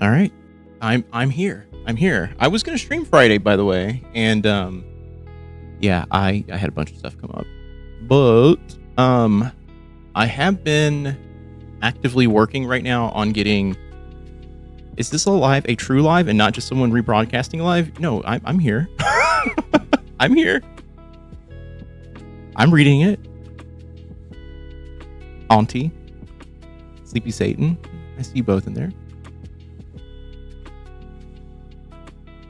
All right. I'm here. I'm here. I was gonna stream Friday, by the way, and yeah, I had a bunch of stuff come up, but I have been actively working right now on getting. Is this a true live, and not just someone rebroadcasting live? No, I'm here. I'm here. I'm reading it. Auntie, Sleepy Satan. I see you both in there.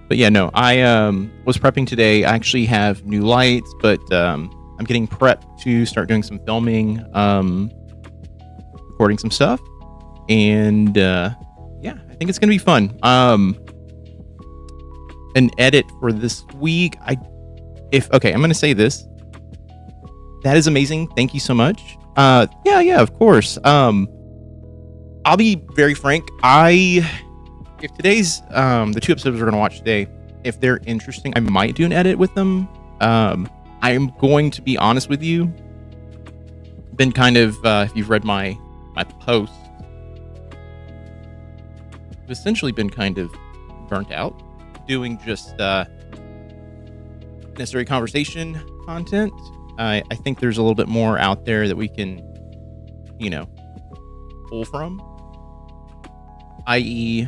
But yeah, no, I was prepping today. I actually have new lights, but I'm getting prepped to start doing some filming, recording some stuff, and yeah, I think it's gonna be fun. An edit for this week. I'm gonna say this. That is amazing. Thank you so much. Yeah, of course. I'll be very frank. If today's the two episodes we're gonna watch today, if they're interesting, I might do an edit with them. I'm going to be honest with you. Been kind of if you've read my posts, I've essentially been kind of burnt out doing just necessary conversation content. I think there's a little bit more out there that we can, pull from. I.e.,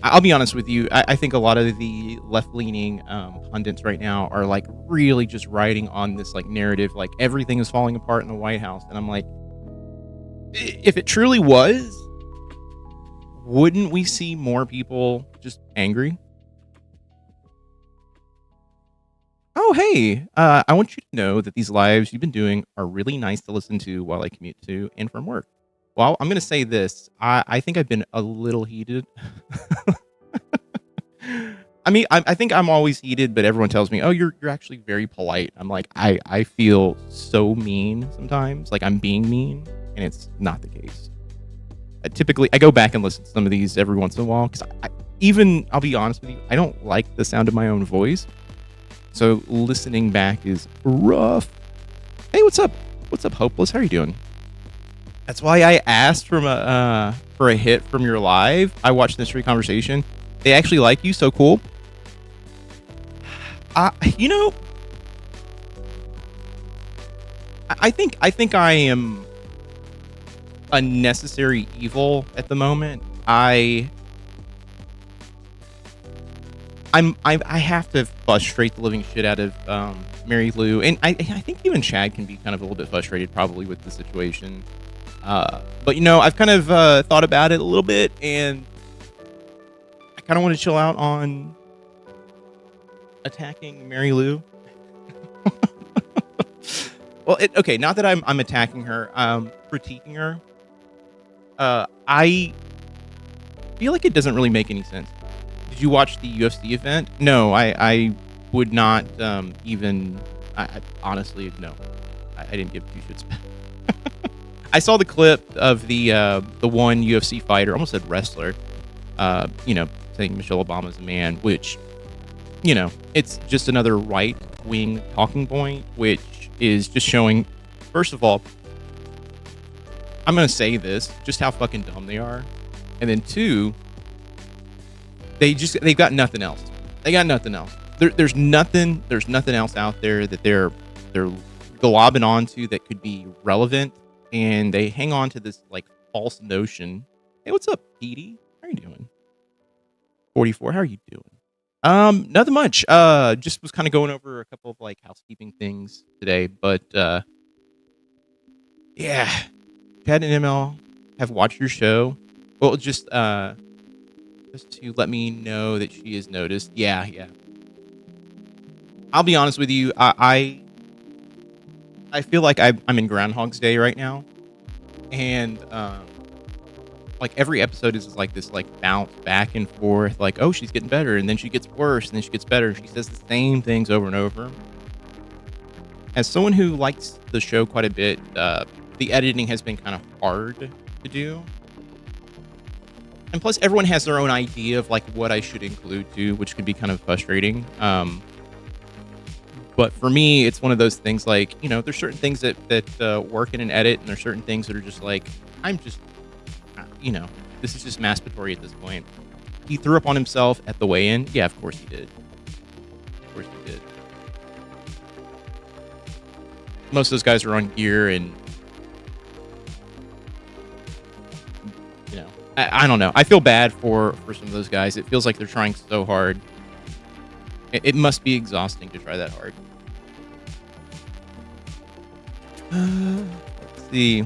I'll be honest with you. I think a lot of the left-leaning pundits right now are like really just riding on this like narrative, like everything is falling apart in the White House. And I'm like, if it truly was, wouldn't we see more people just angry? Oh, hey, I want you to know that these lives you've been doing are really nice to listen to while I commute to and from work. Well, I'm going to say this. I think I've been a little heated. I mean, I think I'm always heated, but everyone tells me, oh, you're actually very polite. I'm like, I feel so mean sometimes, like I'm being mean, and it's not the case. Typically, I go back and listen to some of these every once in a while, because I'll be honest with you, I don't like the sound of my own voice. So listening back is rough. Hey, what's up? What's up, Hopeless? How are you doing? That's why I asked for a hit from your live. I watched Mystery Conversation. They actually like you, so cool. I think I am a necessary evil at the moment. I have to frustrate the living shit out of Mary Lou, and I think even Chad can be kind of a little bit frustrated probably with the situation. But I've kind of thought about it a little bit, and I kind of want to chill out on attacking Mary Lou. Well, okay, not that I'm attacking her, critiquing her. I feel like it doesn't really make any sense. Did you watch the UFC event? No, I would not even. I honestly, no. I didn't give two shits. I saw the clip of the one UFC fighter, almost said wrestler, saying Michelle Obama's a man, which, it's just another right-wing talking point, which is just showing, first of all, I'm going to say this, just how fucking dumb they are. And then two, they've got nothing else. They got nothing else. There's nothing else out there that they're globbing onto that could be relevant. And they hang on to this like false notion. Hey, what's up, Petey? How are you doing? 44. How are you doing? Nothing much. Just was kind of going over a couple of like housekeeping things today, but yeah. Chad and ML have watched your show. Well, just to let me know that she has noticed. Yeah. I'll be honest with you. I feel like I'm in Groundhog's Day right now, and like every episode is like this like bounce back and forth, like, oh, she's getting better, and then she gets worse, and then she gets better. She says the same things over and over. As someone who likes the show quite a bit, the editing has been kind of hard to do, and plus everyone has their own idea of like what I should include too, which can be kind of frustrating. But for me, it's one of those things like, there's certain things that work in an edit, and there's certain things that are just like, I'm just, This is just masturbatory at this point. He threw up on himself at the weigh-in. Yeah, of course he did. Of course he did. Most of those guys are on gear, and you know, I don't know. I feel bad for some of those guys. It feels like they're trying so hard. It must be exhausting to try that hard. Let's see.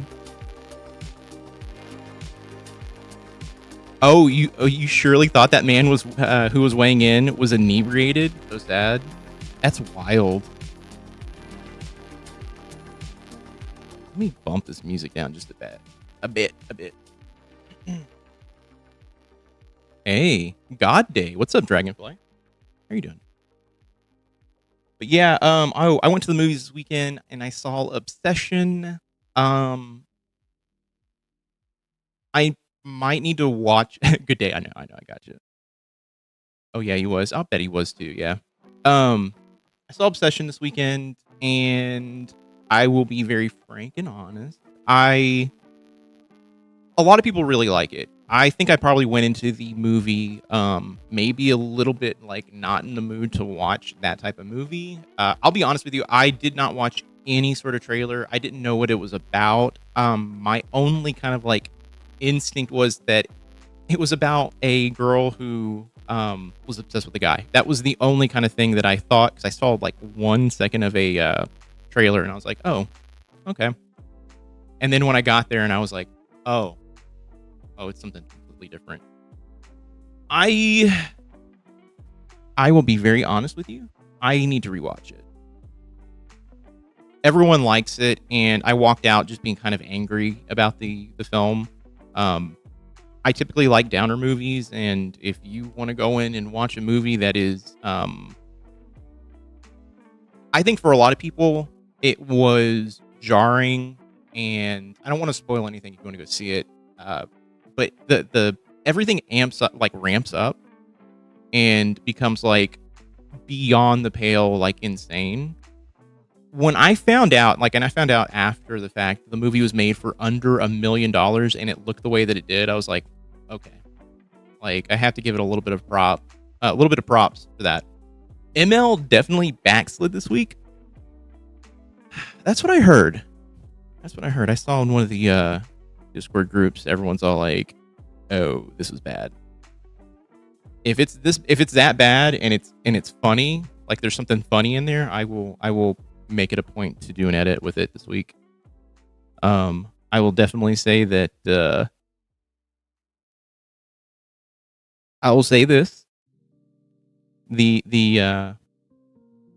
Oh, you surely thought that man was who was weighing in was inebriated? So sad. That's wild. Let me bump this music down just a bit. Hey, God Day. What's up, Dragonfly? How are you doing? But yeah, I went to the movies this weekend and I saw Obsession. I might need to watch. Good day. I know. I got you. Oh yeah, he was. I'll bet he was too. Yeah. I saw Obsession this weekend, and I will be very frank and honest. A lot of people really like it. I think I probably went into the movie maybe a little bit like not in the mood to watch that type of movie. I'll be honest with you, I did not watch any sort of trailer. I didn't know what it was about. My only kind of like instinct was that it was about a girl who was obsessed with a guy. That was the only kind of thing that I thought, because I saw like 1 second of a trailer and I was like, oh, okay. And then when I got there and I was like, oh, it's something completely different. I will be very honest with you. I need to rewatch it. Everyone likes it, and I walked out just being kind of angry about the film. I typically like downer movies, and if you want to go in and watch a movie that is, I think for a lot of people, it was jarring, and I don't want to spoil anything if you want to go see it. But the everything ramps up and becomes like beyond the pale, like insane. When I found out, and I found out after the fact, the movie was made for under $1 million and it looked the way that it did, I was like, okay, like I have to give it a little bit of props for that. ML definitely backslid this week. That's what I heard. I saw in one of the Discord groups, everyone's all like, "Oh, this was bad." If it's that bad and it's funny, like there's something funny in there, I will make it a point to do an edit with it this week. I will definitely say that I will say this. The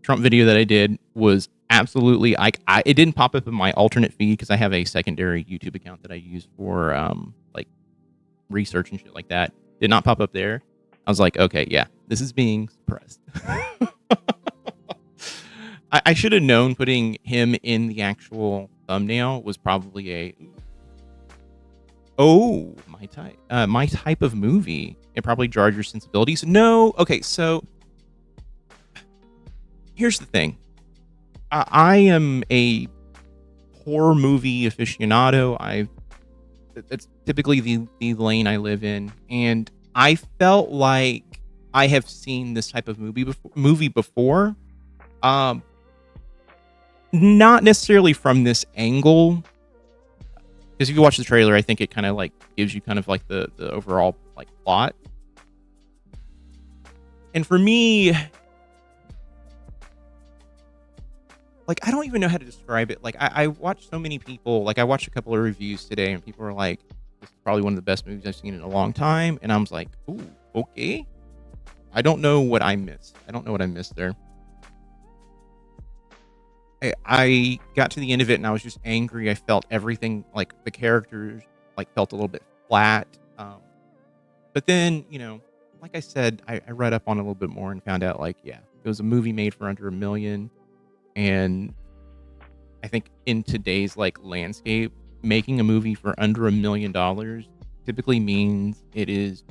Trump video that I did was absolutely it didn't pop up in my alternate feed because I have a secondary YouTube account that I use for like research and shit like that. Did not pop up there. I was like, okay, yeah, this is being suppressed. I should have known putting him in the actual thumbnail was probably my type of movie. It probably jarred your sensibilities. No, okay, so here's the thing. I am a horror movie aficionado. It's typically the lane I live in, and I felt like I have seen this type of movie before. Not necessarily from this angle, because if you watch the trailer, I think it kind of like gives you kind of like the overall like plot. And for me, like, I don't even know how to describe it. Like, I watched so many people, like I watched a couple of reviews today and people were like, this is probably one of the best movies I've seen in a long time. And I was like, ooh, okay. I don't know what I missed. There. I got to the end of it and I was just angry. I felt everything, like the characters like felt a little bit flat. But then, you know, like I said, I read up on it a little bit more and found out like, yeah, it was a movie made for under $1 million. And I think in today's like landscape, making a movie for under $1 million typically means it is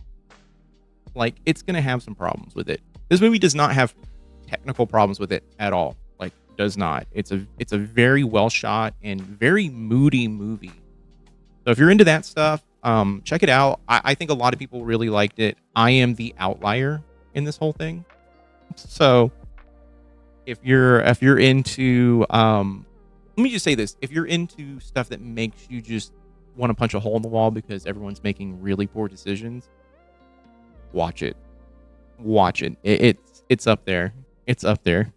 like, it's going to have some problems with it. This movie does not have technical problems with it at all. Like, does not. It's a very well shot and very moody movie. So if you're into that stuff, Check it out. I think a lot of people really liked it. I am the outlier in this whole thing. So if you're into let me just say this. If you're into stuff that makes you just want to punch a hole in the wall because everyone's making really poor decisions, watch it. Watch it. It's up there. It's up there.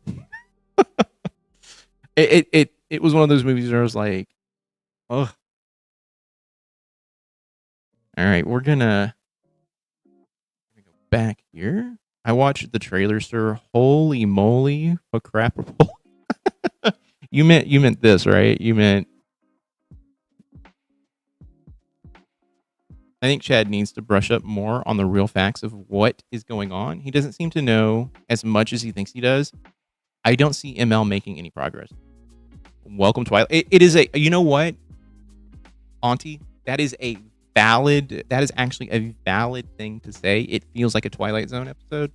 It was one of those movies where I was like, oh, all right, we're gonna go back here. I watched the trailer, sir. Holy moly, for crap! You meant this, right? You meant. I think Chad needs to brush up more on the real facts of what is going on. He doesn't seem to know as much as he thinks he does. I don't see ML making any progress. Welcome to Twilight. It is a. You know what, Auntie? That is a valid. That is actually a valid thing to say. It feels like a Twilight Zone episode.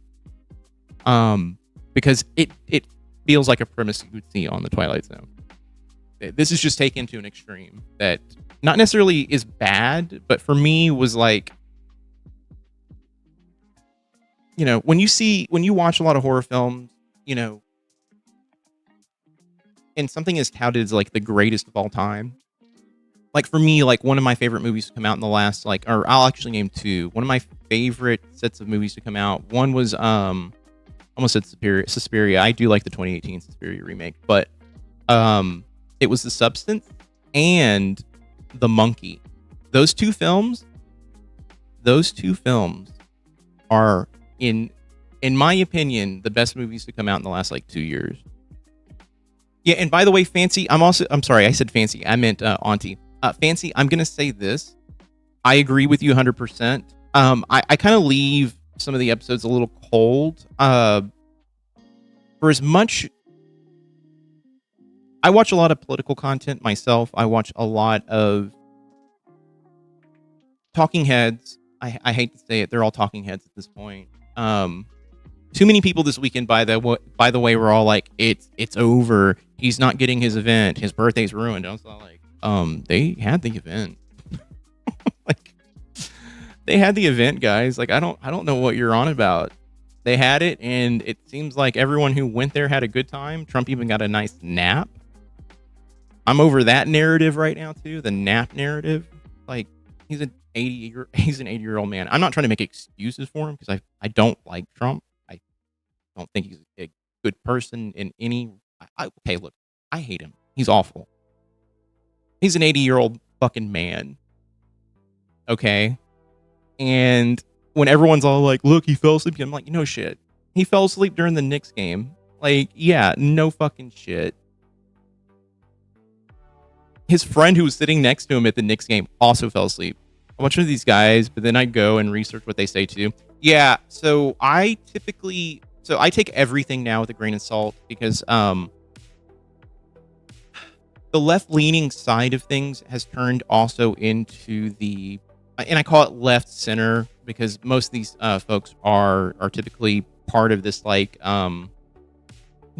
Because it feels like a premise you would see on the Twilight Zone. This is just taken to an extreme that not necessarily is bad, but for me was like, when you watch a lot of horror films, and something is touted as like the greatest of all time. Like for me, like one of my favorite movies to come out in the last, like, or I'll actually name two. One of my favorite sets of movies to come out. One was almost said Suspiria. I do like the 2018 Suspiria remake, but it was The Substance and The Monkey. Those two films are in my opinion the best movies to come out in the last like 2 years. Yeah, and by the way, Fancy, I'm sorry, I said Fancy. I meant Auntie. Fancy, I'm going to say this. I agree with you 100%. I kind of leave some of the episodes a little cold. For as much... I watch a lot of political content myself. I watch a lot of talking heads. I hate to say it. They're all talking heads at this point. Too many people this weekend, by the way, were all like, it's over. He's not getting his event. His birthday's ruined. I was all like, they had the event. Like, they had the event, guys. Like, I don't know what you're on about. They had it, and it seems like everyone who went there had a good time. Trump even got a nice nap. I'm over that narrative right now too. The nap narrative. Like, he's an 80-year-old man. I'm not trying to make excuses for him because I don't like Trump. I don't think he's a good person in any. Okay, look, I hate him. He's awful. He's an 80-year-old fucking man. Okay, and when everyone's all like, "Look, he fell asleep," I'm like, "No shit. He fell asleep during the Knicks game." Like, yeah, no fucking shit. His friend who was sitting next to him at the Knicks game also fell asleep. A bunch of these guys, but then I go and research what they say too. Yeah, so I take everything now with a grain of salt because the left-leaning side of things has turned also into the, and I call it left center because most of these folks are typically part of this like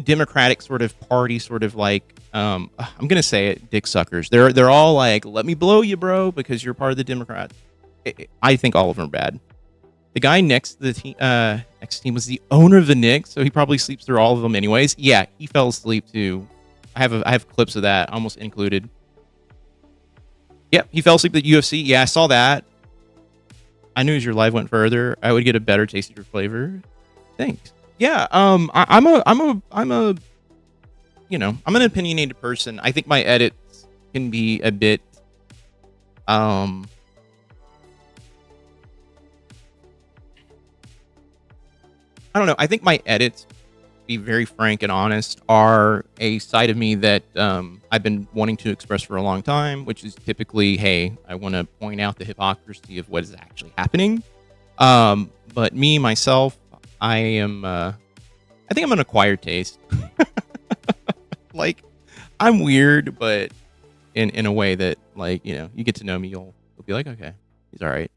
Democratic sort of party, sort of like I'm gonna say it, dick suckers. They're all like, let me blow you, bro, because you're part of the Democrats. I think all of them are bad. The guy next to the next team was the owner of the Knicks, so he probably sleeps through all of them anyways. Yeah, he fell asleep too. I have clips of that almost included. Yep, he fell asleep at the UFC. Yeah, I saw that. I knew as your live went further, I would get a better taste of your flavor. Thanks. Yeah, I'm an opinionated person. I think my edits can be a bit I don't know. I think my edits, to be very frank and honest, are a side of me that I've been wanting to express for a long time, which is typically, hey, I want to point out the hypocrisy of what is actually happening. But me, myself, I think I'm an acquired taste. Like, I'm weird, but in a way that, like, you get to know me, you'll be like, okay, he's all right.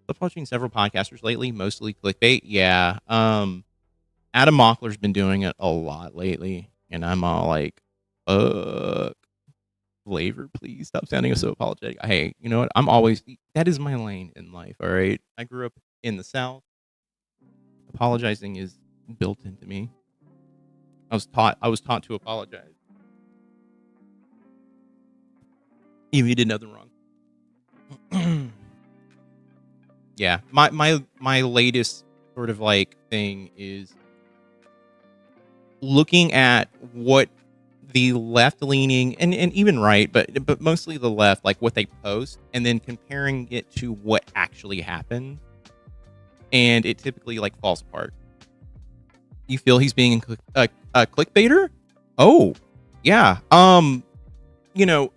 I've been watching several podcasters lately, mostly clickbait. Yeah. Adam Mockler's been doing it a lot lately, and I'm all like, fuck. flavor, please stop sounding so apologetic. Hey, you know what? I'm always that is my lane in life, all right? I grew up in the South. Apologizing is built into me. I was taught to apologize, even if you did nothing wrong. Yeah, my latest sort of like thing is looking at what the left leaning and even right, but mostly the left, like what they post, and then comparing it to what actually happened, and it typically like falls apart. You feel he's being a clickbaiter? Oh, yeah. You know,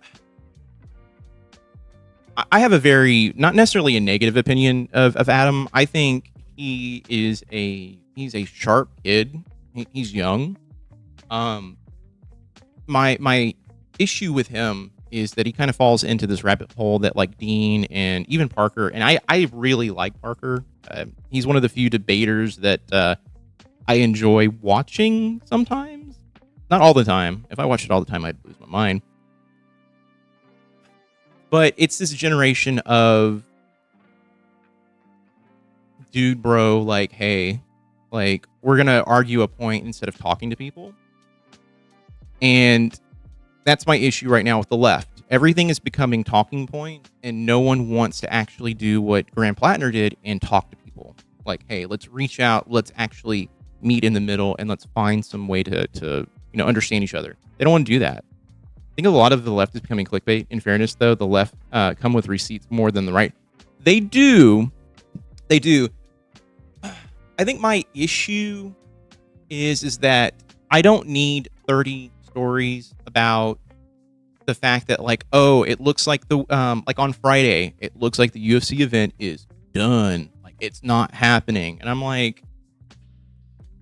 I have a very not necessarily a negative opinion of Adam. I think he's a sharp kid. He's young. Um, my issue with him is that he kind of falls into this rabbit hole that like Dean and even Parker, and I really like Parker. He's one of the few debaters that I enjoy watching sometimes. Not all the time. If I watched it all the time, I'd lose my mind. But it's this generation of dude, bro, like, hey, like, we're going to argue a point instead of talking to people. And that's my issue right now with the left. Everything is becoming talking points, and no one wants to actually do what Graham Plattner did and talk to people. Like, hey, let's reach out, let's actually meet in the middle, and let's find some way to understand each other. They don't want to do that. I think a lot of the left is becoming clickbait. In fairness, though, the left come with receipts more than the right. They do. They do. I think my issue is that I don't need 30 stories about the fact that like, oh, it looks like the like on Friday, it looks like the UFC event is done. Like it's not happening. And I'm like,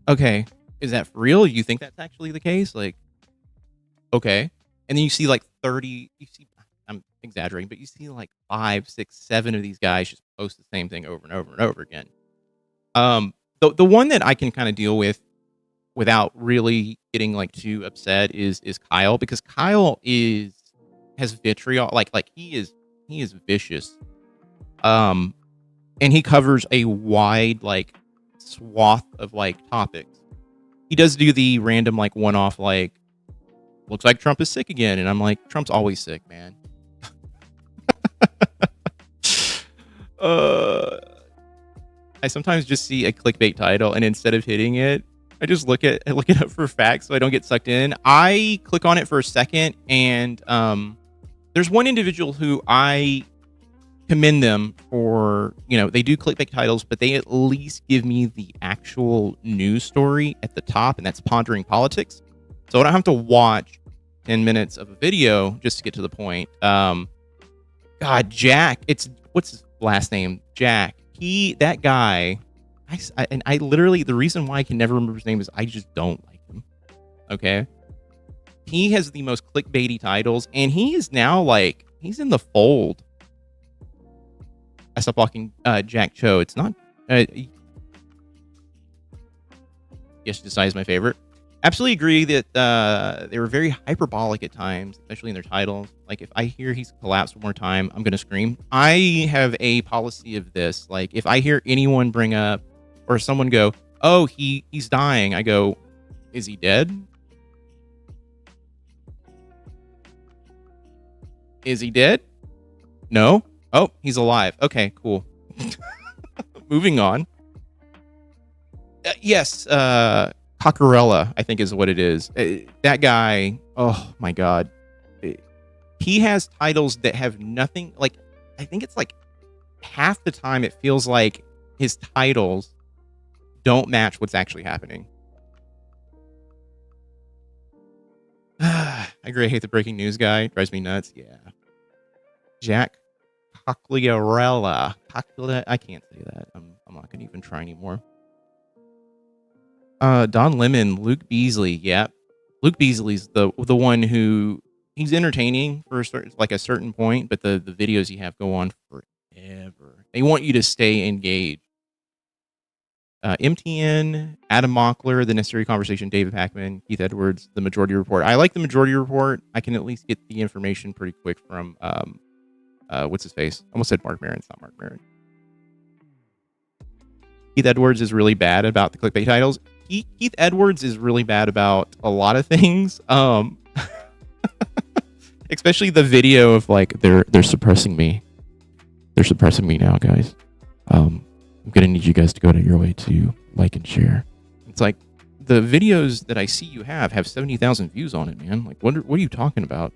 okay, is that for real? You think that's actually the case? Like, okay. And then you see like 30, I'm exaggerating, but you see like 5, 6, 7 of these guys just post the same thing over and over and over again. The one that I can kind of deal with without really getting like too upset is Kyle, because Kyle has vitriol, like he is vicious. And he covers a wide like swath of like topics. He does do the random like one-off like, looks like Trump is sick again, and I'm like, Trump's always sick, man. I sometimes just see a clickbait title, and instead of hitting it, I just look it up for facts so I don't get sucked in. I click on it for a second, and there's one individual who I commend them for, they do clickbait titles, but they at least give me the actual news story at the top, and that's Pondering Politics. So I don't have to watch 10 minutes of a video just to get to the point. God, Jack, what's his last name? Jack. That guy, I literally, the reason why I can never remember his name is I just don't like him. Okay. He has the most clickbaity titles, and he is now like, he's in the fold. I stopped walking Jack Cho. It's not, yes, Desai is my favorite. Absolutely agree that they were very hyperbolic at times, especially in their titles. Like if I hear he's collapsed one more time, I'm gonna scream. I have a policy of this. Like if I hear anyone bring up or someone go, "Oh, he's dying," I go, "Is he dead? Is he dead? No. Oh, he's alive. Okay, cool. Moving on. Yes. Coccarella, I think is what it is. That guy, oh my God. He has titles that have nothing, like, I think it's like half the time it feels like his titles don't match what's actually happening. I agree. I hate the breaking news guy. Drives me nuts. Yeah. Jack Coccarella. I can't say that. I'm not going to even try anymore. Don Lemon, Luke Beasley. Yeah, Luke Beasley's the one who he's entertaining for a certain point, but the videos you have go on forever. They want you to stay engaged. MTN, Adam Mockler, The Necessary Conversation, David Packman, Keith Edwards, The Majority Report. I like The Majority Report. I can at least get the information pretty quick from what's his face? I almost said Mark Maron. It's not Mark Maron. Keith Edwards is really bad about the clickbait titles. Keith Edwards is really bad about a lot of things. Especially the video of like they're suppressing me. They're suppressing me now, guys. I'm gonna need you guys to go to your way to like and share. It's like the videos that I see you have 70,000 views on it, man. Like what are you talking about?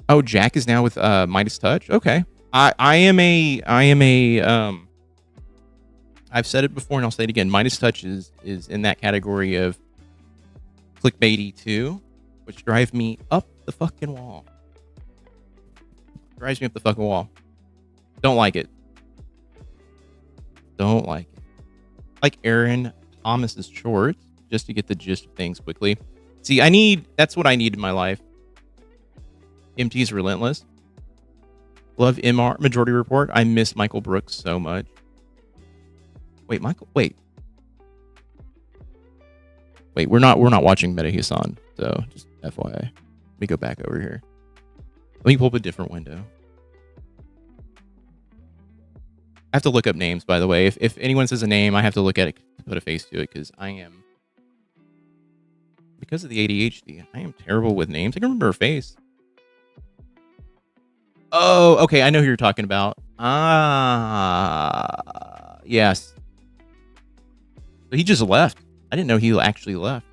Oh, Jack is now with Midas Touch. Okay. I've said it before and I'll say it again. Midas Touch is in that category of clickbaity too, which drives me up the fucking wall. Drives me up the fucking wall. Don't like it. Don't like it. Like Aaron Thomas's shorts just to get the gist of things quickly. See, that's what I need in my life. MT's Relentless. Love MR Majority Report. I miss Michael Brooks so much. Wait, Wait, we're not watching Meta Husan, so just FYI. Let me go back over here. Let me pull up a different window. I have to look up names, by the way. If anyone says a name, I have to look at it to put a face to it, because because of the ADHD, I am terrible with names. I can remember a face. Oh, okay. I know who you're talking about. Yes. But he just left. I didn't know he actually left.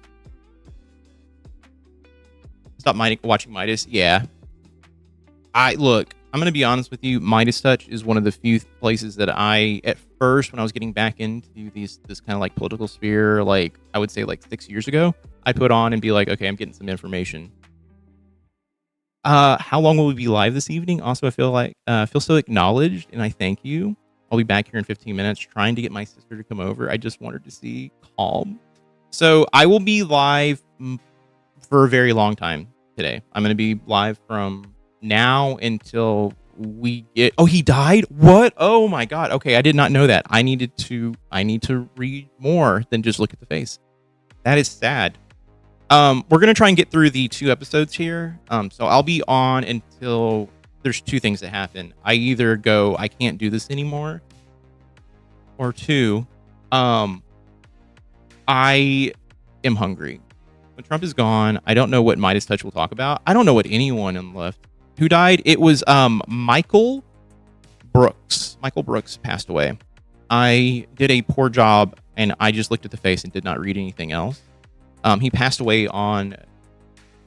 Stop watching Midas. Yeah. I'm going to be honest with you. Midas Touch is one of the few places that at first, when I was getting back into this kind of like political sphere, like I would say like 6 years ago, I put on and be like, okay, I'm getting some information. How long will we be live this evening? Also, I feel so acknowledged, and I thank you. I'll be back here in 15 minutes trying to get my sister to come over. I just wanted to see Calm. So I will be live for a very long time today. I'm going to be live from now until we get... Oh, he died? What? Oh my God. Okay, I did not know that. I need to read more than just look at the face. That is sad. We're going to try and get through the 2 episodes here. So I'll be on until there's 2 things that happen. I either go, I can't do this anymore, or 2, I am hungry. When Trump is gone, I don't know what Midas Touch will talk about. I don't know what anyone left. Who died? It was Michael Brooks. Michael Brooks passed away. I did a poor job, and I just looked at the face and did not read anything else. He passed away on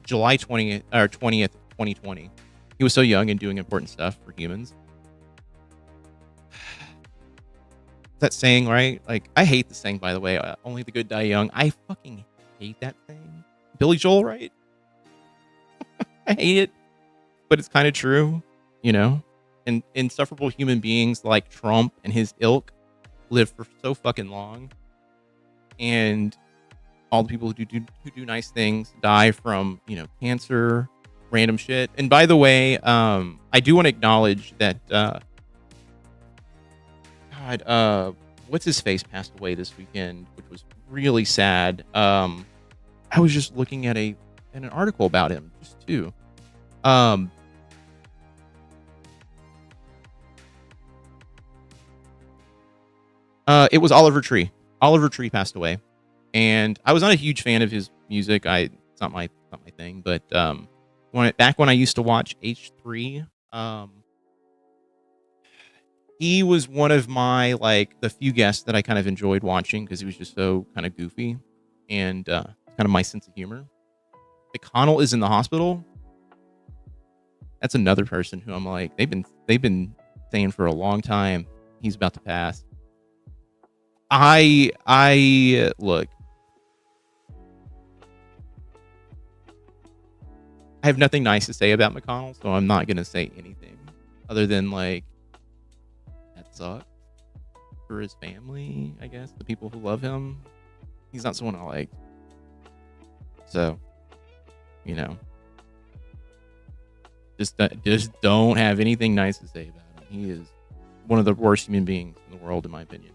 July 20th, 2020. He was so young and doing important stuff for humans. That saying, right? Like, I hate the saying, by the way. Only the good die young. I fucking hate that thing. Billy Joel, right? I hate it, but it's kind of true, you know? And insufferable human beings like Trump and his ilk live for so fucking long. And all the people who do nice things die from, cancer, random shit. And by the way, I do want to acknowledge that what's his face passed away this weekend, which was really sad. I was just looking at an article about him just too. It was Oliver Tree. Oliver Tree passed away. And I was not a huge fan of his music. It's not my thing. But back when I used to watch H3, he was one of my the few guests that I kind of enjoyed watching because he was just so kind of goofy and kind of my sense of humor. McConnell is in the hospital. That's another person who I'm like, they've been saying for a long time he's about to pass. I look. I have nothing nice to say about McConnell, so I'm not gonna say anything other than that sucks for his family, I guess, the people who love him. He's not someone I like. So, just don't have anything nice to say about him. He is one of the worst human beings in the world, in my opinion.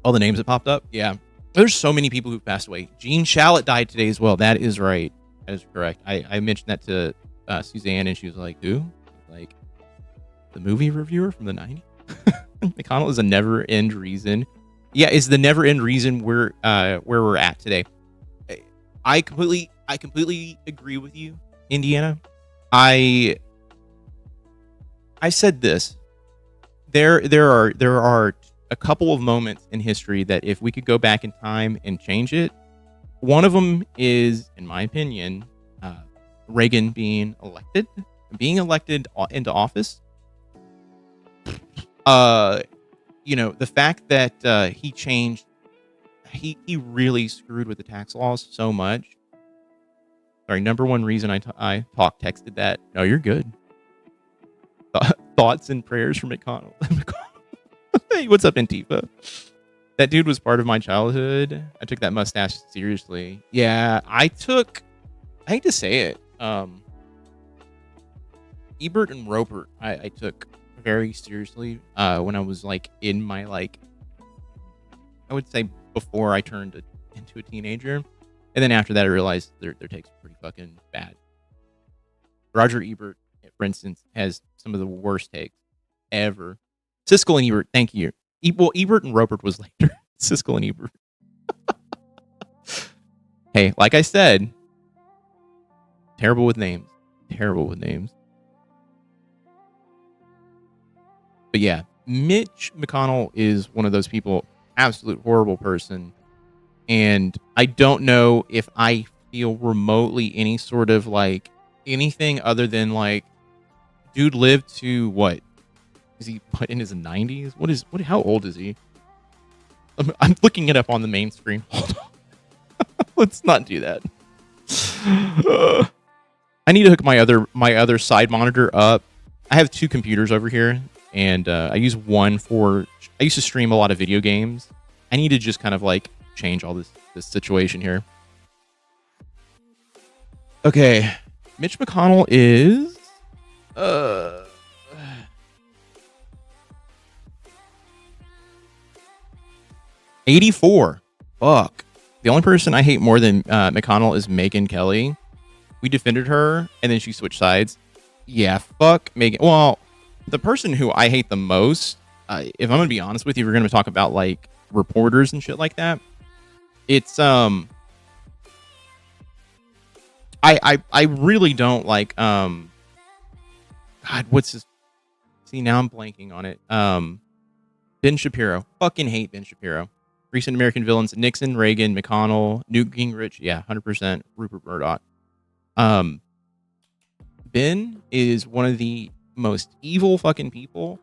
All the names that popped up, yeah. There's so many people who've passed away. Gene Shalit died today as well. That is right. That is correct. I mentioned that to Suzanne, and she was like, "Who?" Like, the movie reviewer from the 90s. McConnell is a never-end reason. Yeah, is the never-end reason where we're at today. I completely agree with you, Indiana. I said this. There are a couple of moments in history that if we could go back in time and change it, one of them is, in my opinion, Reagan being elected into office. The fact that he really screwed with the tax laws so much. Sorry, number one reason I texted that. No, you're good. Thoughts and prayers for McConnell. Hey, what's up, Antifa? That dude was part of my childhood. I took that mustache seriously. Yeah, I hate to say it, Ebert and Roper, I took very seriously when I was like in my I would say before I turned into a teenager, and then after that I realized their takes were pretty fucking bad. Roger Ebert, for instance, has some of the worst takes ever. Siskel and Ebert, thank you. Ebert and Roper was later. Siskel and Ebert. Hey, like I said, terrible with names. But yeah, Mitch McConnell is one of those people, absolute horrible person. And I don't know if I feel remotely any sort of anything other than dude lived to what? Is he in his 90s? How old is he? I'm looking it up on the main screen. Hold on. Let's not do that. I need to hook my other side monitor up. I have two computers over here, and I use one I used to stream a lot of video games. I need to just kind of change all this situation here. Okay, Mitch McConnell is 84. Fuck. The only person I hate more than McConnell is Megyn Kelly. We defended her, and then she switched sides. Yeah, fuck Megyn. Well, the person who I hate the most, if I'm going to be honest with you, we're going to talk about reporters and shit like that. It's I really don't God, what's his? See, now I'm blanking on it. Ben Shapiro. Fucking hate Ben Shapiro. Recent American villains: Nixon, Reagan, McConnell, Newt Gingrich. Yeah, 100%. Rupert Murdoch. Ben is one of the most evil fucking people,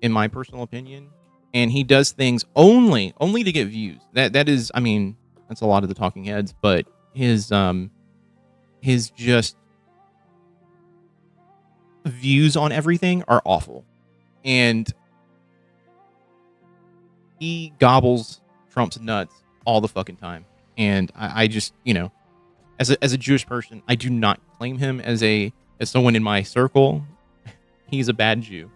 in my personal opinion, and he does things only to get views. That is, I mean, that's a lot of the talking heads, but his just views on everything are awful, and he gobbles Trump's nuts all the fucking time. And I just, as a Jewish person, I do not claim him as someone in my circle. He's a bad Jew.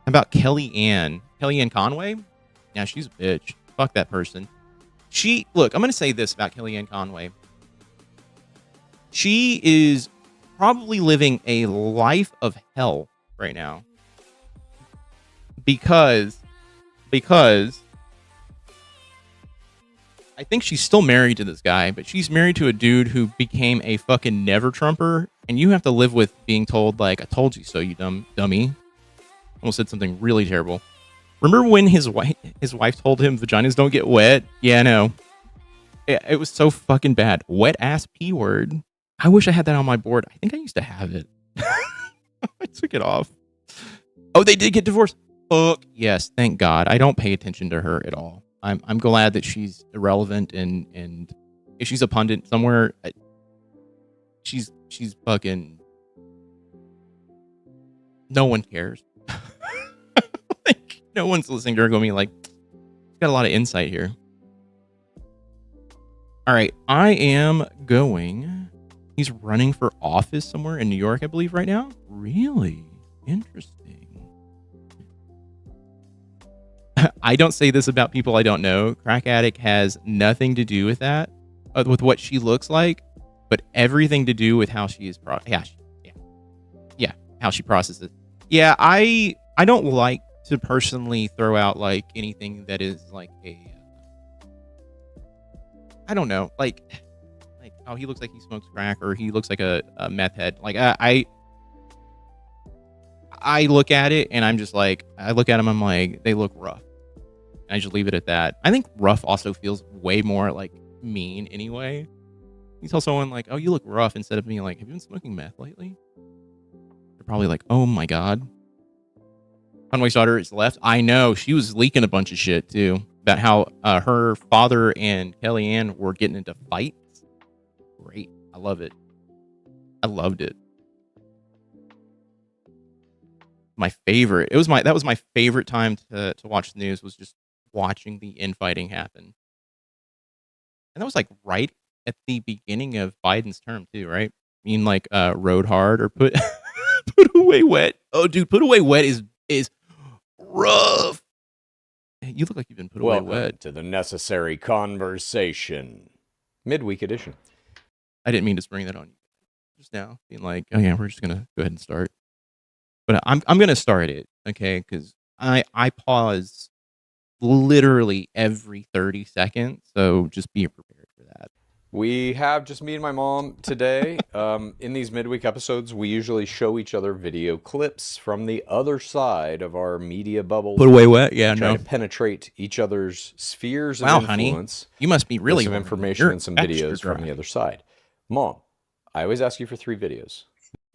How about Kellyanne Conway? Yeah, she's a bitch. Fuck that person. Look, I'm going to say this about Kellyanne Conway. She is probably living a life of hell right now. Because I think she's still married to this guy, but she's married to a dude who became a fucking never Trumper, and you have to live with being told, I told you so, you dummy. Almost said something really terrible. Remember when his wife told him vaginas don't get wet? Yeah, I know. It was so fucking bad. Wet ass P word. I wish I had that on my board. I think I used to have it. I took it off. Oh, they did get divorced. Fuck yes, thank God. I don't pay attention to her at all. I'm glad that she's irrelevant, and if she's a pundit somewhere, she's fucking. No one cares. No one's listening to her going she's got a lot of insight here. All right, I am going He's running for office somewhere in New York, I believe, right now. Really interesting. I don't say this about people I don't know. Crack Addict has nothing to do with that, with what she looks like, but everything to do with how she is. How she processes. Yeah, I don't like to personally throw out like anything that is like I don't know, like oh, he looks like he smokes crack, or he looks like a meth head. Like I look at it and I'm just like, I look at him, I'm like, they look rough. And I just leave it at that. I think rough also feels way more like mean anyway. You tell someone like, oh, you look rough, instead of being like, have you been smoking meth lately? They're probably like, oh my God. Conway's daughter is left. I know. She was leaking a bunch of shit too about how her father and Kellyanne were getting into fights. Great. I love it. I loved it. My favorite. That was my favorite time to watch the news, was just watching the infighting happen. And that was like right at the beginning of Biden's term too, right? I mean, like rode hard or put away wet. Oh, dude, put away wet is rough. You look like you've been put away wet. To the necessary conversation, midweek edition. I didn't mean to spring that on you just now, being like, oh yeah, we're just gonna go ahead and start. But I'm gonna start it, okay? Because I pause literally every 30 seconds, so just be prepared for that. We have just me and my mom today. In these midweek episodes, we usually show each other video clips from the other side of our media bubble. Put away wet, yeah, trying to penetrate each other's spheres of influence. Honey, you must be really some information and some videos from the other side. Mom, I always ask you for 3 videos.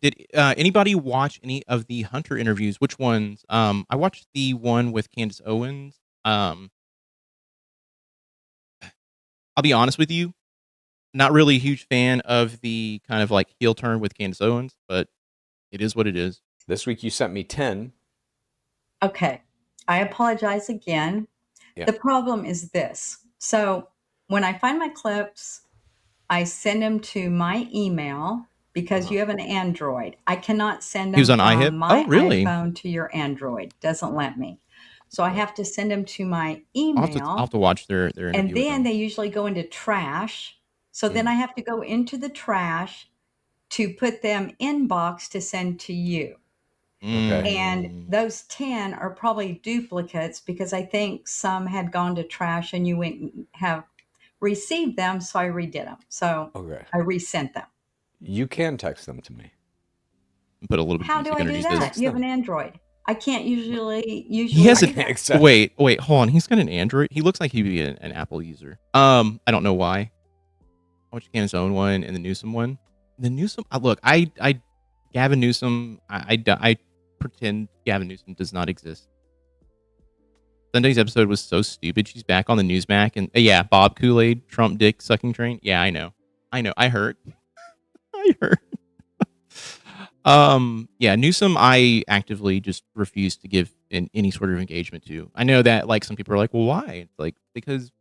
Did anybody watch any of the Hunter interviews? Which ones? I watched the one with Candace Owens. I'll be honest with you, not really a huge fan of the kind of like heel turn with Candace Owens, but it is what it is. This week you sent me 10. Okay. I apologize again. Yeah. The problem is this. So when I find my clips, I send them to my email, because you have an Android. I cannot send them from my iPhone to your Android. Doesn't let me. So I have to send them to my email. I'll have to watch their interview. And then they usually go into trash. So then I have to go into the trash to put them inbox to send to you. Okay. And those 10 are probably duplicates, because I think some had gone to trash and you went and have received them. So I redid them. So I resent them. You can text them to me. Put a little bit. How do I do that? You have an Android. I can't usually. He has wait, hold on. He's got an Android. He looks like he'd be an Apple user. I don't know why. I watched Candace's own one and the Newsom one. The Newsom. Look, Gavin Newsom. I pretend Gavin Newsom does not exist. Sunday's episode was so stupid. She's back on the Newsmax, and yeah, Bob Kool-Aid, Trump dick sucking train. Yeah, I know. I heard. Yeah, Newsom, I actively just refuse to give any sort of engagement to. I know that like some people are like, well, why? It's like, because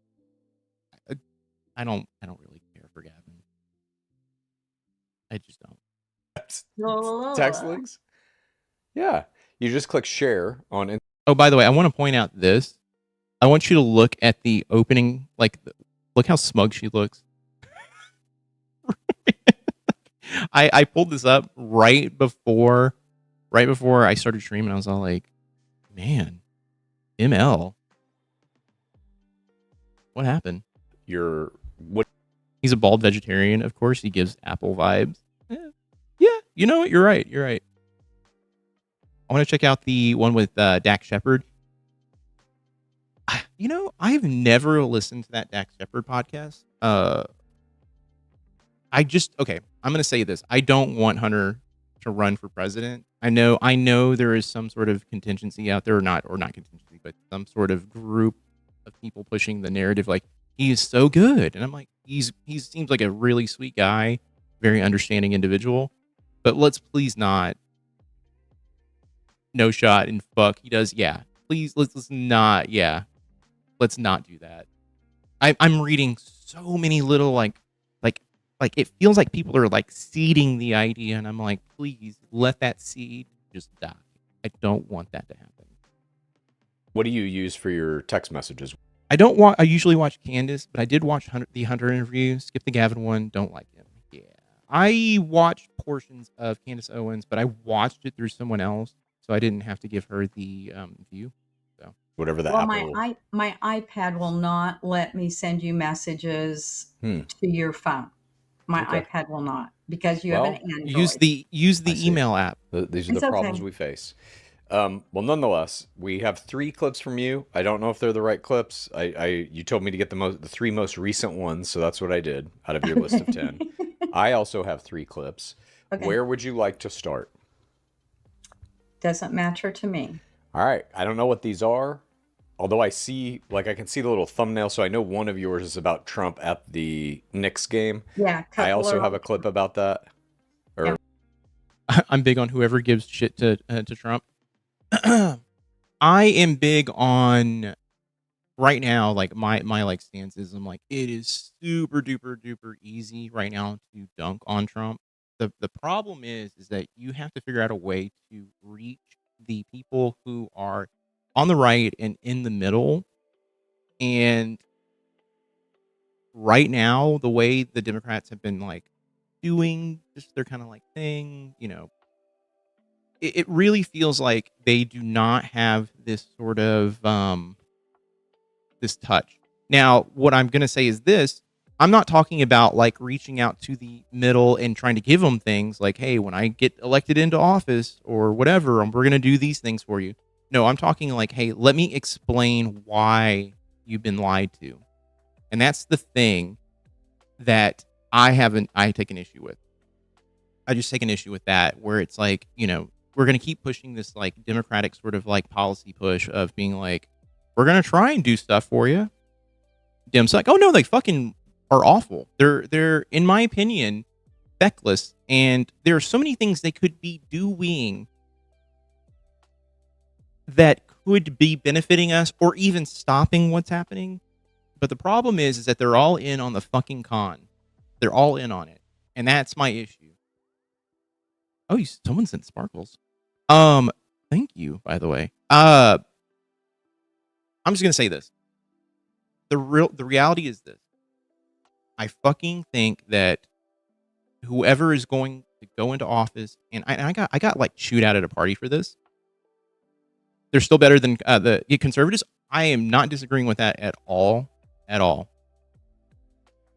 I don't really care for Gavin. I just don't. Text links? Yeah. You just click share on. Oh, by the way, I want to point out this. I want you to look at the opening. Like, look how smug she looks. I pulled this up right before I started streaming. I was all like, man, ML, what happened? He's a bald vegetarian, of course. He gives Apple vibes. Yeah, you know what? You're right. I want to check out the one with Dax Shepard. You know, I've never listened to that Dax Shepard podcast. I'm going to say this. I don't want Hunter to run for president. I know there is some sort of contingency out there, or not contingency, but some sort of group of people pushing the narrative like he is so good. And I'm like, he seems like a really sweet guy, very understanding individual. But let's please not no shot and fuck. He does, yeah. Please let's not, yeah. Let's not do that. I'm reading so many little like like, it feels like people are, like, seeding the idea, and I'm like, "Please let that seed just die. I don't want that to happen." What do you use for your text messages? I usually watch Candace, but I did watch the Hunter interview, skip the Gavin one, don't like him. Yeah. I watched portions of Candace Owens, but I watched it through someone else, so I didn't have to give her the, view, so. Whatever the Well, Apple. my iPad will not let me send you messages to your phone. My Okay. iPad will not, because you have an Well, Android. Use I the see. email app. These are It's the problems okay. we face. Well, nonetheless, we have 3 clips from you. I don't know if they're the right clips. You told me to get the 3 most recent ones, so that's what I did out of your list of 10. I also have 3 clips. Okay. Where would you like to start? Doesn't matter to me. All right. I don't know what these are, although I see, like, I can see the little thumbnail, so I know one of yours is about Trump at the Knicks game. Yeah, I also have a clip about that. Yeah. I'm big on whoever gives shit to Trump. I am big on right now, like my like stance is I'm like, it is super duper duper easy right now to dunk on Trump. The problem is that you have to figure out a way to reach the people who are on the right and in the middle. And right now, the way the Democrats have been like doing just their kind of like thing, it really feels like they do not have this sort of this touch. Now, what I'm going to say is this: I'm not talking about like reaching out to the middle and trying to give them things like, "Hey, when I get elected into office or whatever, we're going to do these things for you." No, I'm talking like, "Hey, let me explain why you've been lied to," and that's the thing that I take an issue with. I just take an issue with that, where it's like, we're going to keep pushing this like Democratic sort of like policy push of being like, we're going to try and do stuff for you. Dems like, oh no, they fucking are awful. They're in my opinion feckless, and there are so many things they could be doing that could be benefiting us or even stopping what's happening. But the problem is that they're all in on the fucking con. They're all in on it, and that's my issue. Oh, someone sent sparkles. Thank you, by the way. I'm just gonna say this. The reality is this. I fucking think that whoever is going to go into office, and I got like chewed out at a party for this. They're still better than the conservatives. I am not disagreeing with that at all. At all.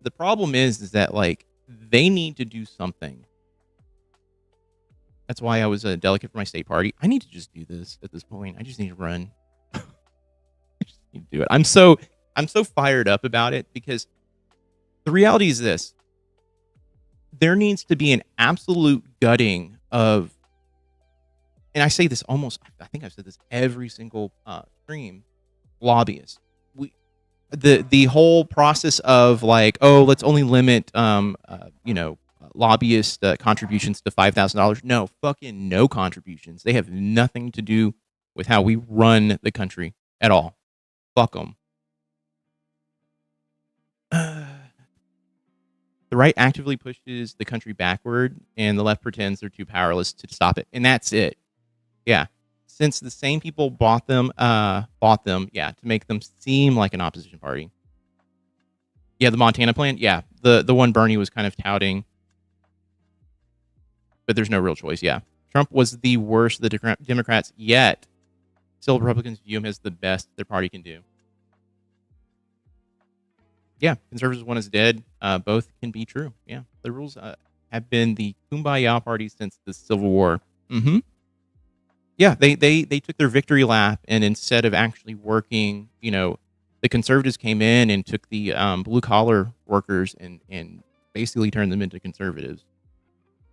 The problem is that like they need to do something. That's why I was a delegate for my state party. I need to just do this at this point. I just need to run. I just need to do it. I'm so fired up about it because the reality is this. There needs to be an absolute gutting of, and I say this almost, I think I've said this every single stream, lobbyists. The whole process of like, oh, let's only limit, lobbyist contributions to $5,000. No, fucking no contributions. They have nothing to do with how we run the country at all. Fuck them. The right actively pushes the country backward, and the left pretends they're too powerless to stop it, and that's it. Yeah, since the same people bought them, to make them seem like an opposition party. Yeah, the Montana plan. Yeah, the one Bernie was kind of touting, but there's no real choice. Yeah, Trump was the worst of the Democrats yet. Still, Republicans view him as the best their party can do. Yeah, conservatives one is dead. Both can be true. Yeah, the rules have been the kumbaya party since the Civil War. Mm-hmm. Yeah, they took their victory lap, and instead of actually working, the conservatives came in and took the blue collar workers and basically turned them into conservatives.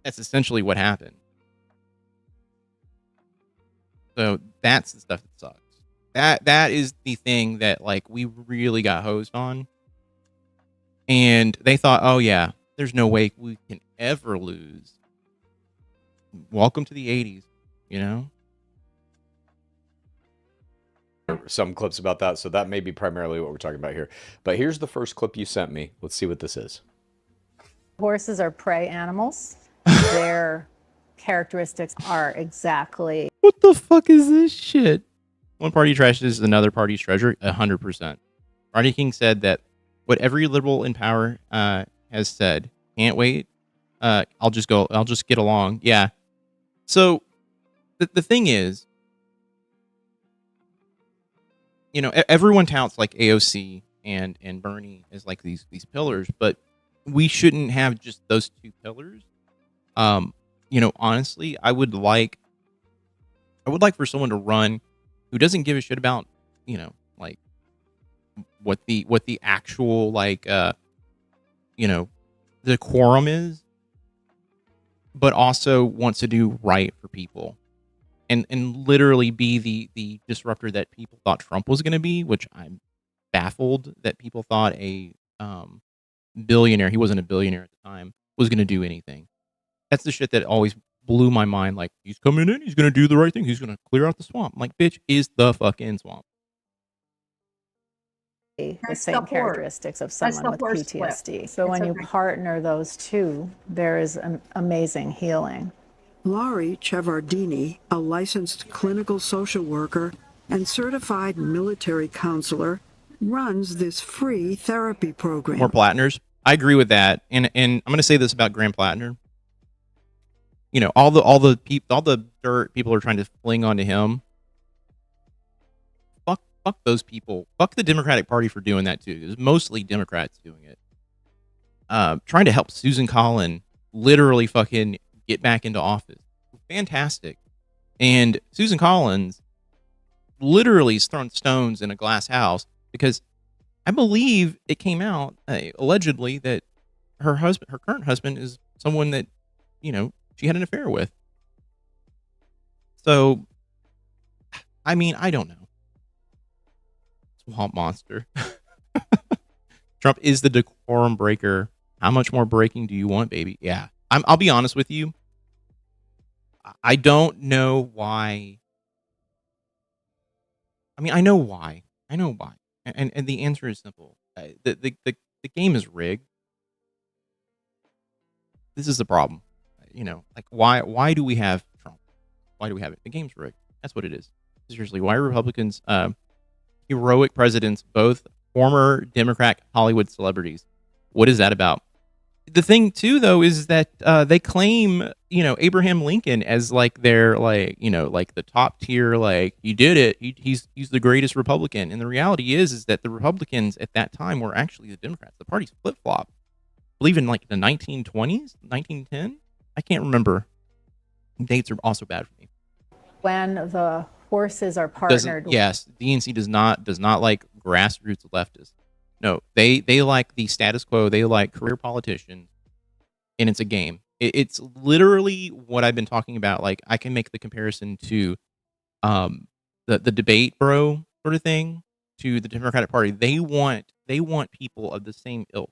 That's essentially what happened. So that's the stuff that sucks. That is the thing that like we really got hosed on. And they thought, oh yeah, there's no way we can ever lose. Welcome to the 80s, Some clips about that, so that may be primarily what we're talking about here. But here's the first clip you sent me. Let's see what this is. Horses are prey animals. Their characteristics are exactly. What the fuck is this shit? One party trashes another party's treasure, 100%. Rodney King said that what every liberal in power has said. Can't wait. I'll just get along. Yeah. So the thing is, you know, everyone touts like AOC and Bernie as like these pillars, but we shouldn't have just those two pillars. You know, honestly, I would like for someone to run who doesn't give a shit about, you know, like what the actual like you know, the quorum is, but also wants to do right for people. And literally be the disruptor that people thought Trump was going to be, which I'm baffled that people thought a billionaire, he wasn't a billionaire at the time, was going to do anything. That's the shit that always blew my mind. Like, he's coming in, he's going to do the right thing, he's going to clear out the swamp. I'm like, bitch, is the fucking swamp. The That's same the horse. characteristics of That's someone the with horse flip. PTSD. So It's when you okay. partner those two, there is an amazing healing. Laurie Chevardini, a licensed clinical social worker and certified military counselor, runs this free therapy program. More Plattners. I agree with that. And I'm going to say this about Graham Plattner. You know, all the dirt people are trying to fling onto him. Fuck those people. Fuck the Democratic Party for doing that too. It was mostly Democrats doing it. Trying to help Susan Collins literally fucking get back into office. Fantastic. And Susan Collins literally is throwing stones in a glass house because I believe it came out allegedly that her current husband, is someone that, you know, she had an affair with. So, I mean, I don't know. Swamp monster. Trump is the decorum breaker. How much more breaking do you want, baby? Yeah. I'll be honest with you. I don't know why. I mean, I know why. And the answer is simple. The game is rigged. This is the problem. You know, like why do we have Trump? Why do we have it? The game's rigged. That's what it is. Seriously, why are Republicans heroic presidents, both former Democrat Hollywood celebrities? What is that about? The thing too, though, is that they claim, you know, Abraham Lincoln as like their, like, you know, like the top tier, like, you did it. He's the greatest Republican. And the reality is that the Republicans at that time were actually the Democrats. The parties flip flop. I believe in like the 1920s, 1910. I can't remember. Dates are also bad for me. When the horses are partnered. Yes, DNC does not like grassroots leftists. No, they like the status quo. They like career politicians, and it's a game. It's literally what I've been talking about. Like, I can make the comparison to the debate bro sort of thing to the Democratic Party. They want people of the same ilk.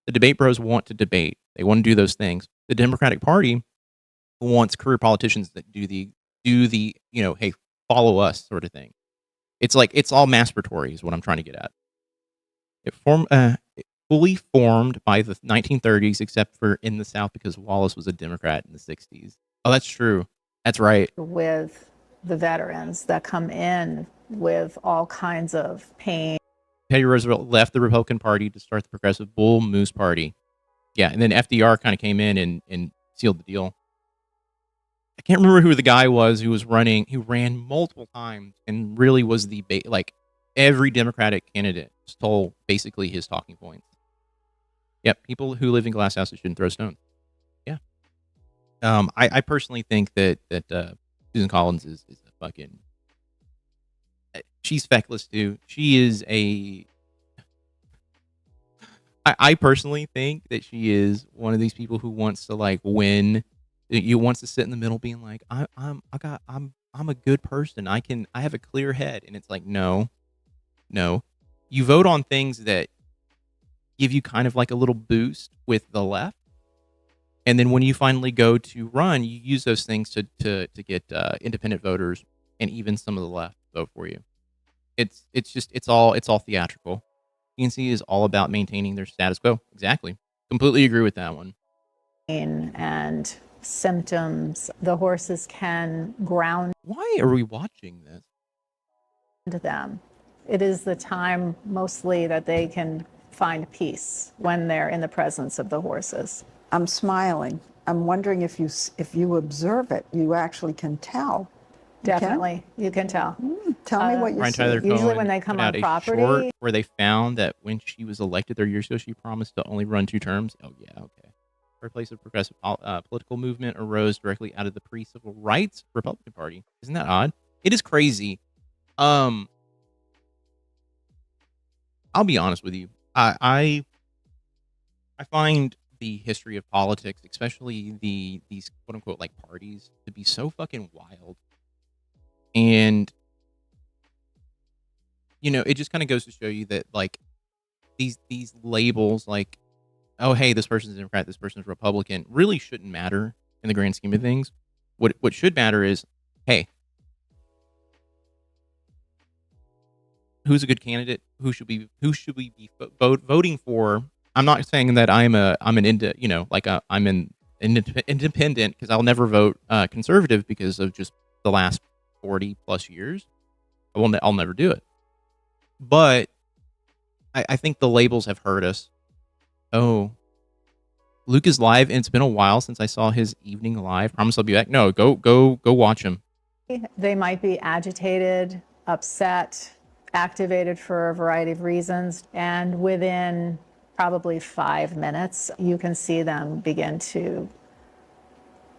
The debate bros want to debate. They want to do those things. The Democratic Party wants career politicians that do the you know, hey, follow us sort of thing. It's like, it's all masturbatory is what I'm trying to get at. It fully formed by the 1930s, except for in the South because Wallace was a Democrat in the 60s. Oh, that's true. That's right. With the veterans that come in with all kinds of pain. Teddy Roosevelt left the Republican Party to start the Progressive Bull Moose Party. Yeah, and then FDR kind of came in and sealed the deal. I can't remember who the guy was who was running. He ran multiple times and really was the like every Democratic candidate stole basically his talking points. Yep, people who live in glass houses shouldn't throw stones. Yeah. I personally think that Susan Collins is a fucking. She's feckless too. She is a. I personally think that she is one of these people who wants to like win. You wants to sit in the middle, being like, I'm a good person. I have a clear head, and it's like, no. You vote on things that give you kind of like a little boost with the left, and then when you finally go to run, you use those things to get independent voters and even some of the left vote for you. It's all theatrical. PNC is all about maintaining their status quo. Exactly. Completely agree with that one. and symptoms. The horses can ground Why are we watching this? them. It is the time mostly that they can find peace when they're in the presence of the horses. I'm smiling. I'm wondering if you observe it, you actually can tell. You can? Definitely, you can tell. Tell me what you Brian see. Tyler Usually Cohen when they come put on out a property- short where they found that when she was elected 30 years ago, she promised to only run 2 terms. Oh yeah, okay. Her place of progressive political movement arose directly out of the pre-civil rights Republican Party. Isn't that odd? It is crazy. I'll be honest with you. I find the history of politics, especially these quote unquote like parties, to be so fucking wild. And you know, it just kind of goes to show you that like these labels, like, oh hey, this person's a Democrat, this person's Republican, really shouldn't matter in the grand scheme of things. What should matter is, hey, who's a good candidate? Who should we be voting for? I'm not saying that I'm an independent, because I'll never vote conservative because of just the last 40 plus years. I'll never do it. But I think the labels have hurt us. Oh, Luke is live, and it's been a while since I saw his evening live. Promise I'll be back. No, go watch him. They might be agitated, upset, activated for a variety of reasons, and within probably 5 minutes, you can see them begin to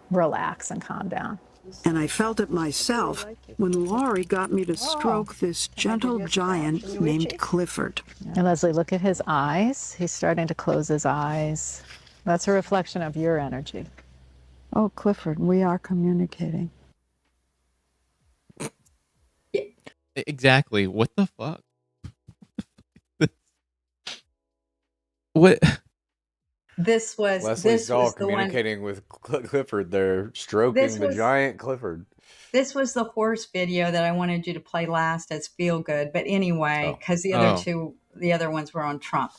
relax and calm down. And I felt it myself when Laurie got me to stroke this gentle giant named Clifford. And Leslie, look at his eyes. He's starting to close his eyes. That's a reflection of your energy. Oh, Clifford, we are communicating. Exactly. What the fuck? What? This was Leslie's this all was the one. communicating with Clifford. They're stroking This the was- giant Clifford. This was the horse video that I wanted you to play last as feel good. But anyway, because the other ones were on Trump.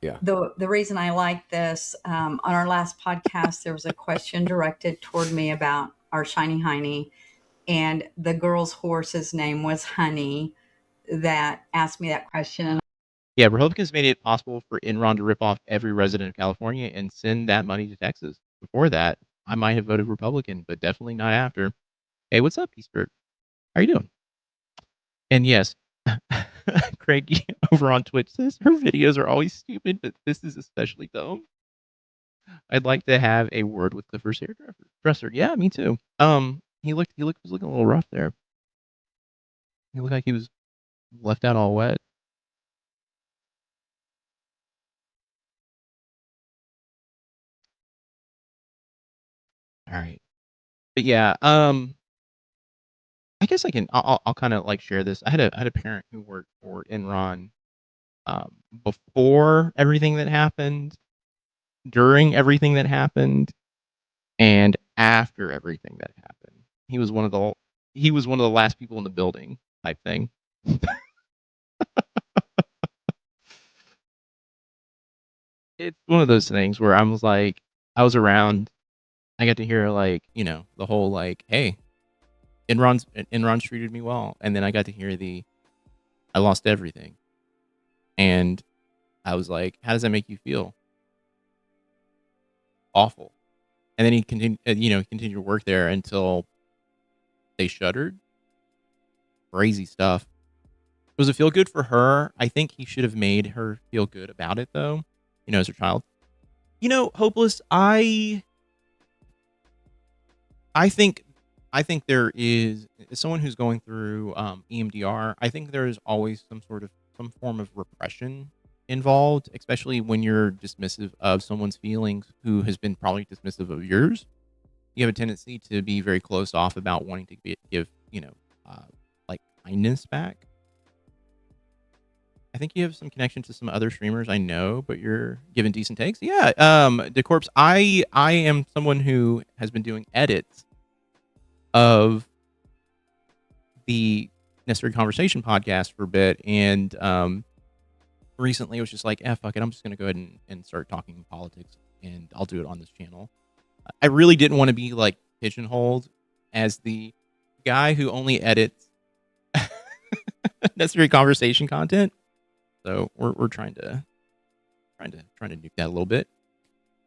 Yeah. The reason I like this, on our last podcast, there was a question directed toward me about our shiny hiney, and the girl's horse's name was Honey that asked me that question. And Yeah, Republicans made it possible for Enron to rip off every resident of California and send that money to Texas. Before that, I might have voted Republican, but definitely not after. Hey, what's up, Eastbird? How are you doing? And yes, Craig over on Twitch says her videos are always stupid, but this is especially dumb. I'd like to have a word with Clifford's hairdresser. Yeah, me too. He was looking a little rough there. He looked like he was left out all wet. All right, but yeah, I guess I'll kind of like share this. I had a parent who worked for Enron before everything that happened, during everything that happened, and after everything that happened. He was one of the last people in the building type thing. It's one of those things where I was around. I got to hear like, the whole like, hey, Enron's treated me well, and then I got to hear I lost everything, and I was like, how does that make you feel? Awful. And then he continued to work there until they shuttered. Crazy stuff. Was it feel good for her? I think he should have made her feel good about it, though. As her child. Hopeless. I think there is, as someone who's going through EMDR, I think there is always some form of repression involved, especially when you're dismissive of someone's feelings who has been probably dismissive of yours. You have a tendency to be very closed off about wanting to give like kindness back. I think you have some connection to some other streamers I know, but you're giving decent takes. Yeah, DeCorpse, I am someone who has been doing edits of the Necessary Conversation podcast for a bit, and recently I was just like, fuck it, I'm just going to go ahead and start talking politics, and I'll do it on this channel. I really didn't want to be like pigeonholed as the guy who only edits necessary conversation content. So we're trying to nuke that a little bit.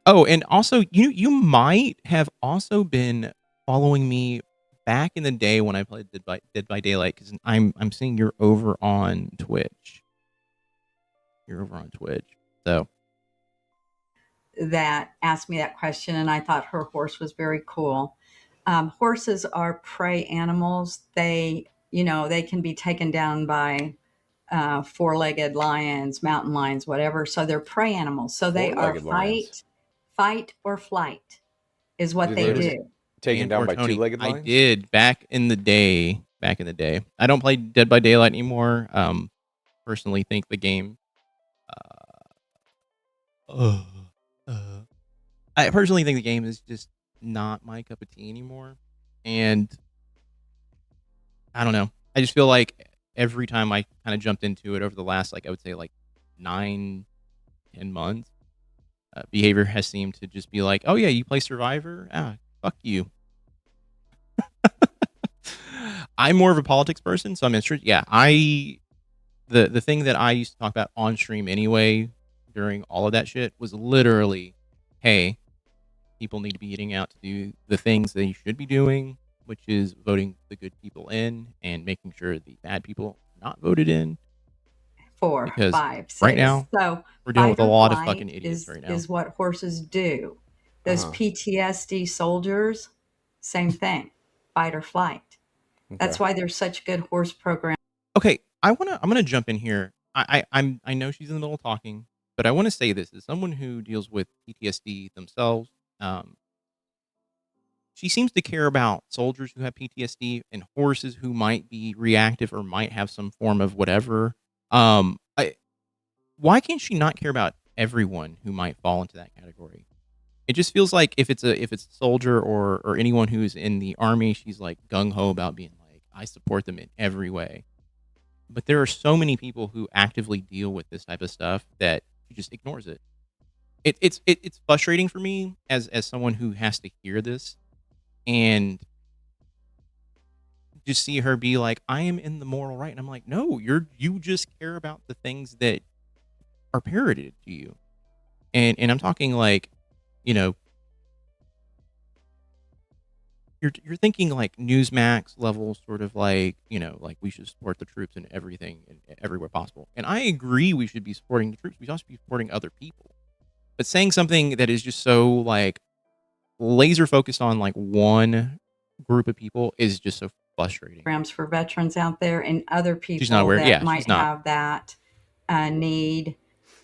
Oh, and also you might have also been following me back in the day when I played Dead by Daylight, because I'm seeing you're over on Twitch. You're over on Twitch. So that asked me that question, and I thought her horse was very cool. Horses are prey animals. They can be taken down by four-legged lions, mountain lions, whatever. So they're prey animals. So they are fight or flight is what they do. Taken down by Tony, two-legged lions? I did back in the day. I don't play Dead by Daylight anymore. Personally think the game. I personally think the game is just not my cup of tea anymore, and I don't know. I just feel like every time I kind of jumped into it over the last, I would say 9-10 months, behavior has seemed to just be like, oh yeah, you play Survivor? Fuck you. I'm more of a politics person, so I'm interested. Yeah, the thing that I used to talk about on stream anyway during all of that shit was literally, hey, people need to be getting out to do the things they should be doing, which is voting the good people in and making sure the bad people are not voted in. 4, 5, 6. Right now, so we're dealing with a lot of fucking idiots right now. Is what horses do. Those PTSD soldiers, same thing, fight or flight. Okay. That's why there's such good horse programs. Okay, I'm gonna jump in here. I know she's in the middle of talking, but I want to say this as someone who deals with PTSD themselves. She seems to care about soldiers who have PTSD and horses who might be reactive or might have some form of whatever. Why can't she not care about everyone who might fall into that category? It just feels like if it's a soldier or anyone who's in the army, she's like gung ho about being like, I support them in every way. But there are so many people who actively deal with this type of stuff that she just ignores it. It's frustrating for me as someone who has to hear this and just see her be like, I am in the moral right. And I'm like, no, you just care about the things that are parroted to you. And I'm talking like, you're thinking like Newsmax level, sort of like, like we should support the troops in everything and everywhere possible. And I agree we should be supporting the troops. We should also be supporting other people. But saying something that is just so like laser focused on like one group of people is just so frustrating. Programs for veterans out there and other people she's not aware. That yeah, might have that need.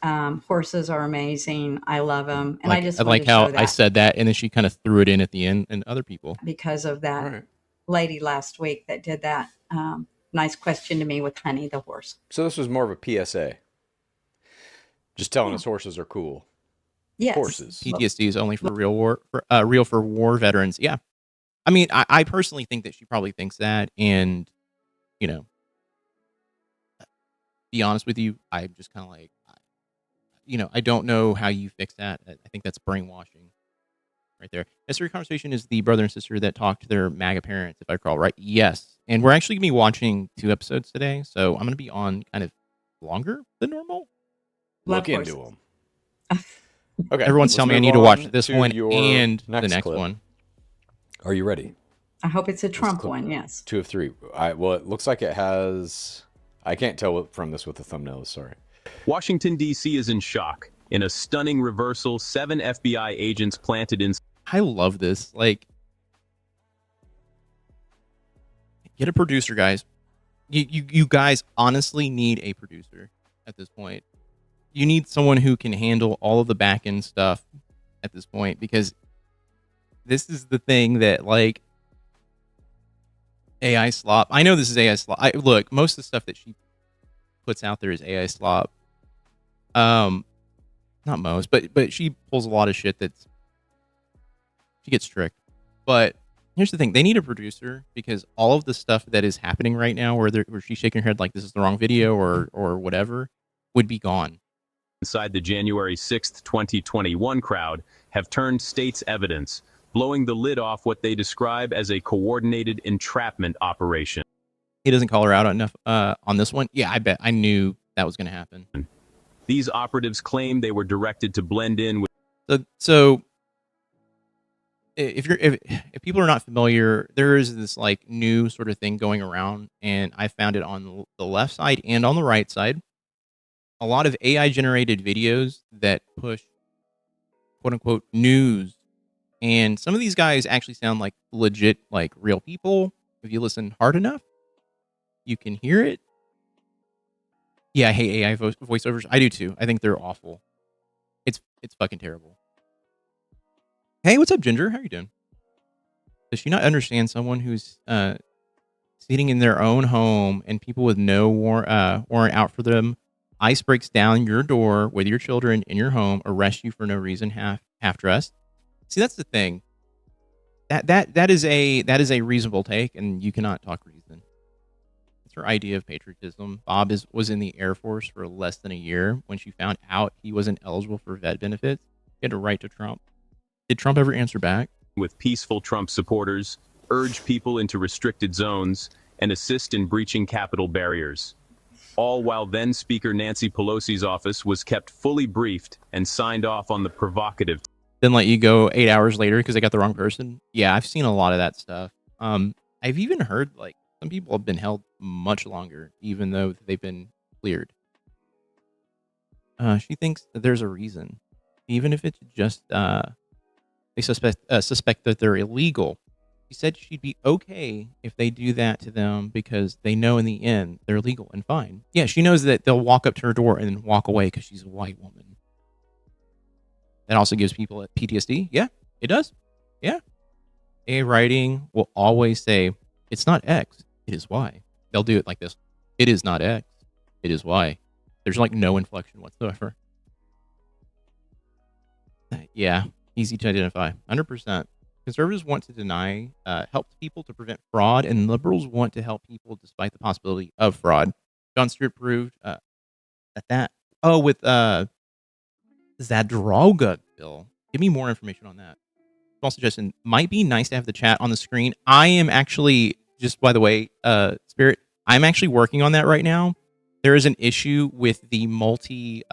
Horses are amazing. I love them. And I like how I said that, and then she kind of threw it in at the end, and other people. Because of that lady last week that did that nice question to me with Honey the horse. So this was more of a PSA. Just telling us horses are cool. Yes. Horses. PTSD is only for real for war veterans. Yeah. I mean, I personally think that she probably thinks that, and, be honest with you, I'm just kind of like, I don't know how you fix that. I think that's brainwashing right there. Necessary Conversation is the brother and sister that talk to their MAGA parents, if I recall right. Yes. And we're actually going to be watching 2 episodes today, so I'm going to be on kind of longer than normal. Look into them. Okay. Everyone's telling me I need to watch this one and the next one. Are you ready? I hope it's a Trump one, yes. 2 of 3. Well, it looks like it has... I can't tell from this what the thumbnail is, sorry. Washington, D.C. is in shock. In a stunning reversal, 7 FBI agents planted in... I love this. Like, get a producer, guys. You guys honestly need a producer at this point. You need someone who can handle all of the back end stuff at this point, because this is the thing that, like, AI slop. I know this is AI slop. Look, most of the stuff that she puts out there is AI slop. Not most, but she pulls a lot of shit she gets tricked. But here's the thing: they need a producer, because all of the stuff that is happening right now, where she's shaking her head like this is the wrong video or whatever, would be gone. Inside the January 6th, 2021 crowd have turned state's evidence, blowing the lid off what they describe as a coordinated entrapment operation. He doesn't call her out enough on this one. Yeah, I bet. I knew that was going to happen. These operatives claim they were directed to blend in with. So if people are not familiar, there is this like new sort of thing going around, and I found it on the left side and on the right side. A lot of AI generated videos that push quote unquote news, and some of these guys actually sound like legit, like real people. If you listen hard enough, you can hear it. Yeah, I hate AI voiceovers. I do too. I think they're awful. It's fucking terrible. Hey, what's up, Ginger? How you doing? Does she not understand someone who's sitting in their own home and people with no warrant out for them? ICE breaks down your door with your children in your home, arrest you for no reason, half dressed. See, that's the thing. That is a reasonable take, and you cannot talk reason. It's her idea of patriotism. Bob was in the Air Force for less than a year. When she found out he wasn't eligible for vet benefits, he had to write to Trump. Did Trump ever answer back? With peaceful Trump supporters, urge people into restricted zones, and assist in breaching Capitol barriers. All while then Speaker Nancy Pelosi's office was kept fully briefed and signed off on the provocative. Then let you go 8 hours later because they got the wrong person. Yeah, I've seen a lot of that stuff. I've even heard like some people have been held much longer, even though they've been cleared. She thinks that there's a reason, even if it's just they suspect that they're illegal. She said she'd be okay if they do that to them because they know in the end they're legal and fine. Yeah, she knows that they'll walk up to her door and then walk away because she's a white woman. That also gives people PTSD. Yeah, it does. Yeah. A writing will always say, it's not X, it is Y. They'll do it like this. It is not X, it is Y. There's like no inflection whatsoever. Yeah, easy to identify. 100%. Conservatives want to deny help to people to prevent fraud, and liberals want to help people despite the possibility of fraud. Jon Stewart proved that. Oh, with Zadroga bill. Give me more information on that. Small suggestion. Might be nice to have the chat on the screen. I am actually, just by the way, Spirit, I'm actually working on that right now. There is an issue with the multi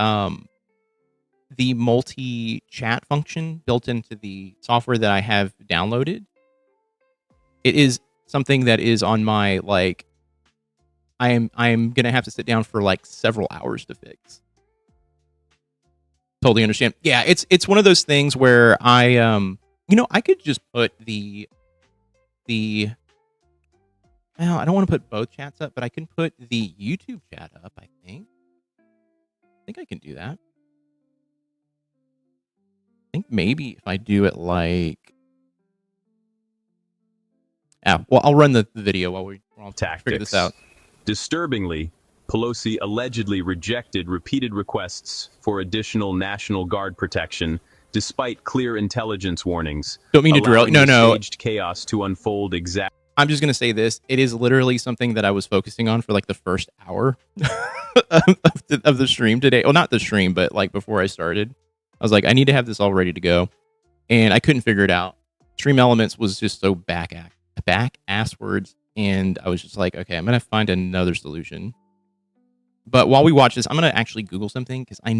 chat function built into the software that I have downloaded. It is something that is on my I'm gonna have to sit down for like several hours to fix. Totally understand. Yeah, it's one of those things where I could just put well, I don't want to put both chats up, but I can put the YouTube chat up, I think I can do that. I think maybe if I do it like... well, I'll run the video while we're all figure this out. Disturbingly, Pelosi allegedly rejected repeated requests for additional National Guard protection, despite clear intelligence warnings. Don't mean to drill. No. Staged chaos to unfold exactly. I'm just going to say this. It is literally something that I was focusing on for like the first hour of the stream today. Well, not the stream, but like before I started. I was like, I need to have this all ready to go. And I couldn't figure it out. Stream Elements was just so back ass words. And I was just like, okay, I'm going to find another solution. But while we watch this, I'm going to actually Google something because I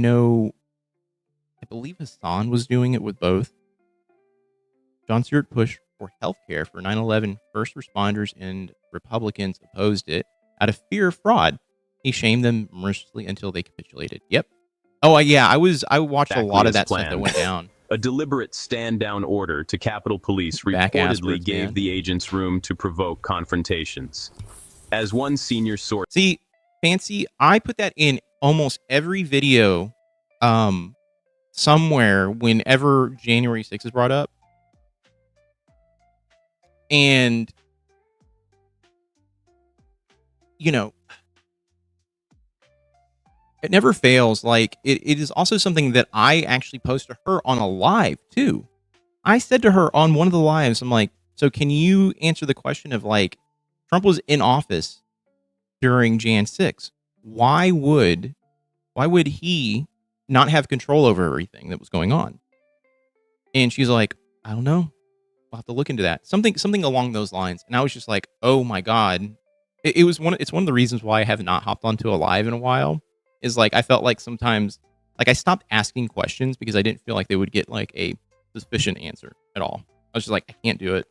believe Hassan was doing it with both. Jon Stewart pushed for healthcare for 9/11 first responders, and Republicans opposed it out of fear of fraud. He shamed them mercilessly until they capitulated. Yep. Oh, yeah, I watched a lot of that stuff that went down. A deliberate stand-down order to Capitol Police reportedly gave the agents room to provoke confrontations. As one senior source... See, Fancy, I put that in almost every video somewhere whenever January 6th is brought up. And, it never fails. Like, it is also something that I actually post to her on a live, too. I said to her on one of the lives, I'm like, so can you answer the question of, like, Trump was in office during Jan 6. Why would he not have control over everything that was going on? And she's like, I don't know. I'll have to look into that. Something along those lines. And I was just like, oh my God. It's one of the reasons why I have not hopped onto a live in a while. Is like I felt like sometimes like I stopped asking questions because I didn't feel like they would get like a sufficient answer at all. I was just like, I can't do it.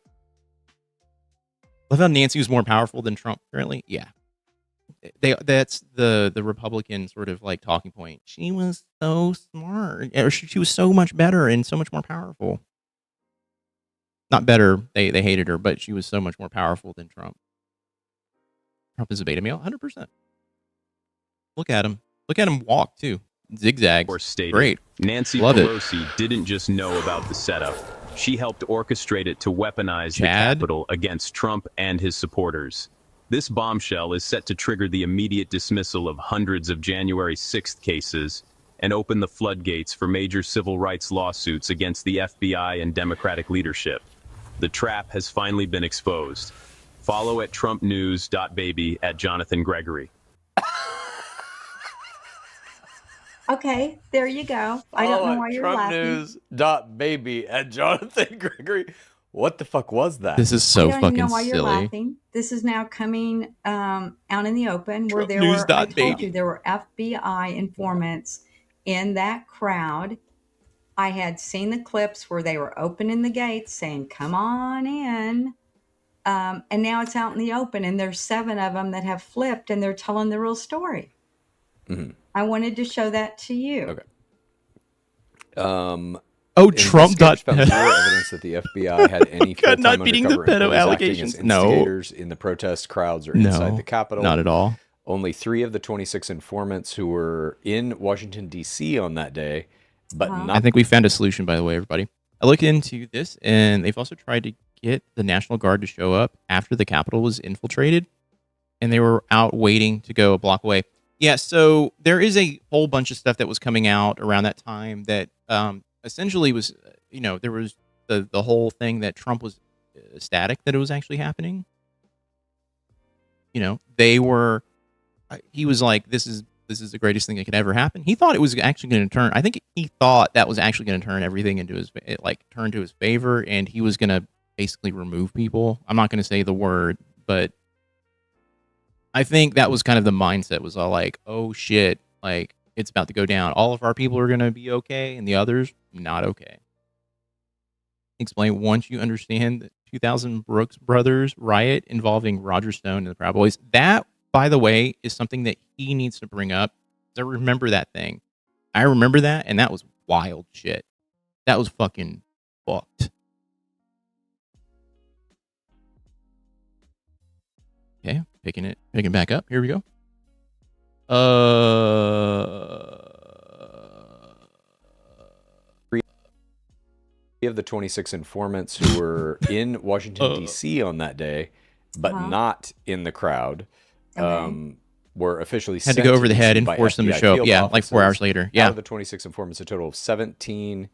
Love how Nancy was more powerful than Trump currently. Yeah. That's the Republican sort of like talking point. She was so smart, or she was so much better and so much more powerful. Not better, they hated her, but she was so much more powerful than Trump. Trump is a beta male, 100%. Look at him walk too. Zigzags. Great. Nancy Love Pelosi didn't just know about the setup. She helped orchestrate it to weaponize the Capitol against Trump and his supporters. This bombshell is set to trigger the immediate dismissal of hundreds of January 6th cases and open the floodgates for major civil rights lawsuits against the FBI and Democratic leadership. The trap has finally been exposed. Follow at trumpnews.baby at Jonathan Gregory. Okay, there you go. I don't know why you're laughing. Trumpnews.baby at Jonathan Gregory. What the fuck was that? This is so I don't fucking even know why silly. you're laughing. This is now coming out in the open where there News were, I dot told baby. you, there were FBI informants in that crowd. I had seen the clips where they were opening the gates saying, come on in. And now it's out in the open and there's 7 of them that have flipped and they're telling the real story. Mm-hmm. I wanted to show that to you. Okay. Trump found zero evidence that the FBI had any God, not full-time beating the undercover pedo employees acting allegations. as No. instigators in the protest crowds or inside the Capitol. Not at all. Only 3 of the 26 informants who were in Washington, D.C. on that day, but not... I think we found a solution, by the way, everybody. I looked into this, and they've also tried to get the National Guard to show up after the Capitol was infiltrated, and they were out waiting to go a block away. Yeah, so there is a whole bunch of stuff that was coming out around that time that essentially was, there was the whole thing that Trump was ecstatic that it was actually happening. They were, he was like, this is the greatest thing that could ever happen. He thought it was actually going to turn, I think he thought that was actually going to turn everything into turn to his favor, and he was going to basically remove people. I'm not going to say the word, but I think that was kind of the mindset, was all like, oh shit, like it's about to go down. All of our people are going to be okay and the others not okay. Explain once you understand the 2000 Brooks Brothers riot involving Roger Stone and the Proud Boys. That, by the way, is something that he needs to bring up. I remember that thing. I remember that, and that was wild shit. That was fucking fucked. Okay, picking back up. Here we go. Of the 26 informants who were in Washington, D.C. on that day, but not in the crowd, were officially had to go over the head and force them to show up. Yeah, like 4 hours later. Yeah. Out of the 26 informants, a total of 17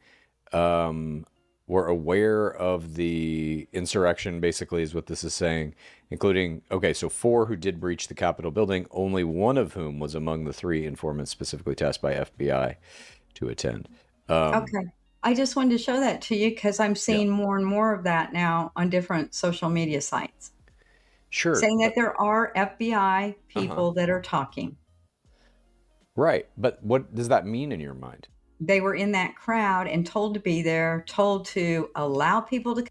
were aware of the insurrection, basically, is what this is saying, including, so 4 who did breach the Capitol building, only 1 of whom was among the 3 informants specifically tasked by FBI to attend. Okay. I just wanted to show that to you because I'm seeing more and more of that now on different social media sites. Sure. Saying that there are FBI people that are talking. Right. But what does that mean in your mind? They were in that crowd and told to be there, told to allow people to.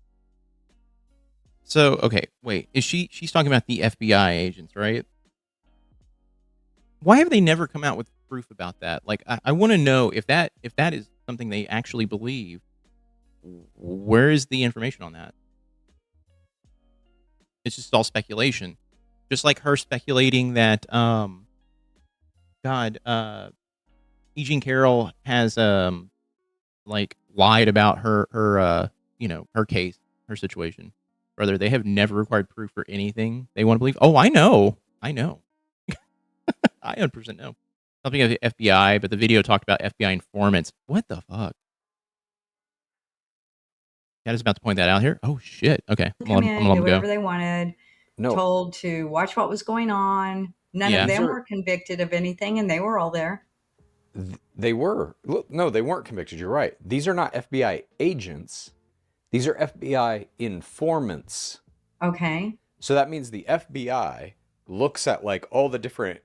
So, okay, wait. She's talking about the FBI agents, right? Why have they never come out with proof about that? Like, I want to know if that is something they actually believe. Where is the information on that? It's just all speculation. Just like her speculating that Eugene Carroll has lied about her case, her situation. Brother, they have never required proof for anything they want to believe. Oh, I know. I 100% know. Something of the FBI, but the video talked about FBI informants. What the fuck? Cat is about to point that out here. Oh shit. Okay, I'm gonna do whatever they wanted. No. Told to watch what was going on. None of them were convicted of anything, and they were all there. They were. No, they weren't convicted. You're right. These are not FBI agents. These are FBI informants. Okay. So that means the FBI looks at like all the different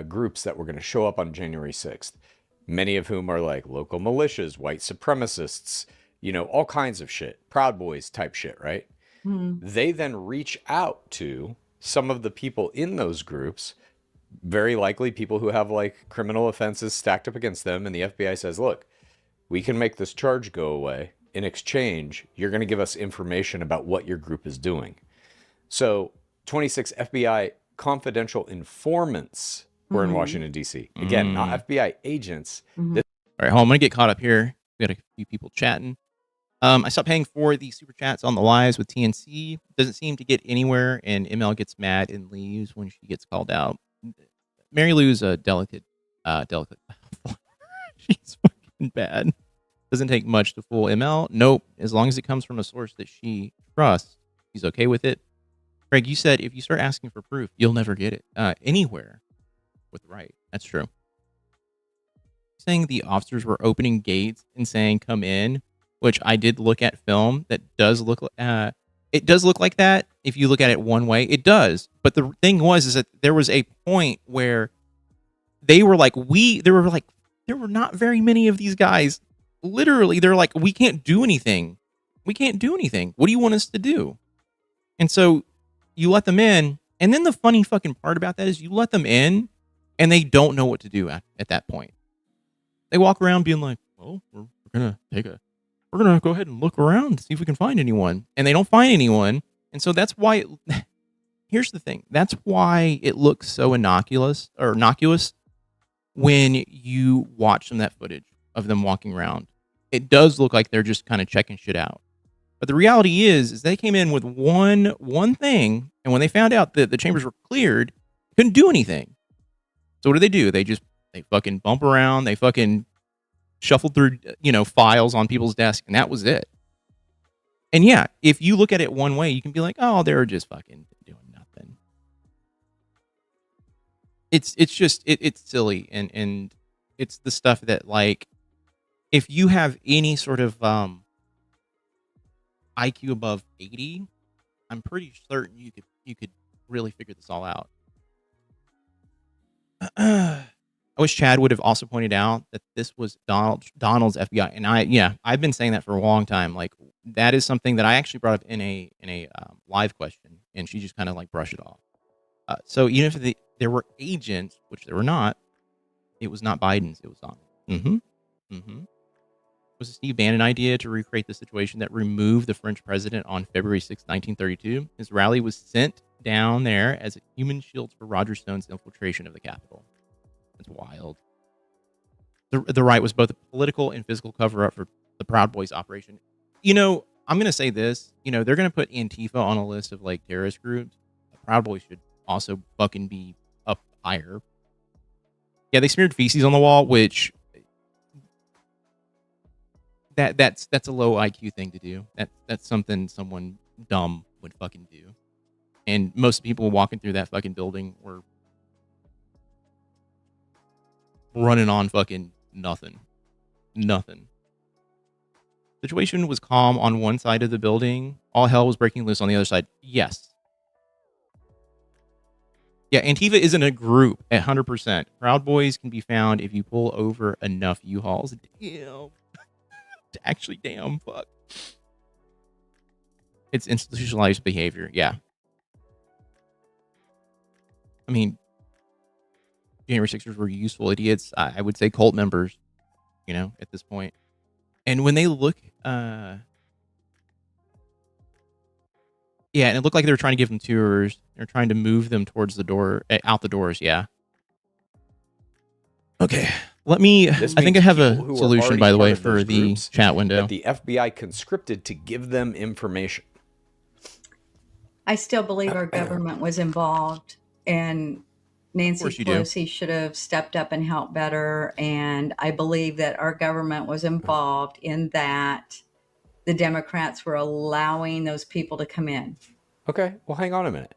groups that were going to show up on January 6th, many of whom are like local militias, white supremacists, you know, all kinds of shit, Proud Boys type shit, right? They then reach out to some of the people in those groups, very likely people who have like criminal offenses stacked up against them. And the FBI says, look, we can make this charge go away. In exchange, you're going to give us information about what your group is doing. So 26 FBI confidential informants were in Washington, D.C. Again, not FBI agents. All right, hold on, I'm going to get caught up here. We got a few people chatting. I stopped paying for the super chats on the lives with TNC. Doesn't seem to get anywhere, and ML gets mad and leaves when she gets called out. Mary Lou's a delicate. She's fucking bad. Doesn't take much to fool ML. Nope. As long as it comes from a source that she trusts, she's okay with it. Craig, you said if you start asking for proof, you'll never get it anywhere with right. That's true. Saying the officers were opening gates and saying "come in," which I did look at film. That does look. It does look like that if you look at it one way. It does. But the thing is that there was a point where they were like, there were not very many of these guys. Literally, they're like, we can't do anything. We can't do anything. What do you want us to do? And so you let them in. And then the funny fucking part about that is you let them in and they don't know what to do at that point. They walk around being like, well, we're going to go ahead and look around and see if we can find anyone. And they don't find anyone. And so that's why, here's the thing. That's why it looks so innocuous when you watch some of that footage of them walking around. It does look like they're just kind of checking shit out. But the reality is they came in with one thing, and when they found out that the chambers were cleared, they couldn't do anything. So what do? They fucking bump around, they fucking shuffle through, files on people's desks, and that was it. And yeah, if you look at it one way, you can be like, oh, they're just fucking doing nothing. It's just it's silly, and it's the stuff that, like, if you have any sort of IQ above 80, I'm pretty certain you could really figure this all out. I wish Chad would have also pointed out that this was Donald's FBI, and I've been saying that for a long time. Like, that is something that I actually brought up in a live question, and she just kind of like brushed it off. So even if there were agents, which there were not, it was not Biden's, it was Donald. It was a Steve Bannon idea to recreate the situation that removed the French president on February 6, 1932. His rally was sent down there as a human shield for Roger Stone's infiltration of the Capitol. That's wild. The right was both a political and physical cover-up for the Proud Boys operation. I'm going to say this. They're going to put Antifa on a list of, like, terrorist groups. The Proud Boys should also fucking be up higher. Yeah, they smeared feces on the wall, which... That's a low IQ thing to do. That's something someone dumb would fucking do. And most people walking through that fucking building were running on fucking nothing. Situation was calm on one side of the building. All hell was breaking loose on the other side. Yes. Yeah, Antifa isn't a group at 100%. Proud Boys can be found if you pull over enough U-Hauls. Damn. Actually, damn, fuck. It's institutionalized behavior, yeah. I mean, January 6ers were useful idiots. I would say cult members, at this point. And when they look, and it looked like they were trying to give them tours. They're trying to move them towards the door, out the doors, yeah. Okay. I think I have a solution, by the way, for the chat window. That the FBI conscripted to give them information. I still believe our government was involved, and Nancy Pelosi should have stepped up and helped better. And I believe that our government was involved in that the Democrats were allowing those people to come in. Okay, well, hang on a minute.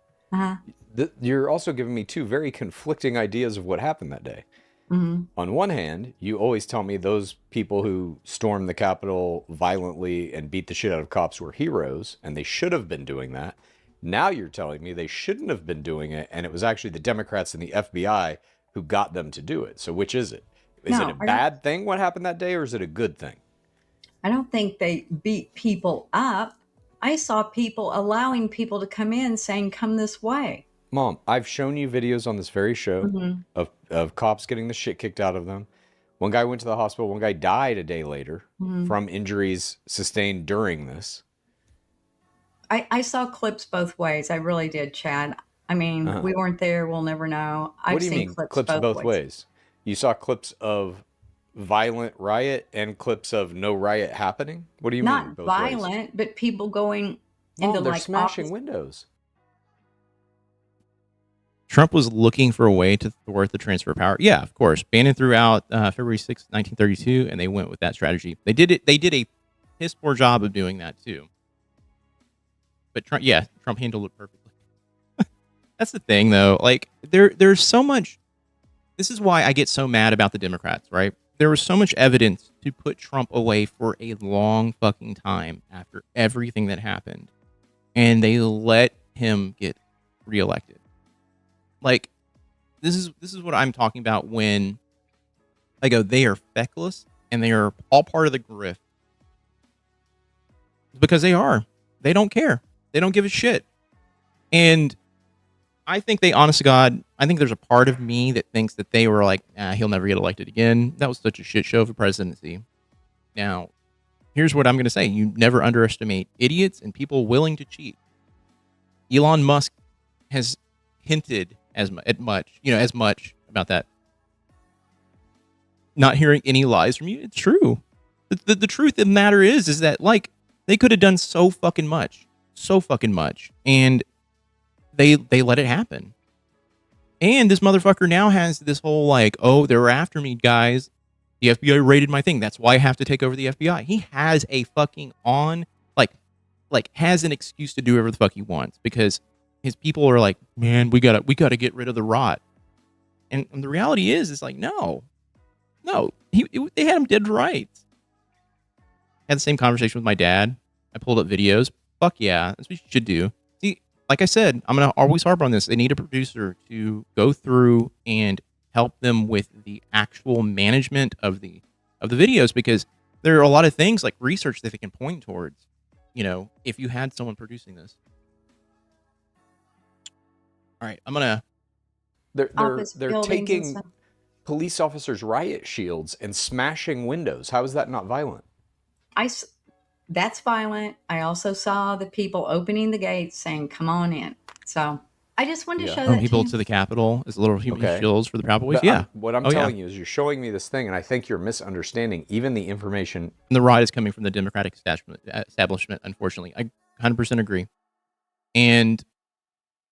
You're also giving me two very conflicting ideas of what happened that day. Mm-hmm. On one hand, you always tell me those people who stormed the Capitol violently and beat the shit out of cops were heroes, and they should have been doing that. Now you're telling me they shouldn't have been doing it, and it was actually the Democrats and the FBI who got them to do it. So which is it? Is it a bad thing what happened that day, or is it a good thing? I don't think they beat people up. I saw people allowing people to come in saying, come this way. Mom, I've shown you videos on this very show of cops getting the shit kicked out of them. One guy went to the hospital. One guy died a day later from injuries sustained during this. I saw clips both ways. I really did, Chad. I mean, we weren't there. We'll never know. What do you mean, clips both ways? You saw clips of violent riot and clips of no riot happening? What do you mean? Not violent, but people going into they're like smashing windows. Trump was looking for a way to thwart the transfer of power. Yeah, of course. Bannon threw out February 6, 1932, and they went with that strategy. They did it. They did a piss poor job of doing that too. But Trump handled it perfectly. That's the thing, though. Like there's so much. This is why I get so mad about the Democrats, right? There was so much evidence to put Trump away for a long fucking time after everything that happened, and they let him get reelected. Like, this is what I'm talking about when I go, they are feckless and they are all part of the grift. Because they are. They don't care. They don't give a shit. And I think they, honest to God, I think there's a part of me that thinks that they were like, he'll never get elected again. That was such a shit show of a presidency. Now, here's what I'm going to say. You never underestimate idiots and people willing to cheat. Elon Musk has hinted as much about that. Not hearing any lies from you. It's true. The truth of the matter is that, like, they could have done so fucking much, and they let it happen. And this motherfucker now has this whole like, oh, they're after me, guys. The FBI raided my thing. That's why I have to take over the FBI. He has a fucking has an excuse to do whatever the fuck he wants because his people are like, man, we gotta get rid of the rot. And the reality is like, no, they had him dead right. I had the same conversation with my dad. I pulled up videos. Fuck yeah, that's what you should do. See, like I said, I'm gonna always harp on this. They need a producer to go through and help them with the actual management of the videos because there are a lot of things like research that they can point towards. You know, if you had someone producing this. All right, I'm gonna. They're taking police officers' riot shields and smashing windows. How is that not violent? That's violent. I also saw the people opening the gates saying, "Come on in." So I just wanted to show that people to the Capitol as little human shields for the Proud Boys. But yeah, what I'm telling you is you're showing me this thing, and I think you're misunderstanding even the information. And the riot is coming from the Democratic establishment. Unfortunately, I 100% agree. And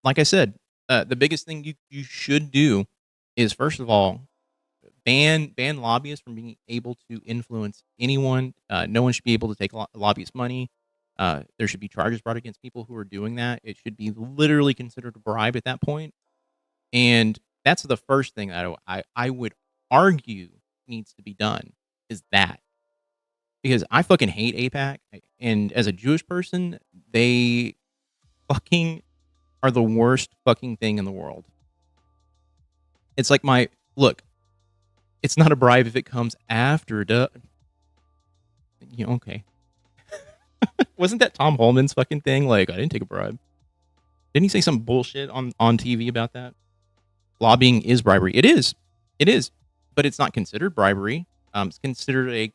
like I said. The biggest thing you should do is, first of all, ban lobbyists from being able to influence anyone. No one should be able to take lobbyist money. There should be charges brought against people who are doing that. It should be literally considered a bribe at that point. And that's the first thing that I would argue needs to be done is that. Because I fucking hate AIPAC. And as a Jewish person, they fucking are the worst fucking thing in the world. It's like look, it's not a bribe if it comes after okay. Wasn't that Tom Holman's fucking thing? Like, I didn't take a bribe. Didn't he say some bullshit on TV about that? Lobbying is bribery. It is, but it's not considered bribery. It's considered a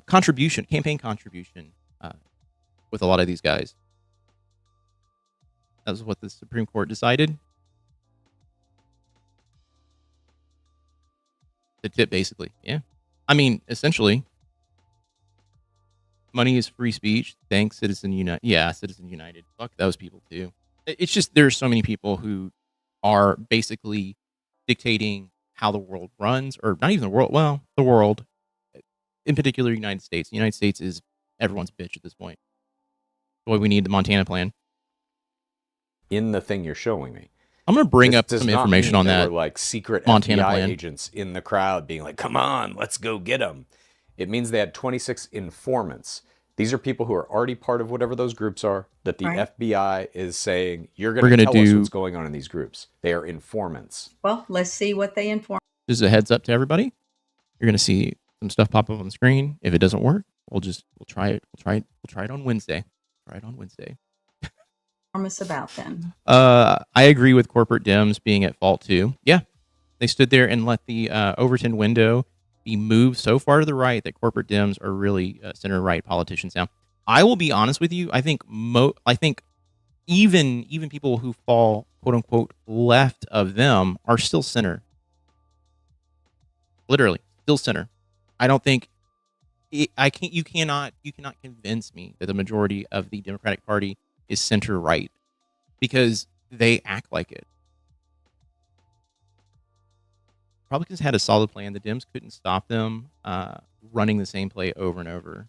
contribution, campaign contribution, with a lot of these guys. That was what the Supreme Court decided. The tip, basically. Yeah. I mean, essentially, money is free speech. Thanks, Citizen United. Yeah, Citizen United. Fuck those people, too. It's just there's so many people who are basically dictating how the world runs, or not even the world. Well, the world, in particular, the United States. The United States is everyone's bitch at this point. That's why we need the Montana Plan. In the thing you're showing me. I'm going to bring This up does some not information mean on there that were like secret Montana FBI plan. agents in the crowd being like, come on, let's go get them. It means they had 26 informants. These are people who are already part of whatever those groups are that the Right. FBI is saying, you're We're going to gonna tell us do- what's going on in these groups. They are informants. Well, let's see what they inform. This is a heads up to everybody. You're going to see some stuff pop up on the screen. If it doesn't work, we'll try it. We'll try it on Wednesday. Us about them. I agree with corporate Dems being at fault too. Yeah, they stood there and let the Overton window be moved so far to the right that corporate Dems are really center right politicians now. I will be honest with you. I think even people who fall quote unquote left of them are still center. Literally, still center. I don't think you cannot convince me that the majority of the Democratic Party is center right because they act like it. Republicans had a solid plan. The Dems couldn't stop them running the same play over and over.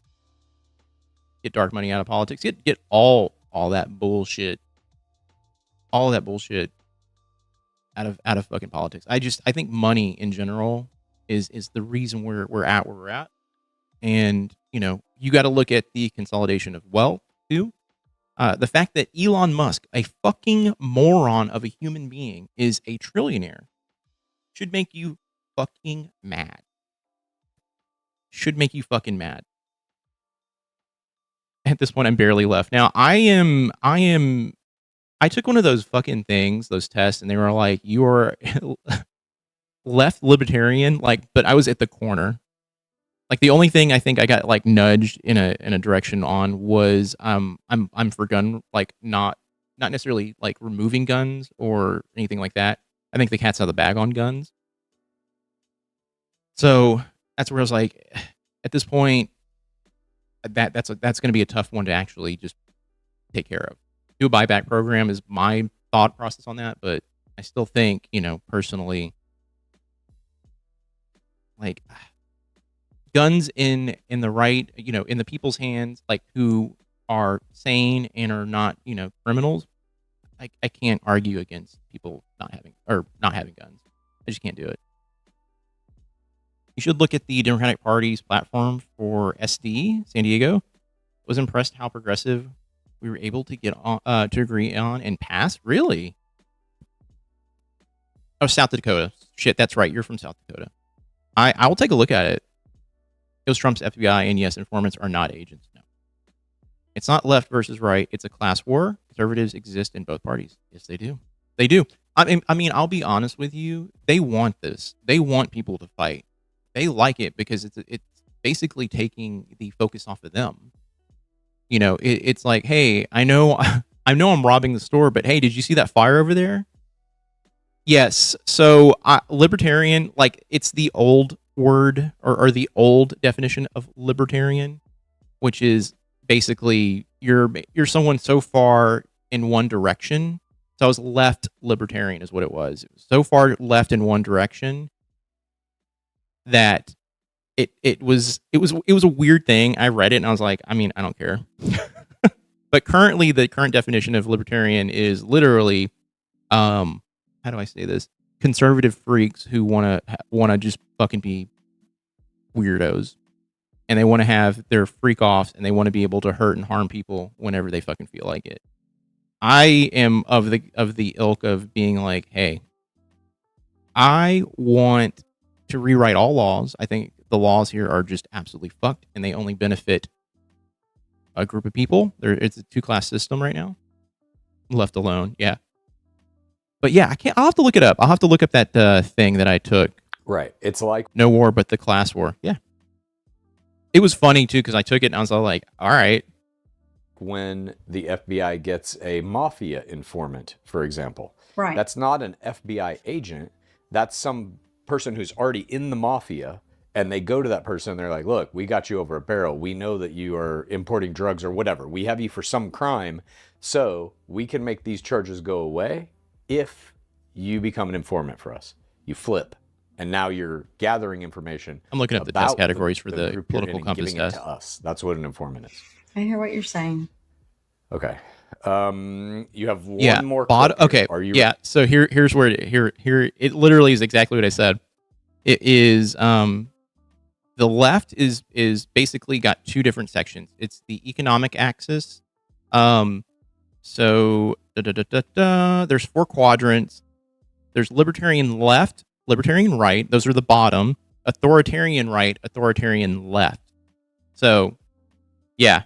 Get dark money out of politics. Get all that bullshit. All that bullshit out of fucking politics. I think money in general is the reason we're at where we're at. And, you got to look at the consolidation of wealth too. The fact that Elon Musk, a fucking moron of a human being, is a trillionaire should make you fucking mad. Should make you fucking mad. At this point, I'm barely left. Now, I took one of those fucking things, those tests, and they were like, you are left libertarian, but I was at the corner. Like the only thing I think I got like nudged in a direction on was I'm for gun, like not necessarily like removing guns or anything like that. I think the cat's out of the bag on guns. So that's where I was like, at this point, that's going to be a tough one to actually just take care of. Do a buyback program is my thought process on that, but I still think, personally, like guns in the right, in the people's hands, like who are sane and are not, criminals. I can't argue against people not having guns. I just can't do it. You should look at the Democratic Party's platform for SD San Diego. I was impressed how progressive we were able to get on, to agree on and pass. Really? Oh, South Dakota. Shit, that's right. You're from South Dakota. I will take a look at it. It was Trump's FBI, and yes, informants are not agents. No. It's not left versus right. It's a class war. Conservatives exist in both parties. Yes, they do. They do. I mean, I'll be honest with you. They want this. They want people to fight. They like it because it's basically taking the focus off of them. It's like, hey, I know I'm robbing the store, but hey, did you see that fire over there? Yes. So libertarian, like it's the old word or the old definition of libertarian, which is basically you're someone so far in one direction. So I was left libertarian is what it was. It was so far left in one direction that it was a weird thing. I read it and I was like, I mean, I don't care. But currently the current definition of libertarian is literally how do I say this? Conservative freaks who want to just fucking be weirdos, and they want to have their freak offs, and they want to be able to hurt and harm people whenever they fucking feel like it. I am of the ilk of being like, hey, I want to rewrite all laws. I think the laws here are just absolutely fucked, and they only benefit a group of people. It's a 2-class system right now. Left alone, yeah. But yeah, I'll have to look it up. I'll have to look up that thing that I took. Right. It's like no war, but the class war. Yeah. It was funny too because I took it and I was all like, all right. When the FBI gets a mafia informant, for example. Right. That's not an FBI agent. That's some person who's already in the mafia, and they go to that person and they're like, look, we got you over a barrel. We know that you are importing drugs or whatever. We have you for some crime, so we can make these charges go away if you become an informant for us. You flip, and now you're gathering information. I'm looking up the test categories for the group political compass giving it test. to us. That's what an informant is. I hear what you're saying. Okay. You have one more clip. Okay. Are you So here's where it literally is exactly what I said. It is the left is basically got two different sections. It's the economic axis. So there's 4 quadrants. There's libertarian left, libertarian right. Those are the bottom. Authoritarian right, authoritarian left. So, yeah.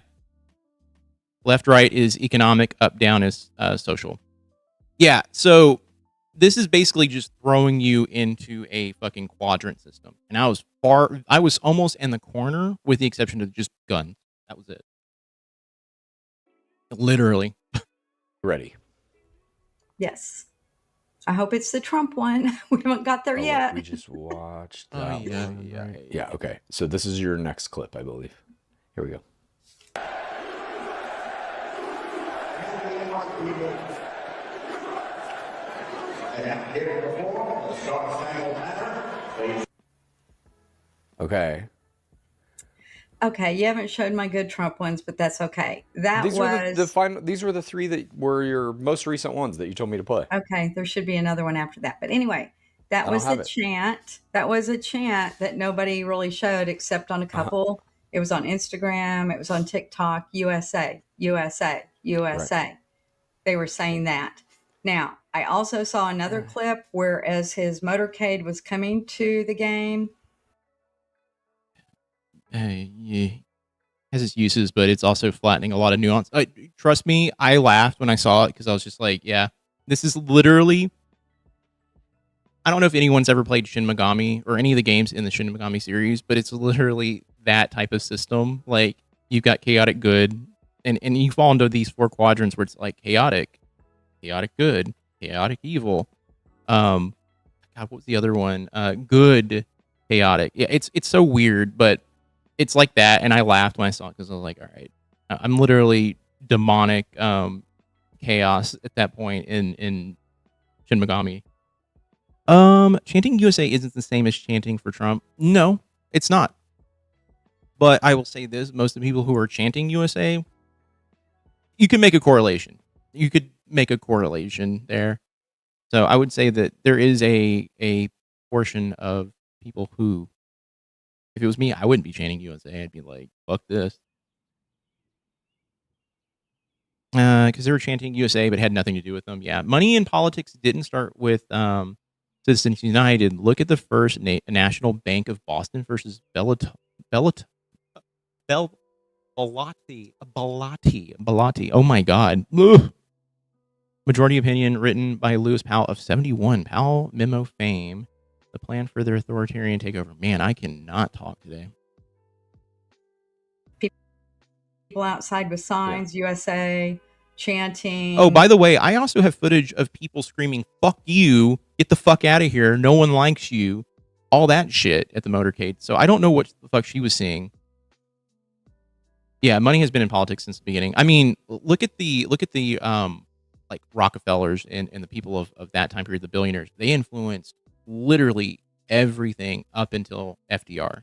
Left, right is economic. Up, down is social. Yeah. So this is basically just throwing you into a fucking quadrant system. And I was almost in the corner with the exception of just guns. That was it. Literally. ready? Yes. I hope it's the Trump one. We haven't got there yet. We just watched that one. Yeah. Yeah, okay. So this is your next clip, I believe. Here we go. Okay. Okay, you haven't showed my good Trump ones, but that's okay. These were the final. These were the 3 that were your most recent ones that you told me to play. Okay, there should be another one after that. But anyway, that was the chant. That was a chant that nobody really showed except on a couple. It was on Instagram. It was on TikTok. USA, USA, USA. Right. They were saying that. Now, I also saw another clip where as his motorcade was coming to the game. Yeah. Has its uses, but it's also flattening a lot of nuance. Trust me, I laughed when I saw it because I was just like, yeah, this is literally... I don't know if anyone's ever played Shin Megami or any of the games in the Shin Megami series, but it's literally that type of system. Like, you've got chaotic good, and you fall into these 4 quadrants where it's like chaotic good, chaotic evil. God, what was the other one? Good, chaotic. Yeah, it's so weird, but it's like that, and I laughed when I saw it because I was like, all right, I'm literally demonic chaos at that point in Shin Megami. Chanting USA isn't the same as chanting for Trump. No, it's not. But I will say this, most of the people who are chanting USA, you can make a correlation. You could make a correlation there. So I would say that there is a portion of people who, if it was me, I wouldn't be chanting USA. I'd be like, fuck this. Because they were chanting USA, but had nothing to do with them. Yeah, money in politics didn't start with Citizens United. Look at the first National Bank of Boston versus Bellotti. Oh my God. Ugh. Majority opinion written by Lewis Powell of 71. Powell memo fame. The plan for their authoritarian takeover. Man, I cannot talk today. People outside with signs, USA, chanting. Oh, by the way, I also have footage of people screaming, fuck you, get the fuck out of here, no one likes you, all that shit at the motorcade. So I don't know what the fuck she was seeing. Yeah, money has been in politics since the beginning. I mean, look at the like Rockefellers and the people of that time period, the billionaires. They influenced literally everything up until FDR.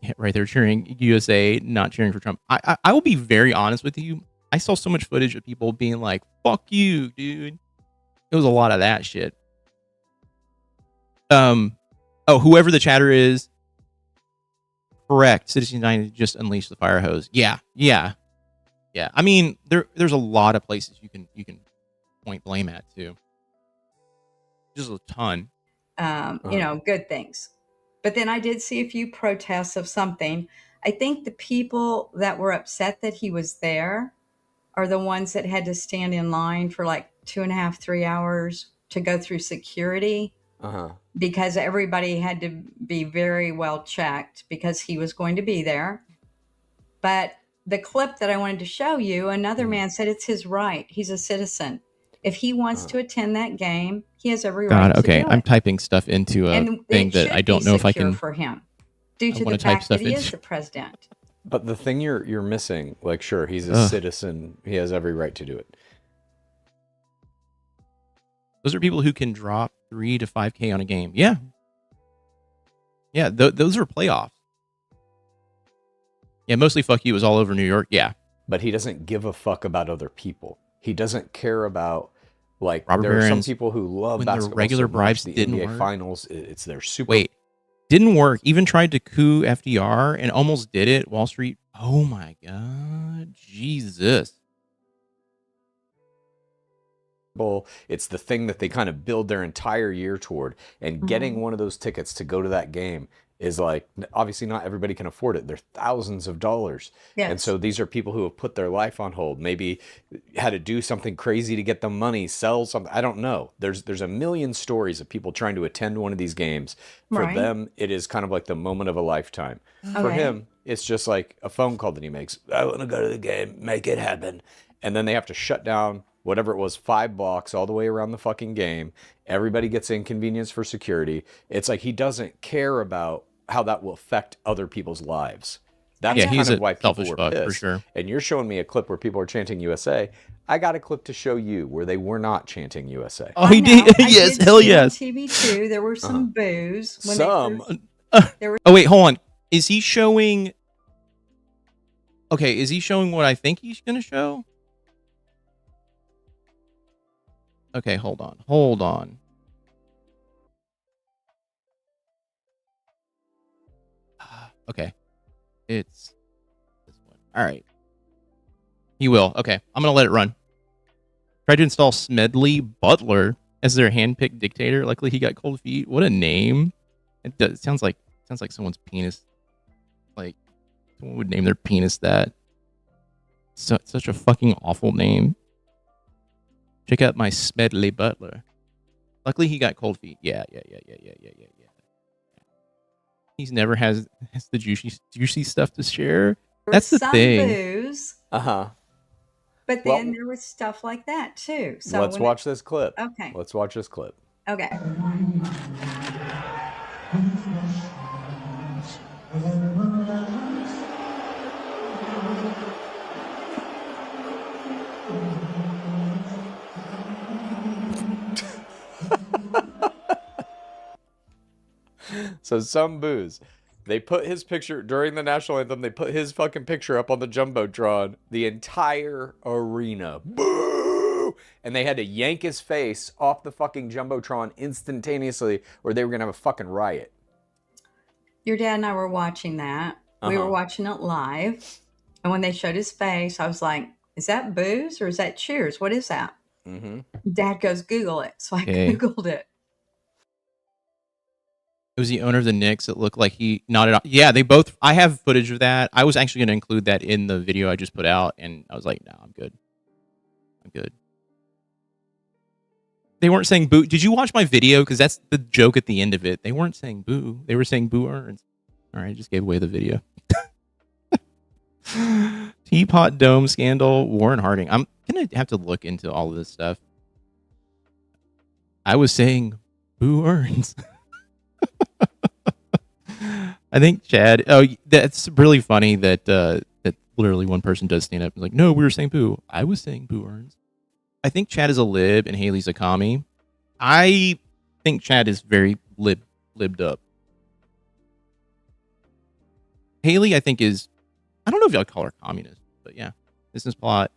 Yeah, right, they're cheering USA, not cheering for Trump. I will be very honest with you. I saw so much footage of people being like, fuck you, dude. It was a lot of that shit. Whoever the chatter is, correct. Citizens United just unleashed the fire hose. Yeah. I mean, there's a lot of places you can point blame at too. Just a ton. Good things. But then I did see a few protests of something. I think the people that were upset that he was there are the ones that had to stand in line for like 2.5, 3 hours to go through security. Because everybody had to be very well checked because he was going to be there. But the clip that I wanted to show you, another man said it's his right. He's a citizen. If he wants to attend that game, he has every right to do it. I'm typing stuff into a thing that I don't know if I can. For him, due to the fact that he is the president. But the thing you're missing, like, sure, he's a citizen. He has every right to do it. Those are people who can drop 3 to 5K on a game. Yeah. Those are playoffs. Yeah, mostly fuck you was all over New York. Yeah. but he doesn't give a fuck about other people. He doesn't care about, like, Robber there are some barons, people who love when their basketball regular so much, bribes the didn't NBA work. Finals, it's their super. Wait, didn't work. Even tried to coup FDR and almost did it. Wall Street. Oh my God, Jesus. It's the thing that they kind of build their entire year toward, and getting one of those tickets to go to that game is like, obviously not everybody can afford it. They're thousands of dollars. Yes. And so these are people who have put their life on hold, maybe had to do something crazy to get the money, sell something. I don't know. There's a million stories of people trying to attend one of these games. For Right. them, it is kind of like the moment of a lifetime. For Okay. him, it's just like a phone call that he makes. I want to go to the game, make it happen. And then they have to shut down whatever it was, 5 blocks all the way around the fucking game. Everybody gets inconvenience for security. It's like he doesn't care about how that will affect other people's lives. That's Yeah, kind he's of a why people selfish were fuck, for pissed. sure. And you're showing me a clip where people are chanting USA. I got a clip to show you where they were not chanting USA. Oh, I he know. did. I Yes, did hell see it on yes. TV too. There were some boos. When Some. Oh wait, hold on. Is he showing? Okay, is he showing what I think he's gonna show? Okay, hold on. Hold on. Okay, it's this one. All right. He will. Okay, I'm gonna let it run. Tried to install Smedley Butler as their handpicked dictator. Luckily, he got cold feet. What a name! It does. It sounds like someone's penis. Like someone would name their penis that. Such a fucking awful name. Check out my Smedley Butler. Luckily, he got cold feet. Yeah. He's never has the juicy stuff to share. there That's were the some thing. boos, Uh-huh. but Well, then there was stuff like that too. So Let's watch this clip. Okay. Let's watch this clip. Okay. So some boos. They put his picture during the national anthem. They put his fucking picture up on the jumbotron. The entire arena, boo! And they had to yank his face off the fucking jumbotron instantaneously, or they were gonna have a fucking riot. Your dad and I were watching that. We were watching it live. And when they showed his face, I was like, is that boos or is that cheers? What is that? Mm-hmm. Dad goes, Google it. So I Okay. Googled it. It was the owner of the Knicks. It looked like he nodded off. Yeah, they both. I have footage of that. I was actually going to include that in the video I just put out, and I was like, no, I'm good. I'm good. They weren't saying boo. Did you watch my video? Because that's the joke at the end of it. They weren't saying boo. They were saying boo earns. All right, I just gave away the video. Teapot Dome scandal, Warren Harding. I'm going to have to look into all of this stuff. I was saying boo earns. I think Chad. Oh, that's really funny that that literally one person does stand up and is like, no, we were saying boo. I was saying boo earns. I think Chad is a lib and Haley's a commie. I think Chad is very libbed up. Haley, I think, is, I don't know if y'all call her communist, but yeah, Business Plot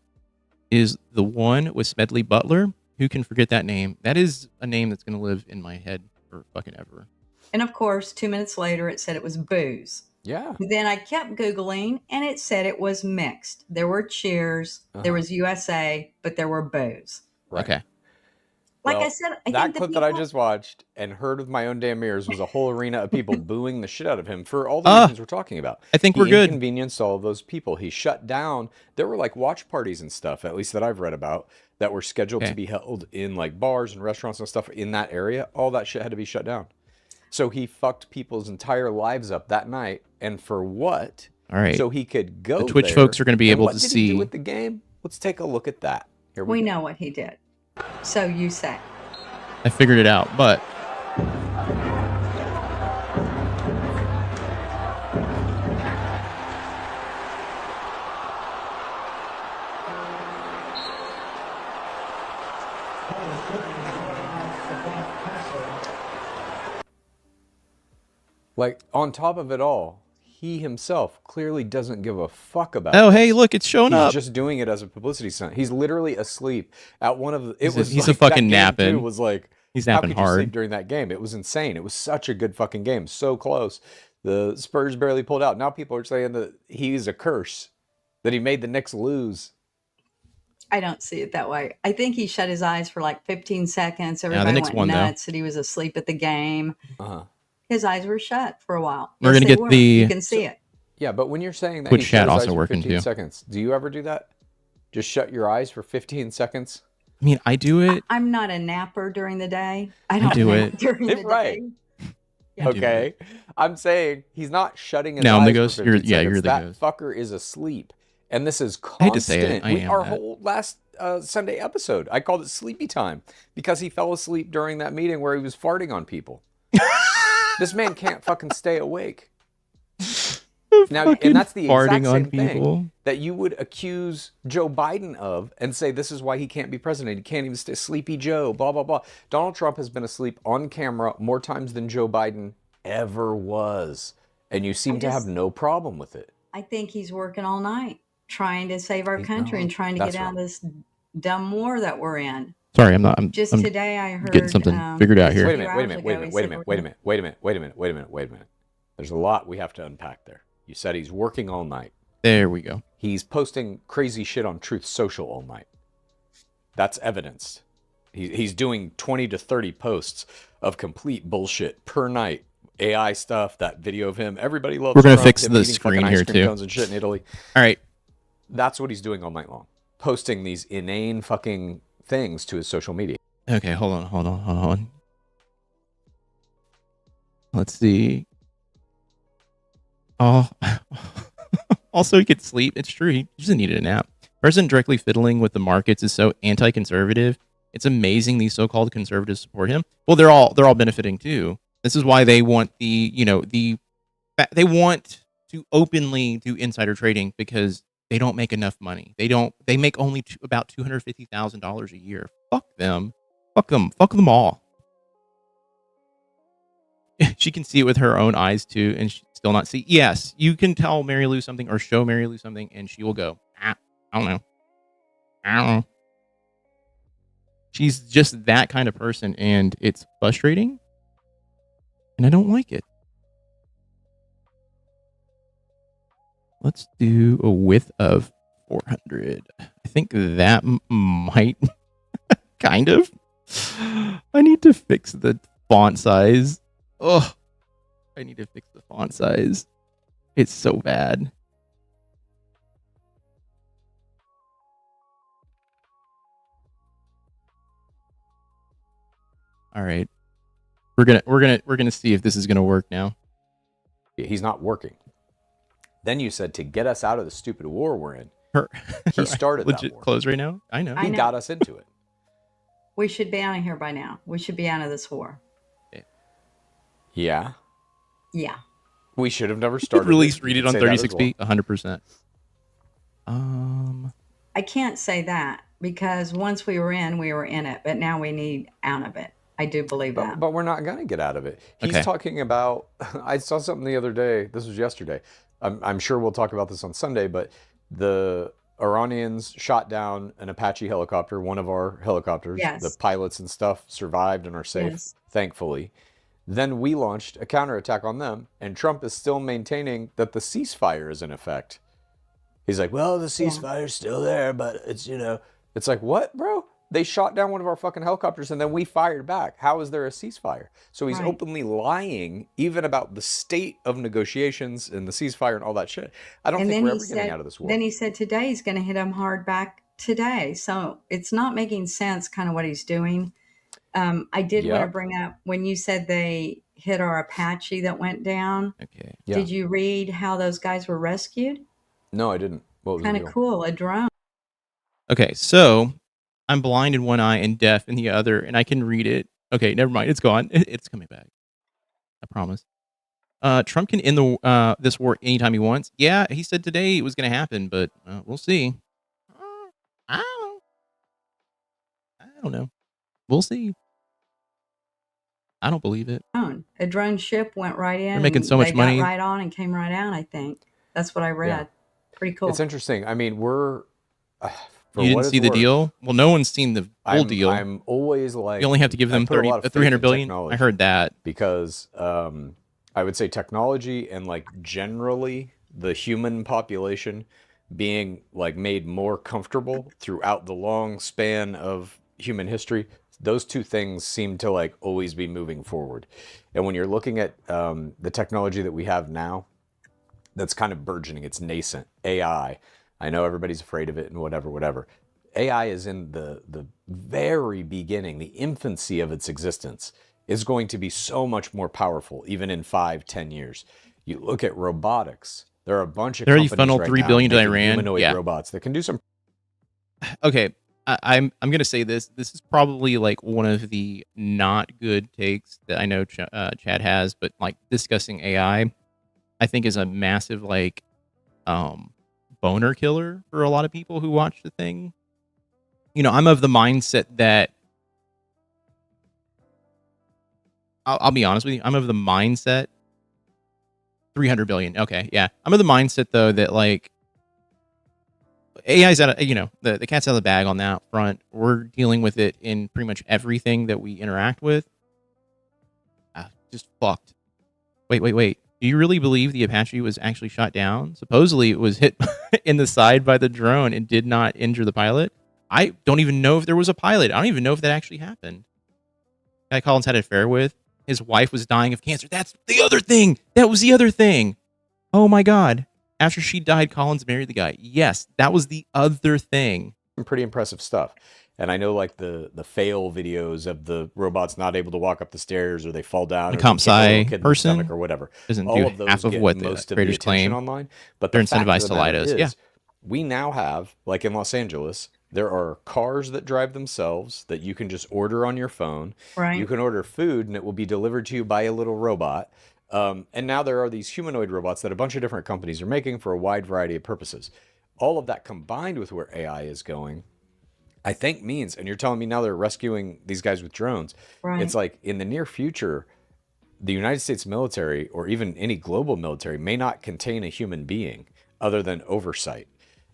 is the one with Smedley Butler. Who can forget that name? That is a name that's going to live in my head for fucking ever. And of course, 2 minutes later, it said it was booze. Yeah. Then I kept Googling and it said it was mixed. There were cheers, there was USA, but there were boos. Right. Okay. Like Well, I said, I that think the clip that I people- just watched and heard with my own damn ears was a whole arena of people booing the shit out of him for all the reasons we're talking about. I think He we're good. inconvenienced all of those people. He shut down. There were like watch parties and stuff, at least that I've read about, that were scheduled to be held in like bars and restaurants and stuff in that area. All that shit had to be shut down. So he fucked people's entire lives up that night. And for what? All right. So he could go The Twitch there. folks are going to be And able what to did he do see. with the game? Let's take a look at that. Here we go. know what he did. So you say. I figured it out, but Like, on top of it all, he himself clearly doesn't give a fuck about Oh, this. hey, look, it's showing He's up. just doing it as a publicity stunt. He's literally asleep at one of the. He's a fucking napping. Was like, he's how napping could you hard sleep during that game? It was insane. It was such a good fucking game. So close. The Spurs barely pulled out. Now people are saying that he's a curse, that he made the Knicks lose. I don't see it that way. I think he shut his eyes for like 15 seconds. Everybody Knicks went won, nuts that he was asleep at the game. Uh-huh. His eyes were shut for a while. We're gonna they get were. the- You can see it. Yeah, but when you're saying that Twitch he shut chat his also eyes for working 15 too. seconds, do you ever do that? Just shut your eyes for 15 seconds? I mean, I do it. I'm not a napper during the day. I don't do nap it. during the Right. day. Yeah. Okay. I'm saying he's not shutting his No, I'm eyes the ghost. for 15 seconds. You're the that ghost. fucker is asleep. And this is constant. I hate to say it, I am Our that. whole last Sunday episode, I called it sleepy time because he fell asleep during that meeting where he was farting on people. This man can't fucking stay awake. Now, and that's the exact farting on same thing people. that you would accuse Joe Biden of and say this is why he can't be president. He can't even stay sleepy Joe, blah, blah, blah. Donald Trump has been asleep on camera more times than Joe Biden ever was. And you seem to have no problem with it. I think he's working all night trying to save our country and trying to That's get out of this dumb war that we're in. Sorry, I'm not. I'm Just I'm today I heard getting something figured out here. Wait a minute. There's a lot we have to unpack there. You said he's working all night. There we go. He's posting crazy shit on Truth Social all night. That's evidence. He's doing 20 to 30 posts of complete bullshit per night. AI stuff, that video of him. Everybody loves We're gonna Trump, fix him the eating screen fucking here, ice cream too. cones and shit in Italy. All right. That's what he's doing all night long. Posting these inane fucking things to his social media. Okay, hold on. Let's see. Oh, also he could sleep. It's true. He just needed a nap. President directly fiddling with the markets is so anti-conservative. It's amazing these so-called conservatives support him. Well, they're all benefiting too. This is why they want they want to openly do insider trading because they don't make enough money. They make only about $250,000 a year. Fuck them. Fuck them all. She can see it with her own eyes too, and she still not see. Yes, you can tell Mary Lou something or show Mary Lou something, and she will go, I don't know. She's just that kind of person, and it's frustrating, and I don't like it. Let's do a width of 400. I think that might kind of. I need to fix the font size. Oh, I need to fix the font size. It's so bad. All right. We're gonna see if this is gonna work now. He's not working. Then you said to get us out of the stupid war we're in. He started legit that war. close right now. I know. I He know. got us into it. We should be out of here by now. We should be out of this war. Yeah. Yeah. We should have never started. Read it on 36p, 100%. I can't say that because once we were in it, but now we need out of it. I do believe that. But we're not going to get out of it. He's Okay. talking about, I saw something the other day. This was yesterday. I'm sure we'll talk about this on Sunday, but the Iranians shot down an Apache helicopter, one of our helicopters. Yes. The pilots and stuff survived and are safe, Yes. thankfully. Then we launched a counterattack on them, and Trump is still maintaining that the ceasefire is in effect. He's like, well, the ceasefire's still there, but it's, it's like, what, bro? They shot down one of our fucking helicopters, and then we fired back. How is there a ceasefire? So he's Right. openly lying, even about the state of negotiations and the ceasefire and all that shit. I don't think we're ever getting out of this war. Then he said today he's going to hit him hard back today. So it's not making sense kind of what he's doing. I did want to Yep. bring up when you said they hit our Apache that went down. Okay. Yeah. Did you read how those guys were rescued? No, I didn't. What was Kind the of deal? cool. A drone. Okay, so I'm blind in one eye and deaf in the other, and I can read it. Okay, never mind. It's gone. It's coming back. I promise. Trump can end this war anytime he wants. Yeah, he said today it was going to happen, but we'll see. I don't know. We'll see. I don't believe it. A drone ship went right in. They're making so much they money. got right on and came right out, I think. That's what I read. Yeah. Pretty cool. It's interesting. I mean, we're for You didn't what see it's the worth, deal? Well, no one's seen the full deal. I'm always like, You only have to give them I put a lot of faith 300 in billion. technology I heard that. because I would say technology and like generally the human population being like made more comfortable throughout the long span of human history. Those two things seem to like always be moving forward. And when you're looking at the technology that we have now, that's kind of burgeoning. It's nascent. AI. I know everybody's afraid of it and whatever. AI is in the very beginning, the infancy of its existence. Is going to be so much more powerful, even in 5-10 years. You look at robotics. There are a bunch of They already companies funneled right $3 now billion to making Iran. humanoid Yeah. robots that can do some. Okay, I'm gonna say this. This is probably like one of the not good takes that I know Chad has, but like discussing AI, I think is a massive like boner killer for a lot of people who watch the thing. You know, I'm of the mindset that I'll be honest with you. I'm of the mindset 300 billion. Okay, yeah. I'm of the mindset though that like AI's out of, you know, the cat's out of the bag on that front. We're dealing with it in pretty much everything that we interact with. Just fucked. Wait. Do you really believe the Apache was actually shot down? Supposedly it was hit in the side by the drone and did not injure the pilot. I don't even know if there was a pilot. I don't even know if that actually happened. Guy Collins had an affair with. His wife was dying of cancer. That's the other thing. That was the other thing. Oh my God. After she died, Collins married the guy. Yes, that was the other thing. Some pretty impressive stuff. And I know like the fail videos of the robots not able to walk up the stairs or they fall down The or comp they kick a little sci kid in the person stomach or whatever. doesn't All do of those half of get what the most of the creators attention claim. online. But They're the fact of incentivized the to lie to matter us. is, Yeah. we now have, like in Los Angeles, there are cars that drive themselves that you can just order on your phone. Right. You can order food and it will be delivered to you by a little robot. And now there are these humanoid robots that a bunch of different companies are making for a wide variety of purposes. All of that combined with where AI is going, I think means, and you're telling me now they're rescuing these guys with drones. Right. It's like in the near future, the United States military or even any global military may not contain a human being other than oversight.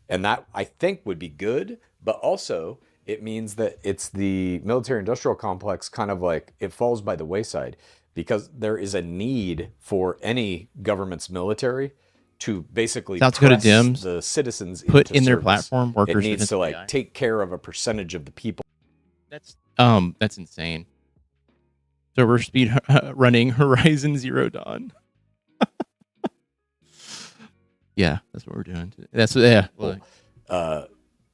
And that I think would be good, but also it means that it's the military industrial complex kind of like it falls by the wayside because there is a need for any government's military to basically South Dakota press Dims the citizens put into in their service. platform It workers needs against to like AI. take care of a percentage of the people. That's insane. So we're speed running Horizon Zero Dawn. Yeah, that's what we're doing. That's look.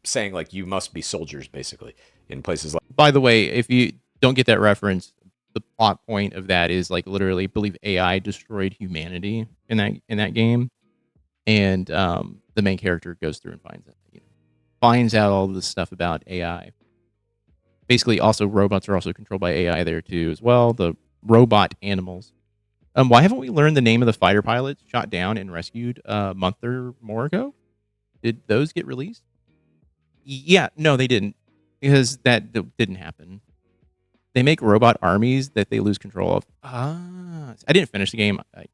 Saying like you must be soldiers basically in places like. By the way, if you don't get that reference, the plot point of that is like literally believe AI destroyed humanity in that game, and the main character goes through and finds out all this stuff about AI. Basically, also robots are also controlled by AI there too as well. The robot animals. Why haven't we learned the name of the fighter pilots shot down and rescued a month or more ago? Did those get released? Yeah, no, they didn't, because that didn't happen. They make robot armies that they lose control of. I didn't finish the game. I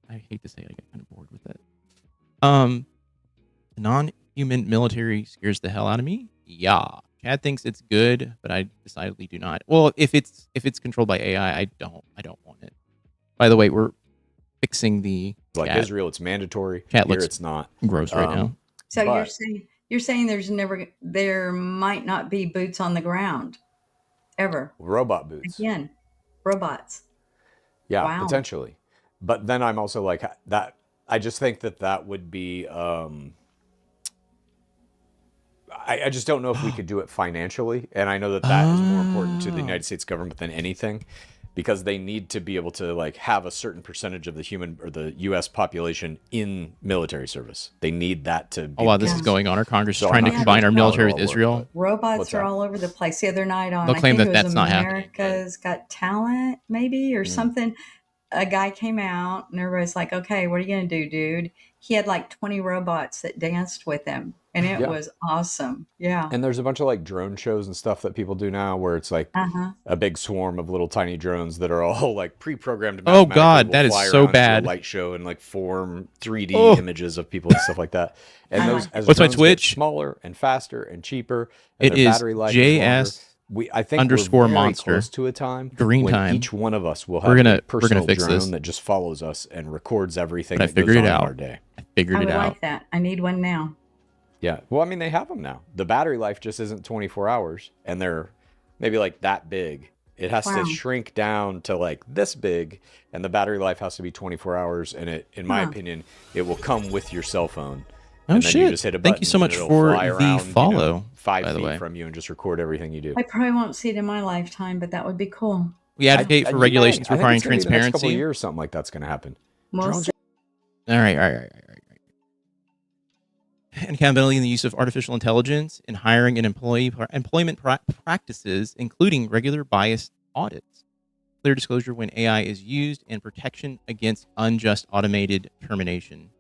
hate to say it, I get kind of bored with it. Non-human military scares the hell out of me. Yeah, Chad thinks it's good, but I decidedly do not. Well, if it's controlled by AI, I don't want it. By the way, we're fixing the like chat. Israel, it's mandatory. Cat Here looks it's not. gross right now. So but- you're saying there might not be boots on the ground ever. Robot boots. Again, robots. Yeah, Wow. potentially. But then I'm also like that. I just think that would be. I just don't know if we could do it financially, and I know that is more important to the United States government than anything, because they need to be able to like have a certain percentage of the human or the U.S. population in military service. They need that to. Oh wow, this is Yeah. going on. Our Congress is So trying to I'm not combine sure our how military it'll with all work, Israel. What's Robots are that? all over the place. The other night on, They'll I claim think that it was that's not happening, America's Got Talent, maybe, or something. A guy came out and everybody's like, okay, what are you going to do, dude? He had like 20 robots that danced with him. and it Yeah. was awesome. Yeah. And there's a bunch of like drone shows and stuff that people do now where it's like a big swarm of little tiny drones that are all like pre-programmed. Oh, mathematically, God, will that is fly so around and do a bad. light show and like form 3D Oh. images of people and stuff like that. And I those like as What's my drones get Twitch? smaller and faster and cheaper, and It their is battery life is longer. JS I think underscore we're very monster. close to a time Green when time. each one of us will We're have gonna a personal fix drone this. that just follows us and records everything But I that goes figured on it in out. our day. I figured I it would out. like that. I need one now. Yeah. Well, I mean, they have them now. The battery life just isn't 24 hours, and they're maybe like that big. It has Wow. to shrink down to like this big, and the battery life has to be 24 hours. And it, in my opinion, it will come with your cell phone. Oh, and then shit. you just hit a button. Thank you so and much it'll for fly the around, follow, 5 by the feet way. from you and just record everything you do. I probably won't see it in my lifetime, but that would be cool. We advocate for You regulations may. I think requiring it's gonna be the next couple of transparency. years, something like that's going to happen. We'll Drones see. All right. And accountability in the use of artificial intelligence in hiring and employment practices, including regular bias audits, clear disclosure when AI is used, and protection against unjust automated termination.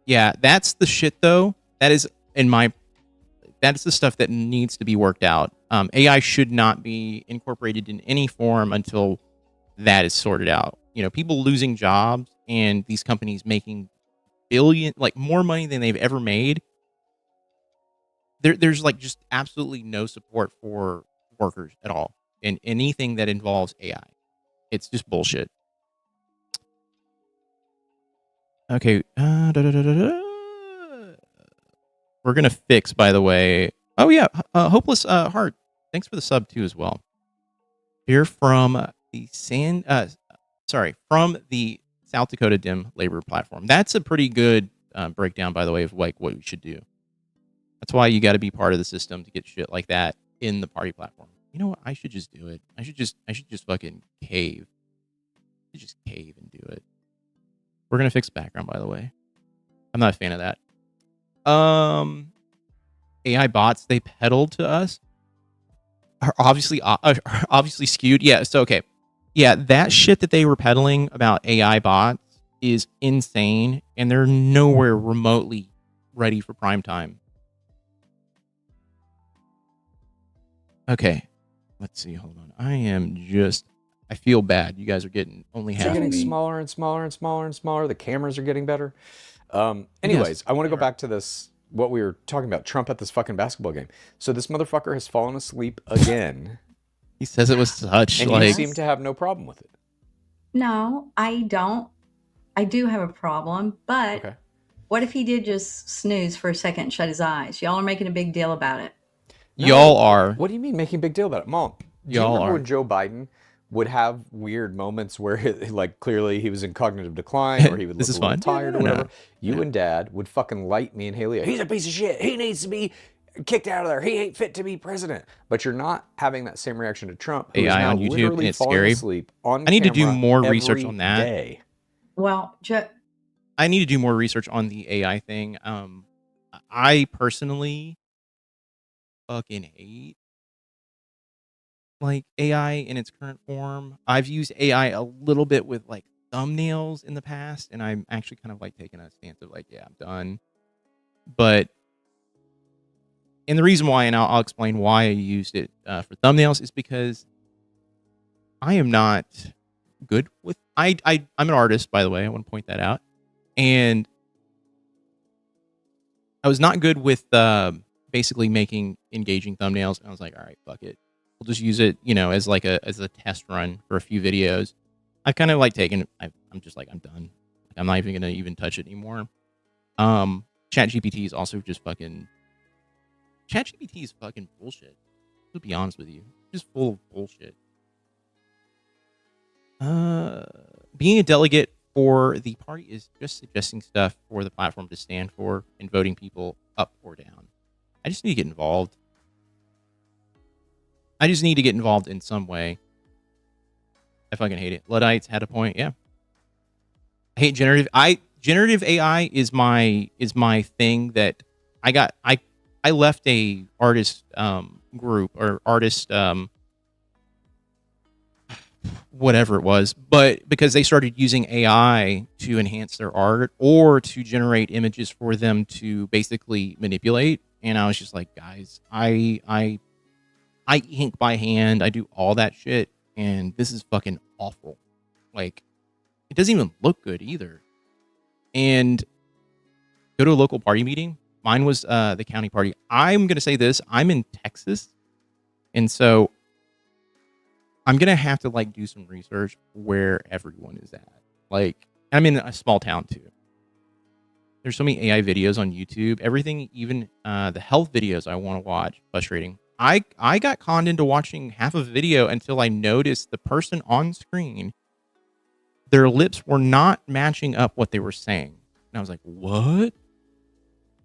Yeah, that's the shit, though. That is that's the stuff that needs to be worked out. AI should not be incorporated in any form until that is sorted out. You know, people losing jobs and these companies making more money than they've ever made. There's like just absolutely no support for workers at all in anything that involves AI. It's just bullshit. Okay. We're going to fix, by the way. Oh, yeah. Hopeless Heart. Thanks for the sub, too, as well. Here from the South Dakota Dim Labor Platform. That's a pretty good breakdown, by the way, of like what we should do. That's why you got to be part of the system to get shit like that in the party platform. You know what? I should just do it. I should just fucking cave. I should just cave and do it. We're going to fix background, by the way. I'm not a fan of that. AI bots they peddled to us are obviously skewed. Yeah, so okay. Yeah, that shit that they were peddling about AI bots is insane, and they're nowhere remotely ready for prime time. Okay, let's see. Hold on. I feel bad. You guys are getting only half. They're getting of me. smaller and smaller and smaller and smaller. The cameras are getting better. Anyways, Yes, I want to go they are. back to this, what we were talking about, Trump at this fucking basketball game. So this motherfucker has fallen asleep again, He says it was such and you like seem to have no problem with it. No, I don't. I do have a problem, but Okay. what if he did just snooze for a second and shut his eyes? Y'all are making a big deal about it. y'all are. What do you mean making a big deal about it? Mom, do you Y'all remember are. when Joe Biden would have weird moments where like clearly he was in cognitive decline or he would This look is a little fun. tired or No. whatever? You and Dad would fucking light me and Haley up. He's a piece of shit. He needs to be kicked out of there. He ain't fit to be president. But you're not having that same reaction to Trump, who is AI now on YouTube, literally and it's falling scary. asleep on I need to do camera more research every on that. day. Well, I need to do more research on the AI thing. I personally fucking hate like AI in its current form. I've used AI a little bit with like thumbnails in the past, and I'm actually kind of like taking a stance of like, yeah, I'm done. But and the reason why, and I'll explain why I used it for thumbnails, is because I am not good with I'm an artist, by the way. I want to point that out, and I was not good with basically making engaging thumbnails. And I was like, all right, fuck it, we'll just use it, as like as a test run for a few videos. I've kind of like taken. I'm just like, I'm done. I'm not even gonna even touch it anymore. ChatGPT is also just fucking. ChatGPT is fucking bullshit. To be honest with you, just full of bullshit. Being a delegate for the party is just suggesting stuff for the platform to stand for and voting people up or down. I just need to get involved. I just need to get involved in some way. I fucking hate it. Luddites had a point. Yeah. I hate generative AI is my thing that I left a artist group or artist whatever it was, but because they started using AI to enhance their art or to generate images for them to basically manipulate and I was just like, guys, I ink by hand, I do all that shit, and this is fucking awful. Like, it doesn't even look good either. And go to a local party meeting. Mine was the county party. I'm gonna say this: I'm in Texas, and so I'm gonna have to like do some research where everyone is at. Like, I'm in a small town too. There's so many AI videos on YouTube. Everything, even the health videos I want to watch. Frustrating. I got conned into watching half of a video until I noticed the person on screen, their lips were not matching up what they were saying. And I was like, what?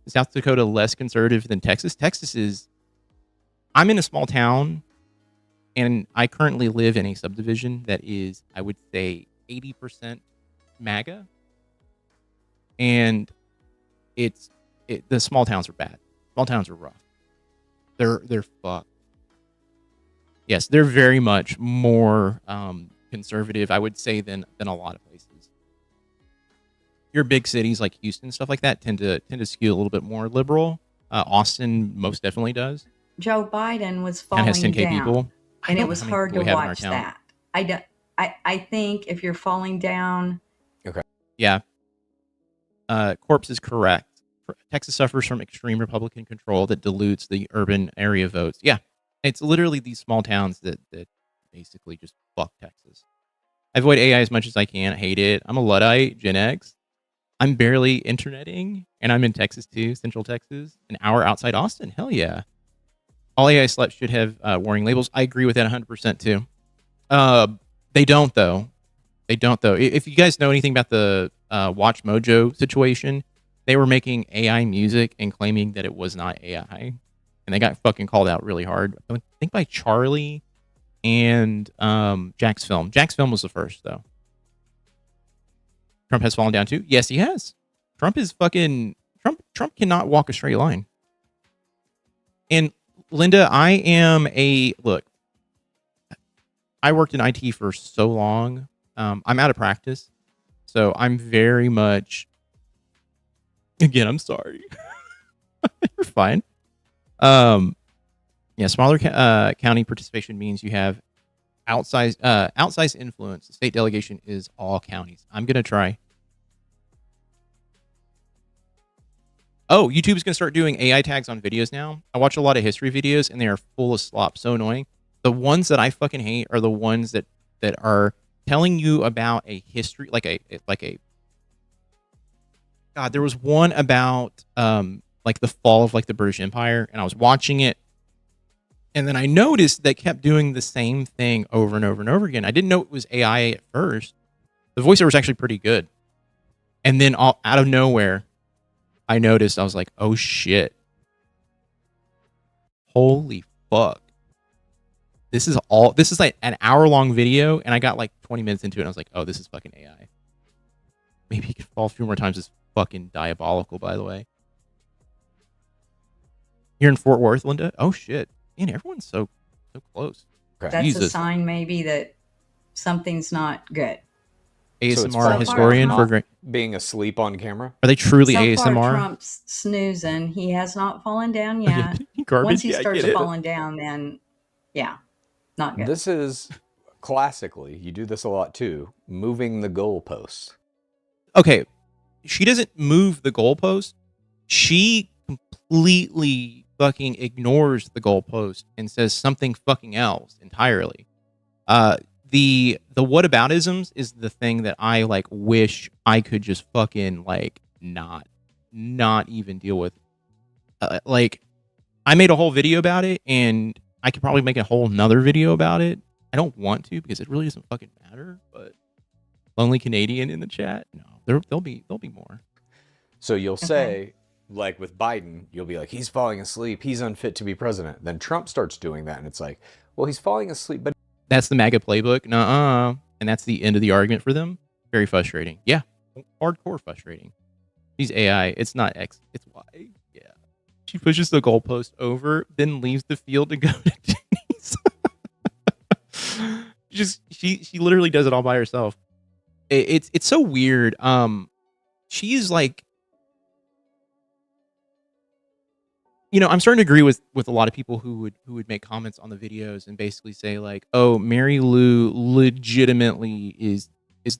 Is South Dakota less conservative than Texas? Texas is... I'm in a small town, and I currently live in a subdivision that is, I would say, 80% MAGA. And the small towns are bad. Small towns are rough. They're fucked. Yes, they're very much more conservative, I would say, than a lot of places. Your big cities like Houston, stuff like that, tend to skew a little bit more liberal. Austin most definitely does. Joe Biden was Town falling has 10K down, people. and it was hard to watch that. I think if you're falling down, Okay. Yeah. Corpse is correct. Texas suffers from extreme Republican control that dilutes the urban area votes. Yeah. It's literally these small towns that basically just fuck Texas. I avoid AI as much as I can. I hate it. I'm a Luddite, Gen X. I'm barely interneting, and I'm in Texas too, Central Texas, an hour outside Austin. Hell yeah. All AI sluts should have warning labels. I agree with that 100% too. They don't, though. They don't, though. If you guys know anything about the Watch Mojo situation, they were making AI music and claiming that it was not AI. And they got fucking called out really hard. I think by Charlie and Jack's Film. Jack's Film was the first, though. Trump has fallen down too? Yes, he has. Trump is fucking... Trump cannot walk a straight line. And Linda, I am a... Look, I worked in IT for so long. I'm out of practice. So I'm very much... Again, I'm sorry. You're fine. Yeah, smaller county participation means you have outsized influence. The state delegation is all counties. I'm going to try. Oh, YouTube is going to start doing AI tags on videos now. I watch a lot of history videos, and they are full of slop. So annoying. The ones that I fucking hate are the ones that are telling you about a history, like a God, there was one about like the fall of like the British Empire, and I was watching it, and then I noticed they kept doing the same thing over and over and over again. I didn't know it was AI at first. The voiceover was actually pretty good, and then out of nowhere, I noticed. I was like, "Oh shit! Holy fuck!" This is like an hour-long video, and I got like 20 minutes into it, and I was like, "Oh, this is fucking AI." Maybe he could fall a few more times. It's fucking diabolical, by the way. You're in Fort Worth, Linda? Oh, shit. Man, everyone's so close. Okay. that's Jesus. a sign maybe that something's not good. ASMR historian for great. Being asleep on camera. Are they truly So ASMR? far, Trump's snoozing. He has not fallen down yet. Garbage? Once he Yeah, I starts get it. falling down, then yeah, not good. This is classically, you do this a lot too, moving the goalposts. Okay, she doesn't move the goalpost. She completely fucking ignores the goalpost and says something fucking else entirely. The whataboutisms is the thing that I like wish I could just fucking like not even deal with. Like, I made a whole video about it, and I could probably make a whole nother video about it. I don't want to because it really doesn't fucking matter. But Lonely Canadian in the chat, no, there'll be more. So you'll say, like with Biden, you'll be like, he's falling asleep, he's unfit to be president. Then Trump starts doing that, and it's like, well, he's falling asleep, but That's the MAGA playbook. Nuh-uh. And that's the end of the argument for them. Very frustrating. Yeah. Hardcore frustrating. She's AI. It's not X. It's Y. Yeah. She pushes the goalpost over, then leaves the field to go to Denise. She literally does it all by herself. It's so weird. She's like... I'm starting to agree with a lot of people who would make comments on the videos and basically say like, "Oh, Mary Lou legitimately is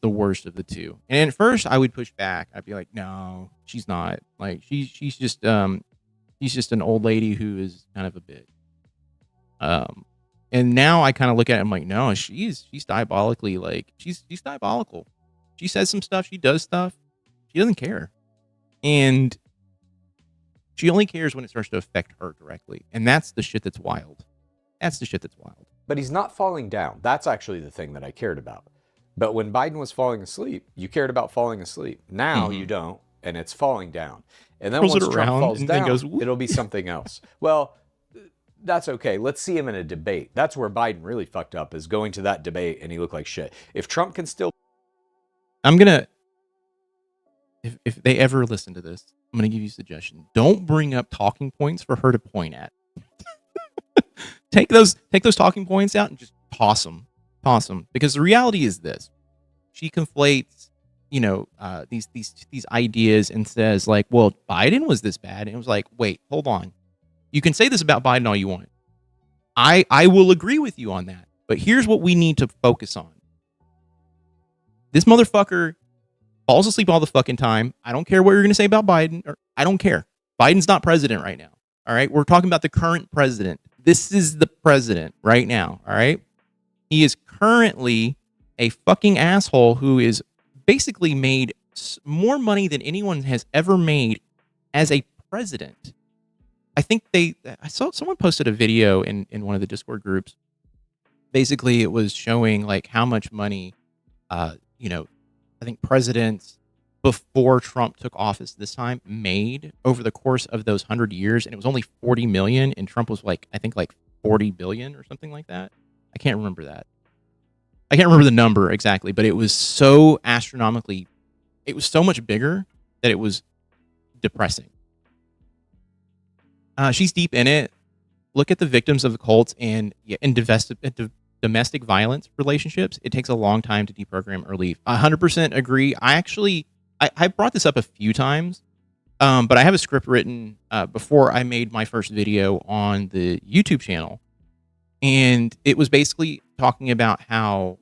the worst of the two." And at first, I would push back. I'd be like, "No, she's not. Like, she's just an old lady who is kind of a bit." And now I kind of look at it. I'm like, "No, she's diabolically like she's diabolical. She says some stuff. She does stuff. She doesn't care, and she only cares when it starts to affect her directly. And that's the shit that's wild. That's the shit that's wild." But he's not falling down. That's actually the thing that I cared about. But when Biden was falling asleep, you cared about falling asleep. Now you don't, and it's falling down. And then Rolls once it Trump around falls and then down, goes, "Whoop." it'll be something else. Well, that's okay. Let's see him in a debate. That's where Biden really fucked up, is going to that debate and he looked like shit. If Trump can still... I'm gonna, if they ever listen to this, I'm gonna give you a suggestion. Don't bring up talking points for her to point at. Take those talking points out and just toss them. Because the reality is this: she conflates, these ideas and says like, "Well, Biden was this bad," and it was like, "Wait, hold on. You can say this about Biden all you want. I will agree with you on that. But here's what we need to focus on. This motherfucker falls asleep all the fucking time. I don't care what you're going to say about Biden. I don't care. Biden's not president right now. All right. We're talking about the current president. This is the president right now. All right. He is currently a fucking asshole who is basically made more money than anyone has ever made as a president. I think I saw someone posted a video in one of the Discord groups. Basically, it was showing like how much money, I think presidents before Trump took office this time made over the course of those 100 years. And it was only 40 million. And Trump was like, I think like 40 billion or something like that. I can't remember that. I can't remember the number exactly, but it was so astronomically, it was so much bigger that it was depressing. She's deep in it. Look at the victims of the cults and domestic violence relationships. It takes a long time to deprogram or leave. 100% agree. I brought this up a few times, but I have a script written before I made my first video on the YouTube channel. And it was basically talking about how,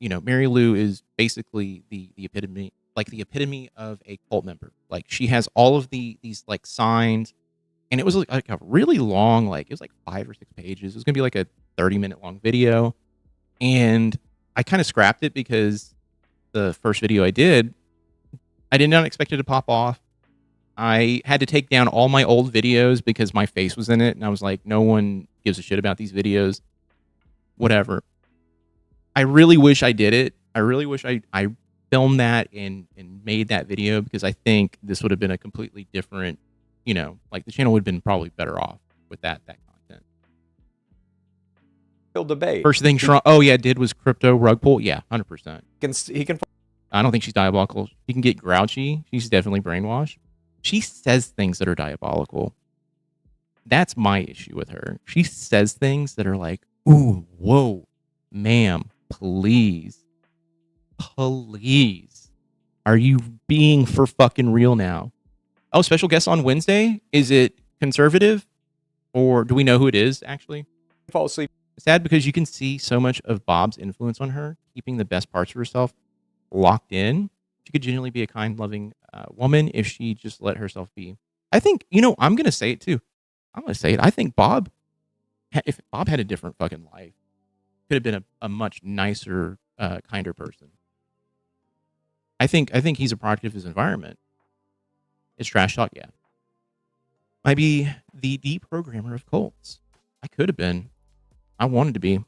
Mary Lou is basically the epitome of a cult member. Like, she has all of these like signs. And it was like a really long, it was like 5 or 6 pages. It was going to be like a 30-minute long video. And I kind of scrapped it because the first video I did not expect it to pop off. I had to take down all my old videos because my face was in it. And I was like, no one gives a shit about these videos. Whatever. I really wish I did it. I really wish I filmed that and made that video, because I think this would have been a completely different, the channel would have been probably better off with that content. Debate. First thing Trump, did was crypto rug pull. Yeah, 100%. He can. I don't think she's diabolical. She can get grouchy. She's definitely brainwashed. She says things that are diabolical. That's my issue with her. She says things that are like, ooh, whoa, ma'am, please. Are you being for fucking real now? Oh, special guest on Wednesday? Is it conservative? Or do we know who it is, actually? Fall asleep. It's sad because you can see so much of Bob's influence on her, keeping the best parts of herself locked in. She could genuinely be a kind, loving woman if she just let herself be. I think, I'm going to say it too. I'm going to say it. I think if Bob had a different fucking life, could have been a much nicer, kinder person. I think he's a product of his environment. It's trash talk, yeah. Might be the deprogrammer of cults. I could have been. I wanted to be.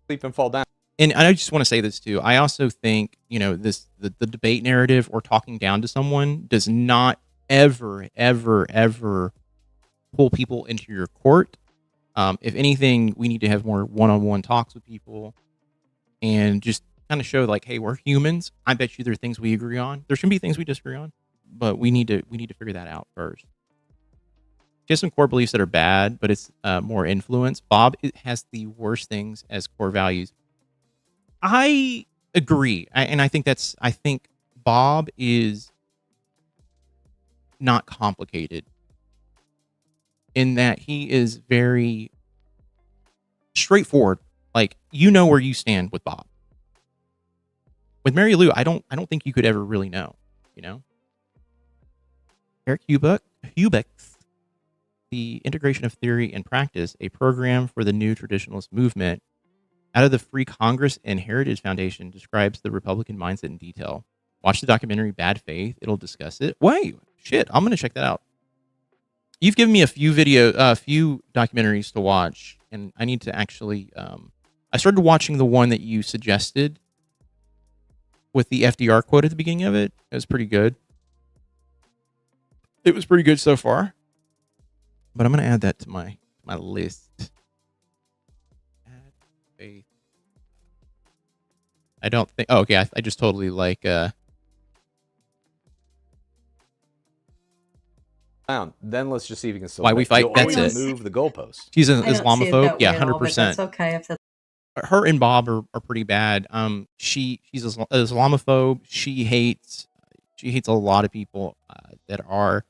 Sleep and fall down. And I just want to say this too. I also think, the debate narrative or talking down to someone does not ever, ever, ever pull people into your court. If anything, we need to have more one-on-one talks with people and just kind of show like, hey, we're humans. I bet you there are things we agree on. There should be things we disagree on, but we need to figure that out first. She has some core beliefs that are bad, but it's more influence. Bob has the worst things as core values. I agree. I think Bob is not complicated. in that he is very straightforward. Like, you know where you stand with Bob. With Mary Lou, I don't think you could ever really know, you know? Eric Hubeck's The Integration of Theory and Practice, a program for the new traditionalist movement, out of the Free Congress and Heritage Foundation, describes the Republican mindset in detail. Watch the documentary Bad Faith. It'll discuss it. Wait, shit, I'm going to check that out. You've given me a few documentaries to watch, and I need to actually, I started watching the one that you suggested with the FDR quote at the beginning of it. It was pretty good. It was pretty good so far. But I'm going to add that to my list. Bad Faith. I don't think... Oh, okay. I just totally like... Then let's just see if we can still... Why We Fight, You'll that's always it. move the goalpost. She's an I don't see it Islamophobe. that way Yeah, at all, but 100%. that's okay if that's Her and Bob are pretty bad. She's an Islamophobe. She hates a lot of people that are...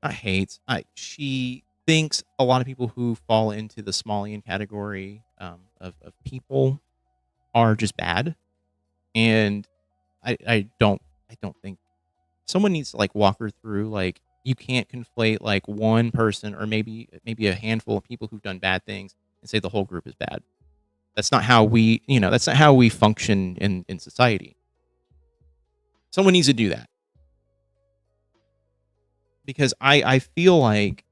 Not hates. She thinks a lot of people who fall into the Somalian category of people are just bad, and I don't think someone needs to like walk her through. Like, you can't conflate like one person or maybe a handful of people who've done bad things and say the whole group is bad. That's not how we that's not how we function in society. Someone needs to do that. Because I feel like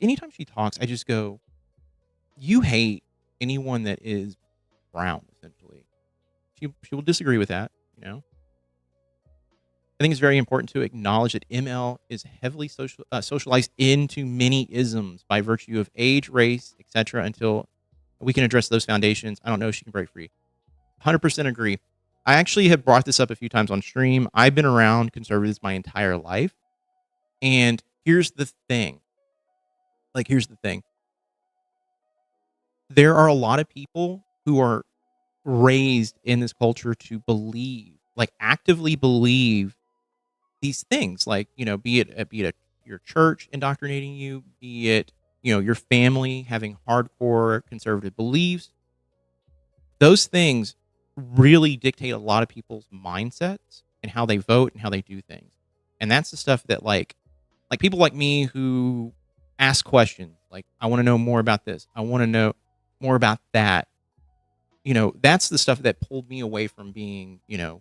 anytime she talks, I just go, you hate anyone that is brown, essentially. She will disagree with that, you know? I think it's very important to acknowledge that ML is heavily socialized into many isms by virtue of age, race, etc. Until we can address those foundations, I don't know if she can break free. 100% agree. I actually have brought this up a few times on stream. I've been around conservatives my entire life. And here's the thing. There are a lot of people who are raised in this culture to believe, like actively believe these things. Like, be it your church indoctrinating you, be it, your family having hardcore conservative beliefs. Those things really dictate a lot of people's mindsets and how they vote and how they do things. And that's the stuff that like people like me who ask questions, like, I want to know more about this, I want to know more about that. That's the stuff that pulled me away from being a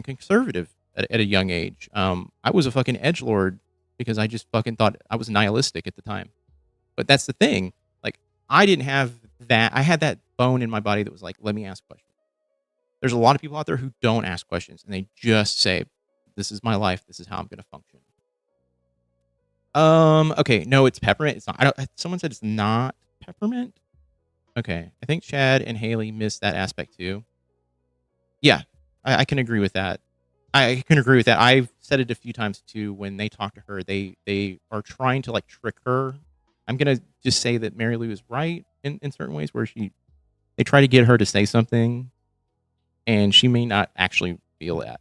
conservative at a young age. I was a fucking edgelord because I just fucking thought I was nihilistic at the time. But that's the thing. Like, I didn't have that. I had that bone in my body that was like, let me ask questions. There's a lot of people out there who don't ask questions, and they just say, this is my life, this is how I'm going to function. Okay, no, it's peppermint. It's not. Someone said it's not peppermint. Okay, I think Chad and Haley missed that aspect too. Yeah, I can agree with that. I've said it a few times too. When they talk to her, they are trying to like trick her. I'm gonna just say that Mary Lou is right in certain ways where they try to get her to say something, and she may not actually feel that.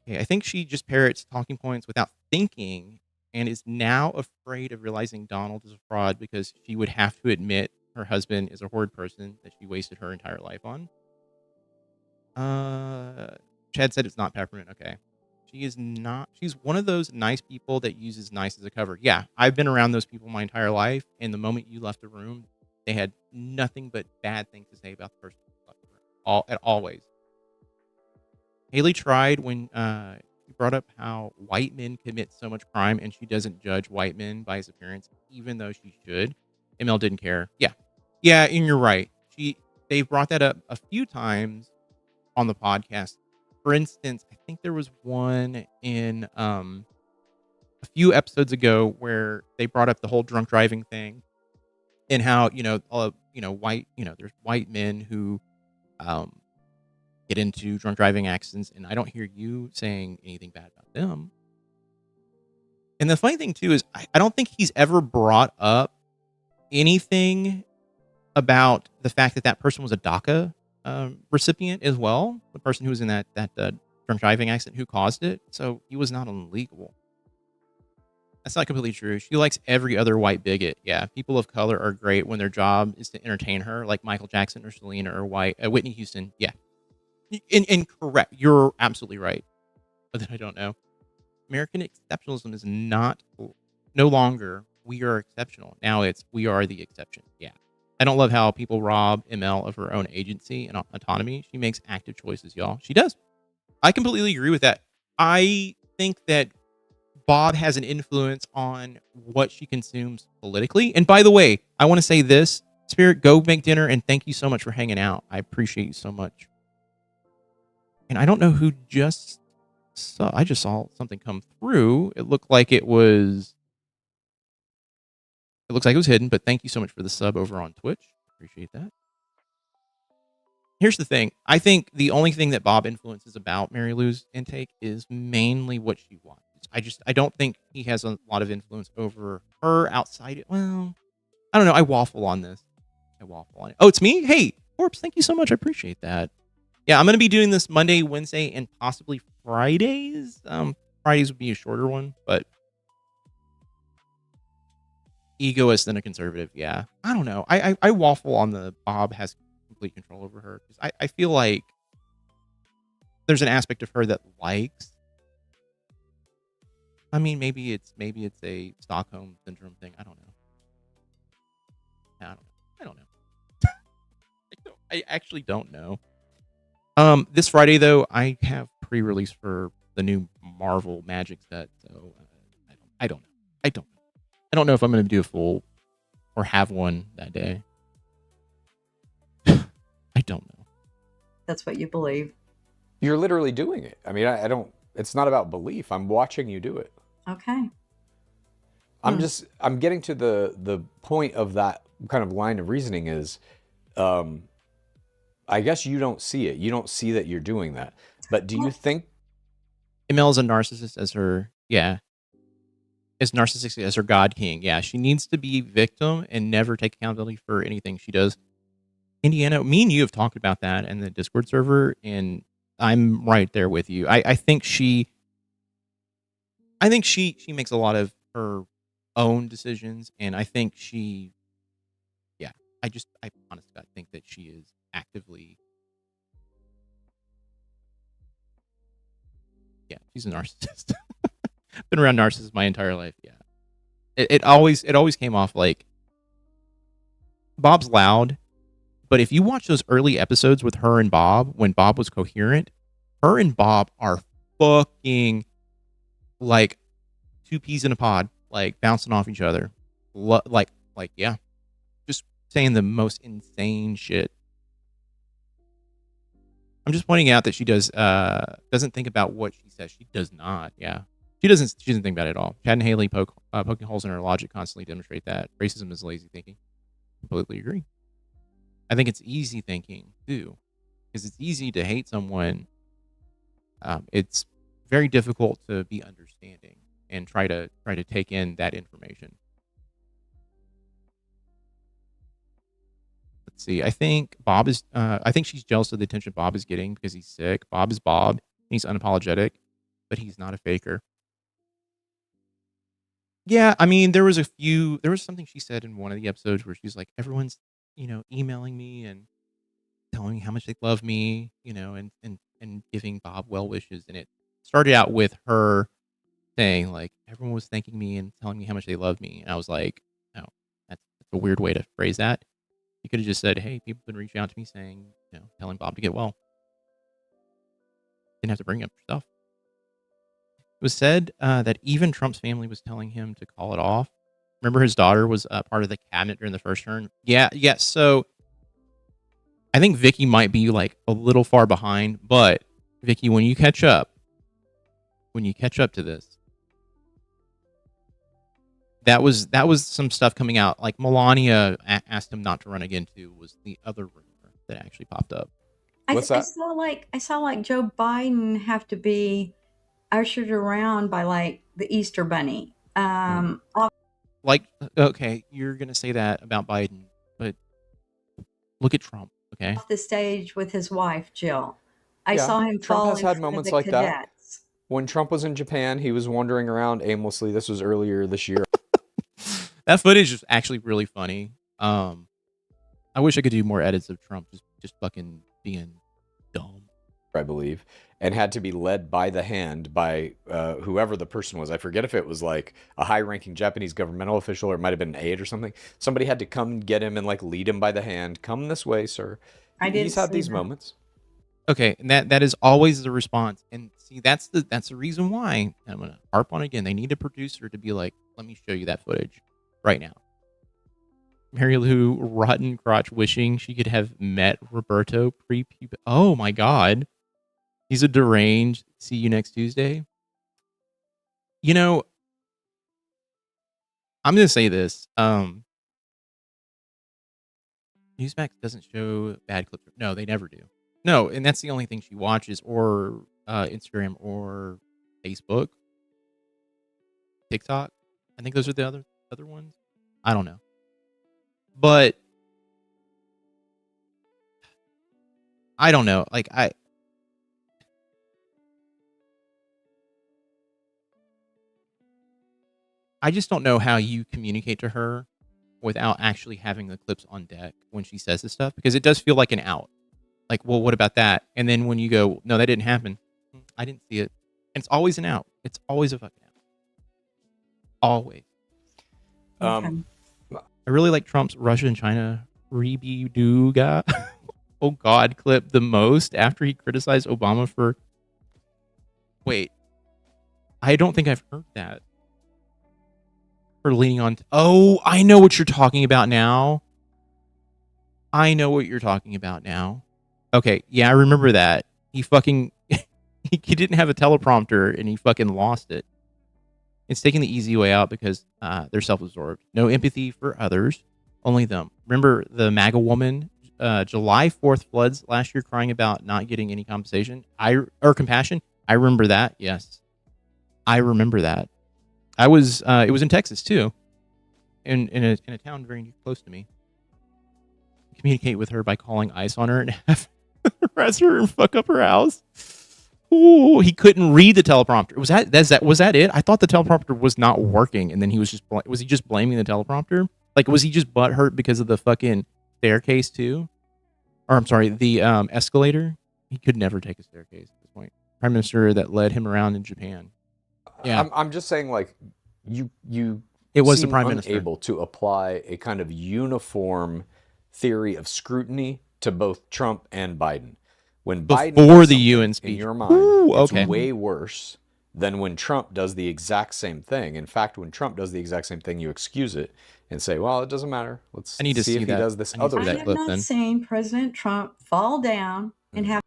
Okay, I think she just parrots talking points without thinking, and is now afraid of realizing Donald is a fraud because she would have to admit her husband is a horrid person that she wasted her entire life on. Chad said it's not peppermint. Okay. She is not. She's one of those nice people that uses nice as a cover. Yeah, I've been around those people my entire life, and the moment you left the room, they had nothing but bad things to say about the person who left the room. Always. Haley tried when he brought up how white men commit so much crime, and she doesn't judge white men by his appearance, even though she should. ML didn't care. Yeah, and you're right. They've brought that up a few times on the podcast. For instance, I think there was one in a few episodes ago where they brought up the whole drunk driving thing, and how white there's white men who get into drunk driving accidents, and I don't hear you saying anything bad about them. And the funny thing too is I don't think he's ever brought up anything about the fact that person was a DACA recipient as well, the person who was in that drunk driving accident who caused it, so he was not illegal. That's not completely true. She likes every other white bigot. Yeah, people of color are great when their job is to entertain her, like Michael Jackson or Selena or Whitney Houston. Yeah, incorrect. You're absolutely right. But then I don't know. American exceptionalism is no longer we are exceptional. Now it's we are the exception. Yeah. I don't love how people rob ML of her own agency and autonomy. She makes active choices, y'all. She does. I completely agree with that. I think that Bob has an influence on what she consumes politically. And by the way, I want to say this, Spirit, go make dinner, and thank you so much for hanging out. I appreciate you so much. And I don't know who just saw. I just saw something come through. It looked like it was hidden, but thank you so much for the sub over on Twitch. Appreciate that. Here's the thing. I think the only thing that Bob influences about Mary Lou's intake is mainly what she watches. I don't think he has a lot of influence over her outside it. Well, I don't know. I waffle on this. Oh, it's me? Hey, Corpse, thank you so much. I appreciate that. Yeah, I'm going to be doing this Monday, Wednesday, and possibly Fridays. Fridays would be a shorter one, but egoist and a conservative. Yeah, I don't know. I waffle on the Bob has complete control over her because I feel like there's an aspect of her that likes. I mean, maybe it's a Stockholm syndrome thing. I don't know. I don't know. I actually don't know. This Friday though, I have pre-release for the new Marvel Magic set, so I don't know if I'm going to do a full or have one that day. I don't know. That's what you believe. You're literally doing it. I mean, I don't. It's not about belief. I'm watching you do it. Okay. I'm getting to the point of that kind of line of reasoning is, I guess you don't see it. You don't see that you're doing that. But do you think ML is a narcissist as her? Yeah. Is narcissistic as her god king. Yeah, she needs to be victim and never take accountability for anything she does. Indiana, me and you have talked about that in the Discord server, and I'm right there with you. I think she makes a lot of her own decisions, and I think I honestly think that she is actively, yeah, she's a narcissist. Been around narcissists my entire life. Yeah, it always came off like Bob's loud, but if you watch those early episodes with her and Bob when Bob was coherent, her and Bob are fucking like two peas in a pod, like bouncing off each other, like yeah, just saying the most insane shit. I'm just pointing out that she doesn't think about what she says. She does not. Yeah. She doesn't think about it at all. Chad and Haley poking holes in her logic constantly demonstrate that racism is lazy thinking. Completely agree. I think it's easy thinking too, because it's easy to hate someone. It's very difficult to be understanding and try to take in that information. Let's see. I think Bob is. I think she's jealous of the attention Bob is getting because he's sick. Bob is Bob. He's unapologetic, but he's not a faker. Yeah, I mean, there was something she said in one of the episodes where she's like, everyone's, emailing me and telling me how much they love me, and giving Bob well wishes. And it started out with her saying like, everyone was thanking me and telling me how much they love me. And I was like, oh, that's a weird way to phrase that. You could have just said, hey, people have been reaching out to me saying, telling Bob to get well. Didn't have to bring up yourself. It was said that even Trump's family was telling him to call it off. Remember his daughter was part of the cabinet during the first term? Yeah. So I think Vicky might be like a little far behind, but Vicky, when you catch up to this, that was some stuff coming out. Like Melania asked him not to run again too, was the other rumor that actually popped up. What's that? I saw like Joe Biden have to be ushered around by like the Easter Bunny. Okay, you're gonna say that about Biden, but look at Trump. Okay, off the stage with his wife Jill. I Yeah, saw him Trump fall has in had front of moments the like that. cadets. When Trump was in Japan, he was wandering around aimlessly. This was earlier this year. That footage is actually really funny. I wish I could do more edits of Trump just fucking being dumb. I believe, and had to be led by the hand by whoever the person was. I forget if it was like a high-ranking Japanese governmental official or it might have been an aide or something. Somebody had to come get him and like lead him by the hand. Come this way, sir. I didn't He's had see these that. moments. Okay, and that is always the response. And see, that's the reason why I'm gonna harp on it again. They need a producer to be like, let me show you that footage right now. Mary Lou rotten crotch wishing she could have met Roberto pre-puberty. Oh my god. He's a deranged. See you next Tuesday. You know, I'm gonna say this. Newsmax doesn't show bad clips. No, they never do. No, and that's the only thing she watches, or Instagram or Facebook, TikTok. I think those are the other ones. I don't know, but I don't know. Like I just don't know how you communicate to her without actually having the clips on deck when she says this stuff, because it does feel like an out. Like, well, what about that? And then when you go, no, that didn't happen. I didn't see it. And it's always an out. It's always a fucking out. Always. Okay. I really like Trump's Russia and China Rebiduga oh God clip the most after he criticized Obama for. Wait, I don't think I've heard that. For leaning on. Oh, I know what you're talking about now. I know what you're talking about now. Okay, yeah, I remember that. He fucking he didn't have a teleprompter and he fucking lost it. It's taking the easy way out because they're self-absorbed. No empathy for others, only them. Remember the MAGA woman, July 4th floods last year, crying about not getting any compensation or compassion. I remember that. Yes, I remember that. I was. It was in Texas too, in a town very close to me. Communicate with her by calling ICE on her and have harass her and fuck up her house. Ooh, he couldn't read the teleprompter. Was that it? I thought the teleprompter was not working, and then he was he just blaming the teleprompter? Like, was he just butthurt because of the fucking staircase too? Or I'm sorry, the escalator. He could never take a staircase at this point. Prime Minister that led him around in Japan. Yeah, I'm just saying, like, you it was the seem Prime Minister. unable to apply a kind of uniform theory of scrutiny to both Trump and Biden. When Biden Before does the something UN speech, in your mind, ooh, it's okay, way worse than when Trump does the exact same thing. In fact, when Trump does the exact same thing, you excuse it and say, well, it doesn't matter. Let's I need to see see if he that. does this I need to other see that I thing. have clip not then. seen President Trump fall down and have.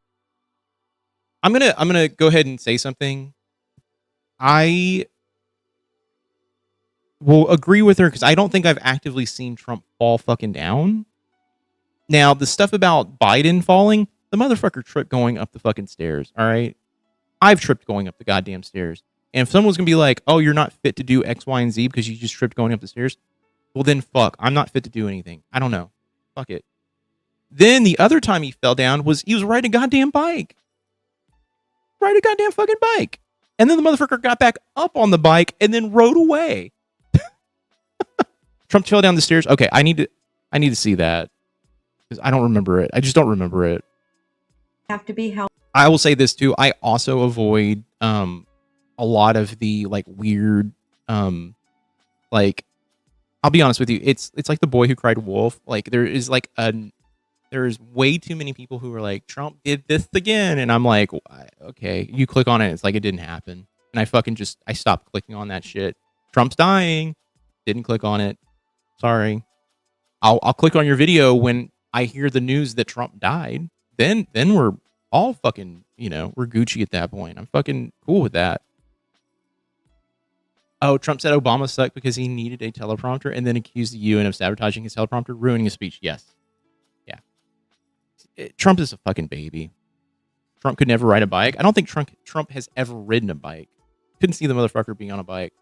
I'm gonna go ahead and say something. I will agree with her because I don't think I've actively seen Trump fall fucking down. Now, the stuff about Biden falling, the motherfucker tripped going up the fucking stairs, all right? I've tripped going up the goddamn stairs. And if someone's going to be like, oh, you're not fit to do X, Y, and Z because you just tripped going up the stairs, well, then fuck. I'm not fit to do anything. I don't know. Fuck it. Then the other time he fell down was he was riding a goddamn bike. Ride a goddamn fucking bike. And then the motherfucker got back up on the bike and then rode away. Trump fell down the stairs. Okay, I need to see that. Because I don't remember it. I just don't remember it. Have to be held. I will say this too. I also avoid a lot of the like weird like I'll be honest with you. It's like the boy who cried wolf. Like there's way too many people who are like, Trump did this again, and I'm like, okay, you click on it, it's like it didn't happen. And I stopped clicking on that shit. Trump's dying. Didn't click on it. Sorry. I'll click on your video when I hear the news that Trump died. Then we're all fucking, we're Gucci at that point. I'm fucking cool with that. Oh, Trump said Obama sucked because he needed a teleprompter and then accused the UN of sabotaging his teleprompter, ruining his speech. Yes. Yeah. Trump is a fucking baby. Trump could never ride a bike. I don't think Trump has ever ridden a bike. Couldn't see the motherfucker being on a bike.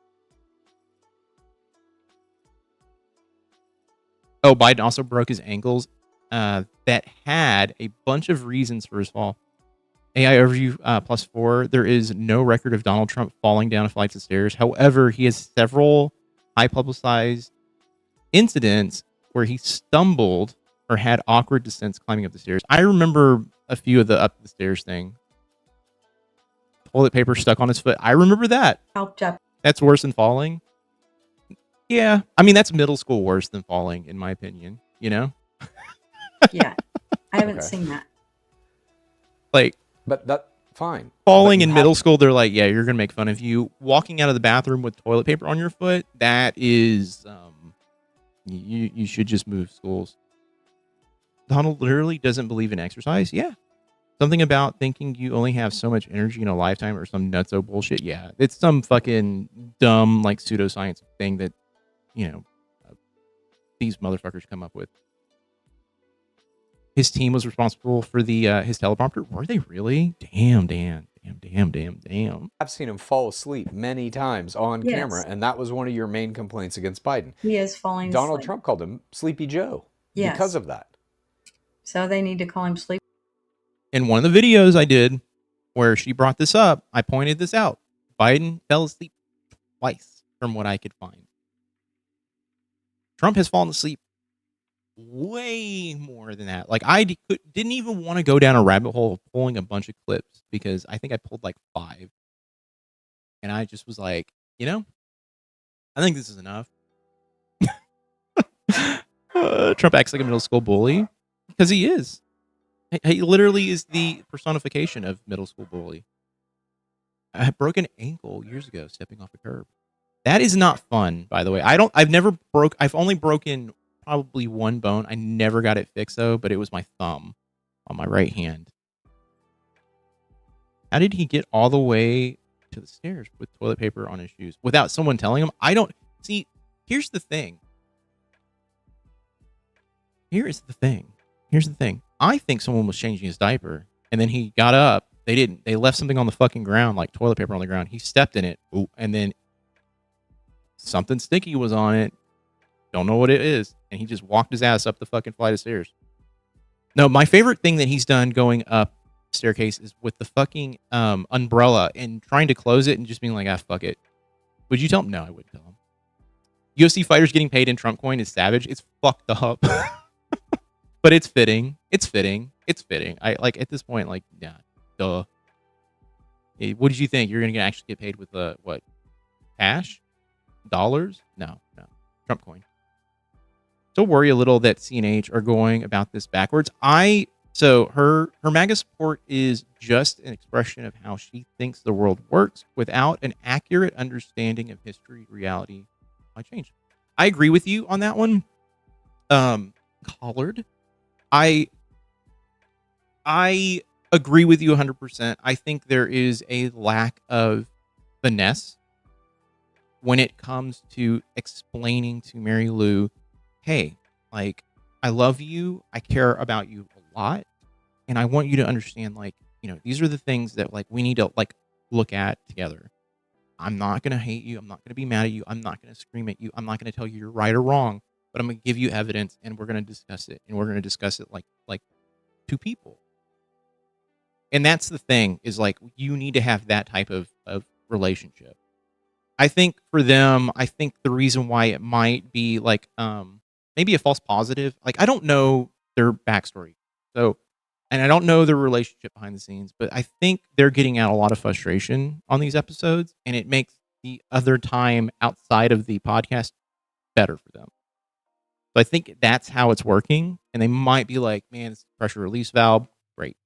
Oh, Biden also broke his ankles that had a bunch of reasons for his fall. AI overview +4. There is no record of Donald Trump falling down flights of stairs. However, he has several high publicized incidents where he stumbled or had awkward descents climbing up the stairs. I remember a few of the up the stairs thing. Toilet paper stuck on his foot. I remember that. Helped up. That's worse than falling. Yeah. I mean, that's middle school worse than falling, in my opinion. You know? Yeah. I haven't Okay. seen that. Like, But that fine. falling But in you middle have- school, they're like, yeah, you're going to make fun of you. Walking out of the bathroom with toilet paper on your foot, that is, you should just move schools. Donald literally doesn't believe in exercise. Yeah. Something about thinking you only have so much energy in a lifetime or some nutso bullshit. Yeah. It's some fucking dumb, like, pseudoscience thing that, you know, these motherfuckers come up with. His team was responsible for the his teleprompter. Were they really? Damn. I've seen him fall asleep many times on Yes. camera, and that was one of your main complaints against Biden. He is falling Donald asleep. Trump called him Sleepy Joe Yes. because of that. So they need to call him sleep. In one of the videos I did where she brought this up, I pointed this out. Biden fell asleep twice from what I could find. Trump has fallen asleep way more than that. Like, I didn't even want to go down a rabbit hole of pulling a bunch of clips because I think I pulled like 5. And I just was like, you know, I think this is enough. Trump acts like a middle school bully because he is. He literally is the personification of middle school bully. I broke an ankle years ago stepping off a curb. That is not fun, by the way. I've only broken probably one bone. I never got it fixed though, but it was my thumb on my right hand. How did he get all the way to the stairs with toilet paper on his shoes without someone telling him? I don't see. Here's the thing. Here's the thing. I think someone was changing his diaper and then he got up. They didn't. They left something on the fucking ground, like toilet paper on the ground. He stepped in it, and then something sticky was on it. Don't know what it is. And he just walked his ass up the fucking flight of stairs. No, my favorite thing that he's done going up the staircase is with the fucking umbrella and trying to close it and just being like, fuck it. Would you tell him? No, I wouldn't tell him. UFC fighters getting paid in Trump coin is savage. It's fucked up. But it's fitting. I like at this point, like, yeah, duh. Hey, what did you think? You're gonna actually get paid with what? Cash? Dollars? No. Trump coin. So worry a little that CNH are going about this backwards. So her MAGA support is just an expression of how she thinks the world works without an accurate understanding of history, reality, might change. I agree with you on that one. Collard. I agree with you 100%. I think there is a lack of finesse when it comes to explaining to Mary Lou, hey, like, I love you, I care about you a lot, and I want you to understand, like, you know, these are the things that, like, we need to, like, look at together. I'm not going to hate you. I'm not going to be mad at you. I'm not going to scream at you. I'm not going to tell you you're right or wrong, but I'm going to give you evidence and we're going to discuss it. And we're going to discuss it like two people. And that's the thing is, like, you need to have that type of relationship. I think for them, I think the reason why it might be like, maybe a false positive, like, I don't know their backstory. So, and I don't know their relationship behind the scenes, but I think they're getting out a lot of frustration on these episodes, and it makes the other time outside of the podcast better for them. So I think that's how it's working, and they might be like, man, it's a pressure release valve. Great.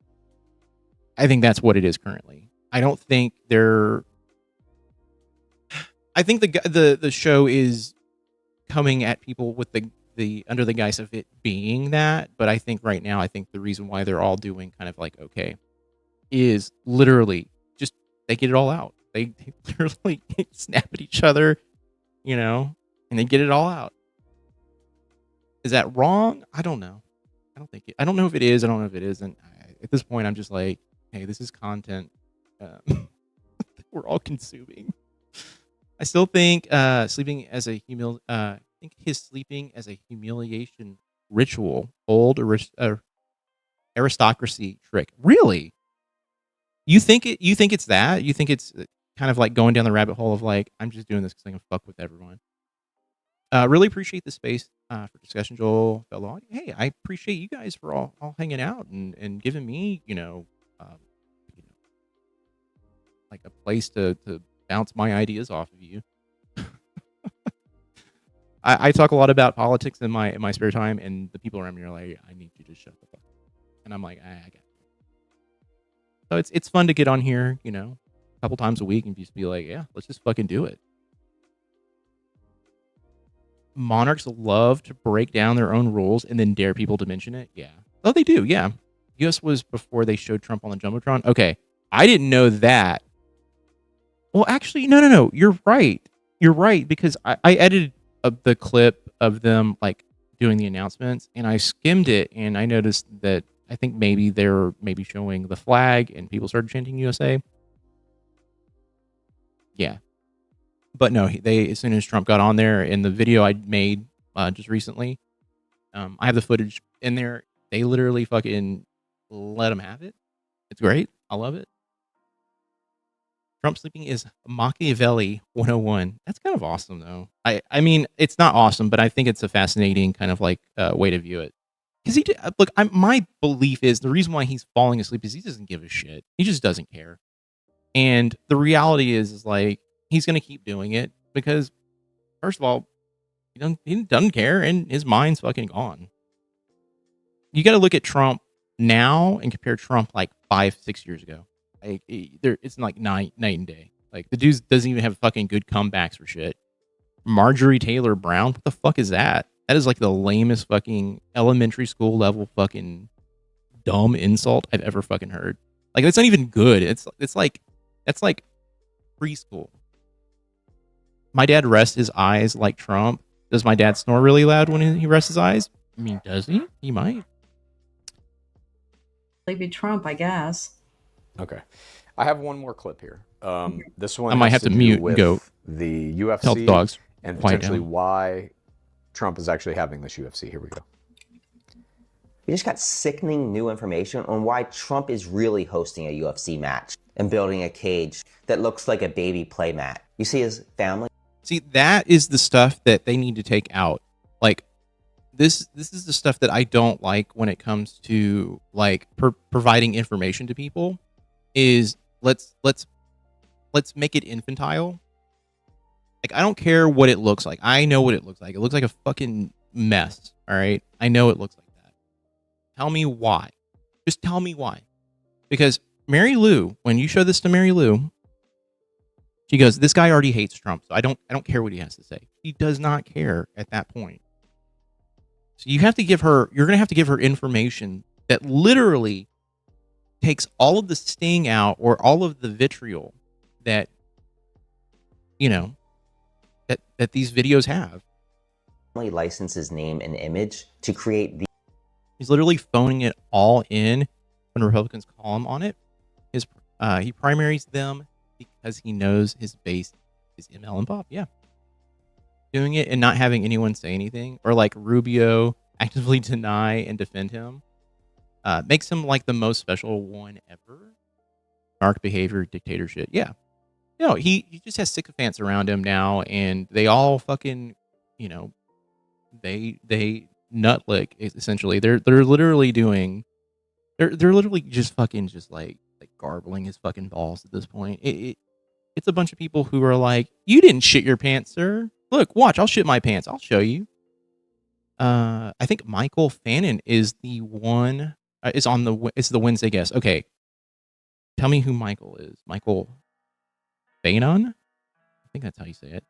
I think that's what it is currently. I don't think they're... I think the show is coming at people with the under the guise of it being that, but I think right now, I think the reason why they're all doing kind of like okay is literally just they get it all out. They literally snap at each other, you know, and they get it all out. Is that wrong? I don't know. I don't know if it is. I don't know if it isn't. At this point, I'm just like, hey, this is content we're all consuming. I still think sleeping as a I think his sleeping as a humiliation ritual, old aristocracy trick. Really? You think it's that? You think it's kind of like going down the rabbit hole of like, I'm just doing this because I can fuck with everyone. Really appreciate the space for discussion, Joel, fellow. Hey, I appreciate you guys for all hanging out and giving me, um, you know, like a place to bounce my ideas off of you. I talk a lot about politics in my spare time, and the people around me are like, I need you to shut the fuck up. And I'm like, I got it. So it's fun to get on here, a couple times a week and just be like, yeah, let's just fucking do it. Monarchs love to break down their own rules and then dare people to mention it. Yeah. Oh, they do. Yeah. US was before they showed Trump on the Jumbotron. Okay. I didn't know that. Well, actually, no. You're right. You're right. Because I edited the clip of them like doing the announcements and I skimmed it and I noticed that I think maybe they're showing the flag and people started chanting USA. Yeah. But no, they as soon as Trump got on there in the video I made just recently, I have the footage in there. They literally fucking let him have it. It's great. I love it. Trump sleeping is Machiavelli 101. That's kind of awesome, though. I mean, it's not awesome, but I think it's a fascinating kind of like way to view it. Because my belief is the reason why he's falling asleep is he doesn't give a shit. He just doesn't care. And the reality is like he's going to keep doing it because, first of all, he doesn't care and his mind's fucking gone. You got to look at Trump now and compare Trump like 5-6 years ago. Like it's like night and day. Like the dude doesn't even have fucking good comebacks for shit. Marjorie Taylor Brown, what the fuck is that? That is like the lamest fucking elementary school level fucking dumb insult I've ever fucking heard. Like that's not even good. It's like that's like preschool. My dad rests his eyes like Trump. Does my dad snore really loud when he rests his eyes? I mean, does he? He might. Maybe Trump, I guess. Okay. I have one more clip here. This one I might have to mute and go. The UFC Tell the dogs and quiet potentially down. why Trump is actually having this UFC. Here we go. We just got sickening new information on why Trump is really hosting a UFC match and building a cage that looks like a baby play mat. You see his family? See, that is the stuff that they need to take out. Like, this is the stuff that I don't like when it comes to like providing information to people. Is let's make it infantile. Like, I don't care what it looks like. I know what it looks like. It looks like a fucking mess. All right, I know it looks like that. Tell me why. Just tell me why. Because Mary Lou, when you show this to Mary Lou, she goes, "This guy already hates Trump, so I don't care what he has to say." He does not care at that point. So you're going to have to give her information that literally takes all of the sting out or all of the vitriol that, that these videos have. License his name and image to create the. He's literally phoning it all in when Republicans call him on it. He primaries them because he knows his base is ML and Bob. Yeah. Doing it and not having anyone say anything, or like Rubio actively deny and defend him, makes him like the most special one ever. Narc behavior, dictatorship. Yeah. No, he just has sycophants around him now, and they all fucking, they nut lick essentially. They're literally doing, they're literally just fucking just like garbling his fucking balls at this point. It's a bunch of people who are like, "You didn't shit your pants, sir. Look, watch, I'll shit my pants. I'll show you." I think Michael Fannon is the one. It's the Wednesday guest. Okay, tell me who Michael is. Michael Fannon? I think that's how you say it.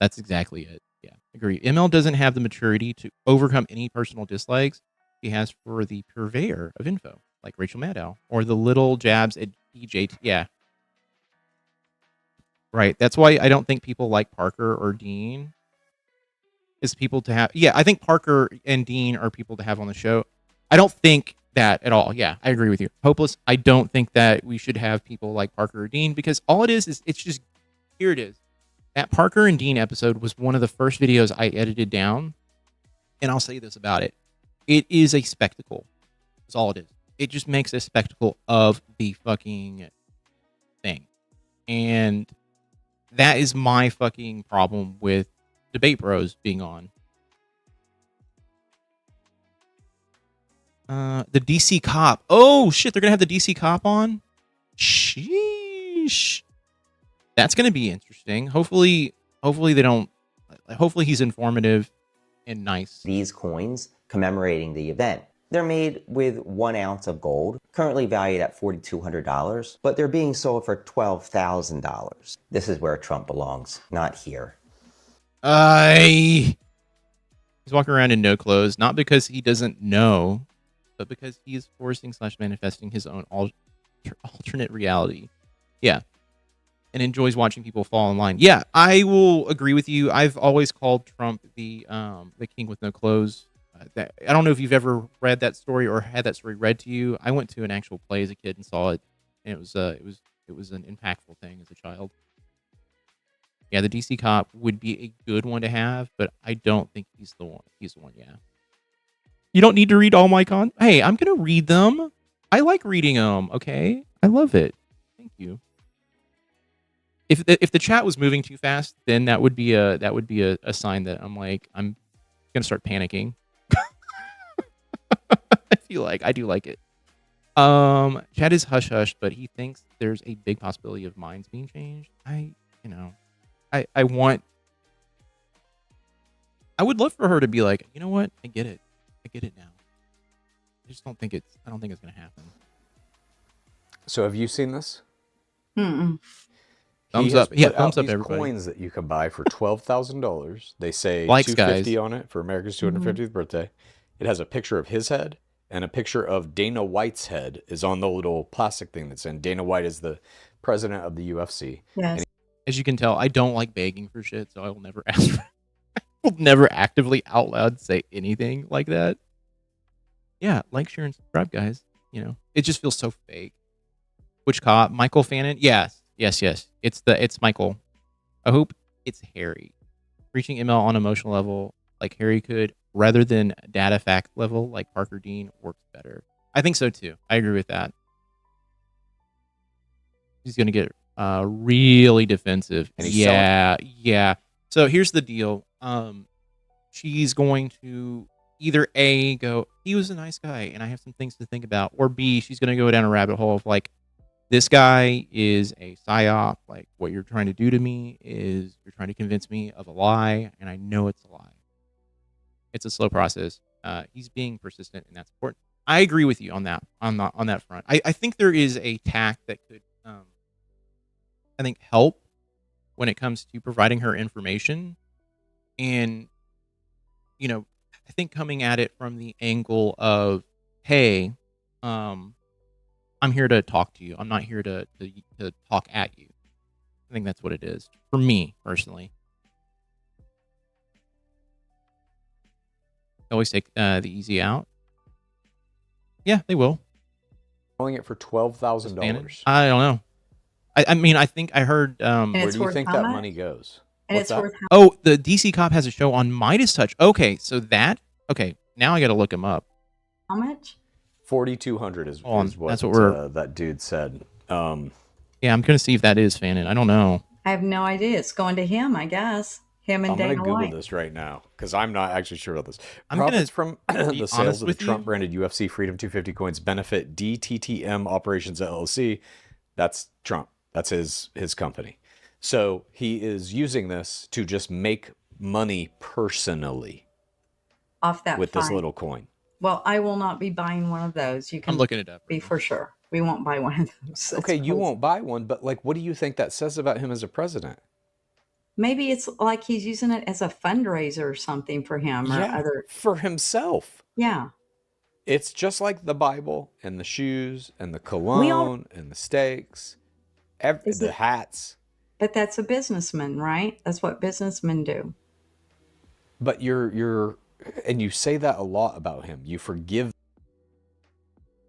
That's exactly it. Yeah, agree. ML doesn't have the maturity to overcome any personal dislikes he has for the purveyor of info, like Rachel Maddow, or the little jabs at PJ. Yeah. Right. That's why I don't think people like Parker or Dean. Is people to have. Yeah, I think Parker and Dean are people to have on the show. I don't think that at all. Yeah, I agree with you. Hopeless. I don't think that we should have people like Parker or Dean, because all it is it's just, here it is. That Parker and Dean episode was one of the first videos I edited down. And I'll say this about it. It is a spectacle. That's all it is. it just makes a spectacle of the fucking thing. And that is my fucking problem with Debate Bros being on. The DC cop. Oh shit, they're gonna have the DC cop on? Sheesh. That's gonna be interesting. Hopefully they don't. Hopefully he's informative and nice. These coins commemorating the event. They're made with 1 ounce of gold, currently valued at $4,200, but they're being sold for $12,000. This is where Trump belongs, not here. He's walking around in no clothes, not because he doesn't know, but because he is forcing / manifesting his own alternate reality. Yeah. And enjoys watching people fall in line. Yeah, I will agree with you. I've always called Trump the king with no clothes. I don't know if you've ever read that story or had that story read to you. I went to an actual play as a kid and saw it, and it was an impactful thing as a child. Yeah, the DC cop would be a good one to have, but I don't think he's the one. He's the one, yeah. You don't need to read all my Hey, I'm gonna read them. I like reading them. Okay, I love it. Thank you. If the chat was moving too fast, then that would be a sign that I'm gonna start panicking. I do like it. Chad is hush hush, but he thinks there's a big possibility of minds being changed. I would love for her to be like, you know what? I get it now. I just don't think it's gonna happen. So have you seen this? Mm-mm. Thumbs up. Yeah, thumbs up, these everybody. Coins that you can buy for $12,000. They say Likes, $250 guys. on it for America's 250th birthday. It has a picture of his head, and a picture of Dana White's head is on the little plastic thing that's in. Dana White is the president of the UFC. Yes. As you can tell, I don't like begging for shit, so I will never ask for I will never actively out loud say anything like that. Yeah, like, share, and subscribe, guys. You know, it just feels so fake. Which cop? Michael Fannin? Yes. It's Michael. I hope it's Harry. Reaching ML on emotional level like Harry could, rather than data fact level like Parker Dean, works better. I think so too. I agree with that. He's gonna get really defensive. And he's yeah. So here's the deal. She's going to either A, go, he was a nice guy and I have some things to think about, or B, she's gonna go down a rabbit hole of like, this guy is a psyop. Like, what you're trying to do to me is you're trying to convince me of a lie, and I know it's a lie. It's a slow process. He's being persistent, and that's important. I agree with you on that front. I think there is a tack that could, I think, help when it comes to providing her information, and I think coming at it from the angle of, hey, I'm here to talk to you. I'm not here to talk at you. I think that's what it is for me personally. Always take the easy out. Yeah, they will. Selling it for $12,000. I don't know. I mean, I think I heard. Where do you think that money goes? And it's worth Oh, the DC cop has a show on Midas Touch. Okay, so okay, now I got to look him up. how much? 4,200 is what that's what that dude said. Yeah, I'm gonna see if that is Fannin. I don't know. I have no idea. It's going to him, I guess. Him and I'm going Dana to Google White. this right now because I'm not actually sure about this. I'm Profits gonna from be the sales honest of the with you. Trump-branded UFC Freedom 250 coins benefit DTTM Operations LLC. That's Trump. That's his company. So he is using this to just make money personally Off that with fine. this little coin. Well, I will not be buying one of those. You can I'm looking it up. be for sure. We won't buy one of those. Okay, That's you crazy. won't buy one, but like, what do you think that says about him as a president? Maybe it's like he's using it as a fundraiser or something for him or other. for himself. Yeah. It's just like the Bible and the shoes and the cologne and the steaks, the hats. But that's a businessman, right? That's what businessmen do. But and you say that a lot about him. You forgive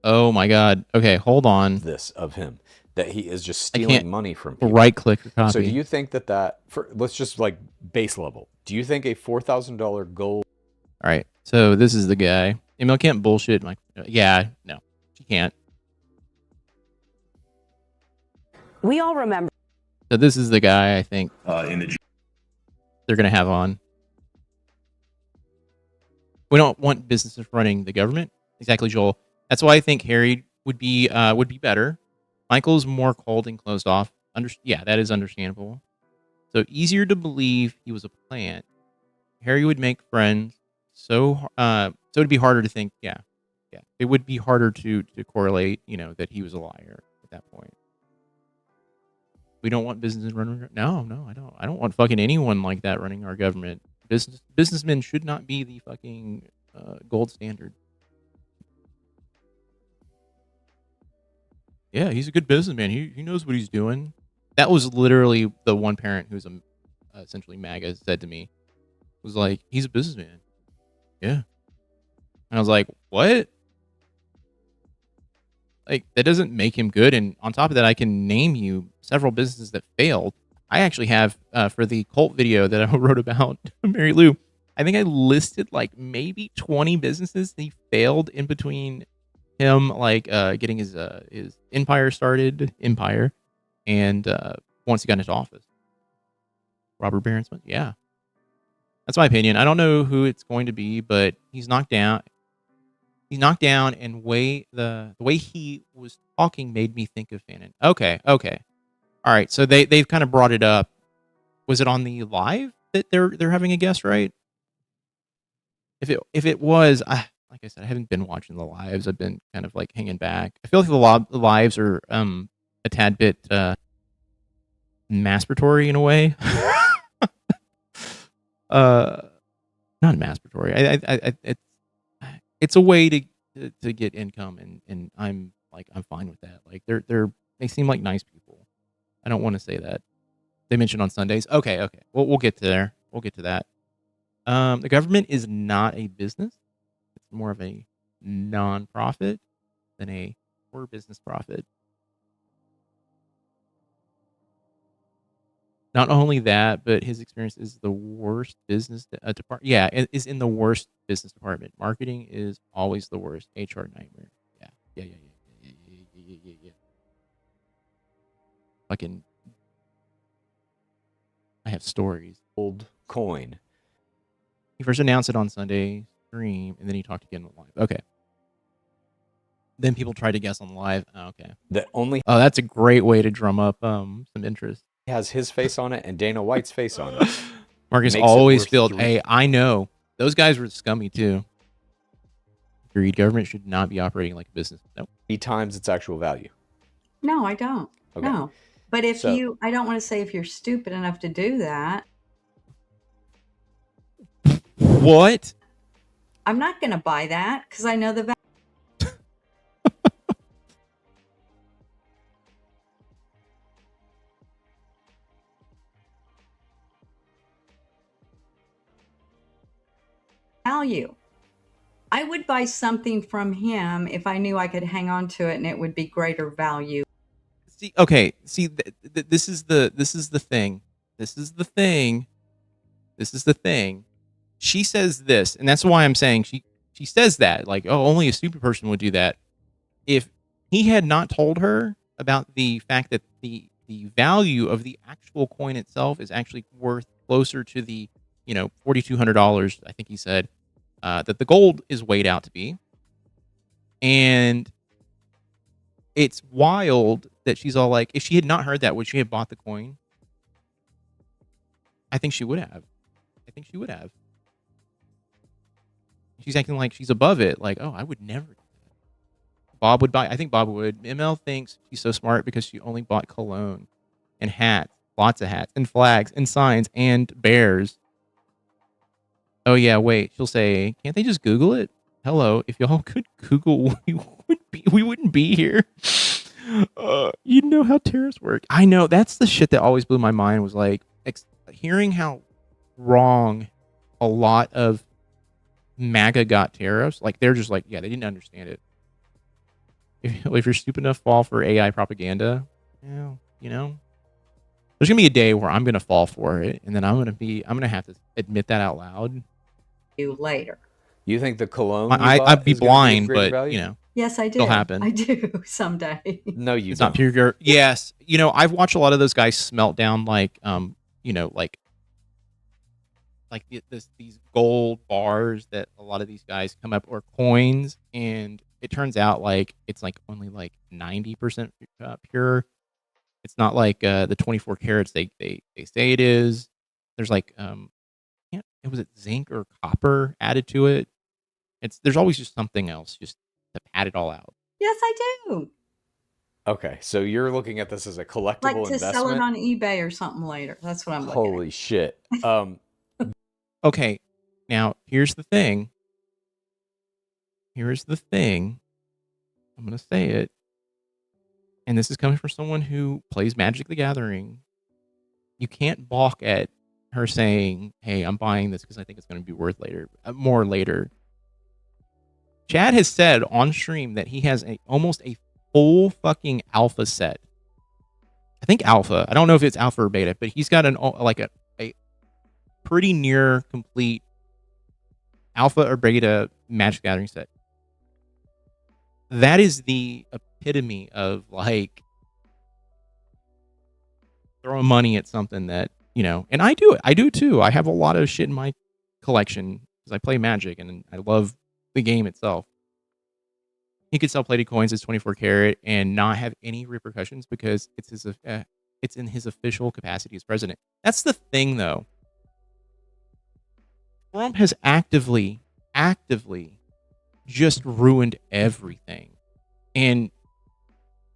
Oh my God. Okay, hold on. this of him, that he is just stealing money from people. Right click or copy. So do you think let's just like base level. Do you think a $4,000 gold All right. So this is the guy. Emil can't bullshit. No. She can't. We all remember. So this is the guy I think they're going to have on. We don't want businesses running the government. Exactly, Joel. That's why I think Harry would be better. Michael's more cold and closed off. Yeah, that is understandable. So easier to believe he was a plant. Harry would make friends. So it'd be harder to think. Yeah. It would be harder to correlate. That he was a liar at that point. We don't want businesses running. No, I don't. I don't want fucking anyone like that running our government. Businessmen should not be the fucking gold standard. Yeah, he's a good businessman. He knows what he's doing. That was literally the one parent who's essentially MAGA said to me. Was like, he's a businessman. Yeah. And I was like, what? Like, that doesn't make him good. And on top of that, I can name you several businesses that failed. I actually have, for the cult video that I wrote about Mary Lou, I think I listed like maybe 20 businesses that he failed in between him, like getting his empire started, and once he got into office. Robert Barron Smith, yeah. That's my opinion. I don't know who it's going to be, but he's knocked down. He's knocked down, and the way he was talking made me think of Fannin. Okay. All right. So they've kind of brought it up. Was it on the live that they're having a guest, right? If it was, like I said, I haven't been watching the lives. I've been kind of like hanging back. I feel like the lives are a tad bit masturbatory in a way. Not masturbatory. It's a way to get income, and I'm fine with that. Like they seem like nice people. I don't want to say that. They mentioned on Sundays. Okay. We'll get to there. We'll get to that. The government is not a business. It's more of a non-profit than a for business profit. Not only that, but his experience is the worst business department. Yeah, it is in the worst business department. Marketing is always the worst. HR nightmare. Yeah. Fucking, I have stories. Old coin. He first announced it on Sunday stream, and then he talked again on live. Okay. Then people tried to guess on live. Oh, okay. Oh, that's a great way to drum up some interest. Has his face on it and Dana White's face on it. Marcus always filled. Hey, I know those guys were scummy too. Agreed. Government should not be operating like a business. Nope. 3 times its actual value. No, I don't. Okay. No. But I don't want to say if you're stupid enough to do that. What? I'm not going to buy that because I know the value. I would buy something from him if I knew I could hang on to it and it would be greater value. See, okay. See, this is the thing. This is the thing. She says this, and that's why I'm saying she says that. Like, oh, only a stupid person would do that. If he had not told her about the fact that the value of the actual coin itself is actually worth closer to the $4,200, I think he said, that the gold is weighed out to be. And it's wild that she's all like, if she had not heard that, would she have bought the coin? I think she would have. She's acting like she's above it. Like, oh, I would never do that. Bob would buy. I think Bob would. ML thinks she's so smart because she only bought cologne and hats, lots of hats, and flags, and signs, and bears. Oh, yeah, wait. She'll say, can't they just Google it? Hello, if y'all could Google, we wouldn't be here. You know how terrorists work. I know. That's the shit that always blew my mind was like hearing how wrong a lot of MAGA got tariffs. Like, they're just like, yeah, they didn't understand it. If you're stupid enough to fall for AI propaganda, there's going to be a day where I'm going to fall for it. And then I'm going to have to admit that out loud. Later. You think the cologne? I'd be blind, but value? Yes, I do. It'll happen. I do someday. No, you It's don't. not pure. Yes, I've watched a lot of those guys smelt down like these gold bars that a lot of these guys come up, or coins, and it turns out like it's like only like 90% pure. It's not like the 24 carats they say it is. There's like was it zinc or copper added to it? There's always just something else just to pad it all out. Yes, I do. Okay, so you're looking at this as a collectible Like to investment. sell it on eBay or something later. That's what I'm looking Holy shit. Okay, now here's the thing. Here's the thing. I'm gonna say it, and this is coming from someone who plays Magic the Gathering. You can't balk at her saying, "Hey, I'm buying this because I think it's going to be worth more later." Chad has said on stream that he has almost a full fucking alpha set. I think alpha. I don't know if it's alpha or beta, but he's got a pretty near complete alpha or beta Magic Gathering set. That is the epitome of like throwing money at something that, and I do it. I do too. I have a lot of shit in my collection because I play Magic and I love the game itself. He could sell plated coins as 24 karat and not have any repercussions because it's in his official capacity as president. That's the thing, though. Trump has actively just ruined everything. And,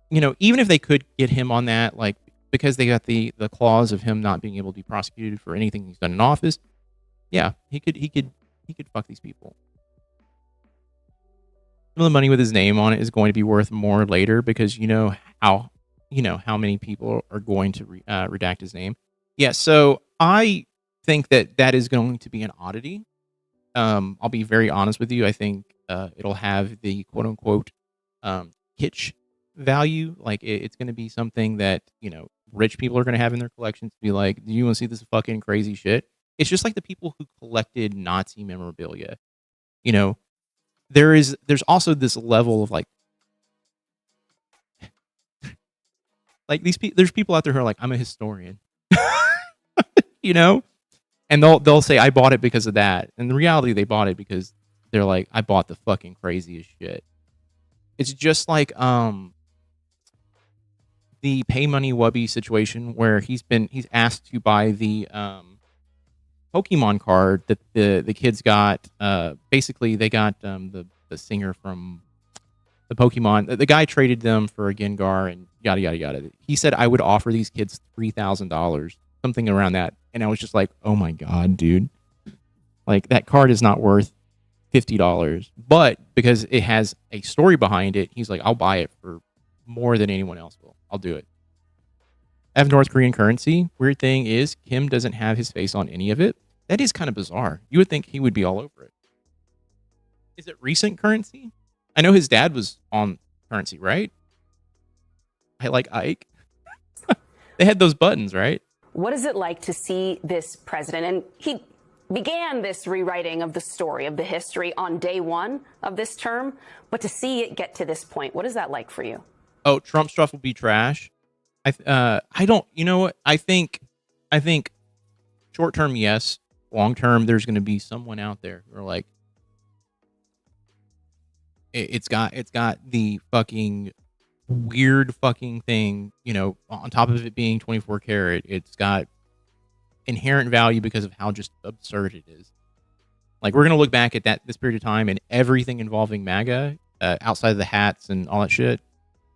even if they could get him on that, like, because they got the clause of him not being able to be prosecuted for anything he's done in office, yeah, he could fuck these people. Some of the money with his name on it is going to be worth more later because how many people are going to redact his name. Yeah, so I think that is going to be an oddity. I'll be very honest with you. I think it'll have the quote unquote kitsch value. Like it's going to be something that rich people are going to have in their collections. To be like, do you want to see this fucking crazy shit? It's just like the people who collected Nazi memorabilia. There's also this level of like there's people out there who are like, I'm a historian, and they'll say I bought it because of that. And in reality, they bought it because they're like, I bought the fucking craziest shit. It's just like the pay money wubby situation where he's asked to buy the Pokemon card that the kids got. Basically, they got the singer from the Pokemon. The guy traded them for a Gengar and yada yada yada. He said I would offer these kids $3,000, something around that, and I was just like, oh my god, dude! Like that card is not worth $50, but because it has a story behind it, he's like, I'll buy it for more than anyone else will. I'll do it. I have North Korean currency. Weird thing is, Kim doesn't have his face on any of it. That is kind of bizarre. You would think he would be all over it. Is it recent currency? I know his dad was on currency, right? I like Ike. They had those buttons, right? What is it like to see this president? And he began this rewriting of the story, of the history on day one of this term, but to see it get to this point, what is that like for you? Oh, Trump stuff will be trash. I don't, what? I think short term, yes. Long term, there's going to be someone out there who are like, it's got the fucking weird fucking thing, on top of it being 24 karat, it's got inherent value because of how just absurd it is. Like, we're going to look back at this period of time and everything involving MAGA, outside of the hats and all that shit,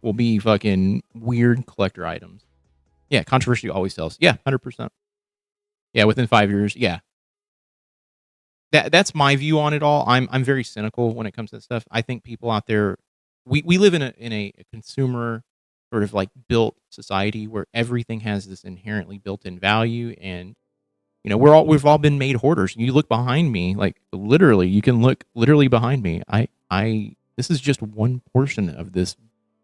will be fucking weird collector items. Yeah, controversy always sells. Yeah, 100%. Yeah, within 5 years, yeah. That's my view on it all. I'm very cynical when it comes to that stuff. I think people out there, we live in a consumer sort of like built society where everything has this inherently built-in value, and we've all been made hoarders. You look behind me, like literally, you can look literally behind me. This is just one portion of this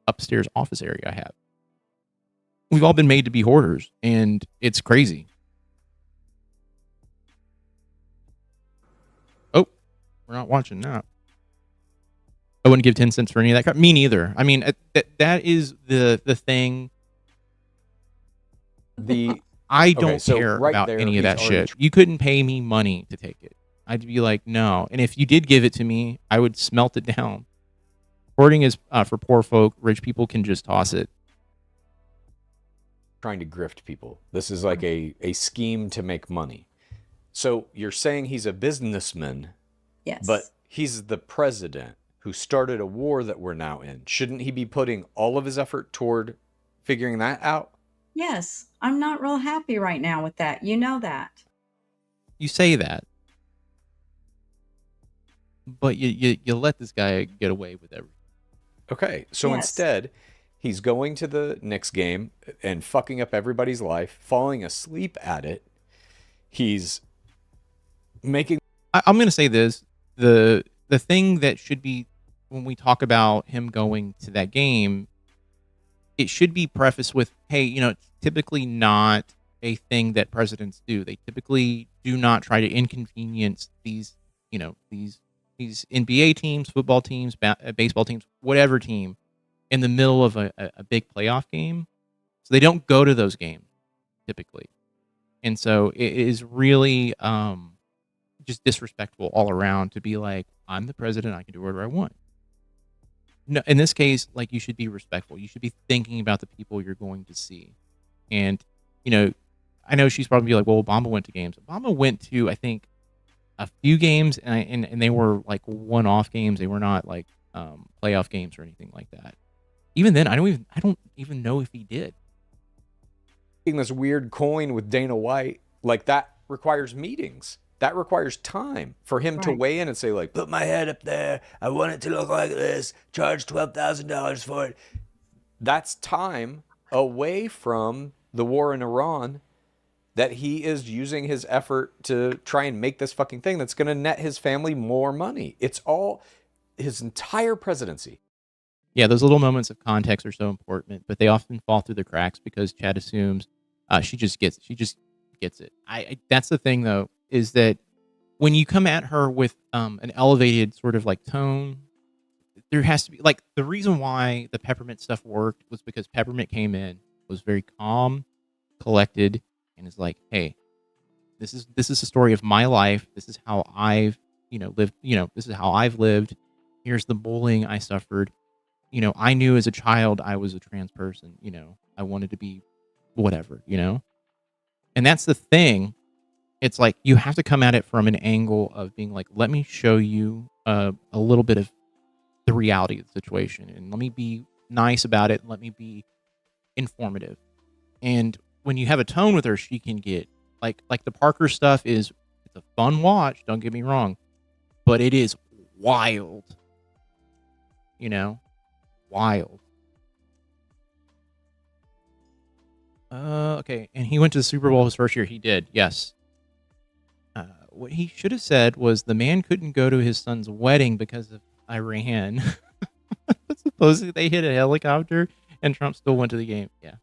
upstairs office area I have. We've all been made to be hoarders, and it's crazy. Oh, we're not watching that. I wouldn't give 10 cents for any of that crap. Me neither. I mean, that is the thing. I don't care about any of that shit. You couldn't pay me money to take it. I'd be like, no. And if you did give it to me, I would smelt it down. Hoarding is for poor folk. Rich people can just toss it. Trying to grift people. This is like a scheme to make money. So you're saying he's a businessman, Yes. but he's the president who started a war that we're now in. Shouldn't he be putting all of his effort toward figuring that out? Yes. I'm not real happy right now with that. You know that. You say that, but you let this guy get away with everything. Okay, so Yes. instead, he's going to the Knicks game and fucking up everybody's life, falling asleep at it. He's making... I'm going to say this. The thing that should be, when we talk about him going to that game, it should be prefaced with, hey, you know, it's typically not a thing that presidents do. They typically do not try to inconvenience these, you know, these NBA teams, football teams, baseball teams, whatever team, in the middle of a big playoff game. So they don't go to those games typically. And so it is really just disrespectful all around to be like, I'm the president, I can do whatever I want. No, in this case, like, you should be respectful. You should be thinking about the people you're going to see. And, you know, I know she's probably like, well, Obama went to games. Obama went to, I think, a few games, and they were like one-off games. They were not like playoff games or anything like that. Even then, I don't even know if he did. This weird coin with Dana White, like, that requires meetings. That requires time for him to weigh in and say, like, put my head up there. I want it to look like this. Charge $12,000 for it. That's time away from the war in Iran that he is using his effort to try and make this fucking thing that's going to net his family more money. It's all his entire presidency. Yeah, those little moments of context are so important, but they often fall through the cracks because Chad assumes she just gets it. That's the thing, though, is that when you come at her with an elevated sort of like tone, there has to be, like, the reason why the Peppermint stuff worked was because Peppermint came in, was very calm, collected, and is like, hey, this is the story of my life. This is how I've, lived. This is how I've lived. Here's the bullying I suffered. I knew as a child I was a trans person. I wanted to be whatever. And that's the thing. It's like you have to come at it from an angle of being like, let me show you a little bit of the reality of the situation, and let me be nice about it. And let me be informative. And when you have a tone with her, she can get like the Parker stuff it's a fun watch. Don't get me wrong, but it is wild. Wild. Okay. And he went to the Super Bowl his first year. He did. Yes. What he should have said was the man couldn't go to his son's wedding because of Iran. Supposedly they hit a helicopter and Trump still went to the game. Yeah.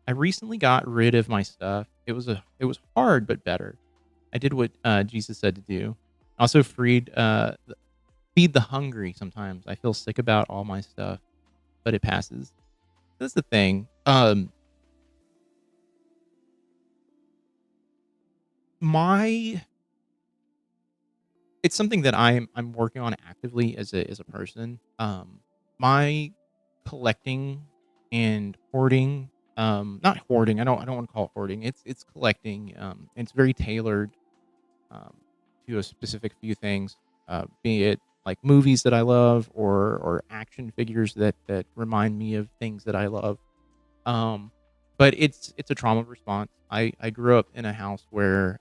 I recently got rid of my stuff. It was hard, but better. I did what Jesus said to do. Also feed the hungry sometimes. I feel sick about all my stuff, but it passes. That's the thing. It's something that I'm working on actively as a person. My collecting and hoarding, not hoarding. I don't want to call it hoarding. It's collecting. It's very tailored to a specific few things, be it like movies that I love or action figures that remind me of things that I love. But it's a trauma response. I grew up in a house where,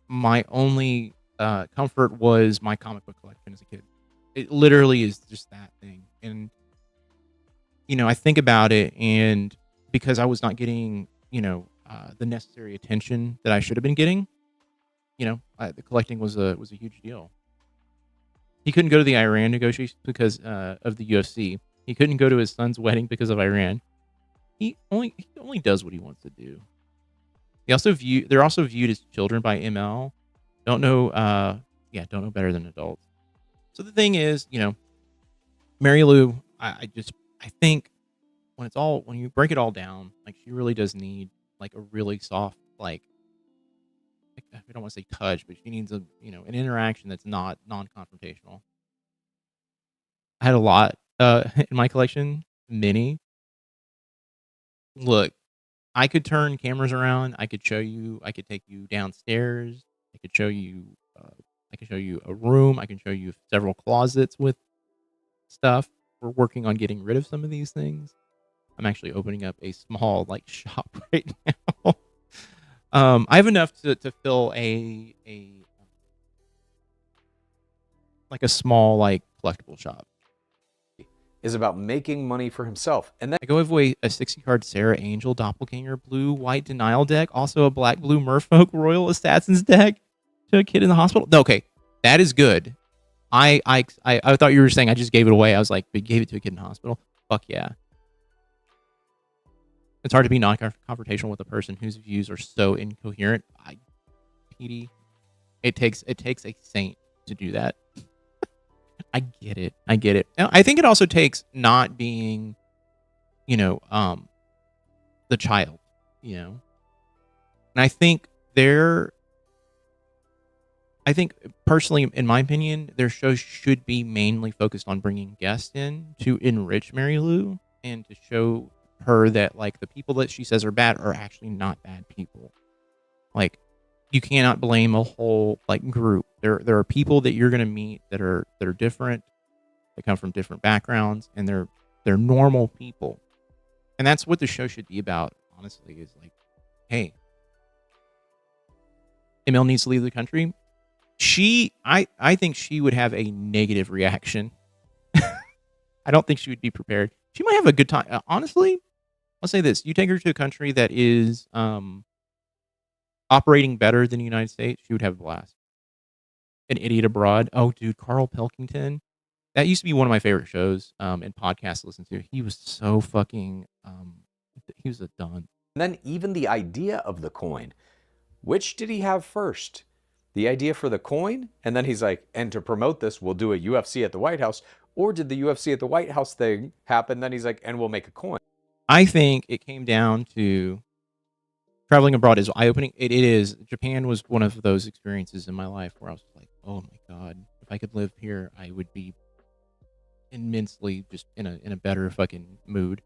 my only comfort was my comic book collection as a kid. It literally is just that thing. And, I think about it, and because I was not getting, the necessary attention that I should have been getting, the collecting was a huge deal. He couldn't go to the Iran negotiations because of the UFC. He couldn't go to his son's wedding because of Iran. He only does what he wants to do. They're also viewed as children by ML. Don't know. don't know better than adults. So the thing is, Mary Lou, I think when you break it all down, like she really does need like a really soft, like I don't want to say touch, but she needs an interaction that's not non-confrontational. I had a lot in my collection, many. Look, I could turn cameras around. I could show you. I could take you downstairs. I could show you. I can show you a room. I can show you several closets with stuff. We're working on getting rid of some of these things. I'm actually opening up a small like shop right now. I have enough to fill a like a small like collectible shop. Is about making money for himself. And then I go away a 60 card Sarah Angel Doppelganger Blue White Denial deck, also a Black Blue Merfolk Royal Assassins deck to a kid in the hospital. No, okay, that is good. I thought you were saying I just gave it away. I was like, we gave it to a kid in the hospital. Fuck yeah. It's hard to be non-confrontational with a person whose views are so incoherent. PD, it takes a saint to do that. I get it. Now, I think it also takes not being, the child, And I think personally, in my opinion, their shows should be mainly focused on bringing guests in to enrich Mary Lou and to show her that like the people that she says are bad are actually not bad people. Like, you cannot blame a whole like group. There are people that you're gonna meet that are different, that come from different backgrounds, and they're normal people. And that's what the show should be about, honestly, is like, hey, Emil needs to leave the country. I think she would have a negative reaction. I don't think she would be prepared. She might have a good time. Honestly, I'll say this. You take her to a country that is operating better than the United States, she would have a blast. An Idiot Abroad. Oh, dude, Carl Pilkington. That used to be one of my favorite shows and podcasts to listen to. He was so fucking, he was a don. And then even the idea of the coin. Which did he have first? The idea for the coin? And then he's like, and to promote this, we'll do a UFC at the White House. Or did the UFC at the White House thing happen? Then he's like, and we'll make a coin. I think it came down to traveling abroad is eye-opening. It is. Japan was one of those experiences in my life where I was like, oh my God, if I could live here, I would be immensely just in a better fucking mood.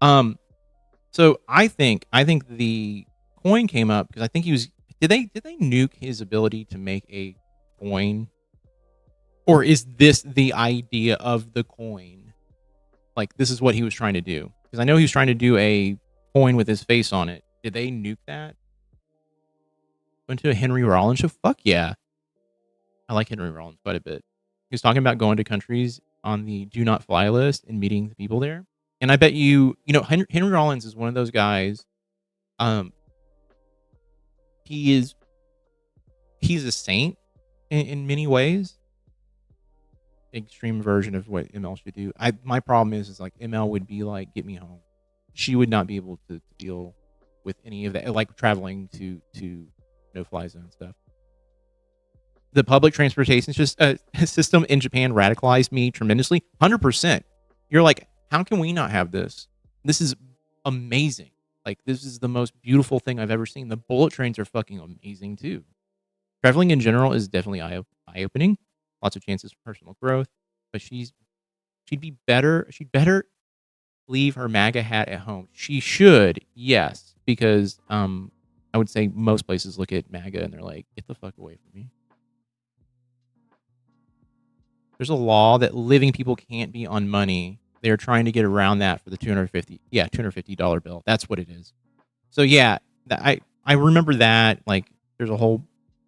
So I think the coin came up because I think he was, did they nuke his ability to make a coin? Or is this the idea of the coin? Like, this is what he was trying to do. Because I know he was trying to do a coin with his face on it. Did they nuke that? Went to a Henry Rollins show? Fuck yeah. I like Henry Rollins quite a bit. He was talking about going to countries on the do not fly list and meeting the people there. And I bet Henry Rollins is one of those guys. He's a saint in many ways. Extreme version of what ML should do. My problem is like ML would be like, get me home. She would not be able to deal with any of that, like traveling to no-fly zone stuff. The public transportation system in Japan radicalized me tremendously. 100%. You're like, how can we not have this? This is amazing. Like, this is the most beautiful thing I've ever seen. The bullet trains are fucking amazing too. Traveling in general is definitely eye-opening. Lots of chances for personal growth, but she'd be better. She'd better leave her MAGA hat at home. She should, yes, because I would say most places look at MAGA and they're like, get the fuck away from me. There's a law that living people can't be on money. They're trying to get around that for the $250 bill. That's what it is. So yeah, I remember that. Like, there's a whole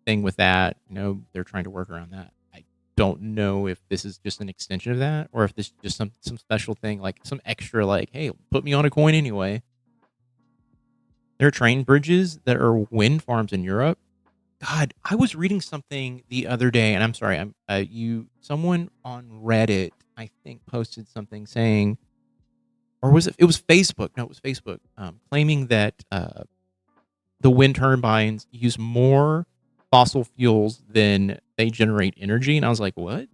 thing with that. They're trying to work around that. I don't know if this is just an extension of that, or if this is just some special thing, like some extra, like, hey, put me on a coin anyway. There are train bridges that are wind farms in Europe. God, I was reading something the other day, and I'm sorry, someone on Reddit, I think, posted something saying, or was it? It was Facebook. No, it was Facebook, claiming that the wind turbines use more fossil fuels than they generate energy. And I was like, what?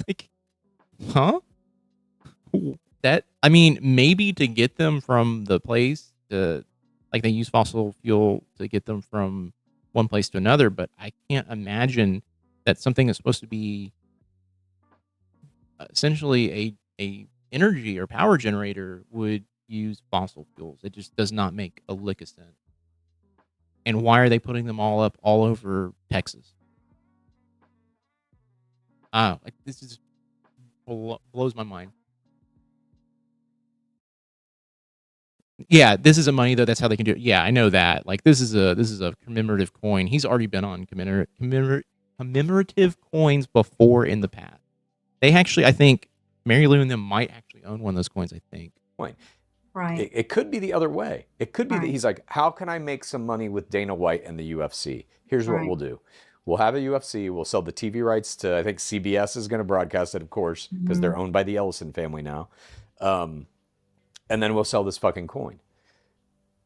Like, huh? I mean, maybe to get them from the place to, like, they use fossil fuel to get them from one place to another, but I can't imagine that something that's supposed to be essentially a energy or power generator would use fossil fuels. It just does not make a lick of sense. And why are they putting them all up all over Texas? Like, this is blows my mind. Yeah, this is a money though. That's how they can do it. Yeah, I know that. Like, this is a commemorative coin. He's already been on commemorative coins before in the past. They actually, I think, Mary Lou and them might actually own one of those coins. I think. Point. Right. It could be the other way. It could be that he's like, how can I make some money with Dana White and the UFC? Here's what we'll do. We'll have a UFC. We'll sell the TV rights to, I think CBS is going to broadcast it, of course, because they're owned by the Ellison family now. And then we'll sell this fucking coin.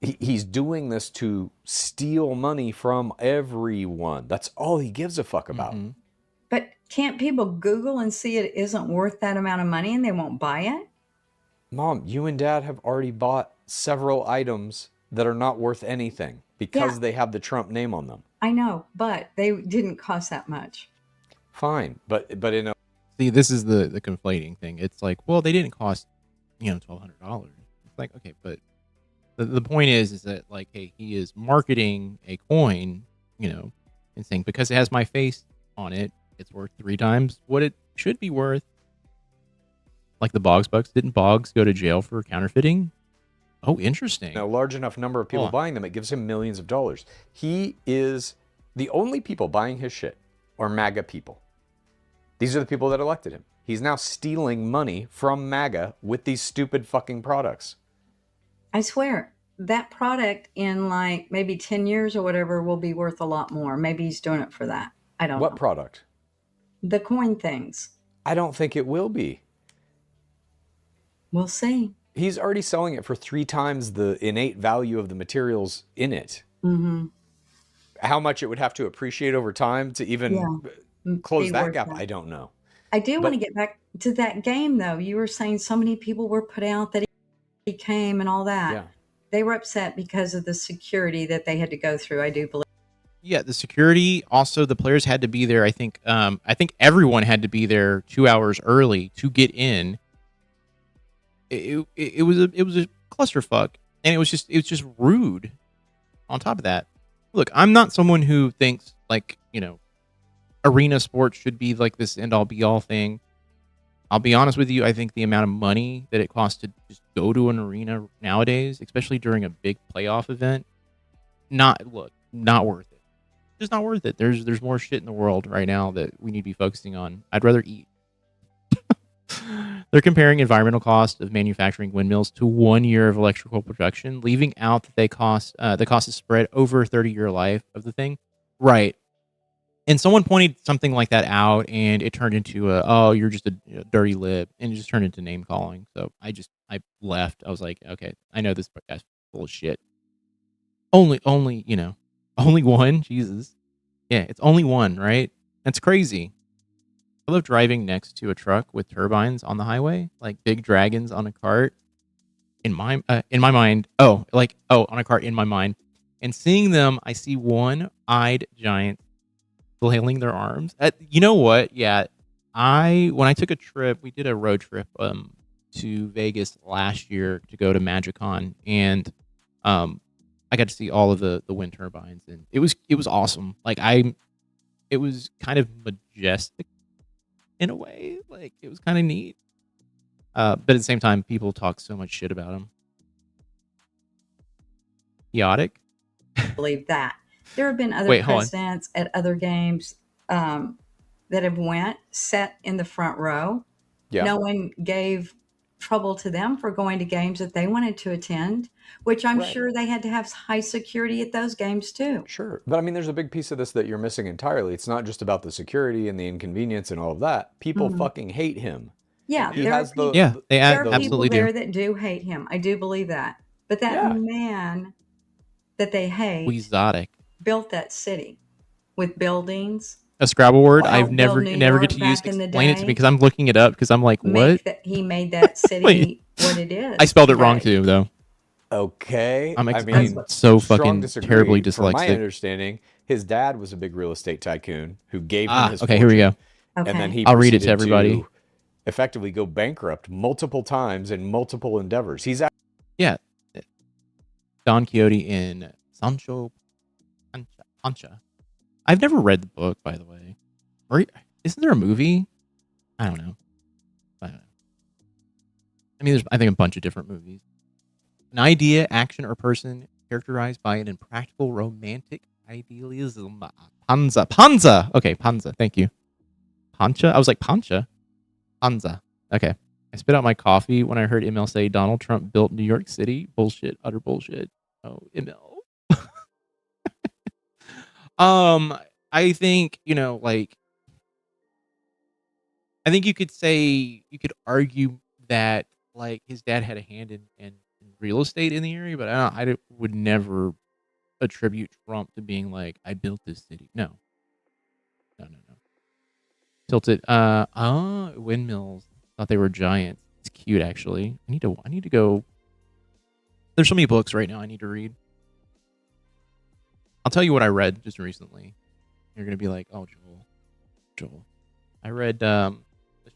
He's doing this to steal money from everyone. That's all he gives a fuck about. But can't people Google and see it isn't worth that amount of money and they won't buy it? Mom, you and Dad have already bought several items that are not worth anything because they have the Trump name on them. I know, but they didn't cost that much. Fine, but in a See, this is the conflating thing. It's like, well, they didn't cost, $1,200. It's like, okay, but the point is that, like, hey, he is marketing a coin, and saying because it has my face on it, it's worth 3 times what it should be worth. Like the Boggs Bucks. Didn't Boggs go to jail for counterfeiting? Oh, interesting. a large enough number of people buying them, it gives him millions of dollars. He is the only people buying his shit are MAGA people. These are the people that elected him. He's now stealing money from MAGA with these stupid fucking products. I swear, that product in like maybe 10 years or whatever will be worth a lot more. Maybe he's doing it for that. I don't know. What product? The coin things. I don't think it will be. We'll see. He's already selling it for 3 times the innate value of the materials in it. How much it would have to appreciate over time to even close that gap, I don't know. I do want to get back to that game, though. You were saying so many people were put out that he came and all that. Yeah. They were upset because of the security that they had to go through, I do believe. Yeah, the security. Also, the players had to be there. I think everyone had to be there 2 hours early to get in. It was a clusterfuck, and it was just rude. On top of that, look, I'm not someone who thinks like arena sports should be like this end all be all thing. I'll be honest with you. I think the amount of money that it costs to just go to an arena nowadays, especially during a big playoff event, not worth it. Just not worth it. There's more shit in the world right now that we need to be focusing on. I'd rather eat. They're comparing environmental cost of manufacturing windmills to 1 year of electrical production, leaving out that the cost is spread over a 30-year life of the thing. Right. And someone pointed something like that out, and it turned into you're just a dirty lib, and it just turned into name calling. So I left. I was like, okay, I know this guy's full of shit. Only one. Jesus. Yeah, it's only one, right? That's crazy. I love driving next to a truck with turbines on the highway, like big dragons on a cart. In my mind, on a cart in my mind, and seeing them, I see one-eyed giant flailing their arms. You know what? Yeah, when I took a trip, we did a road trip to Vegas last year to go to MagicCon, and I got to see all of the wind turbines, and it was awesome. Like it was kind of majestic in a way. Like it was kind of neat, but at the same time, people talk so much shit about them. Chaotic. Believe that. There have been other presidents at other games that have sat in the front row. Yeah. No one gave trouble to them for going to games that they wanted to attend, which I'm sure they had to have high security at those games too. Sure. But I mean, there's a big piece of this that you're missing entirely. It's not just about the security and the inconvenience and all of that. People fucking hate him. Yeah. There are people absolutely there that do hate him. I do believe that. But that man that they hate Weezotic. built that city with buildings A Scrabble word Well, I've never New get York to use. back in the Explain it to me day, because I'm looking it up because I'm like, what? he made that city what it is I spelled it wrong today. too, though. Okay. I I'm mean, so strong fucking disagree. terribly From my dyslexic. understanding, his dad was a big real estate tycoon who gave him Ah, his okay, fortune. here we go. And then Okay. he I'll read it to proceeded everybody. effectively go bankrupt multiple times in multiple endeavors. He's Yeah. Don Quixote in Sancho Pancha. I've never read the book, by the way. Or isn't there a movie? I don't know. I mean, there's, I think, a bunch of different movies. An idea, action, or person characterized by an impractical romantic idealism. Panza. Okay, Panza. Thank you. Pancha? I was like, Pancha? Panza. Okay. I spit out my coffee when I heard ML say Donald Trump built New York City. Bullshit. Utter bullshit. Oh, ML. I think, like, I think you could argue that, like, his dad had a hand in real estate in the area, but I would never attribute Trump to being like, I built this city. No. Tilted. Windmills. Thought they were giants. It's cute, actually. I need to go. There's so many books right now I need to read. I'll tell you what I read just recently. You're gonna be like, oh, Joel. I read a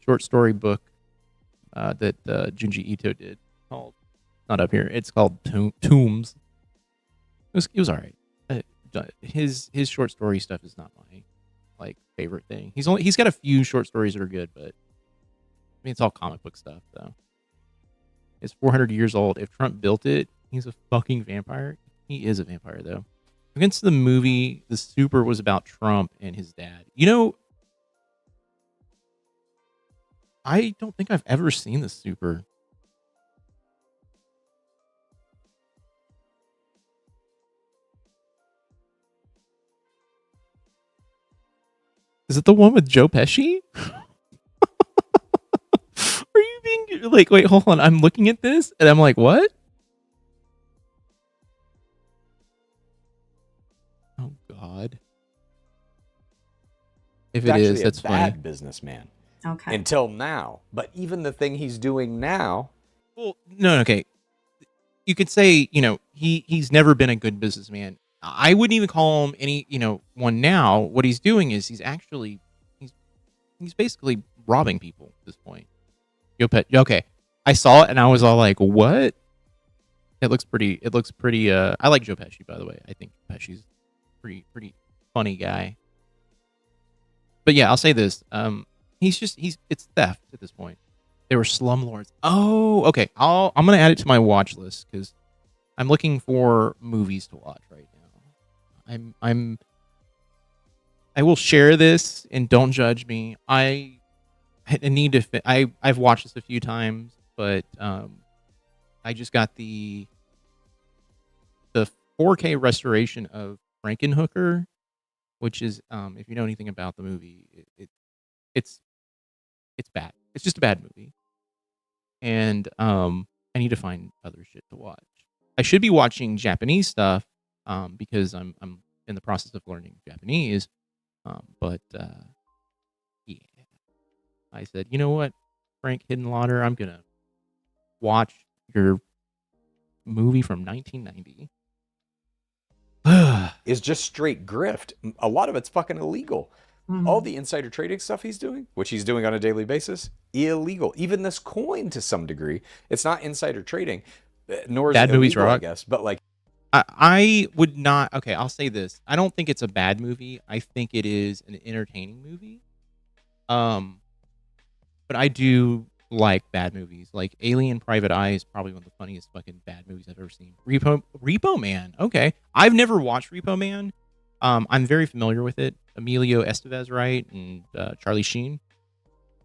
short story book that Junji Ito did called, not up here. It's called Tombs. It was all right. His short story stuff is not my favorite thing. He's got a few short stories that are good, but I mean it's all comic book stuff though. It's 400 years old. If Trump built it, he's a fucking vampire. He is a vampire though. Against the movie, The Super was about Trump and his dad. I don't think I've ever seen The Super. Is it the one with Joe Pesci? Are you being like, wait, hold on. I'm looking at this and I'm like, what? Oh, God. If it is, that's funny. Bad businessman. Okay. Until now. But even the thing he's doing now. Well, no, okay. You could say, he's never been a good businessman. I wouldn't even call him any, one now. What he's doing is he's basically robbing people at this point. Okay. I saw it and I was all like, what? It looks pretty, I like Joe Pesci, by the way. I think Pesci's pretty funny guy. But yeah, I'll say this. It's theft at this point. They were slumlords. Oh, okay. I'm going to add it to my watch list because I'm looking for movies to watch right now. I will share this and don't judge me. I need to. I've watched this a few times, but I just got the 4K restoration of Frankenhooker, which is if you know anything about the movie, it's bad. It's just a bad movie, and I need to find other shit to watch. I should be watching Japanese stuff because I'm in the process of learning Japanese. But yeah, I said, you know what, Frank Hiddenlotter, I'm gonna watch your movie from 1990. Is just straight grift. A lot of it's fucking illegal. Mm-hmm. All the insider trading stuff he's doing, which he's doing on a daily basis, illegal. Even this coin, to some degree, it's not insider trading, nor is bad it movies illegal, rock. I guess. But like, I would not. Okay, I'll say this. I don't think it's a bad movie. I think it is an entertaining movie. But I do like bad movies. Like Alien Private Eye is probably one of the funniest fucking bad movies I've ever seen. Repo Man. Okay, I've never watched Repo Man. I'm very familiar with it. Emilio Estevez, right, and Charlie Sheen.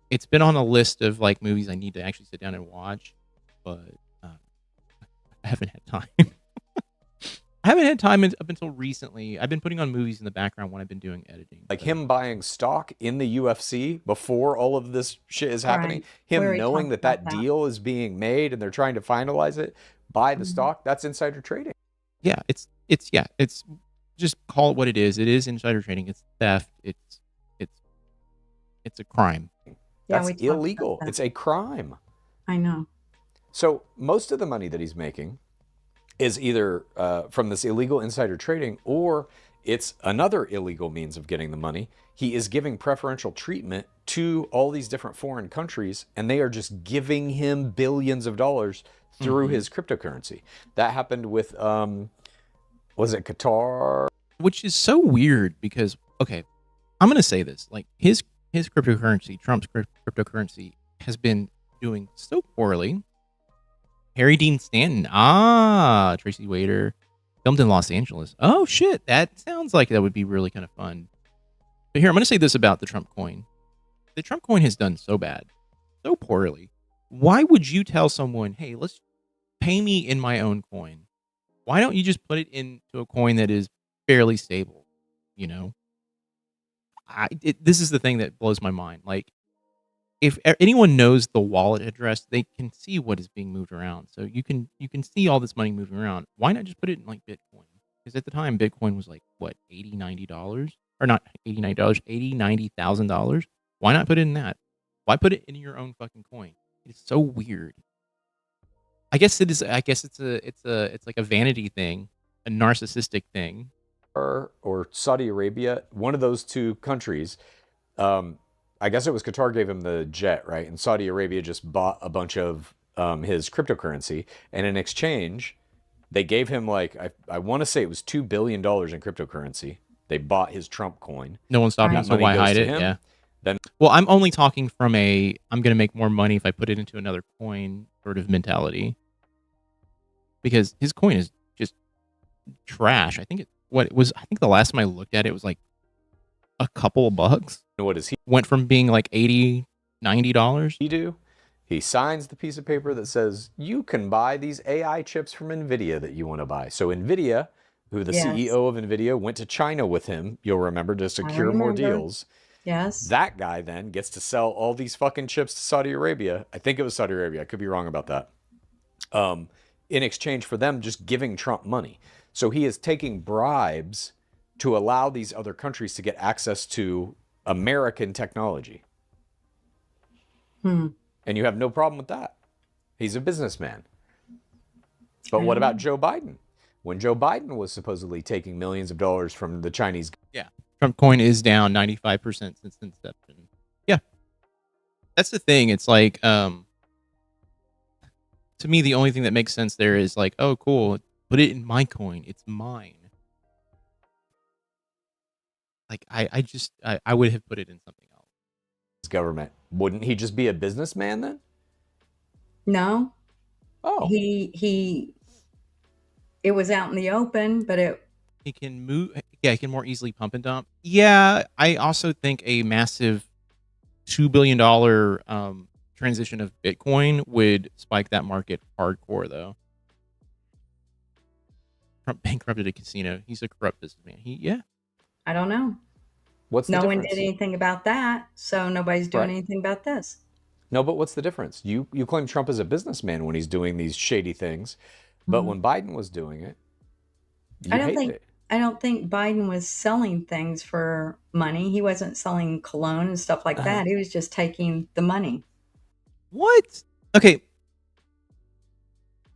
It's been on a list of like movies I need to actually sit down and watch, but I haven't had time. I haven't had time up until recently. I've been putting on movies in the background when I've been doing editing. Like him buying stock in the UFC before all of this shit is happening. Right. Him knowing that deal is being made and they're trying to finalize it, buy the stock. That's insider trading. Yeah, it's just call it what it is. It is insider trading. It's theft. It's It's a crime. Yeah, That's we talked about illegal. that. It's a crime. I know. So most of the money that he's making is either from this illegal insider trading, or it's another illegal means of getting the money. He is giving preferential treatment to all these different foreign countries, and they are just giving him billions of dollars through his cryptocurrency. That happened with, was it Qatar? Which is so weird because, okay, I'm going to say this. Like, his cryptocurrency, Trump's cryptocurrency, has been doing so poorly. Harry Dean Stanton. Tracy Waiter. Filmed in Los Angeles. Oh, shit. That sounds like that would be really kind of fun. But here, I'm going to say this about the Trump coin. The Trump coin has done so bad, so poorly. Why would you tell someone, hey, let's pay me in my own coin? Why don't you just put it into a coin that is fairly stable? You know? This is the thing that blows my mind. Like, if anyone knows the wallet address, they can see what is being moved around. So you can see all this money moving around. Why not just put it in like Bitcoin? Because at the time, Bitcoin was like, what, $80, $90? Or not $80, $90, $90,000. Why not put it in that? Why put it in your own fucking coin? It's so weird. I guess it is. I guess it's like a vanity thing, a narcissistic thing. Or Saudi Arabia, one of those two countries. I guess it was Qatar gave him the jet, right? And Saudi Arabia just bought a bunch of his cryptocurrency, and in exchange, they gave him like I want to say it was $2 billion in cryptocurrency. They bought his Trump coin. No one's stopping, so why hide it? Yeah. Then, well, I'm only talking from I'm going to make more money if I put it into another coin sort of mentality. Because his coin is just trash. I think I think the last time I looked at it was like a couple of bucks. what does he Went from being like $80, $90. do? He signs the piece of paper that says you can buy these AI chips from NVIDIA that you want to buy. So NVIDIA, who the CEO of NVIDIA went to China with him, you'll remember, to secure more deals. Yes. That guy then gets to sell all these fucking chips to Saudi Arabia. I think it was Saudi Arabia. I could be wrong about that. In exchange for them just giving Trump money. So he is taking bribes to allow these other countries to get access to American technology. And you have no problem with that. He's a businessman. But what about Joe Biden? When Joe Biden was supposedly taking millions of dollars from the Chinese. Yeah. Trump coin is down 95% since inception. Yeah. That's the thing. It's like, to me, the only thing that makes sense there is like, oh, cool. Put it in my coin. It's mine. Like, I would have put it in something else. Government. Wouldn't he just be a businessman then? No. Oh. It was out in the open, but he can move. Yeah, he can more easily pump and dump. Yeah, I also think a massive $2 billion transition of Bitcoin would spike that market hardcore, though. Trump bankrupted a casino. He's a corrupt businessman. I don't know. What's the no difference? one did anything about that, so nobody's doing anything about this. No, but what's the difference? You claim Trump is a businessman when he's doing these shady things, but when Biden was doing it, you hated it. I don't think Biden was selling things for money. He wasn't selling cologne and stuff like that. He was just taking the money. What? Okay.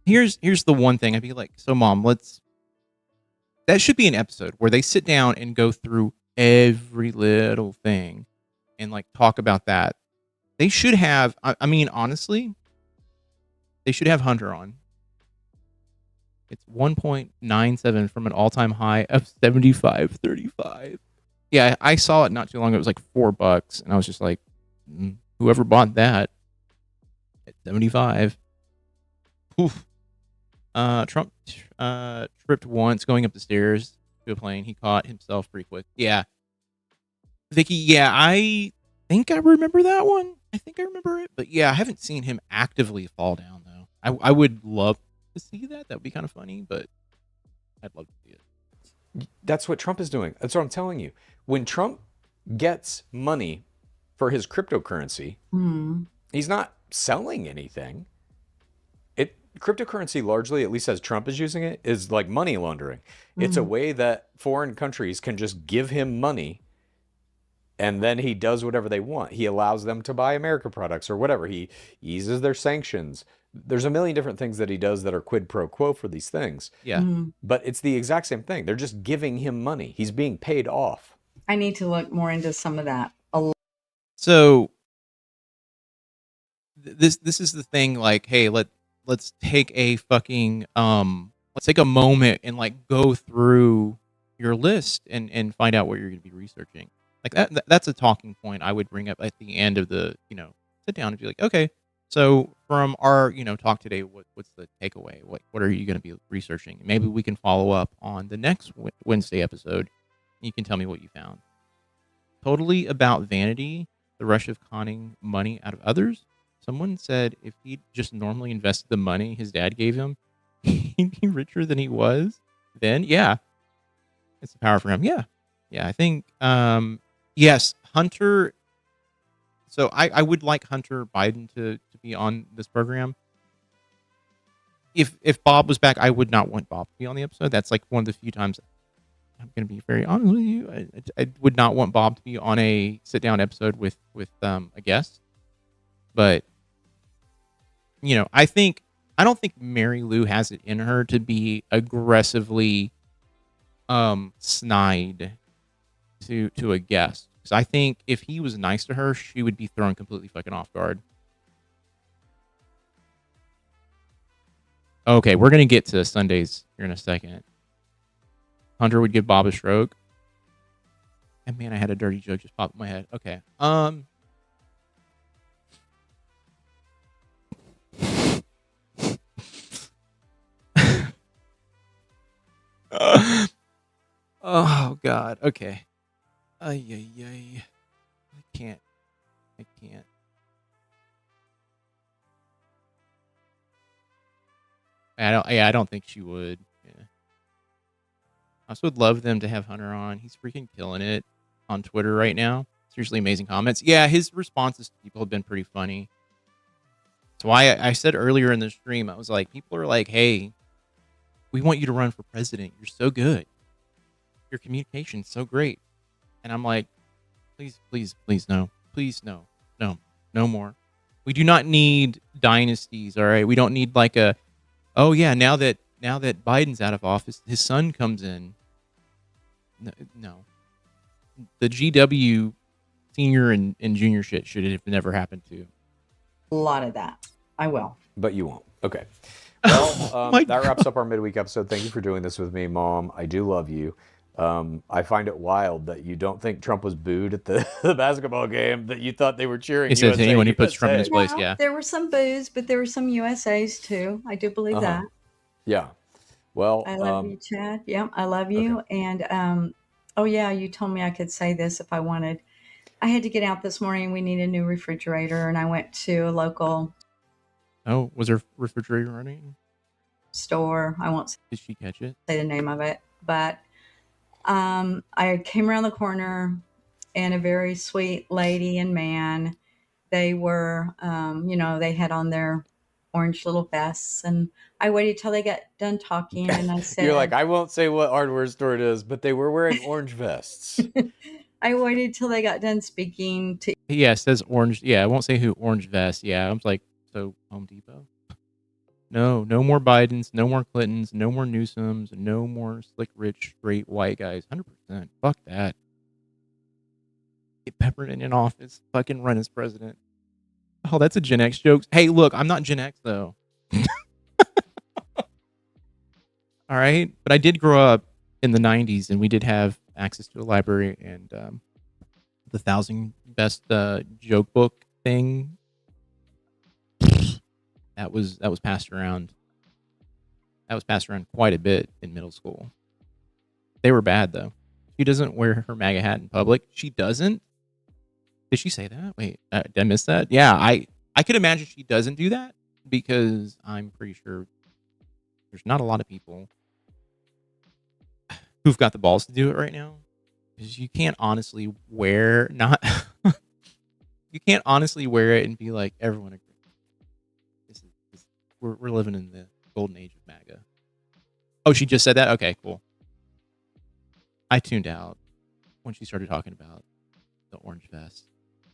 Here's the one thing. I'd be like, so Mom, that should be an episode where they sit down and go through every little thing and like talk about that. They should have, I mean, honestly, they should have Hunter on. It's 1.97 from an all-time high of 75.35. Yeah, I saw it not too long ago. It was like $4, and I was just like, whoever bought that at 75. Oof. Trump tripped once going up the stairs to a plane. He caught himself pretty quick. Yeah. Vicky, yeah, I think I remember that one. I think I remember it. But yeah, I haven't seen him actively fall down, though. I would love to see that. That would be kind of funny, but I'd love to see it. That's what Trump is doing. That's what I'm telling you. When Trump gets money for his cryptocurrency, he's not selling anything. Cryptocurrency largely, at least as Trump is using it, is like money laundering. It's a way that foreign countries can just give him money and then he does whatever they want. He allows them to buy America products or whatever. He eases their sanctions. There's a million different things that he does that are quid pro quo for these things. Yeah. But it's the exact same thing. They're just giving him money. He's being paid off. I need to look more into some of that. So this is the thing, like, hey, let's take a fucking let's take a moment and like go through your list and find out what you're going to be researching. Like that's a talking point I would bring up at the end of the, sit down and be like, okay, so from our, talk today, what's the takeaway? What are you going to be researching? Maybe we can follow up on the next Wednesday episode. You can tell me what you found. Totally about vanity, the rush of conning money out of others. Someone said if he'd just normally invested the money his dad gave him, he'd be richer than he was. Then, yeah, it's the power for him. Yeah, I think, yes, Hunter. So I would like Hunter Biden to be on this program. If Bob was back, I would not want Bob to be on the episode. That's like one of the few times I'm going to be very honest with you. I would not want Bob to be on a sit-down episode with a guest. But, I don't think Mary Lou has it in her to be aggressively snide to a guest. Because I think if he was nice to her, she would be thrown completely fucking off guard. Okay, we're going to get to Sundays here in a second. Hunter would give Bob a stroke. And man, I had a dirty joke just pop in my head. Okay. Oh God. Okay. Ay. I can't. I don't think she would. Yeah. I also would love them to have Hunter on. He's freaking killing it on Twitter right now. Seriously, amazing comments. Yeah, his responses to people have been pretty funny. That's why I said earlier in the stream, I was like, people are like, hey, we want you to run for president. You're so good. Your communication's so great. And I'm like, please, no. Please, no. No more. We do not need dynasties, all right? We don't need like a, oh yeah, now that Biden's out of office, his son comes in. No. The GW senior and junior shit should have never happened to. A lot of that. I will. But you won't. Okay. Well, that wraps up our midweek episode. Thank you for doing this with me, Mom. I do love you. I find it wild that you don't think Trump was booed at the basketball game, that you thought they were cheering. It says anyone who puts Trump in his place, yeah. There were some boos, but there were some USAs too. I do believe that. Yeah. Well, I love you, Chad. Yep, I love you. Okay. And oh yeah, you told me I could say this if I wanted. I had to get out this morning. We need a new refrigerator, and I went to a local. Oh, was her refrigerator running? Store. I won't. Did she catch it? Say the name of it, but I came around the corner, and a very sweet lady and man. They were, they had on their orange little vests, and I waited till they got done talking, and I said, "You're like, I won't say what hardware store it is, but they were wearing orange vests." I waited till they got done speaking to. Yeah, it says orange. Yeah, I won't say who. Orange vest. Yeah, I was like, so Home Depot. No more Bidens, no more Clintons, no more Newsoms, no more slick, rich, straight white guys. 100%. Fuck that. Get Peppermint in office. Fucking run as president. Oh, that's a Gen X joke. Hey, look, I'm not Gen X though. All right, but I did grow up in the 90s, and we did have access to a library and the 1,000 best joke book thing. That was passed around. That was passed around quite a bit in middle school. They were bad though. She doesn't wear her MAGA hat in public. She doesn't. Did she say that? Wait, did I miss that? Yeah, I could imagine she doesn't do that because I'm pretty sure there's not a lot of people who've got the balls to do it right now. Because you can't honestly wear you can't honestly wear it and be like, everyone agrees. We're living in the golden age of MAGA. Oh, she just said that? Okay, cool. I tuned out when she started talking about the orange vest.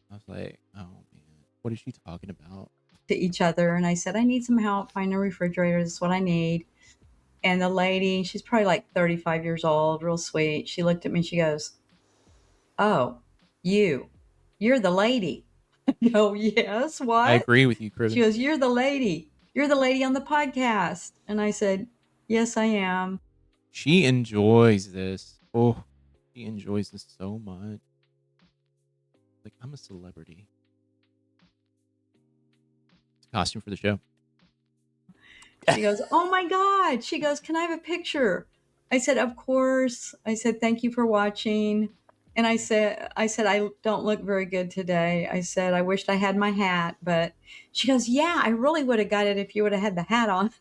I was like, oh man, what is she talking about? To each other, and I said, I need some help finding a refrigerator. This is what I need. And the lady, she's probably like 35 years old, real sweet. She looked at me. She goes, "Oh, you're the lady." I go, "Yes, what?" I agree with you, Chris. She goes, "You're the lady. You're the lady on the podcast." And I said, "Yes, I am." She enjoys this. Oh, she enjoys this so much. Like, I'm a celebrity. It's a costume for the show. She goes, "Oh my God." She goes, "Can I have a picture?" I said, "Of course." I said, "Thank you for watching." And I said, "I don't look very good today." I said, "I wished I had my hat," but she goes, "Yeah, I really would have got it if you would have had the hat on."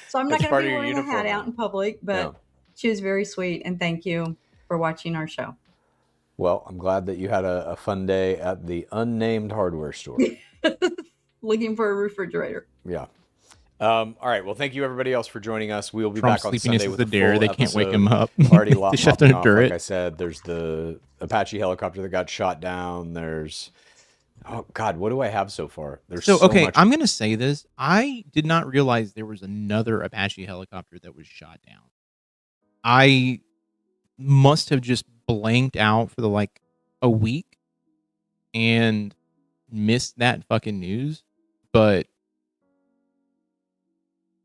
So I'm not It's going part to of be your wearing a hat uniform out in public, but Yeah. she was very sweet. And thank you for watching our show. Well, I'm glad that you had a fun day at the unnamed hardware store. Looking for a refrigerator. Yeah. All right. Well, thank you everybody else for joining us. We will be Trump's back on sleepiness Sunday is with the a dare. full They can't wake episode. him up. Already They lopping just have to off. endure Like it. I said, there's the Apache helicopter that got shot down. There's, oh God, what do I have so far? There's So, so okay, much. I'm going to say this. I did not realize there was another Apache helicopter that was shot down. I must have just blanked out for like a week and missed that fucking news. But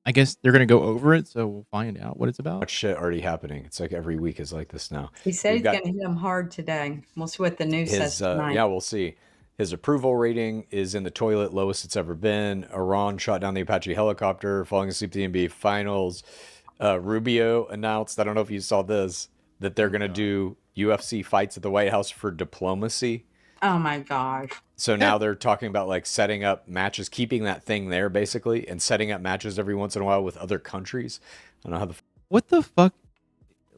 I guess they're going to go over it, so we'll find out what it's about. Much shit already happening. It's like every week is like this now. He said We've he's got going to hit him hard today. We'll see what the news says tonight. yeah, we'll see. His approval rating is in the toilet, lowest it's ever been. Iran shot down the Apache helicopter, falling asleep at the NBA Finals. Rubio announced, I don't know if you saw this, that they're going to do UFC fights at the White House for diplomacy. Oh my gosh. So now they're talking about like setting up matches, keeping that thing there basically, and setting up matches every once in a while with other countries. I don't know how the What the fuck?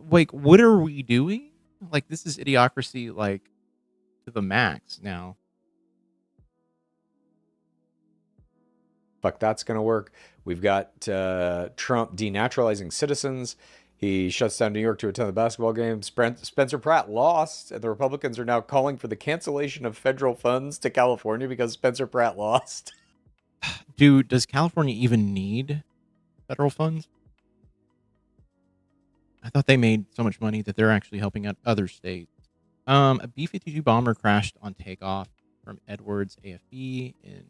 Like, what are we doing? Like, this is idiocracy, like, to the max now. fuck that's going to work. We've got Trump denaturalizing citizens. He shuts down New York to attend the basketball game. Spencer Pratt lost, and the Republicans are now calling for the cancellation of federal funds to California because Spencer Pratt lost. Dude, does California even need federal funds? I thought they made so much money that they're actually helping out other states. A B-52 bomber crashed on takeoff from Edwards AFB in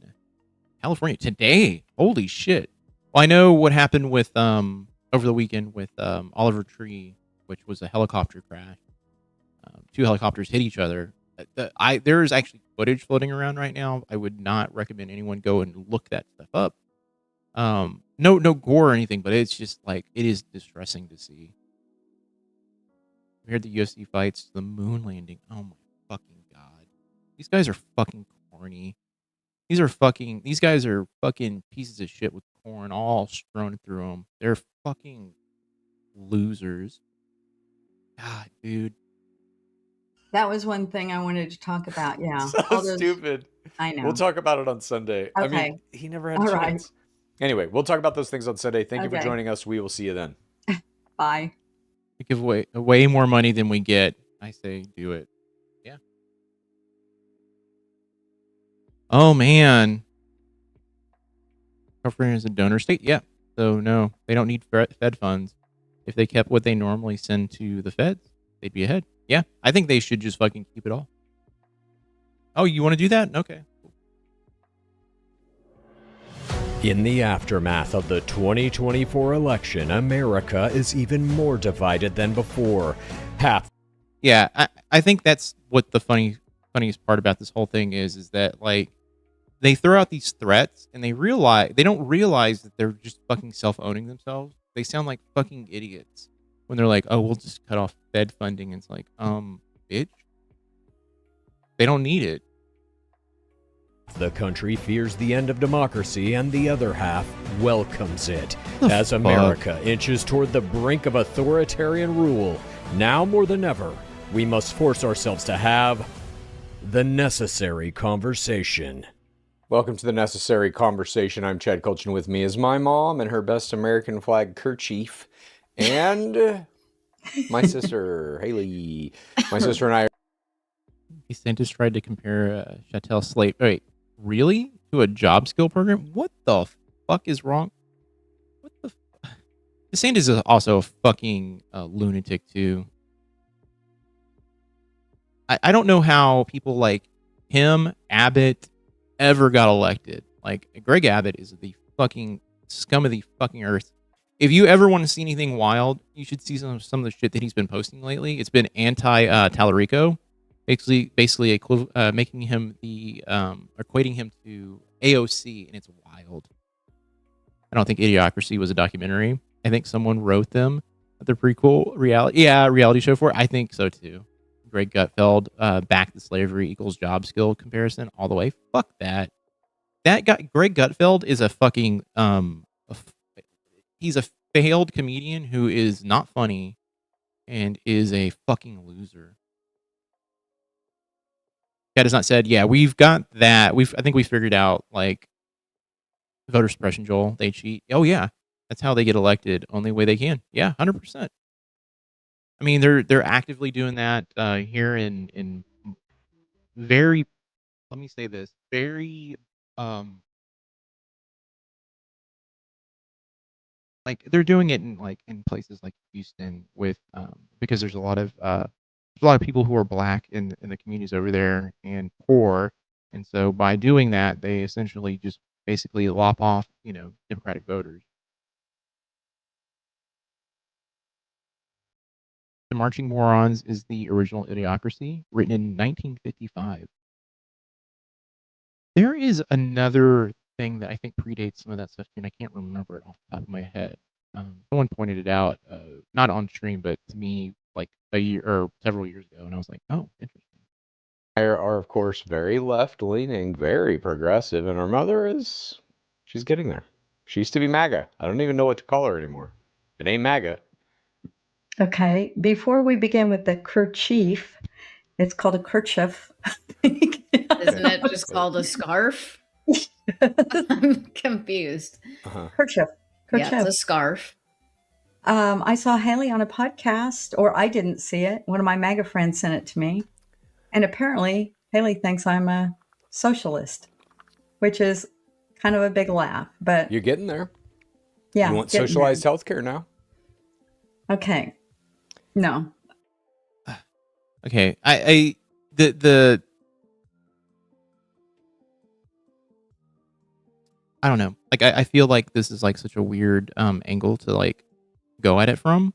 California today. Holy shit. Well, I know what happened with over the weekend with Oliver Tree, which was a helicopter crash. Two helicopters hit each other. There is actually footage floating around right now. I would not recommend anyone go and look that stuff up. No gore or anything, but it's just like, it is distressing to see. We heard the UFC fights, the moon landing. Oh my fucking god. These guys are fucking corny. These guys are fucking pieces of shit with corn all strewn through them. They're fucking losers. God, dude. That was one thing I wanted to talk about. Yeah. So stupid. I know. We'll talk about it on Sunday. Okay. I mean, he never had a All chance. right. Anyway, we'll talk about those things on Sunday. Thank you for Okay. joining us. We will see you then. Bye. We give away way more money than we get. I say do it. Yeah. Oh, man. California is a donor state? Yeah. So, no, they don't need Fed funds. If they kept what they normally send to the Feds, they'd be ahead. Yeah. I think they should just fucking keep it all. Oh, you want to do that? Okay. In the aftermath of the 2024 election, America is even more divided than before. Yeah, I think that's what the funniest part about this whole thing is that, like, they throw out these threats and they don't realize that they're just fucking self-owning themselves. They sound like fucking idiots when they're like, oh, we'll just cut off Fed funding. It's like, bitch. They don't need it. The country fears the end of democracy, and the other half welcomes it. As fuck? America inches toward the brink of authoritarian rule, now more than ever, we must force ourselves to have the necessary conversation. Welcome to the Necessary Conversation. I'm Chad Colchin. With me is my mom and her best American flag kerchief, and my sister, Haley. My sister and I DeSantis tried to compare Chattel slave. Wait, really? To a job skill program? What the fuck is wrong? What the? DeSantis is also a fucking lunatic too. I don't know how people like him, Abbott, ever got elected. Like Greg Abbott is the fucking scum of the fucking earth. If you ever want to see anything wild, you should see some of the shit that he's been posting lately. It's been anti Tallarico, basically making him the equating him to AOC, and it's wild. I don't think Idiocracy was a documentary. I think someone wrote them the prequel reality show for it. I think so too. Greg Gutfeld, back to slavery equals job skill comparison all the way. Fuck that. That guy, Greg Gutfeld, is a fucking he's a failed comedian who is not funny and is a fucking loser. Cat has not said, yeah, we've got that. I think we figured out like voter suppression, Joel. They cheat. Oh yeah, that's how they get elected. Only way they can. Yeah, 100%. I mean, they're actively doing that here in very. Let me say this very like they're doing it in places like Houston with because there's a lot of people who are black in the communities over there and poor, and so by doing that they essentially just basically lop off Democratic voters. The Marching Morons is the original Idiocracy, written in 1955. There is another thing that I think predates some of that stuff, and I can't remember it off the top of my head. Someone pointed it out, not on stream, but to me like a year or several years ago, and I was like, "Oh, interesting." Are of course very left-leaning, very progressive, and her mother she's getting there. She used to be MAGA. I don't even know what to call her anymore. It ain't MAGA. Okay, before we begin with the kerchief, it's called a kerchief. Isn't it just called a scarf? I'm confused. Kerchief. Yeah, it's a scarf. I saw Haley on a podcast, or I didn't see it. One of my MAGA friends sent it to me. And apparently, Haley thinks I'm a socialist, which is kind of a big laugh. But you're getting there. Yeah. You want socialized healthcare now? Okay. No. Okay. I don't know. Like I feel like this is like such a weird angle to like go at it from.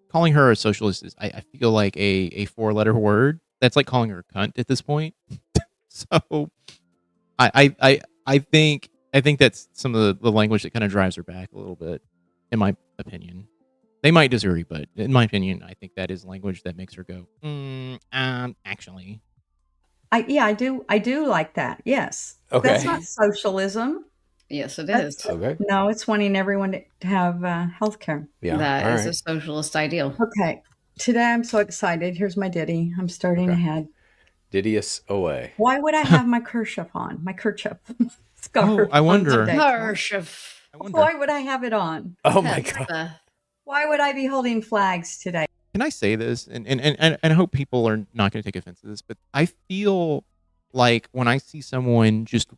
Calling her a socialist is I feel like a 4-letter word. That's like calling her a cunt at this point. So I think that's some of the language that kind of drives her back a little bit, in my opinion. They might disagree, but in my opinion, I think that is language that makes her go, actually. I do like that. Yes. Okay. That's not socialism. Yes, it is. Okay. No, it's wanting everyone to have health care. Yeah. That is a socialist ideal. Okay. Today I'm so excited. Here's my ditty. I'm starting ahead. Diddy us away. Why would I have my kerchief on? My kerchief. Scarf. I wonder. Kerchief. Why would I have it on? Oh my God. Why would I be holding flags today? Can I say this? And I hope people are not going to take offense to this, but I feel like when I see someone just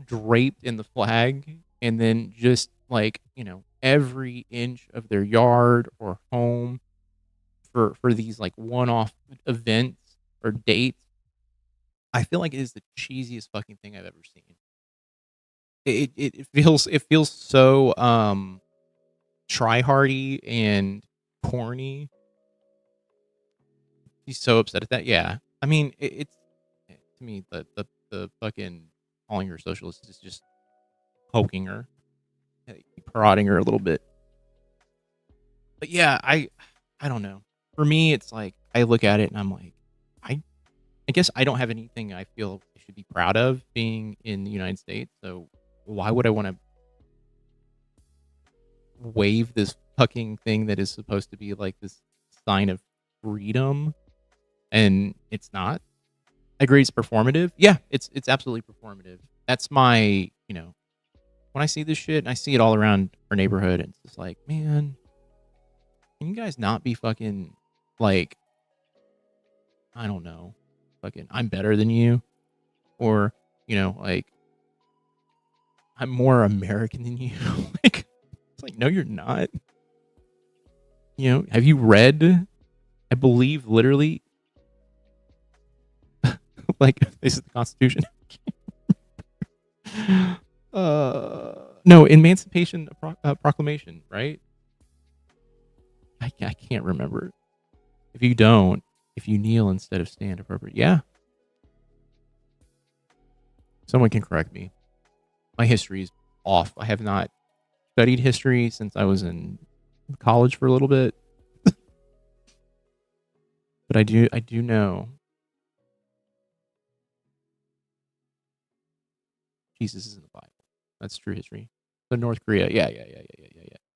draped in the flag and then just like, every inch of their yard or home for these like one-off events or dates, I feel like it is the cheesiest fucking thing I've ever seen. It feels so try-hardy and corny. He's so upset at that. Yeah, I mean, it's to me the fucking calling her socialist is just poking her, prodding her a little bit. But yeah, I don't know. For me, it's like I look at it and I'm like, I guess I don't have anything I feel I should be proud of being in the United States. So why would I want to wave this fucking thing that is supposed to be like this sign of freedom? And it's not. I agree it's performative. Yeah, it's absolutely performative. That's my, when I see this shit and I see it all around our neighborhood, it's just like, man, can you guys not be fucking like I don't know, fucking, I'm better than you, or like I'm more American than you. Like, it's like, no, you're not. Have you read? I believe literally, like, this is the Constitution. No, Emancipation Proclamation, right? I can't remember. If you kneel instead of stand, appropriate. Yeah. Someone can correct me. My history is off. I have not studied history since I was in college for a little bit. But I do know Jesus is in the Bible. That's true history. So North Korea. Yeah.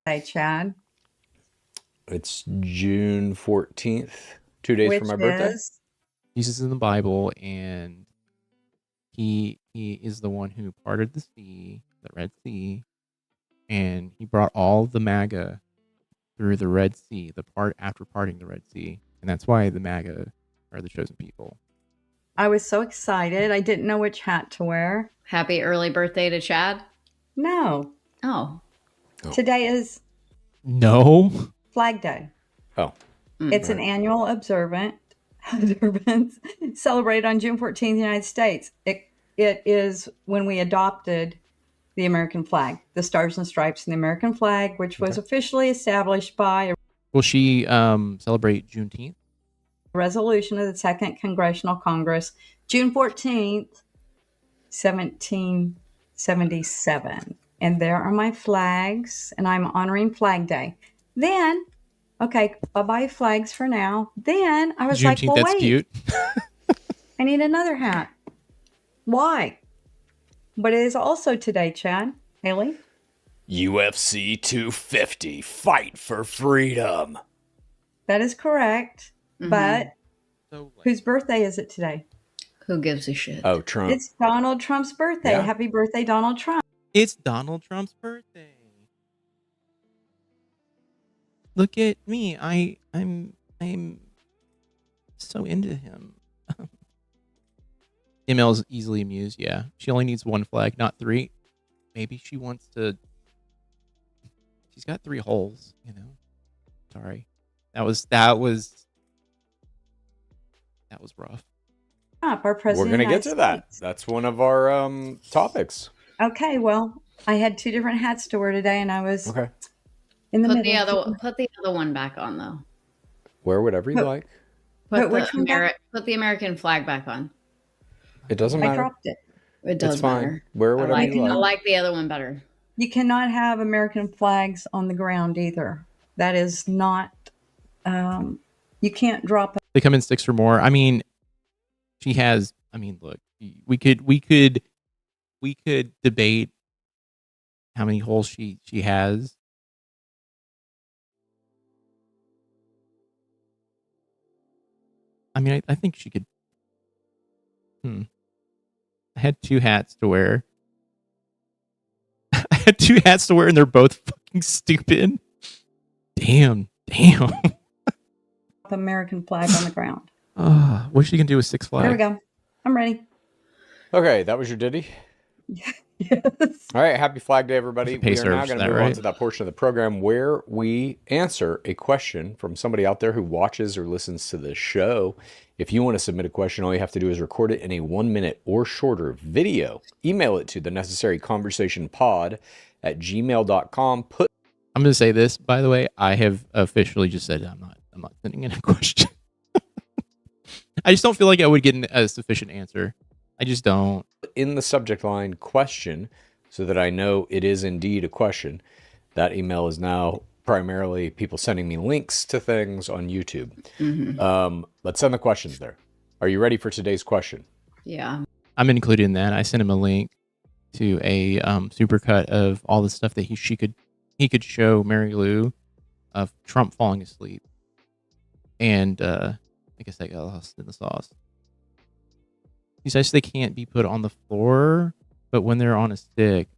Hey, Chad. It's June 14th, 2 days from my birthday. Jesus is in the Bible, and he is the one who parted the sea, the Red Sea, and he brought all the MAGA through the Red Sea, the part after parting the Red Sea. And that's why the MAGA are the chosen people. I was so excited. I didn't know which hat to wear. Happy early birthday to Chad? No. Oh. Today is Flag Day. Oh. It's an annual observance celebrated on June 14th in the United States. It is when we adopted the American flag, the Stars and Stripes in the American flag, which was officially established by Will she celebrate Juneteenth? resolution of the Second Congressional Congress, June 14th, 1777. And there are my flags, and I'm honoring Flag Day. Then, okay, bye-bye flags for now. Then I was like, well, that's wait. Cute. I need another hat. Why? But it is also today, Chad. Haley? UFC 250, fight for freedom. That is correct. Mm-hmm. But whose birthday is it today? Who gives a shit? Oh, Trump. It's Donald Trump's birthday. Yeah. Happy birthday, Donald Trump. It's Donald Trump's birthday. Look at me. I'm so into him. ML's easily amused. Yeah. She only needs one flag, not three. Maybe she wants to. She's got 3 holes, Sorry. That was rough. Our president. We're going to get to that. That's one of our topics. Okay, well, I had 2 different hats to wear today, and I was in the middle. Put the other one back on, though. Wear whatever you like. Put the American flag back on. It doesn't matter. I dropped it. It does matter. Wear whatever you like. I like the other one better. You cannot have American flags on the ground either. That is not. You can't drop. They come in 6 or more. I mean, she has. I mean, look, we could debate how many holes she has. I mean, I think she could. I had 2 hats to wear. I had 2 hats to wear, and they're both fucking stupid. Damn. American flag on the ground. What's she gonna do with 6 flags? There we go. I'm ready. Okay, that was your ditty. Yes. All right, happy Flag Day, everybody. We are now Surge, going to move on to that portion of the program where we answer a question from somebody out there who watches or listens to the show. If you want to submit a question, all you have to do is record it in a 1-minute or shorter video. Email it to thenecessaryconversationpod@gmail.com. I'm going to say this, by the way. I have officially just said I'm not sending in a question. I just don't feel like I would get a sufficient answer. I just don't. In the subject line, question, so that I know it is indeed a question. That email is now primarily people sending me links to things on YouTube. Mm-hmm. Let's send the questions there. Are you ready for today's question? Yeah. I'm included in that. I sent him a link to a supercut of all the stuff that he could show Mary Lou of Trump falling asleep. And I guess I got lost in the sauce. He says they can't be put on the floor, but when they're on a stick,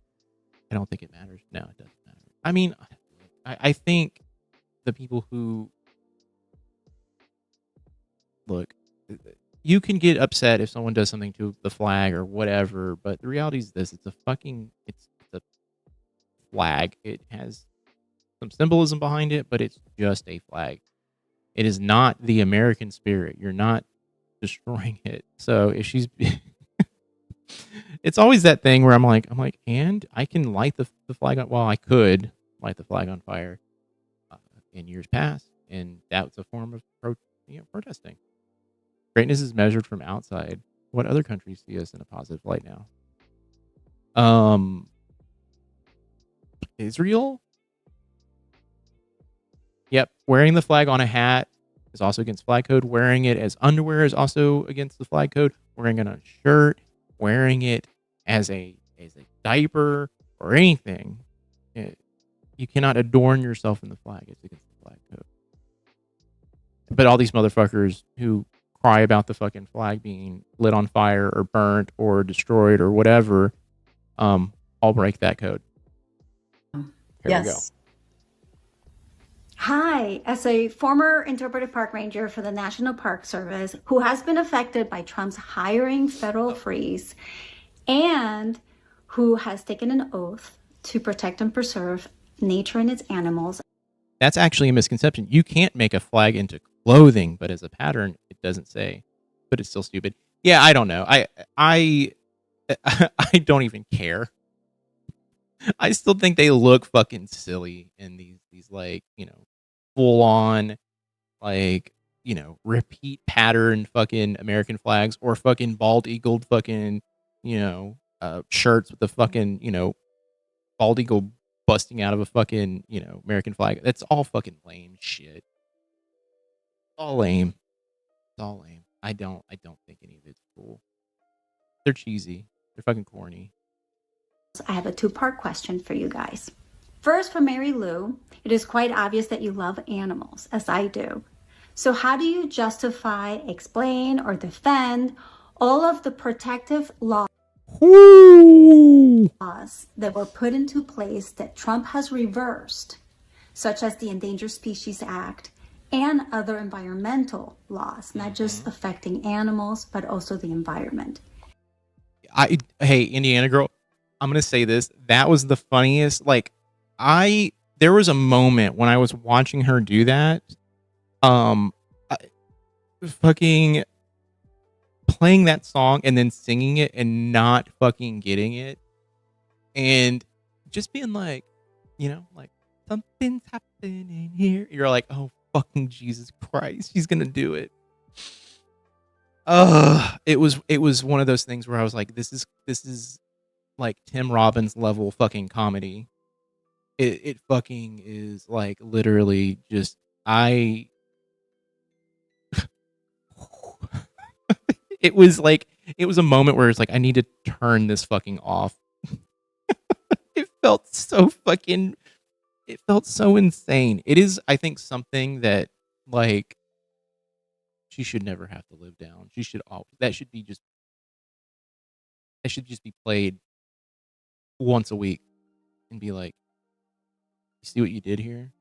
I don't think it matters. No, it doesn't matter. I mean, I think the people who look, you can get upset if someone does something to the flag or whatever, but the reality is this: it's a flag. It has some symbolism behind it, but it's just a flag. It is not the American spirit. You're not destroying it. So if she's, it's always that thing where I'm like, and I can light the flag on. Well, I could light the flag on fire in years past, and that was a form of protesting. Greatness is measured from outside. What other countries see us in a positive light now? Israel. Yep, wearing the flag on a hat is also against flag code. Wearing it as underwear is also against the flag code. Wearing it on a shirt, wearing it as a diaper or anything, you cannot adorn yourself in the flag. It's against the flag code. But all these motherfuckers who cry about the fucking flag being lit on fire or burnt or destroyed or whatever, all break that code. Here Yes. we go. Hi, as a former interpretive park ranger for the National Park Service who has been affected by Trump's hiring federal freeze and who has taken an oath to protect and preserve nature and its animals. That's actually a misconception. You can't make a flag into clothing, but as a pattern, it doesn't say. But it's still stupid. Yeah, I don't know. I don't even care. I still think they look fucking silly in these like, full on, like, repeat pattern fucking American flags or fucking bald eagled fucking, shirts with the fucking, bald eagle busting out of a fucking, American flag. That's all fucking lame shit. All lame. It's all lame. I don't think any of it's cool. They're cheesy. They're fucking corny. I have a two-part question for you guys. First, for Mary Lou, it is quite obvious that you love animals, as I do. So how do you justify, explain, or defend all of the protective laws that were put into place that Trump has reversed, such as the Endangered Species Act and other environmental laws, not just affecting animals, but also the environment? Hey, Indiana girl, I'm gonna say this. That was the funniest. Like, there was a moment when I was watching her do that, fucking playing that song and then singing it and not fucking getting it, and just being like, like, something's happening here. You're like, oh fucking Jesus Christ, she's gonna do it. It was one of those things where I was like, this is like Tim Robbins level fucking comedy. It fucking is like literally just it was a moment where it's like, I need to turn this fucking off. It felt so insane. It is, I think, something that like she should never have to live down. That should just be played once a week and be like, you see what you did here?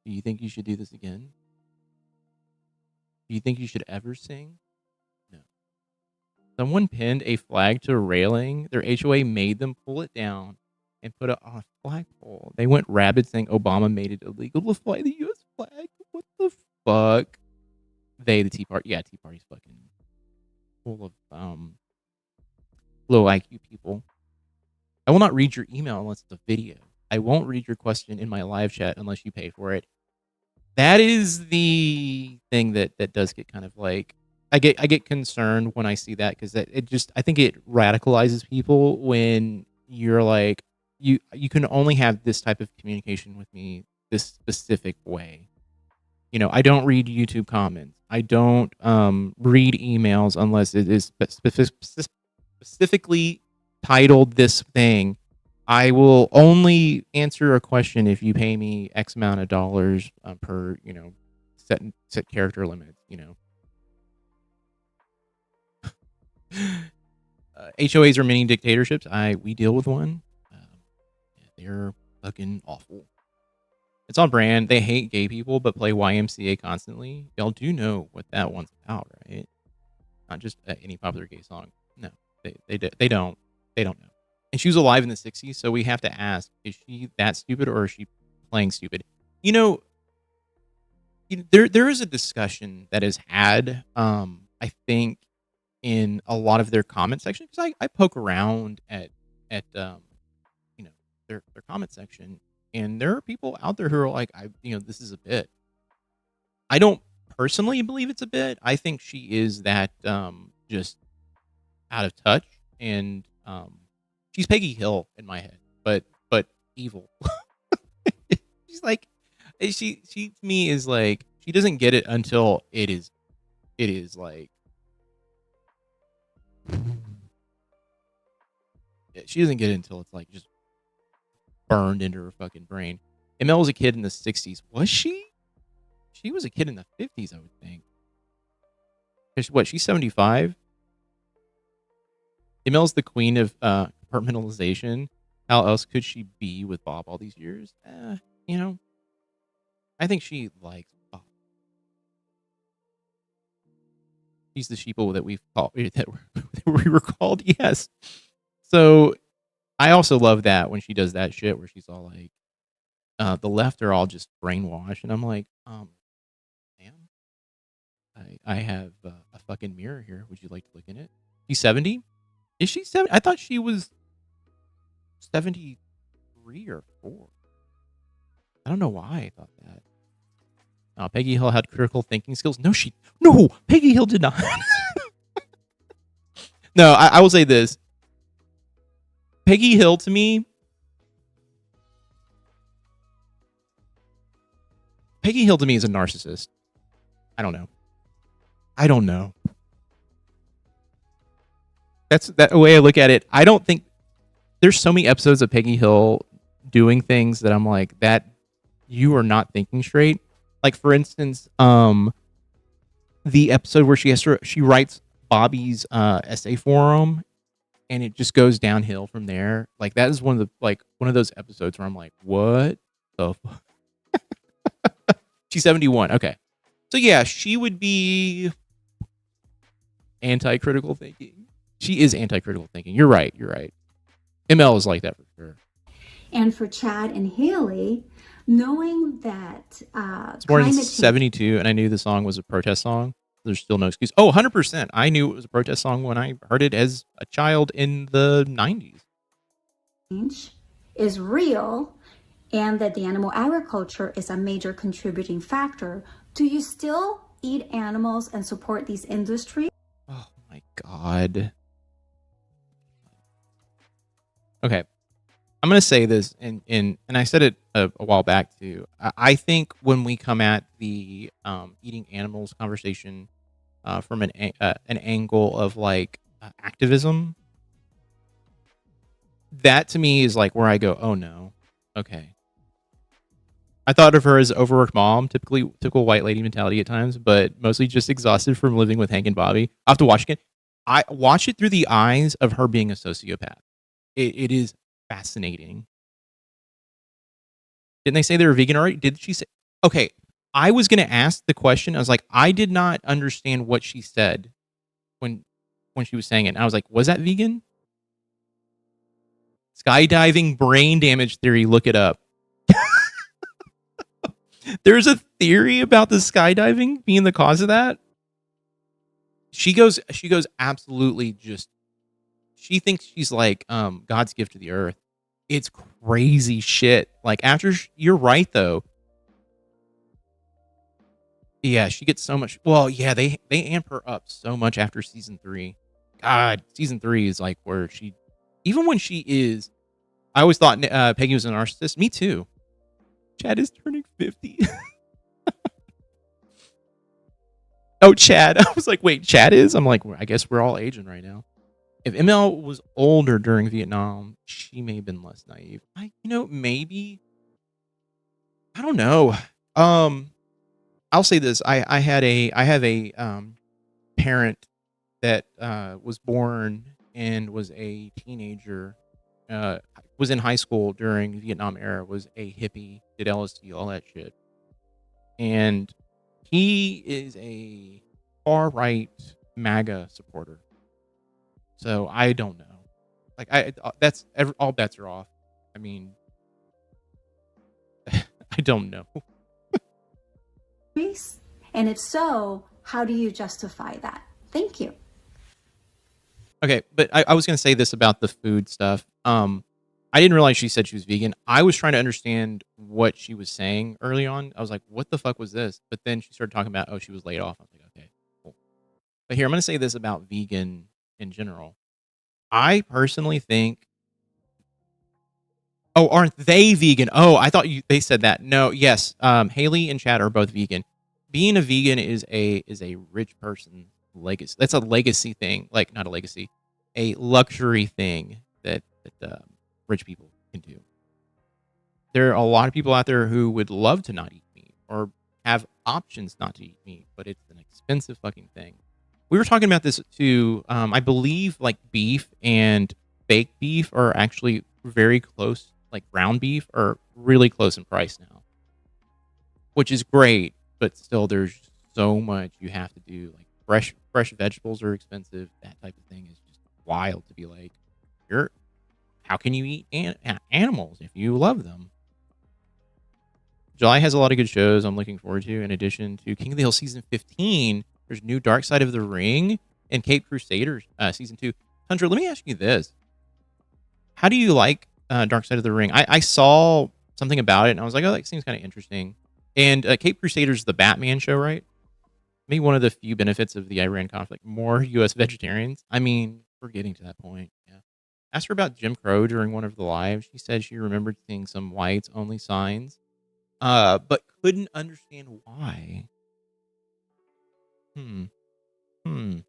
Do you think you should do this again? Do you think you should ever sing? No. Someone pinned a flag to a railing. Their HOA made them pull it down and put it on a flagpole. They went rabid saying Obama made it illegal to fly the U.S. flag. What the fuck? The Tea Party. Yeah, Tea Party's fucking full of low IQ people. I will not read your email unless it's a video. I won't read your question in my live chat unless you pay for it. That is the thing that does get kind of like, I get concerned when I see that, because I think it radicalizes people when you're like, you can only have this type of communication with me this specific way. I don't read YouTube comments. I don't read emails unless it is specifically titled this thing. I will only answer a question if you pay me X amount of dollars per, set character limits, HOAs are mini dictatorships. We deal with one. They're fucking awful. It's on brand. They hate gay people, but play YMCA constantly. Y'all do know what that one's about, right? Not just any popular gay song. No, they don't know. And she was alive in the '60s, so we have to ask: is she that stupid, or is she playing stupid? You know, there is a discussion that is had. I think in a lot of their comment section, because I poke around at you know their comment section, and there are people out there who are like, this is a bit. I don't personally believe it's a bit. I think she is that just out of touch, and she's Peggy Hill in my head, but evil. She's like, she to me is like, she doesn't get it until it is like, she doesn't get it until it's like just burned into her fucking brain. ML was a kid in the '60s. Was she? She was a kid in the '50s, I would think. What? She's 75. ML's the queen of compartmentalization. How else could she be with Bob all these years? I think she likes Bob. She's the sheeple that we've called that we were called. Yes. So I also love that when she does that shit where she's all like, the left are all just brainwashed, and I'm like, ma'am, I have a fucking mirror here. Would you like to look in it? She's 70. Is she 70? I thought she was 73 or 4. I don't know why I thought that. Peggy Hill had critical thinking skills. No, Peggy Hill did not. No, I will say this. Peggy Hill to me, is a narcissist. I don't know. That's that way I look at it. I don't think there's so many episodes of Peggy Hill doing things that I'm like, that you are not thinking straight. Like, for instance, the episode where she writes Bobby's essay for him, and it just goes downhill from there. Like, that is one of those episodes where I'm like, what the fuck? She's 71. Okay. So yeah, she would be anti-critical thinking. She is anti-critical thinking. You're right. ML is like that for sure. And for Chad and Haley, knowing that it's born in 72, and I knew the song was a protest song. There's still no excuse. Oh, 100%. I knew it was a protest song when I heard it as a child in the 90s. Change is real, and that the animal agriculture is a major contributing factor. Do you still eat animals and support these industries? Oh my God. Okay. I'm going to say this, and I said it a while back too. I think when we come at the eating animals conversation from an angle of like activism, that to me is like where I go, oh no, okay. I thought of her as overworked mom, typical white lady mentality at times, but mostly just exhausted from living with Hank and Bobby. I have to watch it again. I watch it through the eyes of her being a sociopath. It is fascinating. Didn't they say they were vegan already? Did she say? Okay, I was going to ask the question. I was like, I did not understand what she said when she was saying it. And I was like, was that vegan? Skydiving brain damage theory. Look it up. There's a theory about the skydiving being the cause of that. She goes absolutely just. She thinks she's like God's gift to the earth. It's crazy shit. Like you're right though. Yeah, she gets so much. Well, yeah, they amp her up so much after season 3. God, season 3 is like where she, even when she is. I always thought Peggy was a narcissist. Me too. Chad is turning 50. Oh, Chad. I was like, wait, Chad is? I'm like, I guess we're all aging right now. If ML was older during Vietnam, she may have been less naive. Maybe. I don't know. I'll say this. I have a parent that was born and was a teenager was in high school during the Vietnam era, was a hippie, did LSD, all that shit. And he is a far right MAGA supporter. So I don't know. Like all bets are off. I mean, I don't know. And if so, how do you justify that? Thank you. Okay, but I was going to say this about the food stuff. I didn't realize she said she was vegan. I was trying to understand what she was saying early on. I was like, what the fuck was this? But then she started talking about, oh, she was laid off. I was like, okay, cool. But here, I'm going to say this about vegan in general. I personally think... Oh, aren't they vegan? Oh, I thought they said that. No, yes. Haley and Chad are both vegan. Being a vegan is a rich person legacy. That's a legacy thing. Like, not a legacy, a luxury thing that rich people can do. There are a lot of people out there who would love to not eat meat or have options not to eat meat, but it's an expensive fucking thing. We were talking about this too. I believe like beef and baked beef are actually very close. Like ground beef are really close in price now, which is great, but still there's so much you have to do. Like fresh vegetables are expensive. That type of thing is just wild to be like, how can you eat animals if you love them? July has a lot of good shows I'm looking forward to. In addition to King of the Hill season 15, there's new Dark Side of the Ring and Cape Crusaders season 2. Tundra, let me ask you this. How do you like Dark Side of the Ring? I saw something about it and I was like, oh, that seems kind of interesting. And Cape Crusaders is the Batman show, right? Maybe one of the few benefits of the Iran conflict, more U.S. vegetarians. I mean, we're getting to that point. Yeah. Asked her about Jim Crow during one of the lives. She said she remembered seeing some whites only signs, but couldn't understand why. I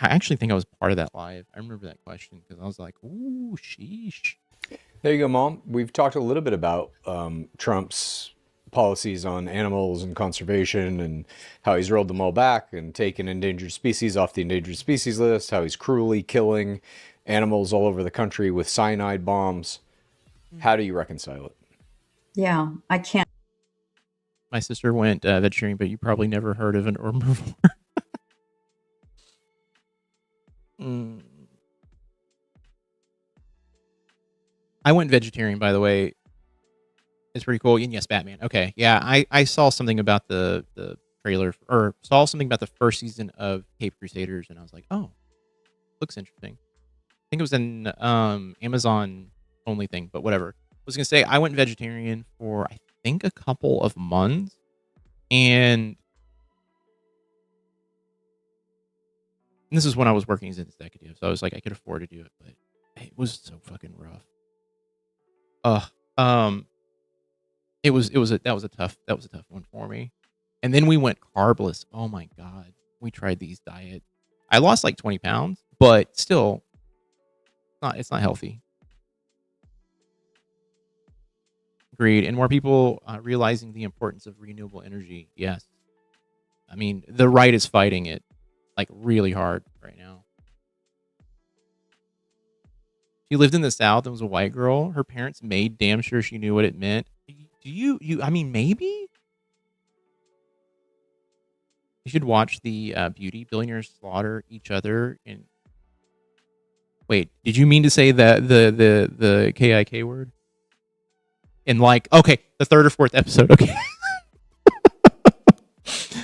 actually think I was part of that live. I remember that question because I was like, ooh, sheesh. There you go, Mom. We've talked a little bit about Trump's policies on animals and conservation and how he's rolled them all back and taken endangered species off the endangered species list, how he's cruelly killing animals all over the country with cyanide bombs. How do you reconcile it? Yeah, I can't. My sister went vegetarian, but you probably never heard of an herbivore. I went vegetarian, by the way. It's pretty cool. And yes, Batman. Okay. Yeah, I saw something about the trailer, or saw something about the first season of Cape Crusaders, and I was like, oh, looks interesting. I think it was an Amazon only thing, but whatever. I was going to say, I went vegetarian for, I think, a couple of months, and this is when I was working as an executive, so I was like, I could afford to do it, but it was so fucking rough. That was a tough one for me. And then we went carbless. Oh my God. We tried these diets. I lost like 20 pounds, but still it's not healthy. Agreed. And more people realizing the importance of renewable energy. Yes. I mean, the right is fighting it like really hard right now. She lived in the South and was a white girl. Her parents made damn sure she knew what it meant. I mean, maybe? You should watch the beauty billionaires slaughter each other. And wait, did you mean to say that the KIK word? And like, okay, the third or fourth episode. Okay.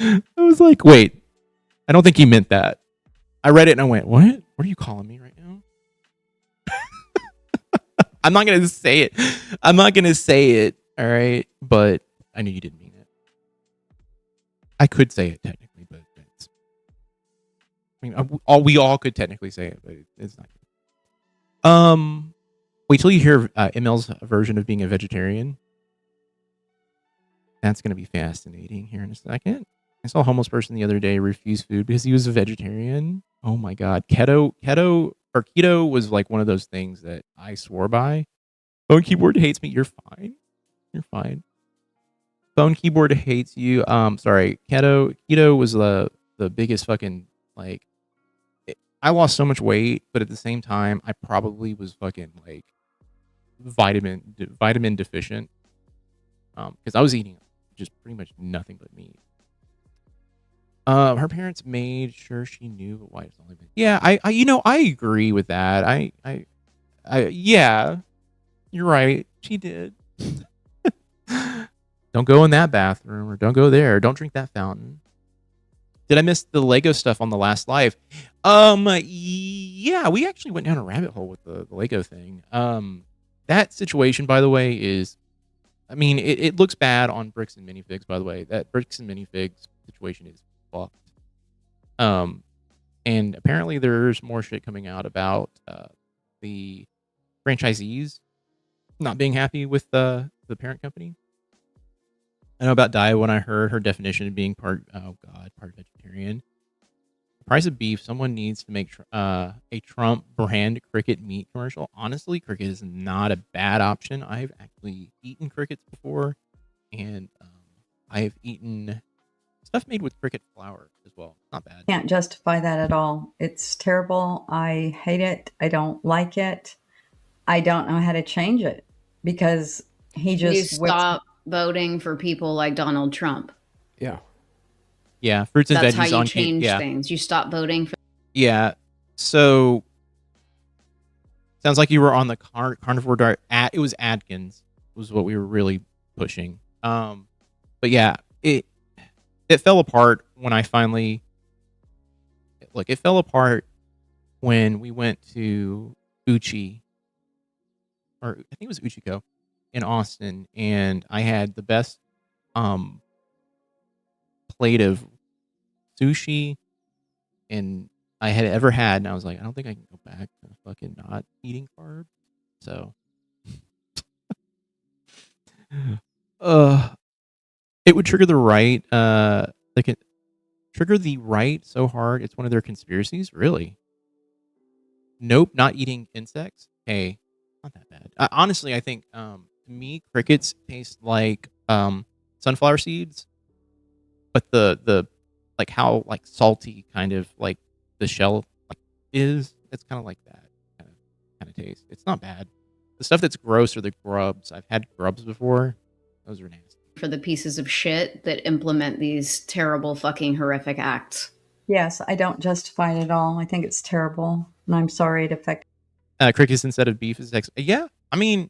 I was like, wait, I don't think he meant that. I read it and I went, what? What are you calling me right now? I'm not going to say it. All right. But I knew you didn't mean it. I could say it technically, but it's, I mean, we all could technically say it, but it's not good. Wait till you hear ML's version of being a vegetarian. That's going to be fascinating here in a second. I saw a homeless person the other day refuse food because he was a vegetarian. Oh my God. Keto was like one of those things that I swore by. Phone keyboard hates me. You're fine. You're fine. Phone keyboard hates you. Sorry. Keto was the biggest fucking, like, I lost so much weight, but at the same time, I probably was fucking like vitamin deficient. Because I was eating just pretty much nothing but meat. Her parents made sure she knew, but why it's only been. Yeah, I agree with that. Yeah, you're right. She did. Don't go in that bathroom, or don't go there. Don't drink that fountain. Did I miss the Lego stuff on the last live? Yeah, we actually went down a rabbit hole with the Lego thing. That situation, by the way, is, I mean, it looks bad on Bricks and Minifigs, by the way. That Bricks and Minifigs situation is fucked. And apparently there's more shit coming out about the franchisees not being happy with the parent company. I know about Dia when I heard her definition of being part vegetarian. The price of beef, someone needs to make a Trump brand cricket meat commercial. Honestly, cricket is not a bad option. I've actually eaten crickets before, and I've eaten stuff made with cricket flour as well. Not bad. Can't justify that at all. It's terrible. I hate it. I don't like it. I don't know how to change it because he just stop voting for people like Donald Trump. Yeah. Yeah, fruits and veggies. That's how you change things. You stop voting for. Yeah. So sounds like you were on the carnivore diet. It was Atkins was what we were really pushing. But yeah, it fell apart when I finally. Look, it fell apart when we went to Uchi, or I think it was Uchiko in Austin, and I had the best plate of sushi and I had ever had, and I was like, I don't think I can go back to fucking not eating carbs. So it would trigger the right trigger the right so hard it's one of their conspiracies. Really? Nope, not eating insects. Hey, not that bad. Honestly, I think to me crickets taste like sunflower seeds, but the like how like salty kind of like the shell like is. It's kind of like that kind of taste. It's not bad. The stuff that's gross are the grubs. I've had grubs before. Those are nasty. For the pieces of shit that implement these terrible fucking horrific acts. Yes, I don't justify it at all. I think it's terrible, and I'm sorry it affected. Crickets instead of beef is yeah. I mean,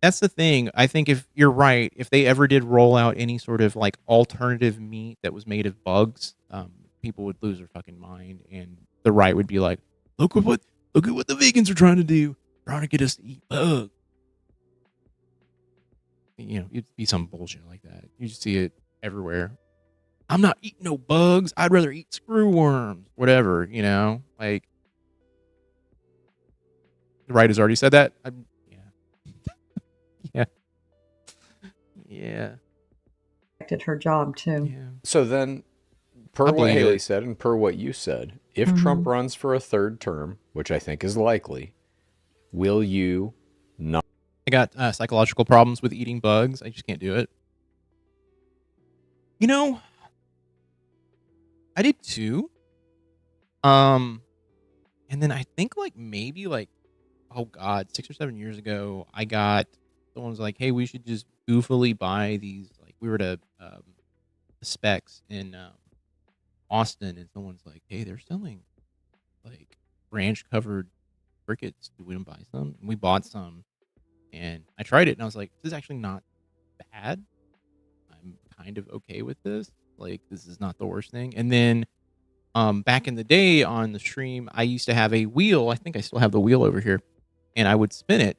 that's the thing. I think if you're right, if they ever did roll out any sort of like alternative meat that was made of bugs, people would lose their fucking mind, and the right would be like, look at what the vegans are trying to do, trying to get us to eat bugs. You know, it'd be some bullshit like that. You just see it everywhere. I'm not eating no bugs. I'd rather eat screwworms. Whatever, you know, like the right has already said that. Yeah. Affected her job too. Yeah. So then, per what Haley said and per what you said, if Trump runs for a third term, which I think is likely, will you not? I got psychological problems with eating bugs. I just can't do it. You know, I did too. And then I think like maybe like, oh God, 6 or 7 years ago, I got someone was like, hey, we should just goofily buy these. Like we were to Specs in Austin, and someone's like, hey, they're selling like ranch covered crickets. Do we want to buy some? And we bought some. And I tried it, and I was like, this is actually not bad. I'm kind of okay with this. Like, this is not the worst thing. And then back in the day on the stream, I used to have a wheel. I think I still have the wheel over here. And I would spin it.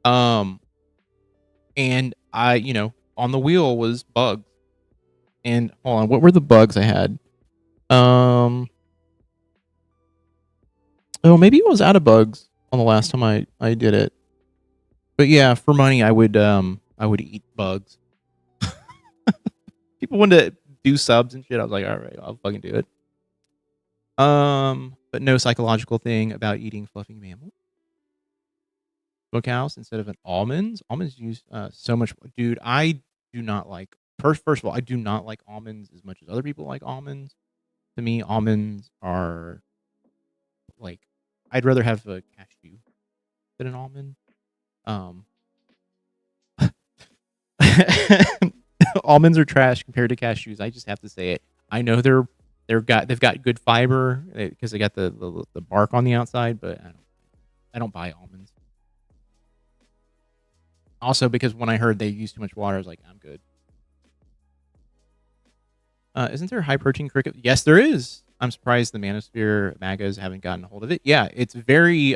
And I, you know, on the wheel was bugs. And hold on, what were the bugs I had? Oh, maybe it was out of bugs on the last time I did it. But yeah, for money, I would eat bugs. People wanted to do subs and shit. I was like, all right, I'll fucking do it. But no psychological thing about eating fluffy mammals. Smokehouse instead of an almonds. Almonds use so much. Dude, I do not like. First of all, I do not like almonds as much as other people like almonds. To me, almonds are like, I'd rather have a cashew than an almond. Almonds are trash compared to cashews. I just have to say it. I know they've got good fiber because they got the bark on the outside, but I don't buy almonds. Also, because when I heard they use too much water, I was like, I'm good. Isn't there a high protein cricket? Yes, there is. I'm surprised the Manosphere MAGAs haven't gotten a hold of it. Yeah, it's very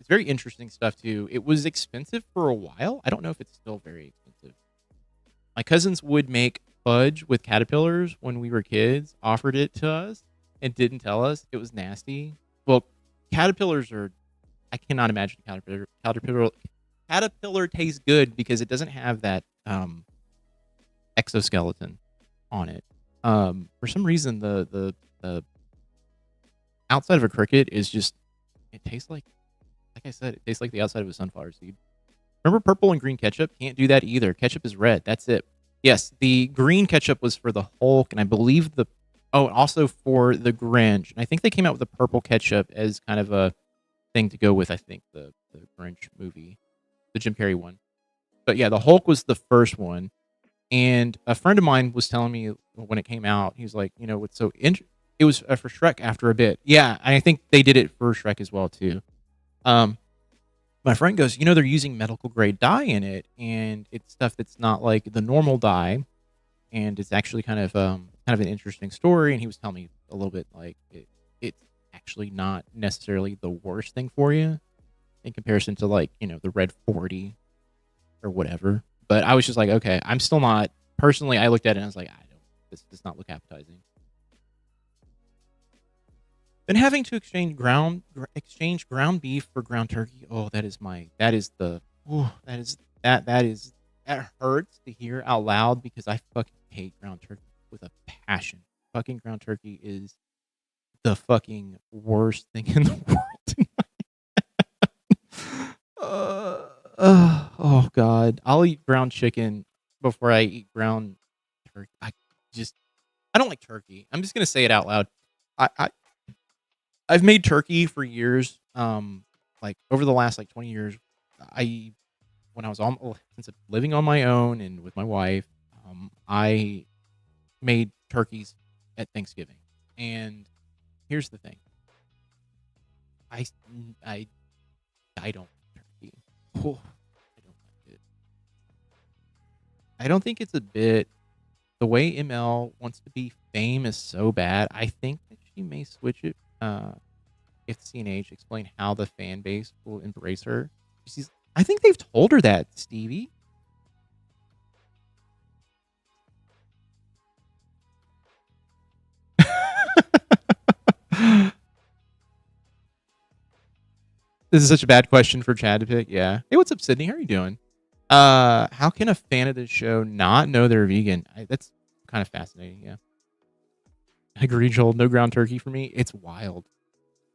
interesting stuff too. It was expensive for a while. I don't know if it's still very expensive. My cousins would make fudge with caterpillars when we were kids, offered it to us, and didn't tell us. It was nasty. Well, caterpillars are, I cannot imagine caterpillar tastes good because it doesn't have that exoskeleton on it. For some reason, the outside of a cricket is just, it tastes like I said, it tastes like the outside of a sunflower seed. Remember purple and green ketchup? Can't do that either. Ketchup is red. That's it. Yes, the green ketchup was for the Hulk, and I believe also for the Grinch. And I think they came out with the purple ketchup as kind of a thing to go with, I think, the Grinch movie, the Jim Carrey one. But yeah, the Hulk was the first one. And a friend of mine was telling me when it came out, he was like, what's so interesting? It was for Shrek after a bit. Yeah, I think they did it for Shrek as well, too. My friend goes, they're using medical grade dye in it, and it's stuff that's not like the normal dye, and it's actually kind of an interesting story. And he was telling me a little bit like it's actually not necessarily the worst thing for you in comparison to like the Red 40 or whatever. But I was just like, okay, I'm still not personally. I looked at it and I was like, this does not look appetizing. Then having to exchange ground beef for ground turkey. Oh, that hurts to hear out loud because I fucking hate ground turkey with a passion. Fucking ground turkey is the fucking worst thing in the world. Oh God, I'll eat ground chicken before I eat ground turkey. I don't like turkey. I'm just gonna say it out loud. I've made turkey for years. Like over the last 20 years, since living on my own and with my wife, I made turkeys at Thanksgiving. And here's the thing. I don't like turkey. Oh, I don't like it. I don't think it's a bit. The way ML wants to be famous so bad, I think that she may switch it. If CNH explain how the fan base will embrace her. I think they've told her that, Stevie. This is such a bad question for Chad to pick. Yeah. Hey, what's up, Sydney? How are you doing? How can a fan of this show not know they're vegan? That's kind of fascinating. Yeah. I agree, Joel. No ground turkey for me. It's wild.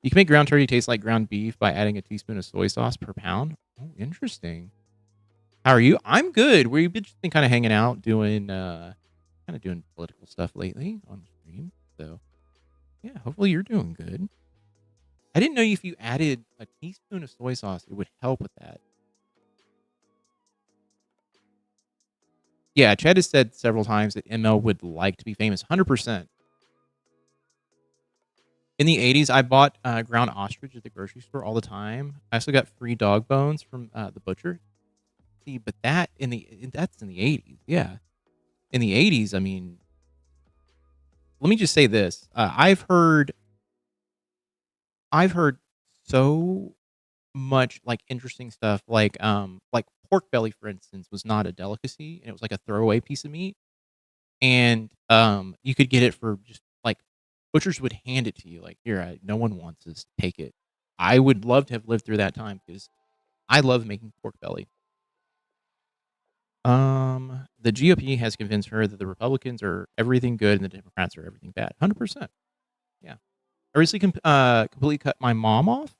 You can make ground turkey taste like ground beef by adding a teaspoon of soy sauce per pound. Oh, interesting. How are you? I'm good. We've been kind of hanging out, doing political stuff lately on stream. So, yeah, hopefully you're doing good. I didn't know if you added a teaspoon of soy sauce, it would help with that. Yeah, Chad has said several times that ML would like to be famous. 100%. In the 80s, I bought ground ostrich at the grocery store all the time. I also got free dog bones from the butcher. See, but that's in the 80s. Yeah. In the 80s, I mean, let me just say this. I've heard so much interesting stuff like pork belly, for instance, was not a delicacy, and it was like a throwaway piece of meat. And you could get it for just butchers would hand it to you here, no one wants this, take it. I would love to have lived through that time because I love making pork belly. The GOP has convinced her that the Republicans are everything good and the Democrats are everything bad. 100%. Yeah. I recently completely cut my mom off,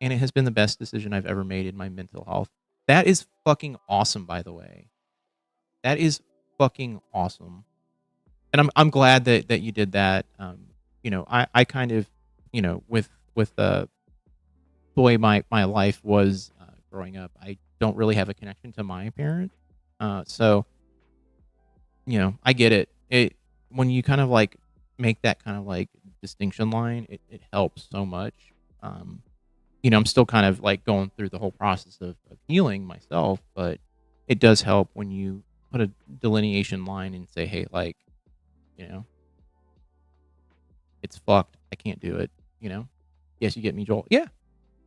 and it has been the best decision I've ever made in my mental health. That is fucking awesome, by the way. That is fucking awesome. And I'm glad that you did that. I kind of, with with the way my life was growing up. I don't really have a connection to my parents. So, I get it. When you kind of like make that kind of like distinction line, it helps so much. I'm still kind of like going through the whole process of healing myself, but it does help when you put a delineation line and say, hey, like, it's fucked. I can't do it. Yes, you get me, Joel. Yeah,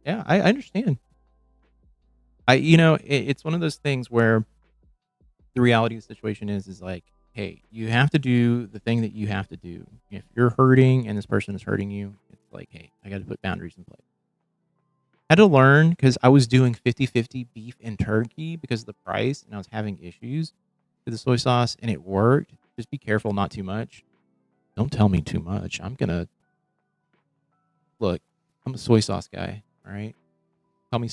I understand. It's one of those things where the reality of the situation is like, hey, you have to do the thing that you have to do. If you're hurting and this person is hurting you, it's like, hey, I got to put boundaries in place. I had to learn because I was doing 50-50 beef and turkey because of the price, and I was having issues with the soy sauce, and it worked. Just be careful, not too much. Don't tell me too much. Look, I'm a soy sauce guy, all right? Call me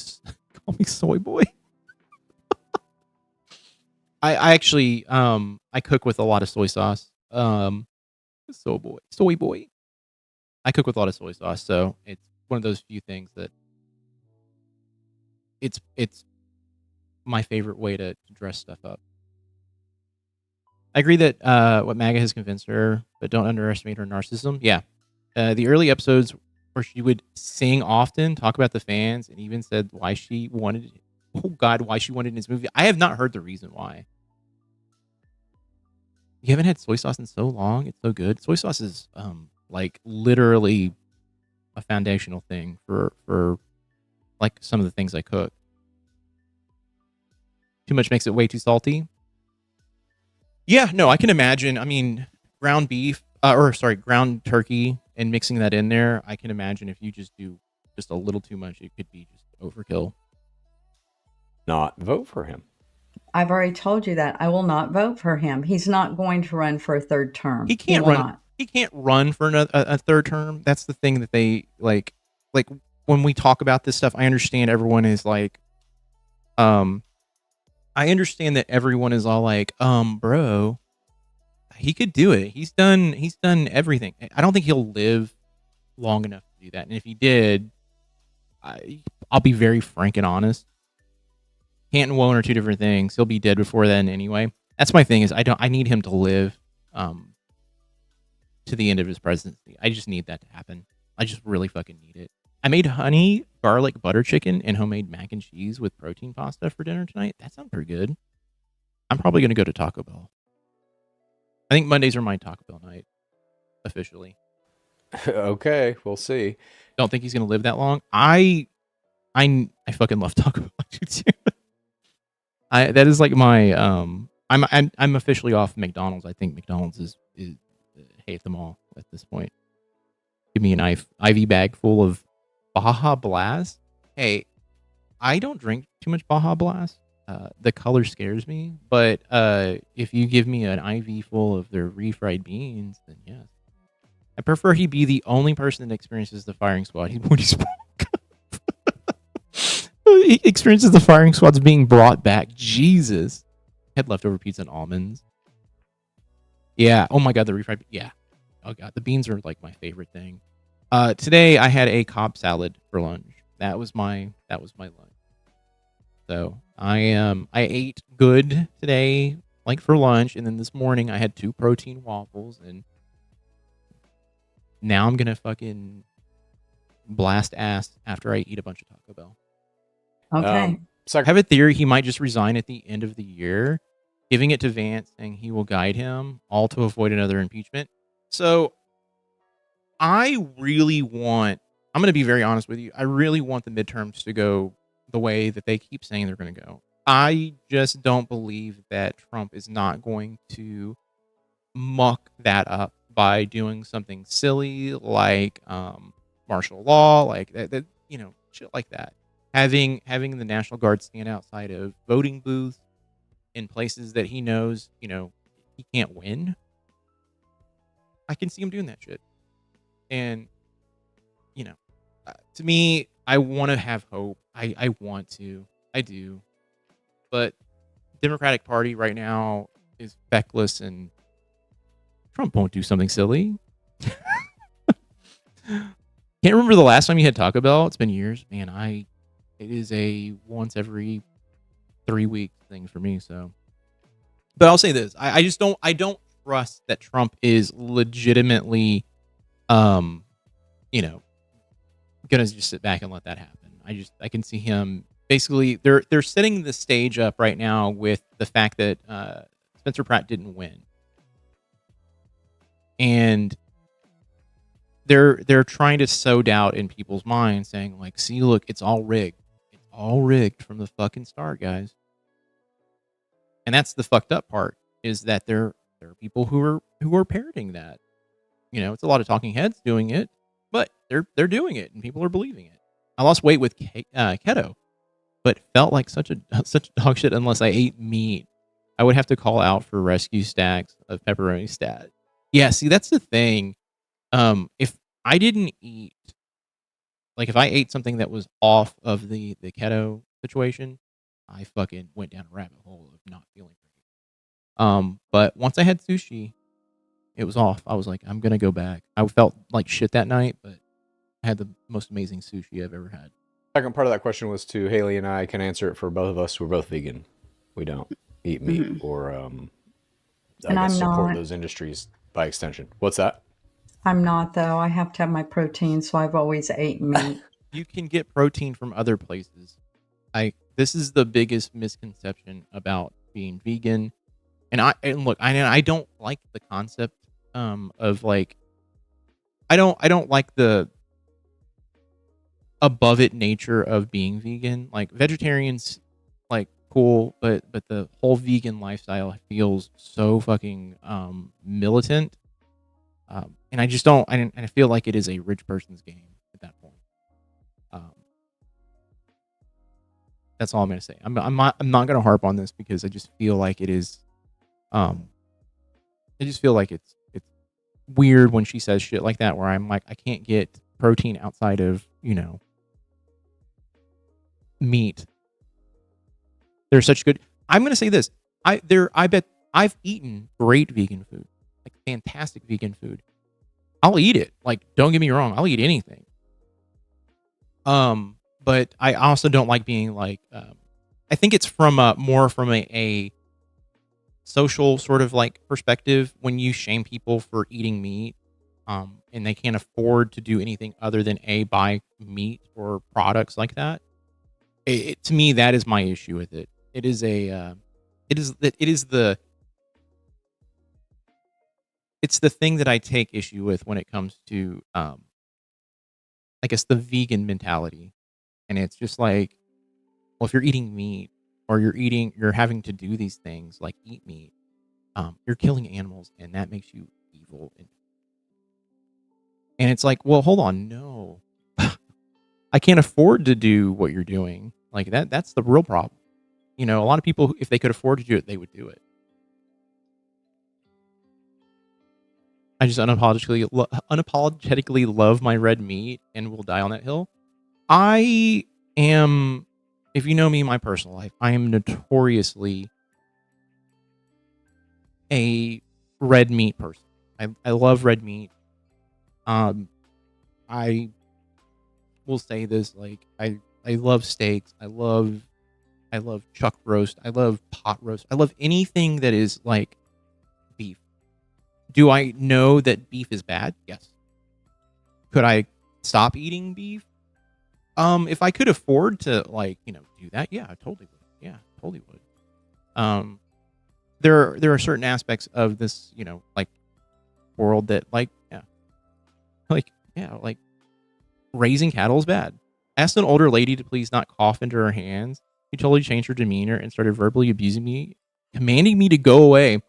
soy boy. I actually I cook with a lot of soy sauce. Soy boy. I cook with a lot of soy sauce, so it's one of those few things that it's my favorite way to dress stuff up. I agree that what MAGA has convinced her, but don't underestimate her narcissism. Yeah, the early episodes where she would sing often, talk about the fans, and even said why she wanted in his movie. I have not heard the reason why. You haven't had soy sauce in so long. It's so good. Soy sauce is like literally a foundational thing for like some of the things I cook. Too much makes it way too salty. Yeah, no, I can imagine. I mean, ground turkey and mixing that in there. I can imagine if you just do just a little too much, it could be just overkill. Not vote for him. I've already told you that I will not vote for him. He's not going to run for a third term. He can't run. He can't run for a third term. That's the thing that they like when we talk about this stuff. I understand everyone is like, I understand that everyone is all like, bro, he could do it. He's done everything. I don't think he'll live long enough to do that. And if he did, I'll be very frank and honest. Can't and won't are two different things. He'll be dead before then anyway. That's my thing is I need him to live to the end of his presidency. I just need that to happen. I just really fucking need it. I made honey, garlic, butter chicken, and homemade mac and cheese with protein pasta for dinner tonight. That sounds pretty good. I'm probably going to go to Taco Bell. I think Mondays are my Taco Bell night, officially. Okay, we'll see. Don't think he's going to live that long. I fucking love Taco Bell too. That is like my I'm officially off McDonald's. I think McDonald's is hate them all at this point. Give me an IV bag full of Baja Blast. Hey, I don't drink too much Baja Blast. The color scares me, but if you give me an IV full of their refried beans, then yes. I prefer he be the only person that experiences the firing squad. He experiences the firing squads being brought back. Jesus. Had leftover pizza and almonds. Yeah. Oh my God, the refried. Yeah. Oh God, the beans are like my favorite thing. Today I had a Cobb salad for lunch. That was my lunch. So I ate good today, like for lunch, and then this morning I had 2 protein waffles, and now I'm gonna fucking blast ass after I eat a bunch of Taco Bell. Okay. So I have a theory he might just resign at the end of the year, giving it to Vance, saying he will guide him, all to avoid another impeachment. So I'm going to be very honest with you. I really want the midterms to go the way that they keep saying they're going to go. I just don't believe that Trump is not going to muck that up by doing something silly like martial law, like that, shit like that. Having the National Guard stand outside of voting booths in places that he knows, he can't win. I can see him doing that shit. And, to me, I want to have hope. I want to. I do. But Democratic Party right now is feckless, and Trump won't do something silly. Can't Can't remember the last time you had Taco Bell. It's been years, man. It is a once every 3 week thing for me. So, but I'll say this: I don't trust that Trump is legitimately, you know, gonna just sit back and let that happen. I can see him basically. They're setting the stage up right now with the fact that Spencer Pratt didn't win, and they're trying to sow doubt in people's minds, saying like, "See, look, it's all rigged. It's all rigged from the fucking start, guys." And that's the fucked up part, is that there are people who are parroting that. You know, it's a lot of talking heads doing it, but they're doing it, and people are believing it. I lost weight with keto, but felt like such a dog shit unless I ate meat. I would have to call out for rescue stacks of pepperoni stat. Yeah, see, that's the thing. If I didn't eat, like if I ate something that was off of the keto situation, I fucking went down a rabbit hole of not feeling great. But once I had sushi, it was off. I was like, I'm gonna go back. I felt like shit that night, but I had the most amazing sushi I've ever had. Second part of that question was to Haley and I can answer it for both of us. We're both vegan. We don't eat meat or I guess support those industries by extension. What's that? I'm not, though. I have to have my protein, so I've always eaten meat. You can get protein from other places. This is the biggest misconception about being vegan. And look, I don't like the concept of like, I don't like the above it nature of being vegan. Like vegetarians, like cool, but the whole vegan lifestyle feels so fucking militant. And I just don't. I feel like it is a rich person's game at that point. That's all I'm gonna say. I'm not gonna harp on this because I just feel like it is. I just feel like it's weird when she says shit like that, where I'm like, I can't get protein outside of, you know, meat. They're such good. I'm gonna say this. I bet I've eaten great vegan food, like fantastic vegan food. I'll eat it. Like, don't get me wrong. I'll eat anything. But I also don't like being like. I think it's from more from a social sort of like perspective when you shame people for eating meat, and they can't afford to do anything other than buy meat or products like that. To me, that is my issue with it. It is it's the thing that I take issue with when it comes to, I guess, the vegan mentality. And it's just like, well, if you're eating meat or you're having to do these things like eat meat, you're killing animals, and that makes you evil. And it's like, well, hold on, no, I can't afford to do what you're doing. Like that's the real problem. You know, a lot of people, if they could afford to do it, they would do it. I just unapologetically love my red meat and will die on that hill. I am, if you know me in my personal life, I am notoriously a red meat person. I love red meat. I will say this, like I love steaks. I love chuck roast. I love pot roast. I love anything that is like beef. Do I know that beef is bad? Yes. Could I stop eating beef? If I could afford to, like, you know, do that, yeah, I totally would. Yeah, totally would. There are certain aspects of this, you know, like world that, like, like raising cattle is bad. Asked an older lady to please not cough into her hands. She totally changed her demeanor and started verbally abusing me, commanding me to go away.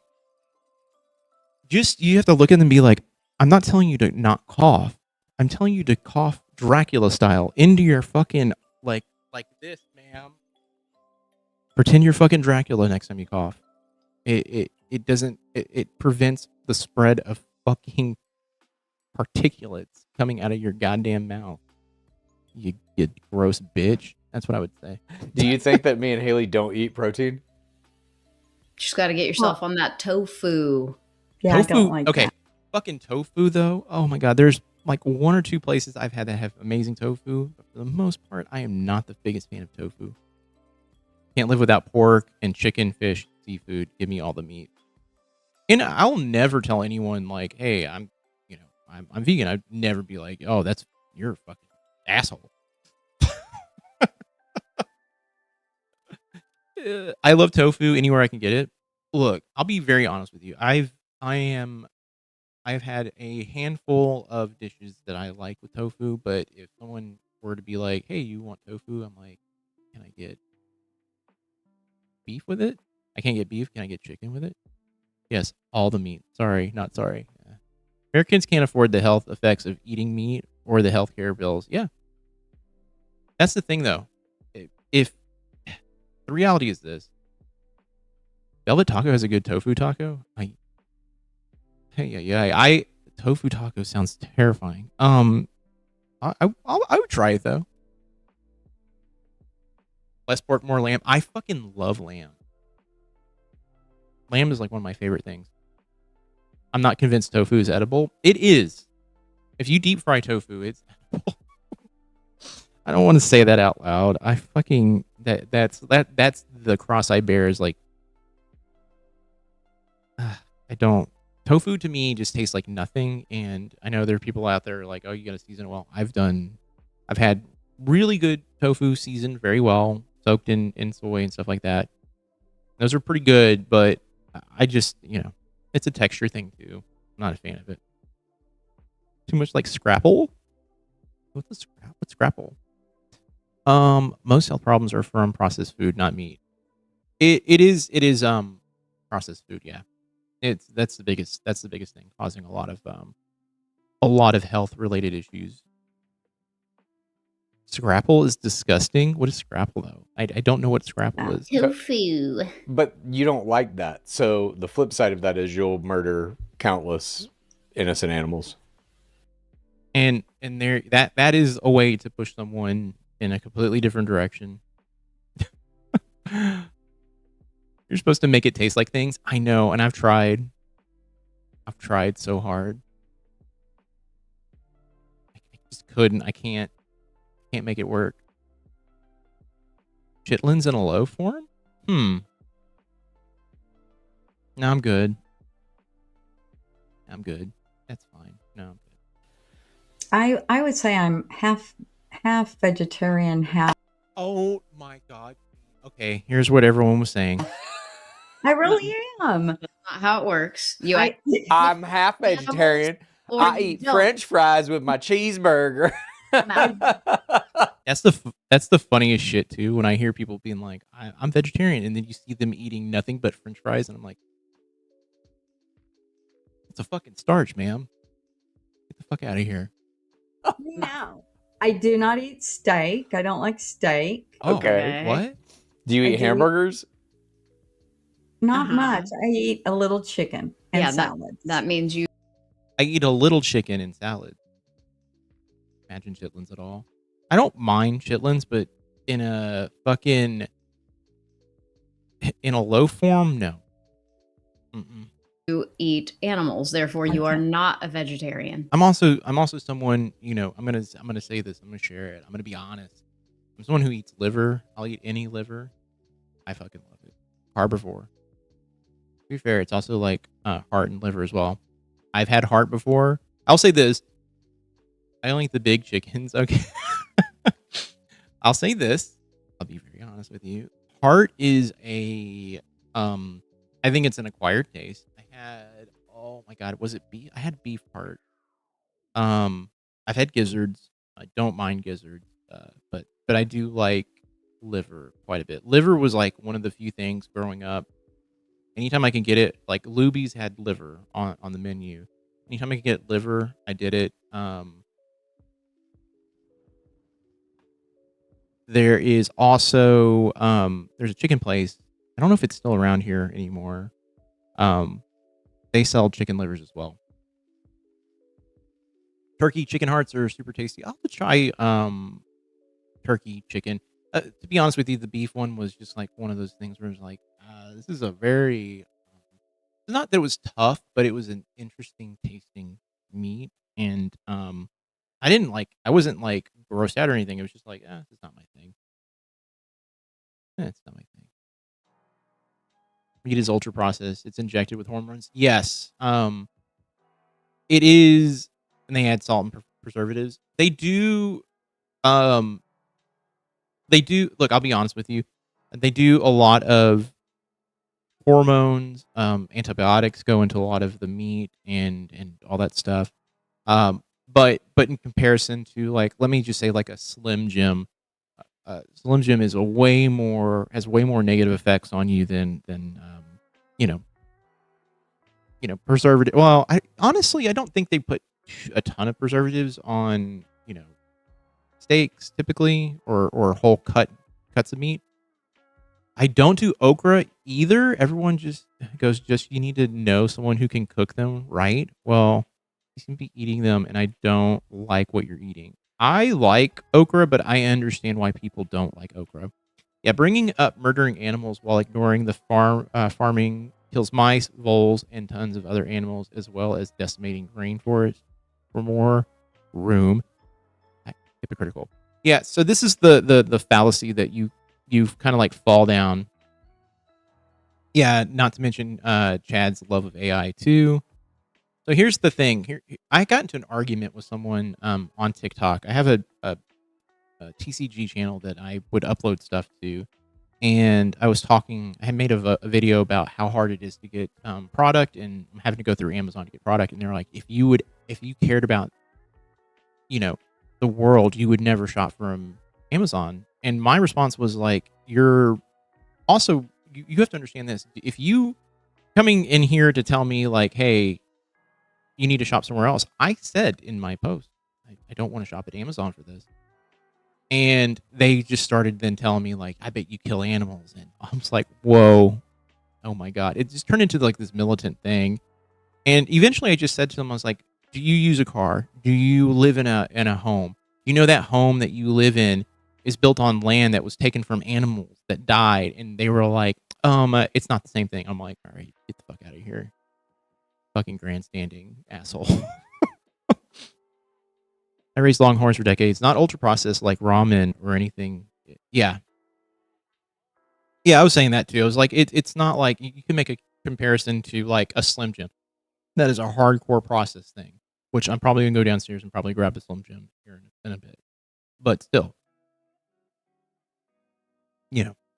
Just, you have to look at them and be like, I'm not telling you to not cough. I'm telling you to cough Dracula style into your fucking, like this, ma'am. Pretend you're fucking Dracula next time you cough. It prevents the spread of fucking particulates coming out of your goddamn mouth. You gross bitch. That's what I would say. Do you think that me and Haley don't eat protein? Just got to get yourself on that tofu. Yeah, Tofu, I don't like okay. that. Fucking tofu though. Oh my god, there's like 1 or 2 places I've had that have amazing tofu, but for the most part, I am not the biggest fan of tofu. Can't live without pork and chicken, fish, seafood. Give me all the meat. And I'll never tell anyone like, "Hey, I'm vegan." I'd never be like, "Oh, you're a fucking asshole." I love tofu anywhere I can get it. Look, I'll be very honest with you. I've had a handful of dishes that I like with tofu, but if someone were to be like, "Hey, you want tofu?" I'm like, "Can I get beef with it? I can't get beef. Can I get chicken with it?" Yes, all the meat. Sorry, not sorry. Yeah. Americans can't afford the health effects of eating meat or the healthcare bills. Yeah. That's the thing, though. If the reality is this, Velvet Taco has a good tofu taco. Tofu taco sounds terrifying. I would try it though. Less pork, more lamb. I fucking love lamb. Lamb is like one of my favorite things. I'm not convinced tofu is edible. It is. If you deep fry tofu, it's edible. I don't want to say that out loud. I fucking that's the cross I bear is like I don't. Tofu to me just tastes like nothing, and I know there are people out there like, "Oh, you got to season it well." I've had really good tofu seasoned very well, soaked in soy and stuff like that. Those are pretty good, but I just, it's a texture thing too. I'm not a fan of it. Too much like Scrapple? What's Scrapple? Most health problems are from processed food, not meat. It is processed food, yeah. That's the biggest thing causing a lot of health related issues. Scrapple is disgusting. What is Scrapple though? I don't know what Scrapple is. Tofu. But you don't like that. So the flip side of that is you'll murder countless innocent animals. And there that is a way to push someone in a completely different direction. You're supposed to make it taste like things. I know, and I've tried. I've tried so hard. I just couldn't. I can't make it work. Chitlins in a low form? No, I'm good. That's fine. No, I'm good. I would say I'm half vegetarian, half. Oh my god. Okay, here's what everyone was saying. I really am. That's not how it works. I'm half vegetarian. I eat French fries with my cheeseburger. That's the funniest shit too. When I hear people being like, "I'm vegetarian," and then you see them eating nothing but French fries, and I'm like, "It's a fucking starch, ma'am. Get the fuck out of here." No, I do not eat steak. I don't like steak. Okay. What? Do you eat hamburgers? Not much. I eat a little chicken and salads. That means you. I eat a little chicken and salad. Imagine chitlins at all. I don't mind chitlins, but in a low form, no. You eat animals, therefore you are not a vegetarian. I'm also someone, I'm gonna say this, I'm gonna share it. I'm gonna be honest. I'm someone who eats liver. I'll eat any liver. I fucking love it. Herbivore. To be fair, it's also like heart and liver as well. I've had heart before. I'll say this. I only eat the big chickens. Okay. I'll say this. I'll be very honest with you. Heart is I think it's an acquired taste. Oh my god, was it beef? I had beef heart. I've had gizzards. I don't mind gizzards. But I do like liver quite a bit. Liver was like one of the few things growing up. Anytime I can get it, like Luby's had liver on the menu. Anytime I can get liver, I did it. There is also there's a chicken place. I don't know if it's still around here anymore. They sell chicken livers as well. Turkey chicken hearts are super tasty. I'll have to try turkey chicken. To be honest with you, the beef one was just like one of those things where it's like, this is a very, not that it was tough, but it was an interesting tasting meat. And I wasn't like grossed out or anything. It was just like, it's not my thing. It's not my thing. Meat is ultra processed. It's injected with hormones. Yes. It is, and they add salt and preservatives. They do. Look, I'll be honest with you. They do a lot of hormones. Antibiotics go into a lot of the meat and all that stuff. But in comparison to, like, let me just say, like, a Slim Jim. Slim Jim has way more negative effects on you than you know preservative. Well, I don't think they put a ton of preservatives on steaks typically, or whole cuts of meat. I don't do okra either. Everyone just goes, you need to know someone who can cook them right. Well, you can be eating them, and I don't like what you're eating. I like okra, but I understand why people don't like okra. Yeah, bringing up murdering animals while ignoring the farming kills mice, voles, and tons of other animals, as well as decimating rainforests for more room. Hypocritical. Yeah, so this is the fallacy that you kind of like fall down. Yeah, not to mention Chad's love of AI too. So here's the thing. Here, I got into an argument with someone on TikTok. I have a TCG channel that I would upload stuff to, and I had made a video about how hard it is to get product, and I'm having to go through Amazon to get product. And they're like, if you cared about the world, you would never shop from Amazon. And my response was like, you have to understand this. If you coming in here to tell me like, hey, you need to shop somewhere else, I said in my post, I don't want to shop at Amazon for this. And they just started then telling me like, I bet you kill animals. And I was like, whoa, oh my God. It just turned into like this militant thing. And eventually I just said to them, I was like, do you use a car? Do you live in a home? You know that home that you live in is built on land that was taken from animals that died. And they were like, it's not the same thing. I'm like, all right, get the fuck out of here. Fucking grandstanding asshole. I raised longhorns for decades, not ultra processed like ramen or anything. Yeah. Yeah, I was saying that too. I was like, it's not like you can make a comparison to like a Slim Jim. That is a hardcore process thing, which I'm probably going to go downstairs and probably grab a Slim Jim here in a bit. But still,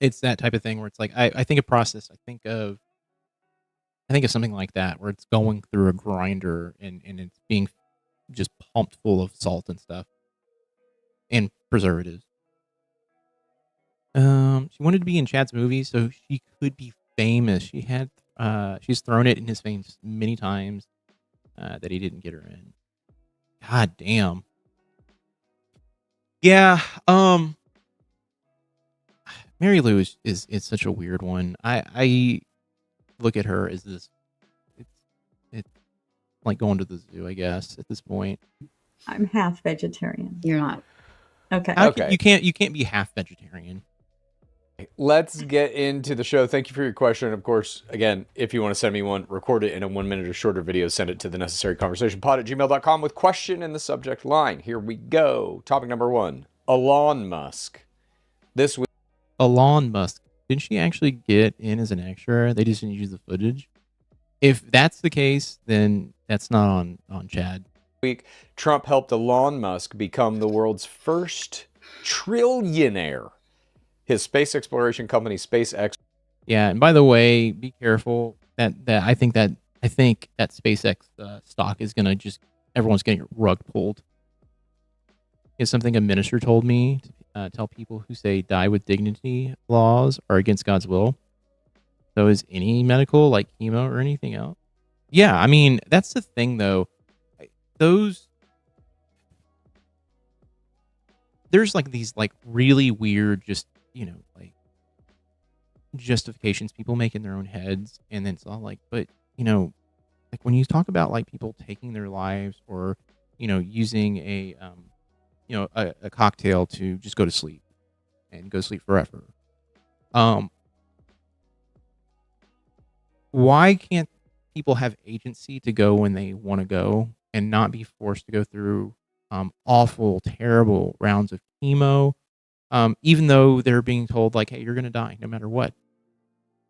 it's that type of thing where it's like, I think of process. I think of something like that, where it's going through a grinder and it's being just pumped full of salt and stuff and preservatives. She wanted to be in Chad's movie so she could be famous. She's thrown it in his face many times that he didn't get her in. God damn. Yeah. Mary Lou is such a weird one. I look at her as this. It's like going to the zoo, I guess, at this point. I'm half vegetarian. You're not. Okay. Okay. You can't be half vegetarian. Let's get into the show. Thank you for your question. Of course, again, if you want to send me one, record it in a 1 minute or shorter video, send it to the necessary conversation pod@gmail.com with question in the subject line. Here we go. Topic number 1. Elon Musk. This week. Elon Musk. Didn't she actually get in as an extra? They just didn't use the footage. If that's the case, then that's not on Chad. Week, Trump helped Elon Musk become the world's first trillionaire. His space exploration company, SpaceX. Yeah, and by the way, be careful. That I think that SpaceX stock is gonna everyone's getting rug pulled. It's something a minister told me to tell people who say die with dignity laws are against God's will. So is any medical, like chemo or anything else? Yeah, I mean, that's the thing though. There's like these like really weird like justifications people make in their own heads, and then it's all like, but like when you talk about like people taking their lives or using a cocktail to just go to sleep and go to sleep forever, why can't people have agency to go when they want to go and not be forced to go through awful, terrible rounds of chemo, even though they're being told like, "Hey, you're gonna die no matter what."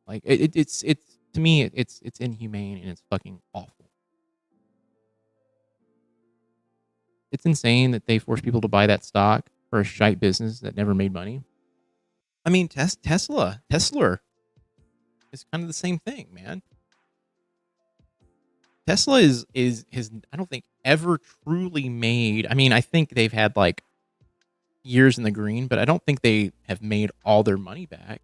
Like it's to me, it's inhumane and it's fucking awful. It's insane that they force people to buy that stock for a shite business that never made money. I mean, Tesla is kind of the same thing, man. Tesla is I don't think ever truly made. I mean, I think they've had like years in the green, but I don't think they have made all their money back.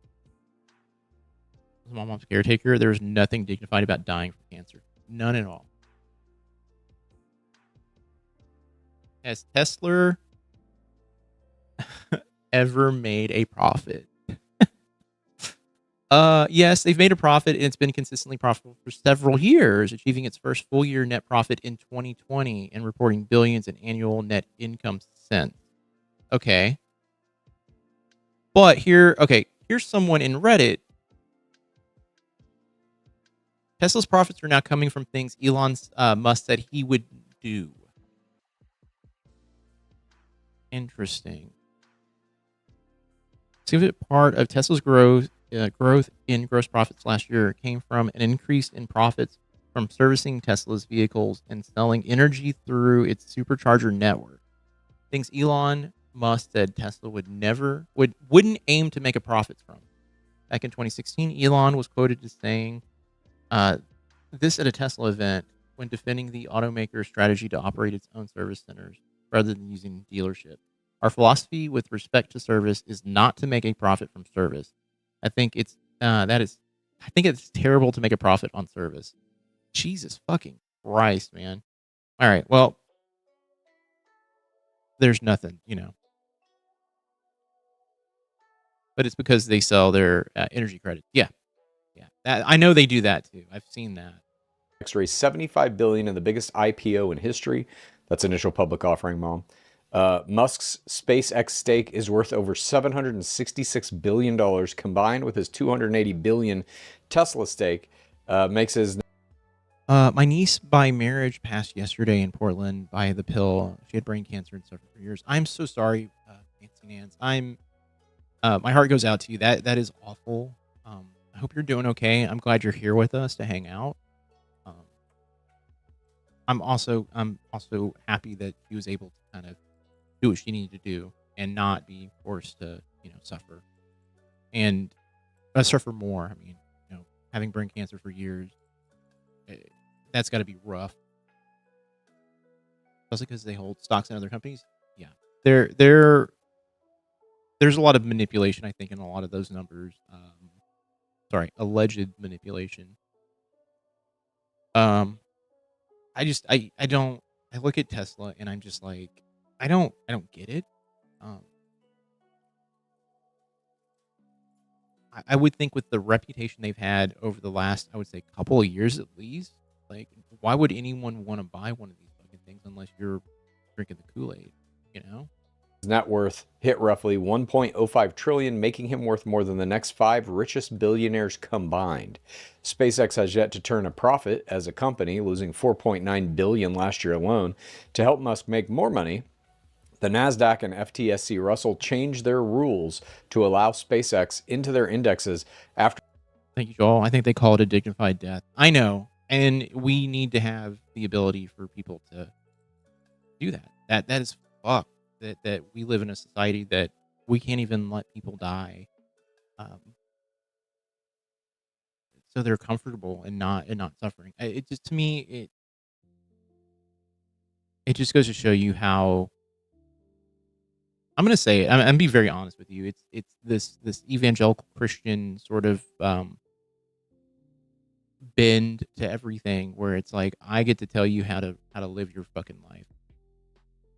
As my mom's caretaker, there was nothing dignified about dying from cancer. None at all. Has Tesla ever made a profit? Yes, they've made a profit and it's been consistently profitable for several years, achieving its first full year net profit in 2020 and reporting billions in annual net income since. Okay. But here's someone in Reddit. Tesla's profits are now coming from things Elon Musk said he would do. Interesting. Significant part of Tesla's growth in gross profits last year came from an increase in profits from servicing Tesla's vehicles and selling energy through its supercharger network. Things Elon Musk said Tesla wouldn't aim to make a profit from. Back in 2016, Elon was quoted as saying this at a Tesla event when defending the automaker's strategy to operate its own service centers rather than using dealership. Our philosophy with respect to service is not to make a profit from service. I think it's terrible to make a profit on service. Jesus fucking Christ, man. All right, well, there's nothing, but it's because they sell their energy credits. Yeah. I know they do that too. I've seen that. Raised $75 billion in the biggest IPO in history. That's initial public offering, Mom. Musk's SpaceX stake is worth over $766 billion combined with his $280 billion Tesla stake. Makes his... My niece by marriage passed yesterday in Portland by the pill. She had brain cancer and suffered for years. I'm so sorry, Nancy Nance. My heart goes out to you. That is awful. I hope you're doing okay. I'm glad you're here with us to hang out. I'm also happy that she was able to kind of do what she needed to do and not be forced to, suffer and suffer more. I mean, having brain cancer for years, that's got to be rough. Especially because they hold stocks in other companies. Yeah, there's a lot of manipulation, I think, in a lot of those numbers. Alleged manipulation. I look at Tesla and I'm just like, I don't get it. I would think with the reputation they've had over the last, I would say, couple of years at least, like, why would anyone want to buy one of these fucking things unless you're drinking the Kool-Aid, His net worth hit roughly $1.05 trillion, making him worth more than the next 5 richest billionaires combined. SpaceX has yet to turn a profit as a company, losing $4.9 billion last year alone. To help Musk make more money, the NASDAQ and FTSE Russell changed their rules to allow SpaceX into their indexes after... Thank you, Joel. I think they call it a dignified death. I know. And we need to have the ability for people to do that. That is fucked. That we live in a society that we can't even let people die, so they're comfortable and not suffering. It just, to me, it just goes to show you how, I'm gonna say it. I'm gonna be very honest with you. It's this evangelical Christian sort of bend to everything, where it's like, I get to tell you how to live your fucking life.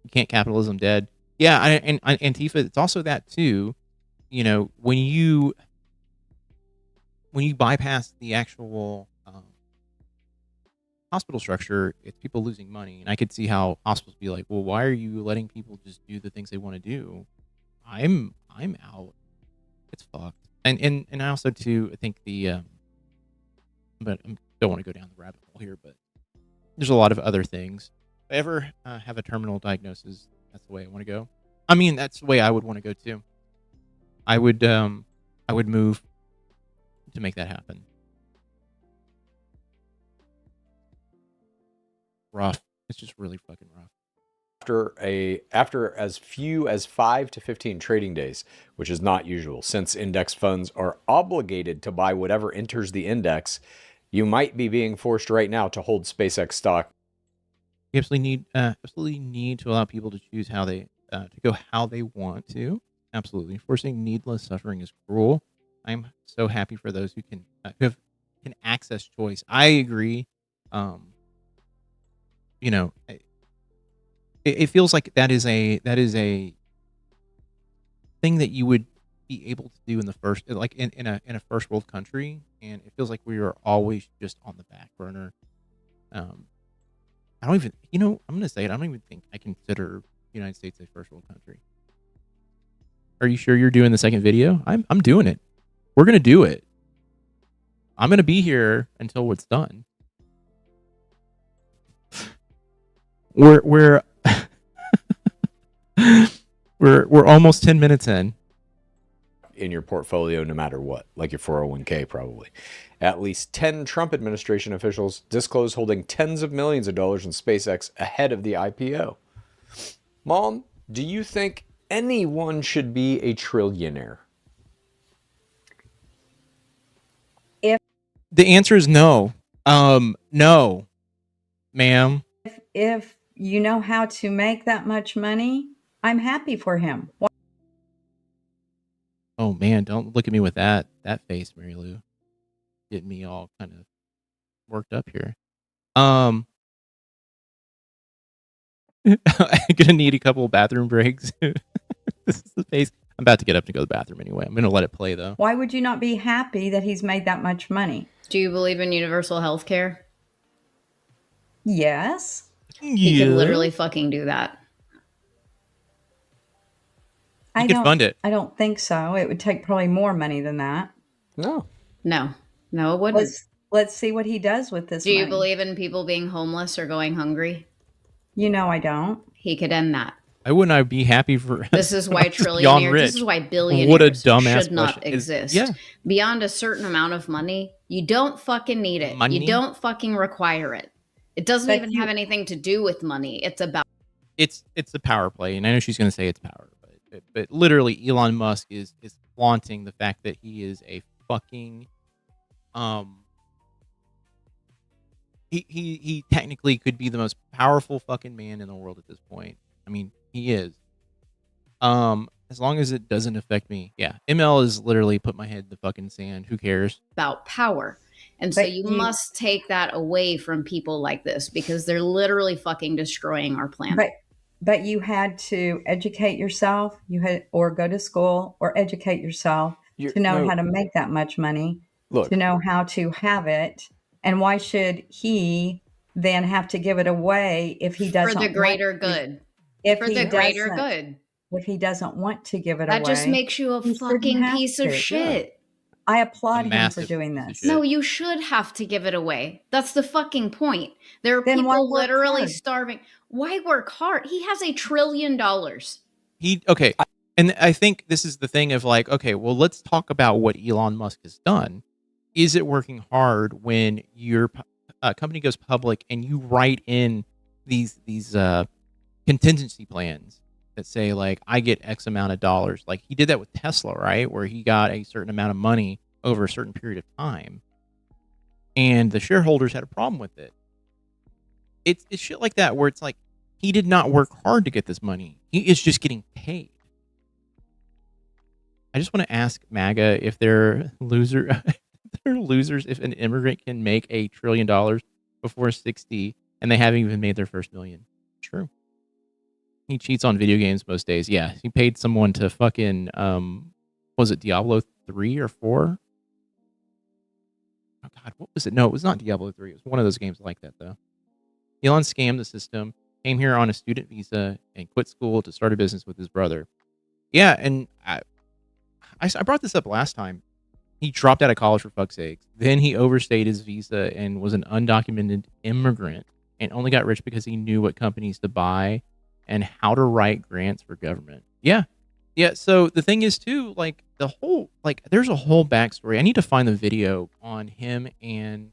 You can't capitalism dead. Yeah, and Antifa, it's also that too. When you bypass the actual hospital structure, it's people losing money. And I could see how hospitals be like, well, why are you letting people just do the things they want to do? I'm out. It's fucked. And I also too, I think but I don't want to go down the rabbit hole here, but there's a lot of other things. I ever have a terminal diagnosis, that's the way I want to go. I mean, that's the way I would want to go too. I would move to make that happen. Rough. It's just really fucking rough. After as few as 5 to 15 trading days, which is not usual, since index funds are obligated to buy whatever enters the index, you might be being forced right now to hold SpaceX stock. You absolutely need to allow people to choose how they to go how they want to. Absolutely, forcing needless suffering is cruel. I'm so happy for those who can access choice. I agree. You know, it feels like that is a thing that you would be able to do in the first, like in a first world country, and it feels like we are always just on the back burner. I don't even, I'm going to say it. I don't even think I consider the United States a first world country. Are you sure you're doing the second video? I'm doing it. We're going to do it. I'm going to be here until it's done. We're almost 10 minutes in your portfolio, no matter what, like your 401k probably. At least 10 Trump administration officials disclosed holding tens of millions of dollars in SpaceX ahead of the IPO. Mom, do you think anyone should be a trillionaire? The answer is no. No, ma'am. If you know how to make that much money, I'm happy for him. Oh man, don't look at me with that face, Mary Lou. Getting me all kind of worked up here. I'm gonna need a couple of bathroom breaks. This is the face. I'm about to get up to go to the bathroom anyway. I'm gonna let it play though. Why would you not be happy that he's made that much money? Do you believe in universal health care? Yes. He could literally fucking do that. You could fund it. I don't think so. It would take probably more money than that. No, it wouldn't. Let's see what he does with this Do you money. believe in people being homeless or going hungry? I don't. He could end that. I wouldn't. I'd be happy for. This is why trillionaires. This is why billionaires. What a dumbass should not question. exist. Beyond a certain amount of money, you don't fucking need it. Money? You don't fucking require it. It doesn't even have anything to do with money. It's about. It's a power play, and I know she's going to say it's power, but literally, Elon Musk is flaunting the fact that he is a fucking He technically could be the most powerful fucking man in the world at this point. I mean, he is. As long as it doesn't affect me. Yeah. ML is literally put my head in the fucking sand. Who cares? About power. And so you must take that away from people like this because they're literally fucking destroying our planet. But you had to educate yourself. Or go to school or educate yourself to know how to make that much money. To know how to have it. And why should he then have to give it away if he doesn't? For the greater good. If he doesn't want to give it away. That just makes you a fucking piece of shit. I applaud him for doing this. No, you should have to give it away. That's the fucking point. There are people literally starving. Why work hard? He has $1 trillion. And I think this is the thing of like, okay, well, let's talk about what Elon Musk has done. Is it working hard when your company goes public and you write in these contingency plans that say like, I get X amount of dollars? Like he did that with Tesla, right? Where he got a certain amount of money over a certain period of time, and the shareholders had a problem with it. It's shit like that where it's like he did not work hard to get this money. He is just getting paid. I just want to ask MAGA if they're losers if an immigrant can make $1 trillion before 60 and they haven't even made their first million. True. He cheats on video games most days. Yeah, he paid someone to fucking was it Diablo 3 or 4? Oh god, what was it? No, it was not Diablo 3. It was one of those games like that though. Elon scammed the system, came here on a student visa, and quit school to start a business with his brother. Yeah, and I brought this up last time. He dropped out of college for fuck's sakes. Then he overstayed his visa and was an undocumented immigrant and only got rich because he knew what companies to buy and how to write grants for government. Yeah. Yeah. So the thing is too, like there's a whole backstory. I need to find the video on him and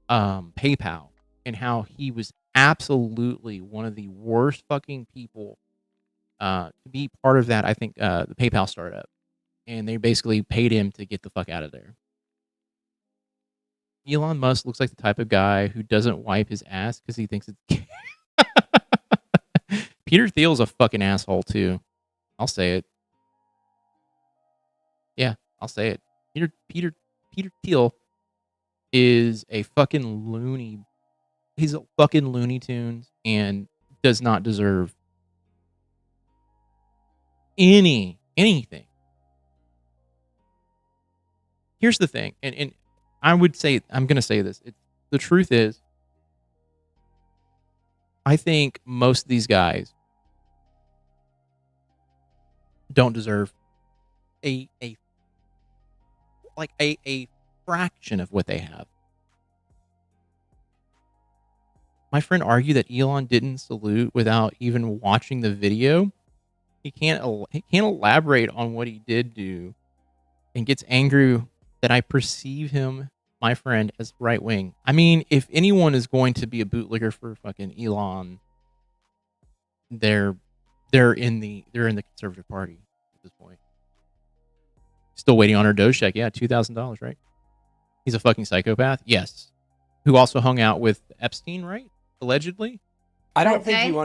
PayPal and how he was absolutely one of the worst fucking people to be part of that. I think the PayPal startup, and they basically paid him to get the fuck out of there. Elon Musk looks like the type of guy who doesn't wipe his ass because he thinks it's. Peter Thiel's a fucking asshole too. I'll say it. Yeah, I'll say it. Peter Thiel is a fucking loony. He's a fucking Looney Tunes and does not deserve anything. Here's the thing, and I would say, I'm going to say this. The truth is, I think most of these guys don't deserve a fraction of what they have. My friend argued that Elon didn't salute without even watching the video. He can't elaborate on what he did do, and gets angry that I perceive him, my friend, as right wing. I mean, if anyone is going to be a bootlegger for fucking Elon, they're in the Conservative Party at this point. Still waiting on her Doge check. Yeah, $2,000, right? He's a fucking psychopath. Yes, who also hung out with Epstein, right? Allegedly. I don't think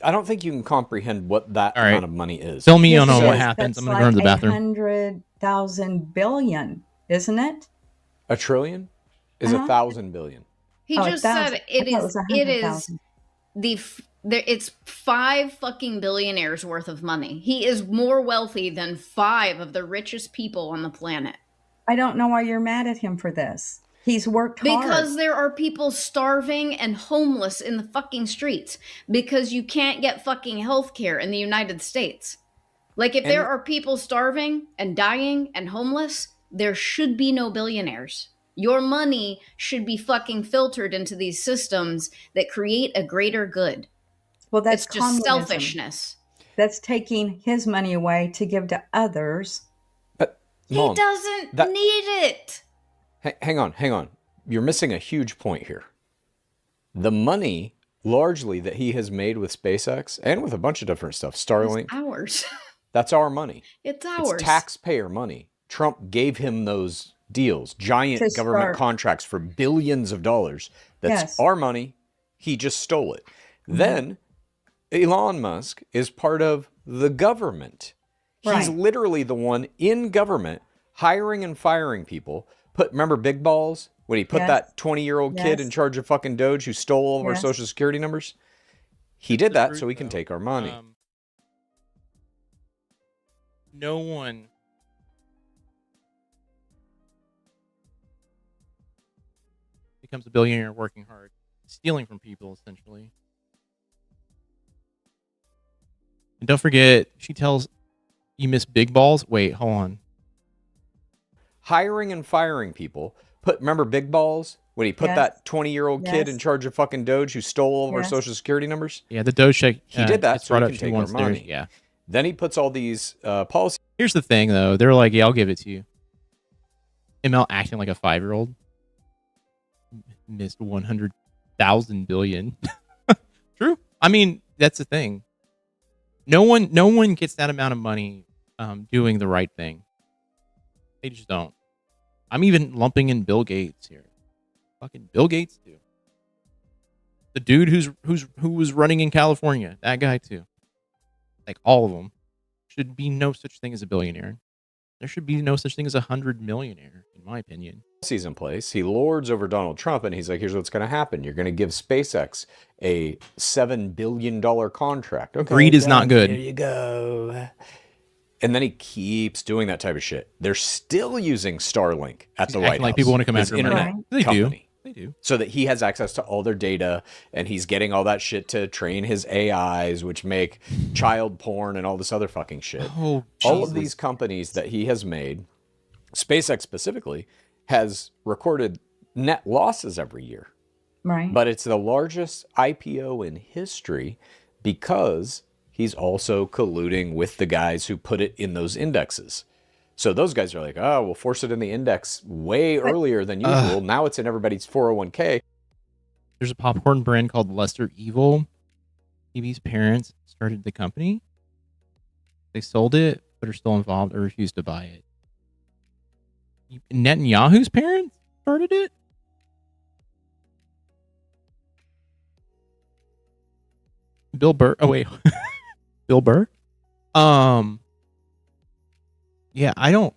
I don't think you can comprehend what that amount of money is. Fill me in on what happens. I'm gonna go to the bathroom. 100,000 billion, isn't it? A trillion is 1,000 billion. He just said it's 5 fucking billionaires worth of money. He is more wealthy than 5 of the richest people on the planet. I don't know why you're mad at him for this. He's worked hard. Because there are people starving and homeless in the fucking streets because you can't get fucking healthcare in the United States. Like, if there are people starving and dying and homeless, there should be no billionaires. Your money should be fucking filtered into these systems that create a greater good. Well, that's it's just selfishness. That's taking his money away to give to others. But Mom, he doesn't need it. Hang on. You're missing a huge point here. The money, largely, that he has made with SpaceX and with a bunch of different stuff, Starlink. It's ours. That's our money. It's ours. It's taxpayer money. Trump gave him those deals, giant government contracts for billions of dollars. That's our money. He just stole it. Mm-hmm. Then Elon Musk is part of the government. Right. He's literally the one in government hiring and firing people. Remember Big Balls? When he put that 20-year-old kid in charge of fucking Doge who stole all of our social security numbers? He did that so he can take our money. No one becomes a billionaire working hard, stealing from people, essentially. And don't forget, she tells you miss Big Balls. Wait, hold on. Hiring and firing people. Remember Big Balls? When he put that 20-year-old kid in charge of fucking Doge who stole all of our social security numbers? Yeah, the Doge check. He did that so he can take our money. Yeah. Then he puts all these policies. Here's the thing, though. They're like, yeah, I'll give it to you. ML acting like a 5-year-old. Missed 100,000 billion. True. I mean, that's the thing. No one gets that amount of money doing the right thing. They just don't. I'm even lumping in Bill Gates here. Fucking Bill Gates too. The dude who was running in California, that guy too. Like all of them, should be no such thing as a billionaire. There should be no such thing as 100 millionaire, in my opinion. He's in place. He lords over Donald Trump, and he's like, "Here's what's going to happen. You're going to give SpaceX a $7 billion contract. Okay, greed is not good. There you go." And then he keeps doing that type of shit. They're still using Starlink at the White House. Like people want to come after him. Internet company. They do. So that he has access to all their data, and he's getting all that shit to train his AIs, which make child porn and all this other fucking shit. Oh, all of these companies that he has made, SpaceX specifically, has recorded net losses every year. Right. But it's the largest IPO in history because he's also colluding with the guys who put it in those indexes. So those guys are like, oh, we'll force it in the index way earlier than usual. Now it's in everybody's 401k. There's a popcorn brand called Lesser Evil. TV's parents started the company. They sold it, but are still involved or refused to buy it. Netanyahu's parents started it? Bill Burr. Oh, wait. Bill Burr? Yeah, I don't.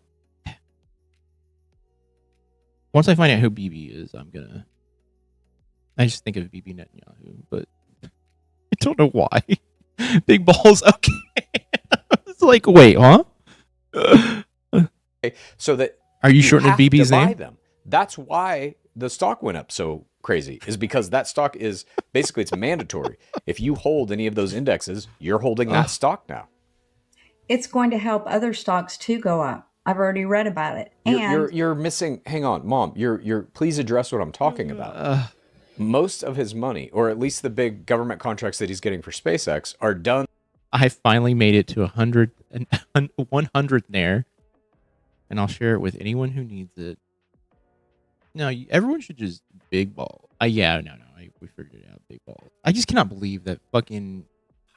Once I find out who BB is, I just think of BB Netanyahu, but I don't know why. Big balls, okay. It's like, wait, huh? So that are you shortening BB's name? Them. That's why the stock went up so crazy, is because that stock is basically, it's mandatory. If you hold any of those indexes, you're holding that stock now. It's going to help other stocks too go up. I've already read about it. And you're missing. Hang on, Mom. You're please address what I'm talking about. Most of his money, or at least the big government contracts that he's getting for SpaceX, are done. I finally made it to 100 there, and I'll share it with anyone who needs it. No, everyone should just big ball. Yeah, no, we figured it out. Big balls. I just cannot believe that fucking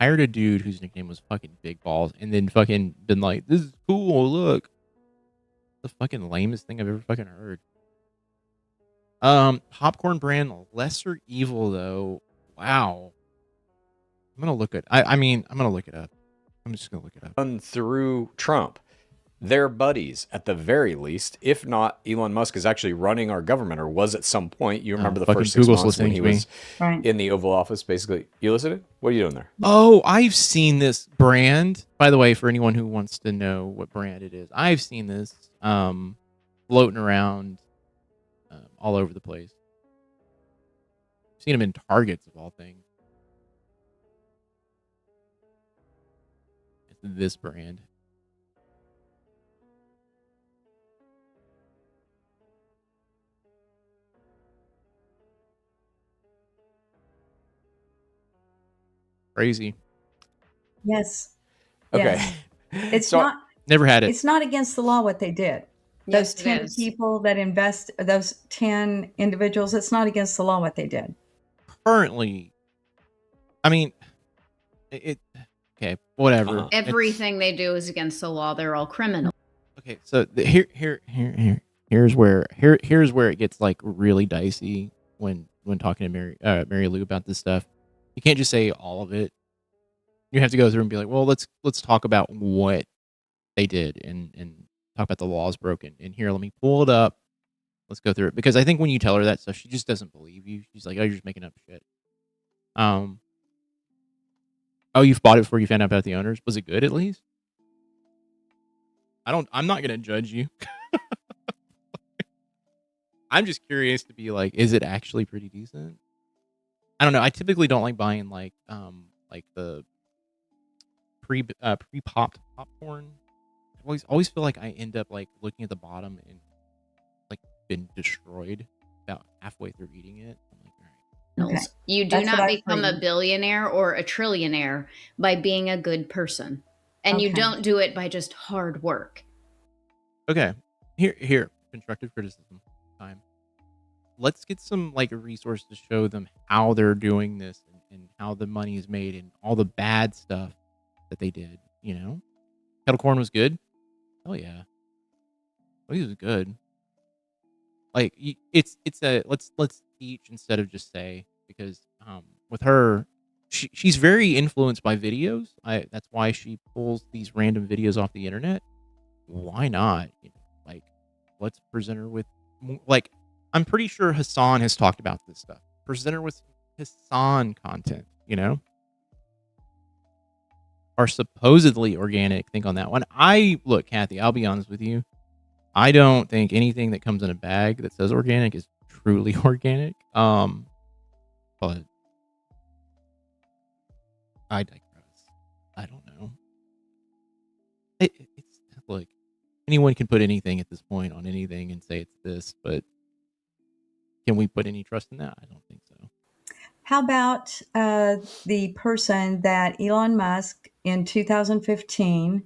hired a dude whose nickname was fucking Big Balls, and then fucking been like, "This is cool. Look, the fucking lamest thing I've ever fucking heard." Popcorn brand Lesser Evil though. Wow. I'm gonna look at. I'm gonna look it up. I'm just gonna look it up. Done through Trump. They're buddies at the very least. If not, Elon Musk is actually running our government, or was at some point. You remember the first 6 months when he was in the Oval Office, basically. You listening? What are you doing there? Oh, I've seen this brand. By the way, for anyone who wants to know what brand it is, I've seen this floating around all over the place. I've seen them in Targets of all things. It's this brand. Crazy. Yes. Okay. Yes. It's So- not. Never had it. It's not against the law what they did. Yes, Those it 10 is. people that invest, those 10 individuals, it's not against the law what they did. Currently, I mean, okay, whatever. Everything they do is against the law. They're all criminal. Okay, so here's where it gets like really dicey when talking to Mary Lou about this stuff. You can't just say all of it. You have to go through and be like, well, let's talk about what they did and talk about the laws broken. And here, let me pull it up. Let's go through it, because I think when you tell her that stuff, she just doesn't believe you. She's like, oh, you're just making up shit. Oh, you've bought it before you found out about the owners. Was it good at least? I'm not gonna judge you. I'm just curious to be like, is it actually pretty decent? I don't know. I typically don't like buying like the pre-popped popcorn. I always feel like I end up like looking at the bottom and like been destroyed about halfway through eating it. I'm like, all right. Okay. You do That's what not I've become a heard. billionaire or a trillionaire by being a good person. And you Okay. don't do it by just hard work. Okay. Here. Constructive criticism time. Let's get some like a resource to show them how they're doing this and how the money is made and all the bad stuff that they did. You know, kettle corn was good. Oh yeah, it was good. Like it's a let's teach instead of just say, because with her, she's very influenced by videos. That's why she pulls these random videos off the internet. Why not? You know, like, let's present her with like, I'm pretty sure Hassan has talked about this stuff. Present her with Hassan content, you know? Are supposedly organic. Think on that one. Look, Kathy, I'll be honest with you. I don't think anything that comes in a bag that says organic is truly organic. But I digress. I don't know. It's look, anyone can put anything at this point on anything and say it's this, but can we put any trust in that? I don't think so. How about the person that Elon Musk in 2015,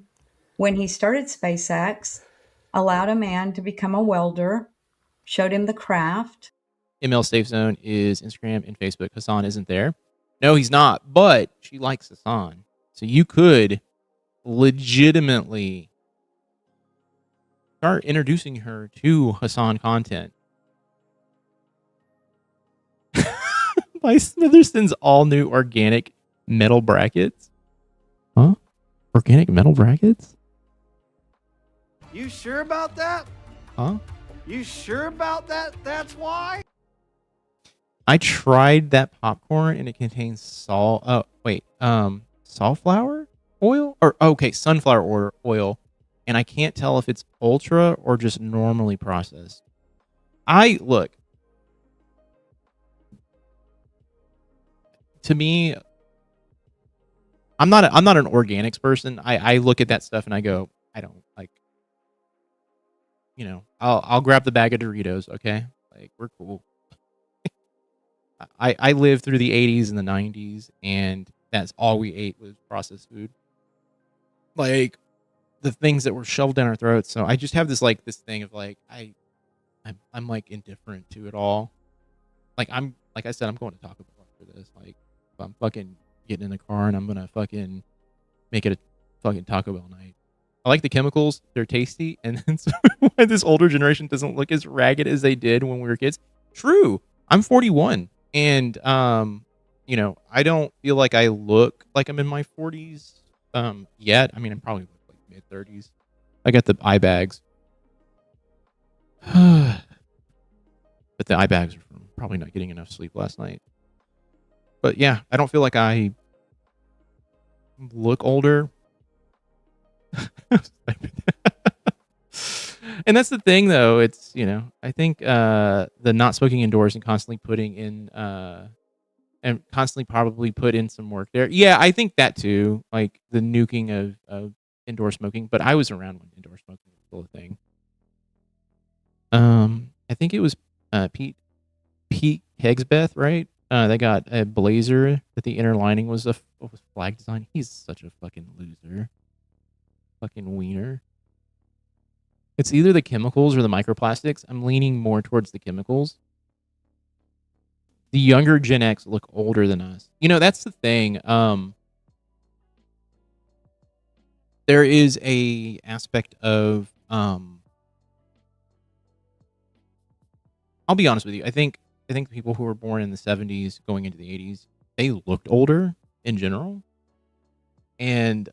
when he started SpaceX, allowed a man to become a welder, showed him the craft. ML Safe Zone is Instagram and Facebook. Hassan isn't there. No, he's not, but she likes Hassan. So you could legitimately start introducing her to Hassan content. By Smitherson's all new organic metal brackets. Huh? Organic metal brackets? You sure about that? Huh? You sure about that? That's why? I tried that popcorn and it contains safflower oil? Sunflower oil. And I can't tell if it's ultra or just normally processed. To me, I'm not an organics person. I look at that stuff and I go, I don't like, I'll grab the bag of Doritos, okay? Like, we're cool. I lived through the 80s and the 90s, and that's all we ate was processed food. Like, the things that were shoved down our throats. So I just have this thing of like, I'm like indifferent to it all. Like, like I said, I'm going to Taco Bell after this. Like, I'm fucking getting in the car and I'm gonna fucking make it a fucking Taco Bell night. I like the chemicals; they're tasty, and then so why this older generation doesn't look as ragged as they did when we were kids. True, I'm 41, and I don't feel like I look like I'm in my 40s yet. I mean, I'm probably like mid 30s. I got the eye bags, but the eye bags are from probably not getting enough sleep last night. But yeah, I don't feel like I look older. And that's the thing, though. It's, I think the not smoking indoors and constantly putting in, and constantly probably put in some work there. Yeah, I think that too. Like the nuking of indoor smoking. But I was around when indoor smoking was still a thing. I think it was Pete Hegsbeth, right? They got a blazer that the inner lining was flag design. He's such a fucking loser. Fucking wiener. It's either the chemicals or the microplastics. I'm leaning more towards the chemicals. The younger Gen X look older than us. That's the thing. There is a aspect of I'll be honest with you. I think people who were born in the 70s going into the 80s, they looked older in general. And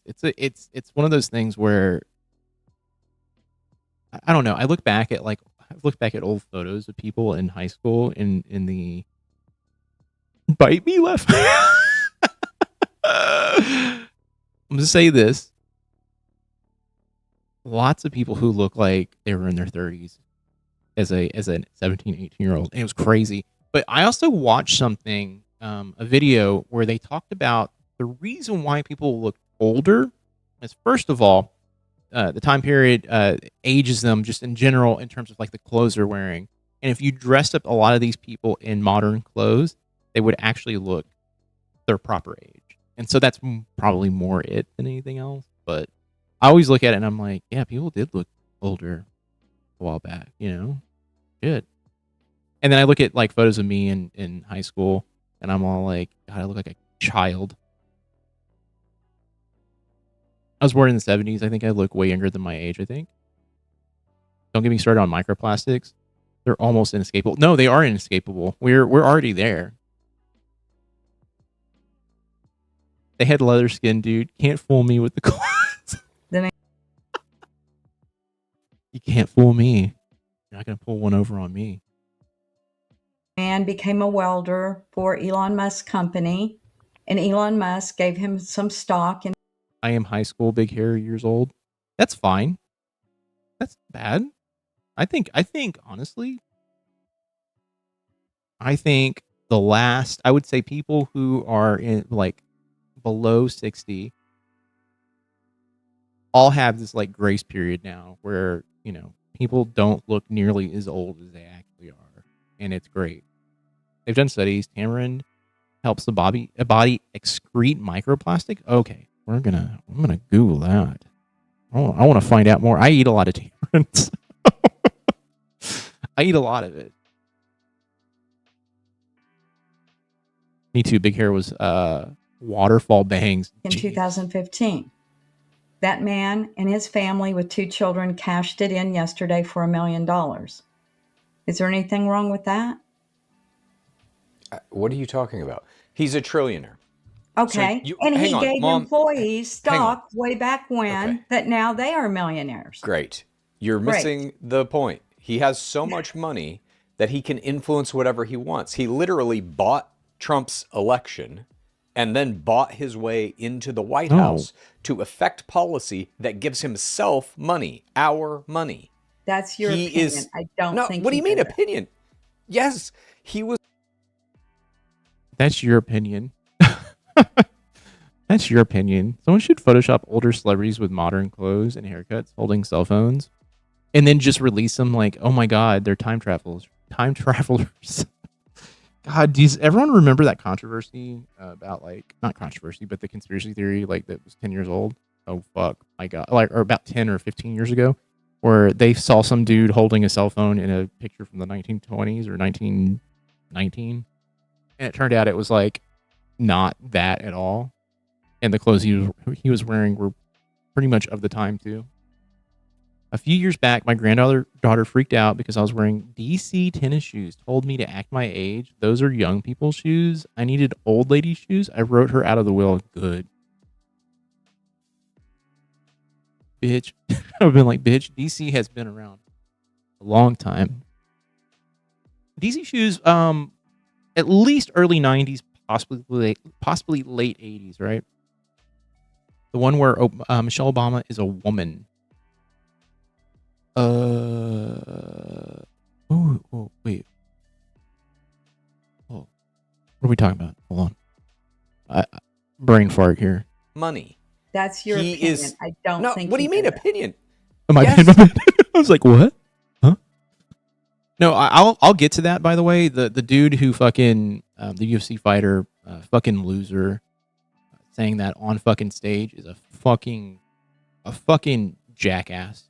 it's one of those things where I don't know. I look back at old photos of people in high school in the bite me left. I'm gonna say this. Lots of people who look like they were in their 30s as a 17, 18-year-old. And it was crazy. But I also watched something, a video where they talked about the reason why people look older is, first of all, the time period ages them just in general in terms of like the clothes they're wearing. And if you dressed up a lot of these people in modern clothes, they would actually look their proper age. And so that's probably more it than anything else. But I always look at it and I'm like, yeah, people did look older a while back, Good. And then I look at like photos of me in high school and I'm all like, God, I look like a child. I was born in the 70s. I think I look way younger than my age, I think. Don't get me started on microplastics. They're almost inescapable. No, they are inescapable. We're already there. They had leather skin, dude. Can't fool me with the clothes. You can't fool me. You're not going to pull one over on me. Man became a welder for Elon Musk's company, and Elon Musk gave him some stock. And I am high school, big hair, years old. That's fine. That's bad. I think honestly, I would say people who are in like below 60 all have this like grace period now where, people don't look nearly as old as they actually are. and it's great. They've done studies. Tamarind helps the body excrete microplastic. Okay, I'm gonna Google that. I want to find out more. I eat a lot of tamarinds. I eat a lot of it. Me too. Big hair was waterfall bangs. In 2015. That man and his family with 2 children cashed it in yesterday for $1 million. Is there anything wrong with that? What are you talking about? He's a trillionaire. Okay. And he gave Mom, employees stock way back when that now they are millionaires. Great. You're missing the point. He has so much money that he can influence whatever he wants. He literally bought Trump's election and then bought his way into the White House to affect policy that gives himself money, our money. That's your opinion. I don't think. What do you mean opinion? Yes, he was. That's your opinion. That's your opinion. Someone should Photoshop older celebrities with modern clothes and haircuts holding cell phones and then just release them like, oh my God, they're time travelers. Time travelers. God, does everyone remember that controversy about like, not controversy, but the conspiracy theory like that was 10 years old? Oh, fuck. My God. Like, or about 10 or 15 years ago where they saw some dude holding a cell phone in a picture from the 1920s or 1919. And it turned out it was like not that at all. And the clothes he was wearing were pretty much of the time too. A few years back, my daughter freaked out because I was wearing DC tennis shoes. Told me to act my age. Those are young people's shoes. I needed old lady shoes. I wrote her out of the will. Good. Bitch. I've been like, bitch, DC has been around a long time. DC shoes, at least early 90s, possibly late 80s, right? The one where Michelle Obama is a woman. Wait. Oh, what are we talking about? Hold on. Brain fart here. Money. That's your opinion. I don't think. What do you mean opinion? My bad. I was like, what? Huh? No, I'll get to that. By the way, the dude who fucking the UFC fighter, fucking loser, saying that on fucking stage is a fucking jackass.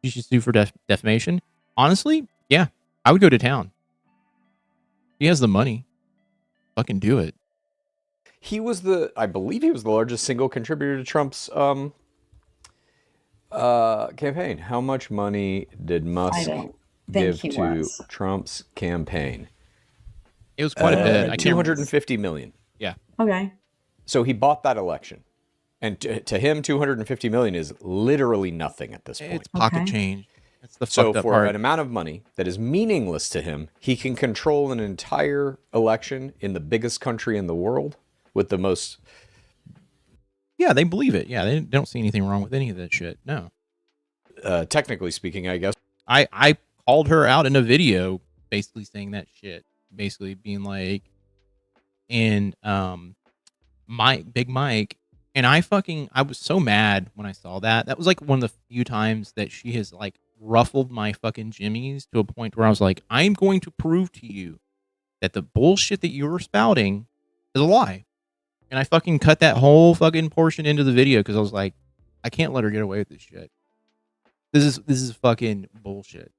You should sue for defamation. Honestly, yeah, I would go to town. He has the money. Fucking do it. I believe he was the largest single contributor to Trump's campaign. How much money did Musk give to Trump's campaign? It was quite a bit. $250 million. Yeah. Okay. So he bought that election. And to him, $250 million is literally nothing at this point. It's pocket change. That's the so fucked up for part. an amount of money that is meaningless to him, he can control an entire election in the biggest country in the world with the most. Yeah, they believe it. Yeah, they don't see anything wrong with any of that shit. No. Technically speaking, I guess. I called her out in a video basically saying that shit. Basically being like, and Big Mike. And I was so mad when I saw that. That was like one of the few times that she has like ruffled my fucking jimmies to a point where I was like, I'm going to prove to you that the bullshit that you were spouting is a lie. And I fucking cut that whole fucking portion into the video because I was like, I can't let her get away with this shit. This is fucking bullshit.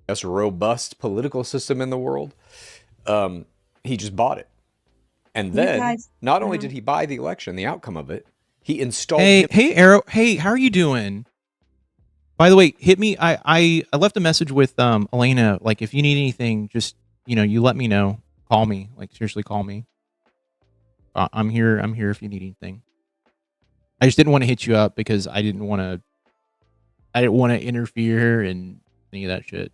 That's a robust political system in the world. He just bought it. And then, not only did he buy the election, the outcome of it, he installed. Hey, Arrow. Hey, how are you doing? By the way, hit me. I left a message with Elena. Like, if you need anything, just you let me know. Call me. Like, seriously, call me. I'm here. I'm here if you need anything. I just didn't want to hit you up because I didn't want to interfere and any of that shit.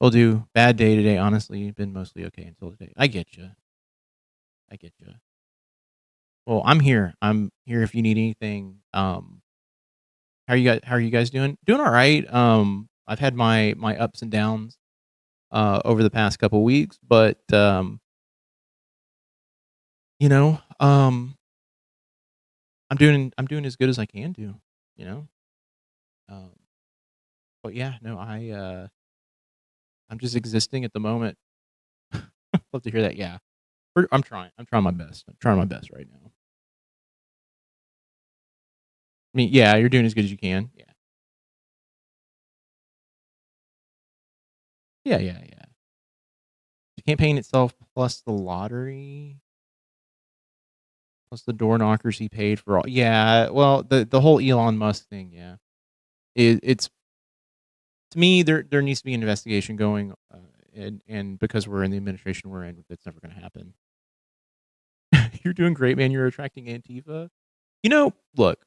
We'll do. Bad day today. Honestly, been mostly okay until today. I get you. Well, I'm here. I'm here if you need anything. How are you guys doing? Doing all right. I've had my ups and downs over the past couple weeks, but I'm doing as good as I can do, But yeah, no, I'm just existing at the moment. Love to hear that. Yeah. I'm trying my best. I'm trying my best right now. I mean, yeah, you're doing as good as you can. Yeah. Yeah. The campaign itself plus the lottery plus the door knockers he paid for all. Yeah, well, the whole Elon Musk thing, yeah. It's to me there needs to be an investigation going and because we're in the administration we're in, that's never going to happen. You're doing great, man. You're attracting Antifa. Look,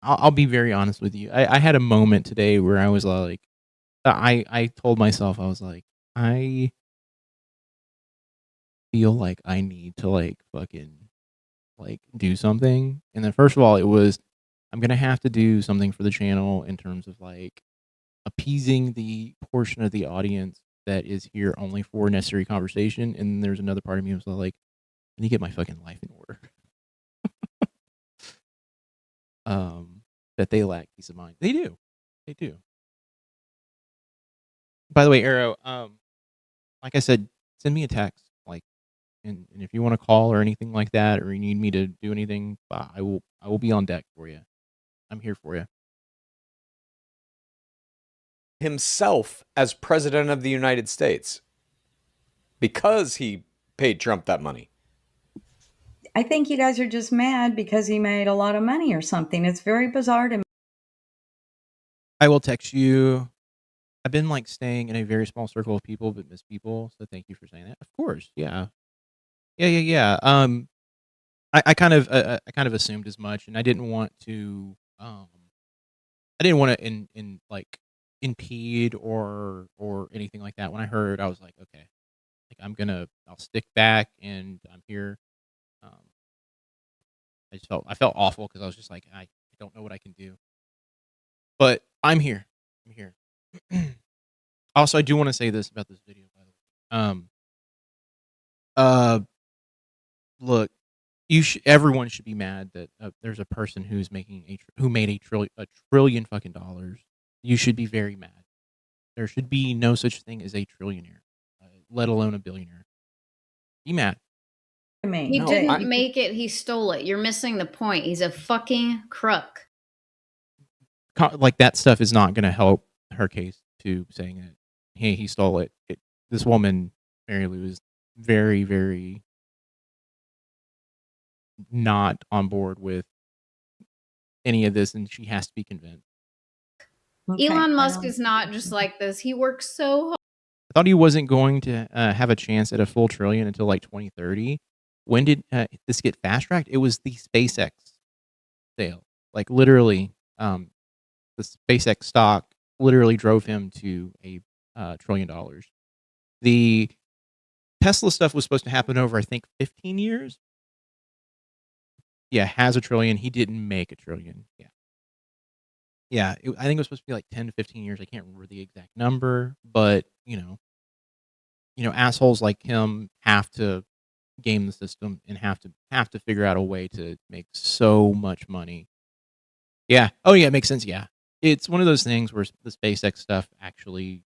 I'll be very honest with you. I had a moment today where I was like, I told myself, I was like, I feel like I need to like fucking like do something. And then first of all, it was I'm gonna have to do something for the channel in terms of like appeasing the portion of the audience that is here only for necessary conversation. And there's another part of me was like, I need to get my fucking life in order. That they lack peace of mind. They do. They do. By the way, Arrow, like I said, send me a text. Like and if you want to call or anything like that, or you need me to do anything, I will be on deck for you. I'm here for you. Himself as president of the United States because he paid Trump that money. I think you guys are just mad because he made a lot of money or something. It's very bizarre to me. I will text you. I've been like staying in a very small circle of people, but miss people. So thank you for saying that. Of course, yeah. I kind of assumed as much, and I didn't want to like impede or anything like that. When I heard, I was like, okay, like I'll stick back, and I'm here. I felt awful because I was just like, I don't know what I can do, but I'm here. I'm here. Also, I do want to say this about this video, by the way. Look, everyone should be mad that there's a person who made a trillion fucking dollars. You should be very mad. There should be no such thing as a trillionaire, let alone a billionaire. Be mad. He didn't make it. He stole it. You're missing the point. He's a fucking crook. Like that stuff is not going to help her case to saying that, hey, he stole it. This woman, Mary Lou, is very, very not on board with any of this, and she has to be convinced. Okay, Elon Musk is not just like this. He works so hard. I thought he wasn't going to have a chance at a full trillion until like 2030. When did this get fast tracked? It was the SpaceX sale. Like literally, the SpaceX stock literally drove him to a $1 trillion. The Tesla stuff was supposed to happen over, I think, 15 years. Yeah, has $1 trillion. He didn't make $1 trillion. Yeah. I think it was supposed to be like 10 to 15 years. I can't remember the exact number, but you know, assholes like him have to game the system and have to figure out a way to make so much money. Yeah. Oh yeah, it makes sense. Yeah. It's one of those things where the SpaceX stuff actually,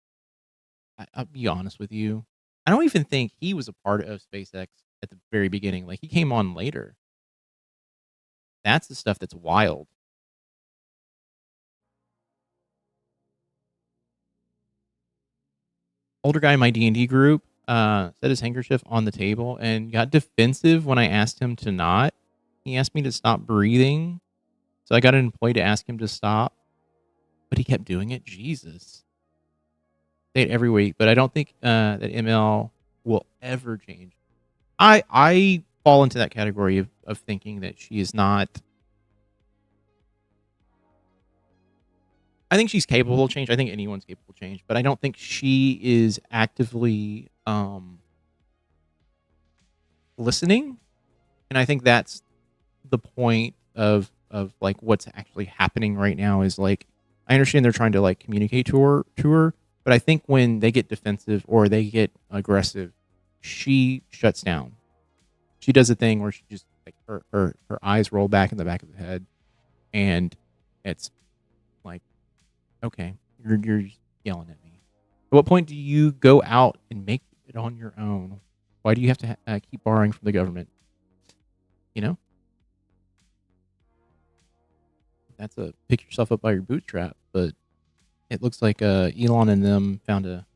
I'll be honest with you, I don't even think he was a part of SpaceX at the very beginning. Like he came on later. That's the stuff that's wild. Older guy in my D&D group set his handkerchief on the table and got defensive when I asked him to not. He asked me to stop breathing. So I got an employee to ask him to stop. But he kept doing it. Jesus. Say it every week. But I don't think that ML will ever change. I fall into that category of thinking that she is not... I think she's capable of change. I think anyone's capable of change. But I don't think she is actively listening. And I think that's the point of like what's actually happening right now is like, I understand they're trying to like communicate to her, but I think when they get defensive or they get aggressive, she shuts down. She does a thing where she just like her eyes roll back in the back of the head, and it's like, okay, you're yelling at me. what point do you go out and make it on your own? Why do you have to keep borrowing from the government? You know? That's a pick yourself up by your bootstrap, but it looks like Elon and them found a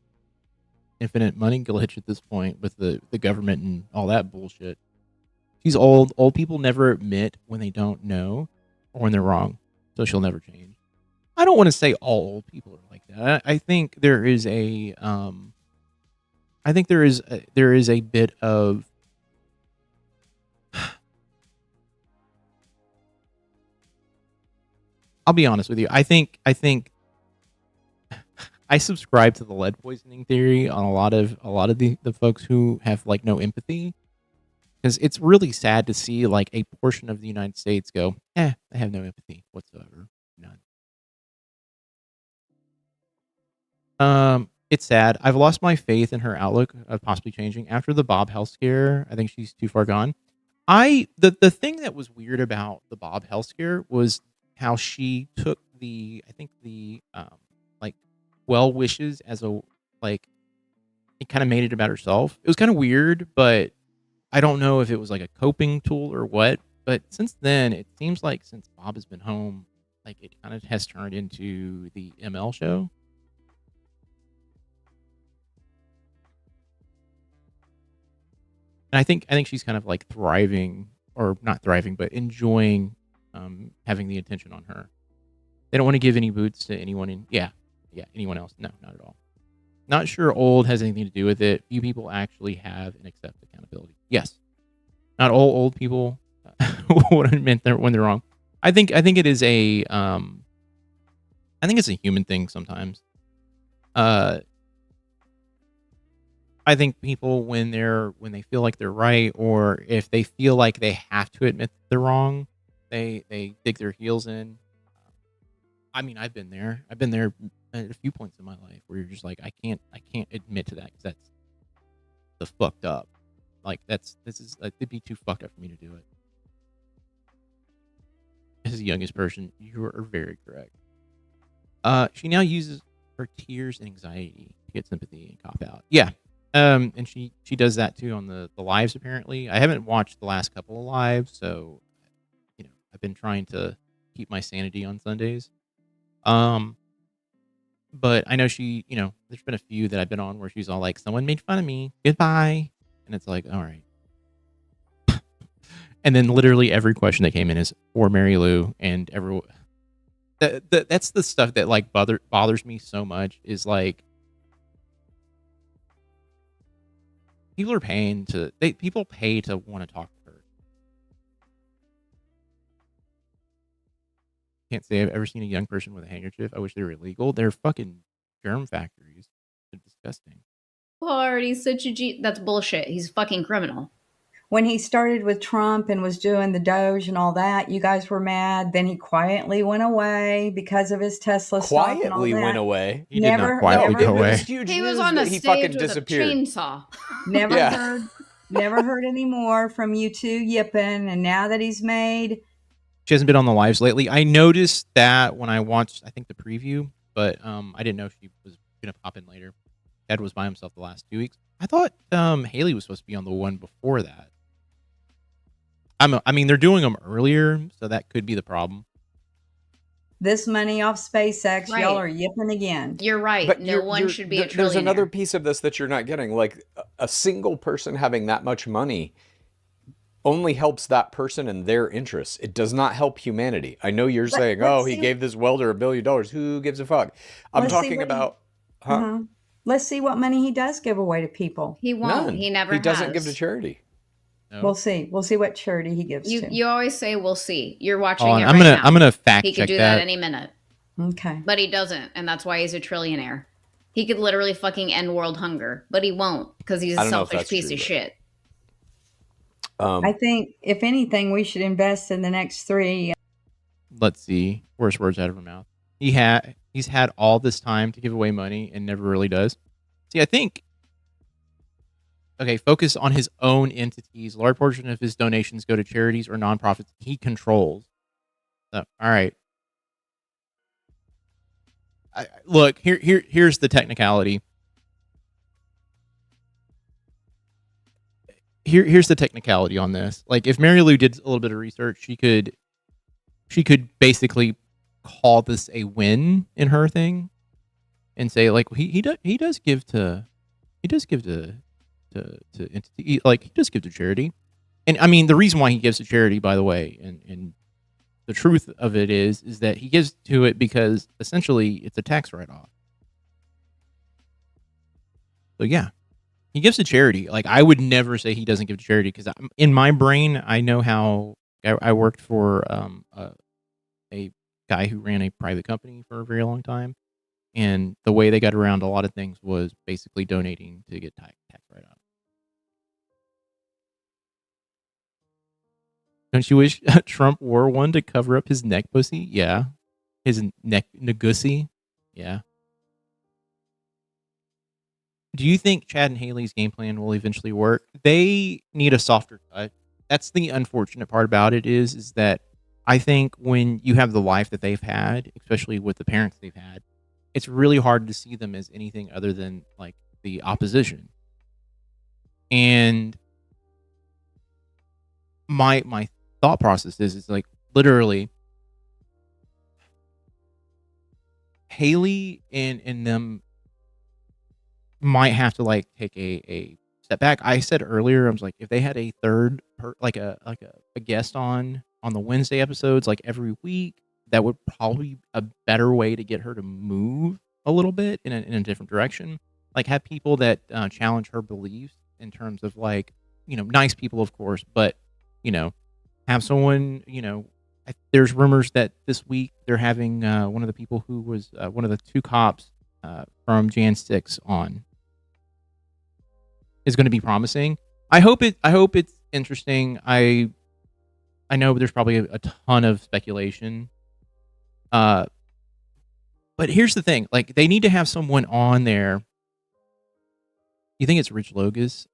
infinite money glitch at this point with the government and all that bullshit. She's old. Old people never admit when they don't know or when they're wrong, so she'll never change. I don't want to say all old people are like that. I think there is a bit of I'll be honest with you. I think I subscribe to the lead poisoning theory on a lot of the folks who have like no empathy, because it's really sad to see like a portion of the United States go, I have no empathy whatsoever, none. It's sad. I've lost my faith in her outlook of possibly changing after the Bob health scare. I think she's too far gone. The thing that was weird about the Bob health scare was how she took the like well wishes as a like it kind of made it about herself. It was kind of weird, but I don't know if it was like a coping tool or what. But since then, it seems like since Bob has been home, like it kind of has turned into the ML show. And I think she's kind of like thriving, or not thriving, but enjoying having the attention on her. They don't want to give any boots to anyone anyone else. No, not at all. Not sure old has anything to do with it. Few people actually have and accept accountability. Yes. Not all old people would admit when they're wrong. I think it is a I think it's a human thing sometimes. I think people when they feel like they're right, or if they feel like they have to admit they're wrong, they dig their heels in. I mean, I've been there. I've been there at a few points in my life where you're just like, I can't admit to that because that's the fucked up. Like it'd be too fucked up for me to do it. As the youngest person, you are very correct. She now uses her tears and anxiety to get sympathy and cop out. Yeah. And she does that too on the lives apparently. I haven't watched the last couple of lives, so I've been trying to keep my sanity on Sundays. But I know she, there's been a few that I've been on where she's all like, someone made fun of me, goodbye. And it's like, all right. And then literally every question that came in is for Mary Lou, and everyone. That's the stuff that like bothers me so much, is like people pay to want to talk to her. Can't say I've ever seen a young person with a handkerchief. I wish they were illegal. They're fucking germ factories. They're disgusting. Hard. He's such a that's bullshit. He's a fucking criminal. When he started with Trump and was doing the Doge and all that, you guys were mad. Then he quietly went away because of his Tesla stock and all that. Quietly went away. He did not quietly go away. He was on a stage with a chainsaw. Never heard any more from you two yipping. And now that he's made... She hasn't been on the lives lately. I noticed that when I watched, I think, the preview, but I didn't know she was going to pop in later. Ed was by himself the last 2 weeks. I thought Haley was supposed to be on the one before that. I mean, they're doing them earlier, so that could be the problem. This money off SpaceX, right. Y'all are yipping again. You're right. But no one should be a trillionaire. There's another piece of this that you're not getting. Like, a single person having that much money only helps that person and their interests. It does not help humanity. I know you're saying, he gave this welder $1 billion. Who gives a fuck? I'm talking about... Let's see what money he does give away to people. He won't. None. He never has. He doesn't give to charity. No. We'll see. We'll see what charity he gives to. You always say we'll see. You're watching it I'm now. I'm gonna fact check He could do that any minute. Okay. But he doesn't, and that's why he's a trillionaire. He could literally fucking end world hunger, but he won't because he's a selfish piece of shit. I think, if anything, we should invest in the next 3. Let's see. Worst words out of her mouth. He's had all this time to give away money and never really does. See, I think... Okay, focus on his own entities. A large portion of his donations go to charities or nonprofits he controls. So, all right. Look, here's the technicality. here's the technicality on this. Like, if Mary Lou did a little bit of research, she could basically call this a win in her thing and say, like, he does give to entity, like, he does give to charity. And I mean, the reason why he gives to charity, by the way, and the truth of it is that he gives to it because essentially it's a tax write-off. So yeah, he gives to charity. Like, I would never say he doesn't give to charity, because in my brain, I know how I worked for a guy who ran a private company for a very long time, and the way they got around a lot of things was basically donating to get tax write-off. Don't you wish Trump wore one to cover up his neck pussy? Yeah. His neck nagussy? Yeah. Do you think Chad and Haley's game plan will eventually work? They need a softer cut. That's the unfortunate part about it is that I think when you have the life that they've had, especially with the parents they've had, it's really hard to see them as anything other than like the opposition. And my thought process is like, literally, Haley and them might have to like take a step back. I said earlier, I was like, if they had a third like a guest on the Wednesday episodes like every week, that would probably be a better way to get her to move a little bit in a different direction. Like, have people that challenge her beliefs in terms of, like, nice people, of course, but have someone, there's rumors that this week they're having one of the people who was one of the two cops from Jan 6 on. Is going to be promising. I hope it's interesting. I know there's probably a ton of speculation. But here's the thing. Like, they need to have someone on there. You think it's Rich Logies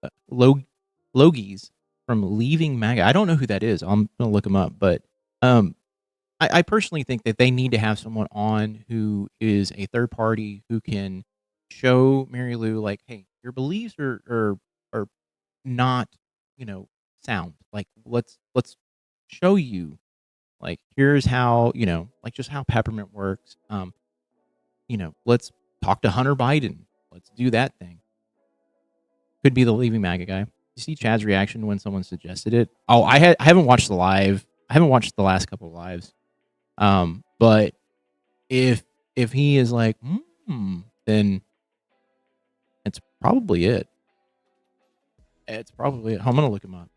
from Leaving MAGA? I don't know who that is. I'm gonna look him up. But I personally think that they need to have someone on who is a third party who can show Mary Lou, like, hey, your beliefs are not, sound. Like, let's show you, like, here's how, like, just how peppermint works. Let's talk to Hunter Biden. Let's do that thing. Could be the Leaving MAGA guy. You see Chad's reaction when someone suggested it? Oh, I haven't watched the live. I haven't watched the last couple of lives. But if he is like, then it's probably it. It's probably it. I'm gonna look him up.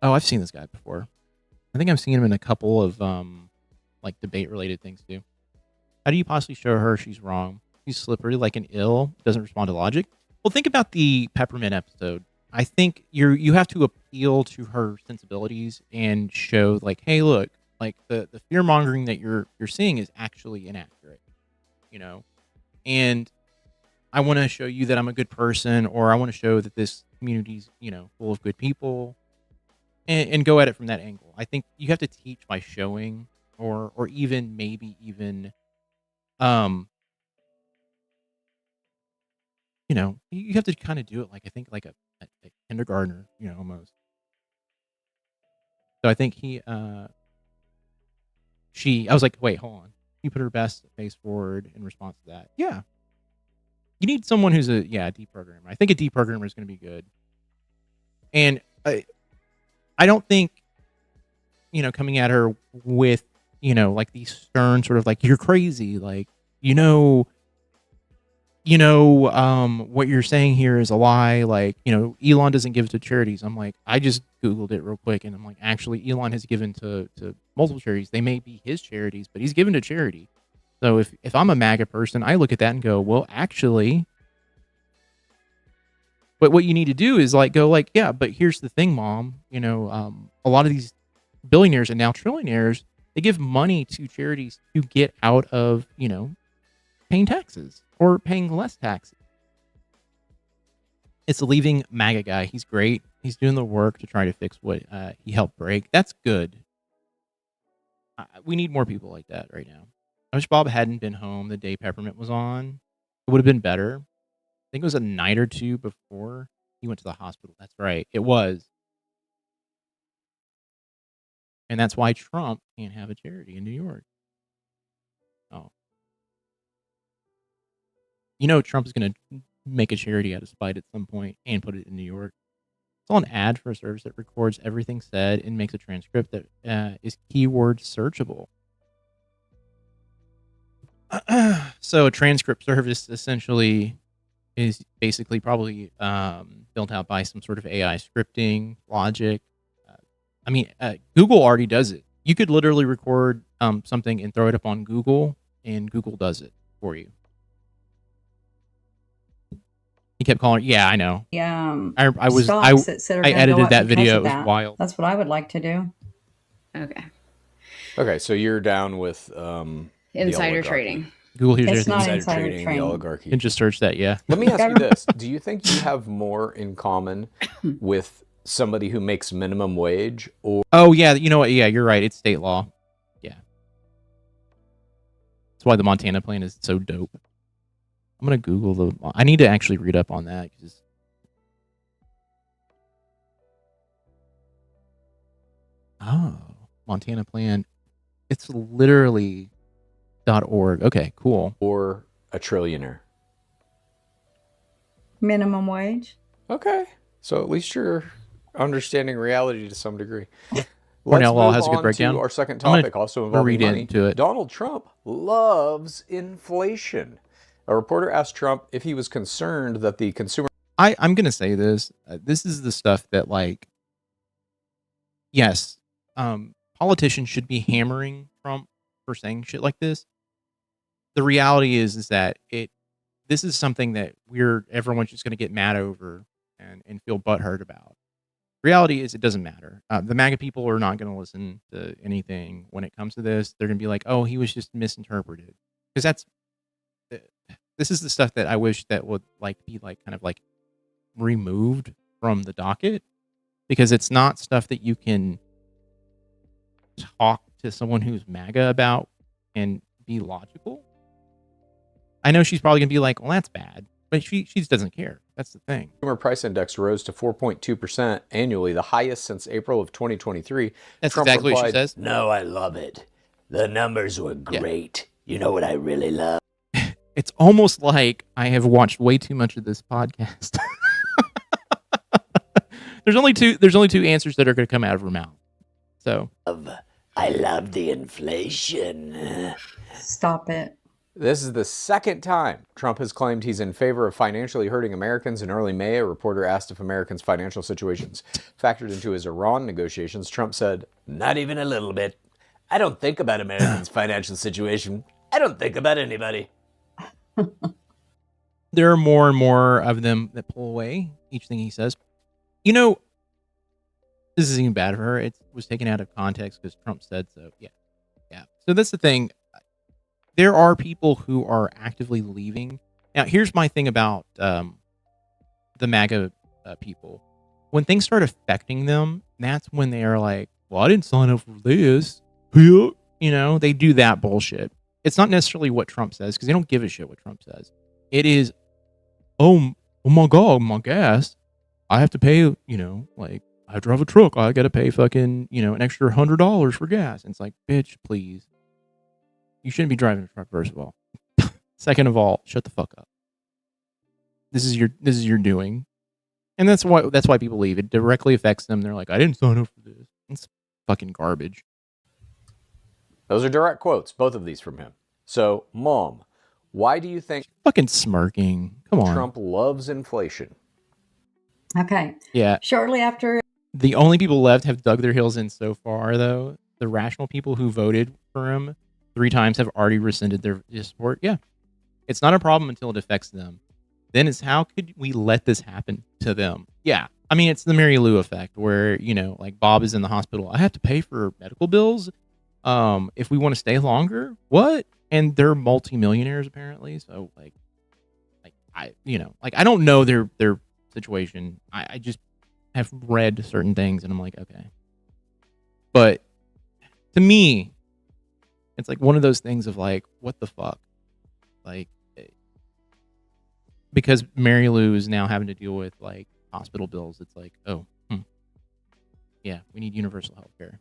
Oh, I've seen this guy before. I think I've seen him in a couple of like debate related things too. How do you possibly show her she's wrong? She's slippery like an ill, doesn't respond to logic. Well, think about the peppermint episode. I think you have to appeal to her sensibilities and show, like, hey, look, like, the fear mongering that you're seeing is actually inaccurate, and I want to show you that I'm a good person, or I want to show that this community's, full of good people, and go at it from that angle. I think you have to teach by showing, or even maybe even, you have to kind of do it like, I think, like a kindergartner, almost. So I think I was like, wait, hold on. He put her best face forward in response to that. Yeah. You need someone who's a deprogrammer. I think a deprogrammer is going to be good. And I don't think, coming at her with, like these stern sort of like, you're crazy. Like, what you're saying here is a lie. Like, Elon doesn't give to charities. I'm like, I just Googled it real quick, and I'm like, actually, Elon has given to multiple charities. They may be his charities, but he's given to charity. So if I'm a MAGA person, I look at that and go, well, actually, but what you need to do is like, go like, yeah, but here's the thing, Mom, a lot of these billionaires and now trillionaires, they give money to charities to get out of, paying taxes or paying less taxes. It's the Leaving MAGA guy. He's great. He's doing the work to try to fix what he helped break. That's good. We need more people like that right now. I wish Bob hadn't been home the day Peppermint was on. It would have been better. I think it was a night or two before he went to the hospital. That's right. It was. And that's why Trump can't have a charity in New York. Oh. You know Trump is going to make a charity out of spite at some point and put it in New York. It's all an ad for a service that records everything said and makes a transcript that is keyword searchable. So a transcript service essentially is basically probably built out by some sort of AI scripting logic. Google already does it. You could literally record something and throw it up on Google, and Google does it for you. He kept calling. Yeah, I know. Yeah. I edited that video. It was wild. That's what I would like to do. Okay. Okay, so you're down with insider trading. Google here's It's not insider trading, the oligarchy. You can just search that. Yeah. Let me ask you this: do you think you have more in common with somebody who makes minimum wage, or? Oh yeah, you know what? Yeah, you're right. It's state law. Yeah. That's why the Montana plan is so dope. I'm gonna Google I need to actually read up on that because. Oh, Montana plan. It's literally .org. Okay, cool. Or a trillionaire. Minimum wage. Okay, so at least you're understanding reality to some degree. Cornell Law has a good breakdown. Our second topic, also involving money. Into it. Donald Trump loves inflation. A reporter asked Trump if he was concerned that the consumer. I'm gonna say this. This is the stuff that, like, yes, politicians should be hammering Trump for saying shit like this. The reality is that this is something that everyone's just gonna get mad over and feel butthurt about. Reality is it doesn't matter. The MAGA people are not gonna listen to anything when it comes to this. They're gonna be like, oh, he was just misinterpreted, because this is the stuff that I wish that would be kind of removed from the docket, because it's not stuff that you can talk to someone who's MAGA about and be logical. I know she's probably gonna be like, well, that's bad, but she just doesn't care. That's the thing. Consumer price index rose to 4.2% annually, the highest since April of 2023. That's Trump exactly replied, what she says. No, I love it. The numbers were great. Yeah. You know what I really love? It's almost like I have watched way too much of this podcast. There's only two answers that are going to come out of her mouth. So I love the inflation. Stop it. This is the second time Trump has claimed he's in favor of financially hurting Americans. In early May, a reporter asked if Americans' financial situations factored into his Iran negotiations. Trump said, not even a little bit. I don't think about Americans' financial situation. I don't think about anybody. There are more and more of them that pull away each thing he says. You know, this isn't even bad for her. It was taken out of context because Trump said so. Yeah. So that's the thing. There are people who are actively leaving. Now, here's my thing about the MAGA people. When things start affecting them, that's when they are like, well, I didn't sign up for this. You know, they do that bullshit. It's not necessarily what Trump says, because they don't give a shit what Trump says. It is, oh my God, my gas. I have to pay, I have to drive a truck. I got to pay fucking, an extra $100 for gas. And it's like, bitch, please. You shouldn't be driving a truck, first of all. Second of all, shut the fuck up. This is your doing. And that's why people leave. It directly affects them. They're like, I didn't sign up for this. It's fucking garbage. Those are direct quotes, both of these from him. So, Mom, why do you think fucking smirking? Come on. Trump loves inflation? Okay. Yeah. Shortly after. The only people left have dug their heels in so far, though. The rational people who voted for him 3 times have already rescinded their support. Yeah. It's not a problem until it affects them. Then it's, how could we let this happen to them? Yeah. I mean, it's the Mary Lou effect where, Bob is in the hospital. I have to pay for medical bills. If we want to stay longer, what? And they're multimillionaires apparently. So I don't know their situation. I just have read certain things and I'm like, okay. But to me, It's like one of those things of like, what the fuck? Like, because Mary Lou is now having to deal with like hospital bills. It's like, oh, yeah, we need universal health care.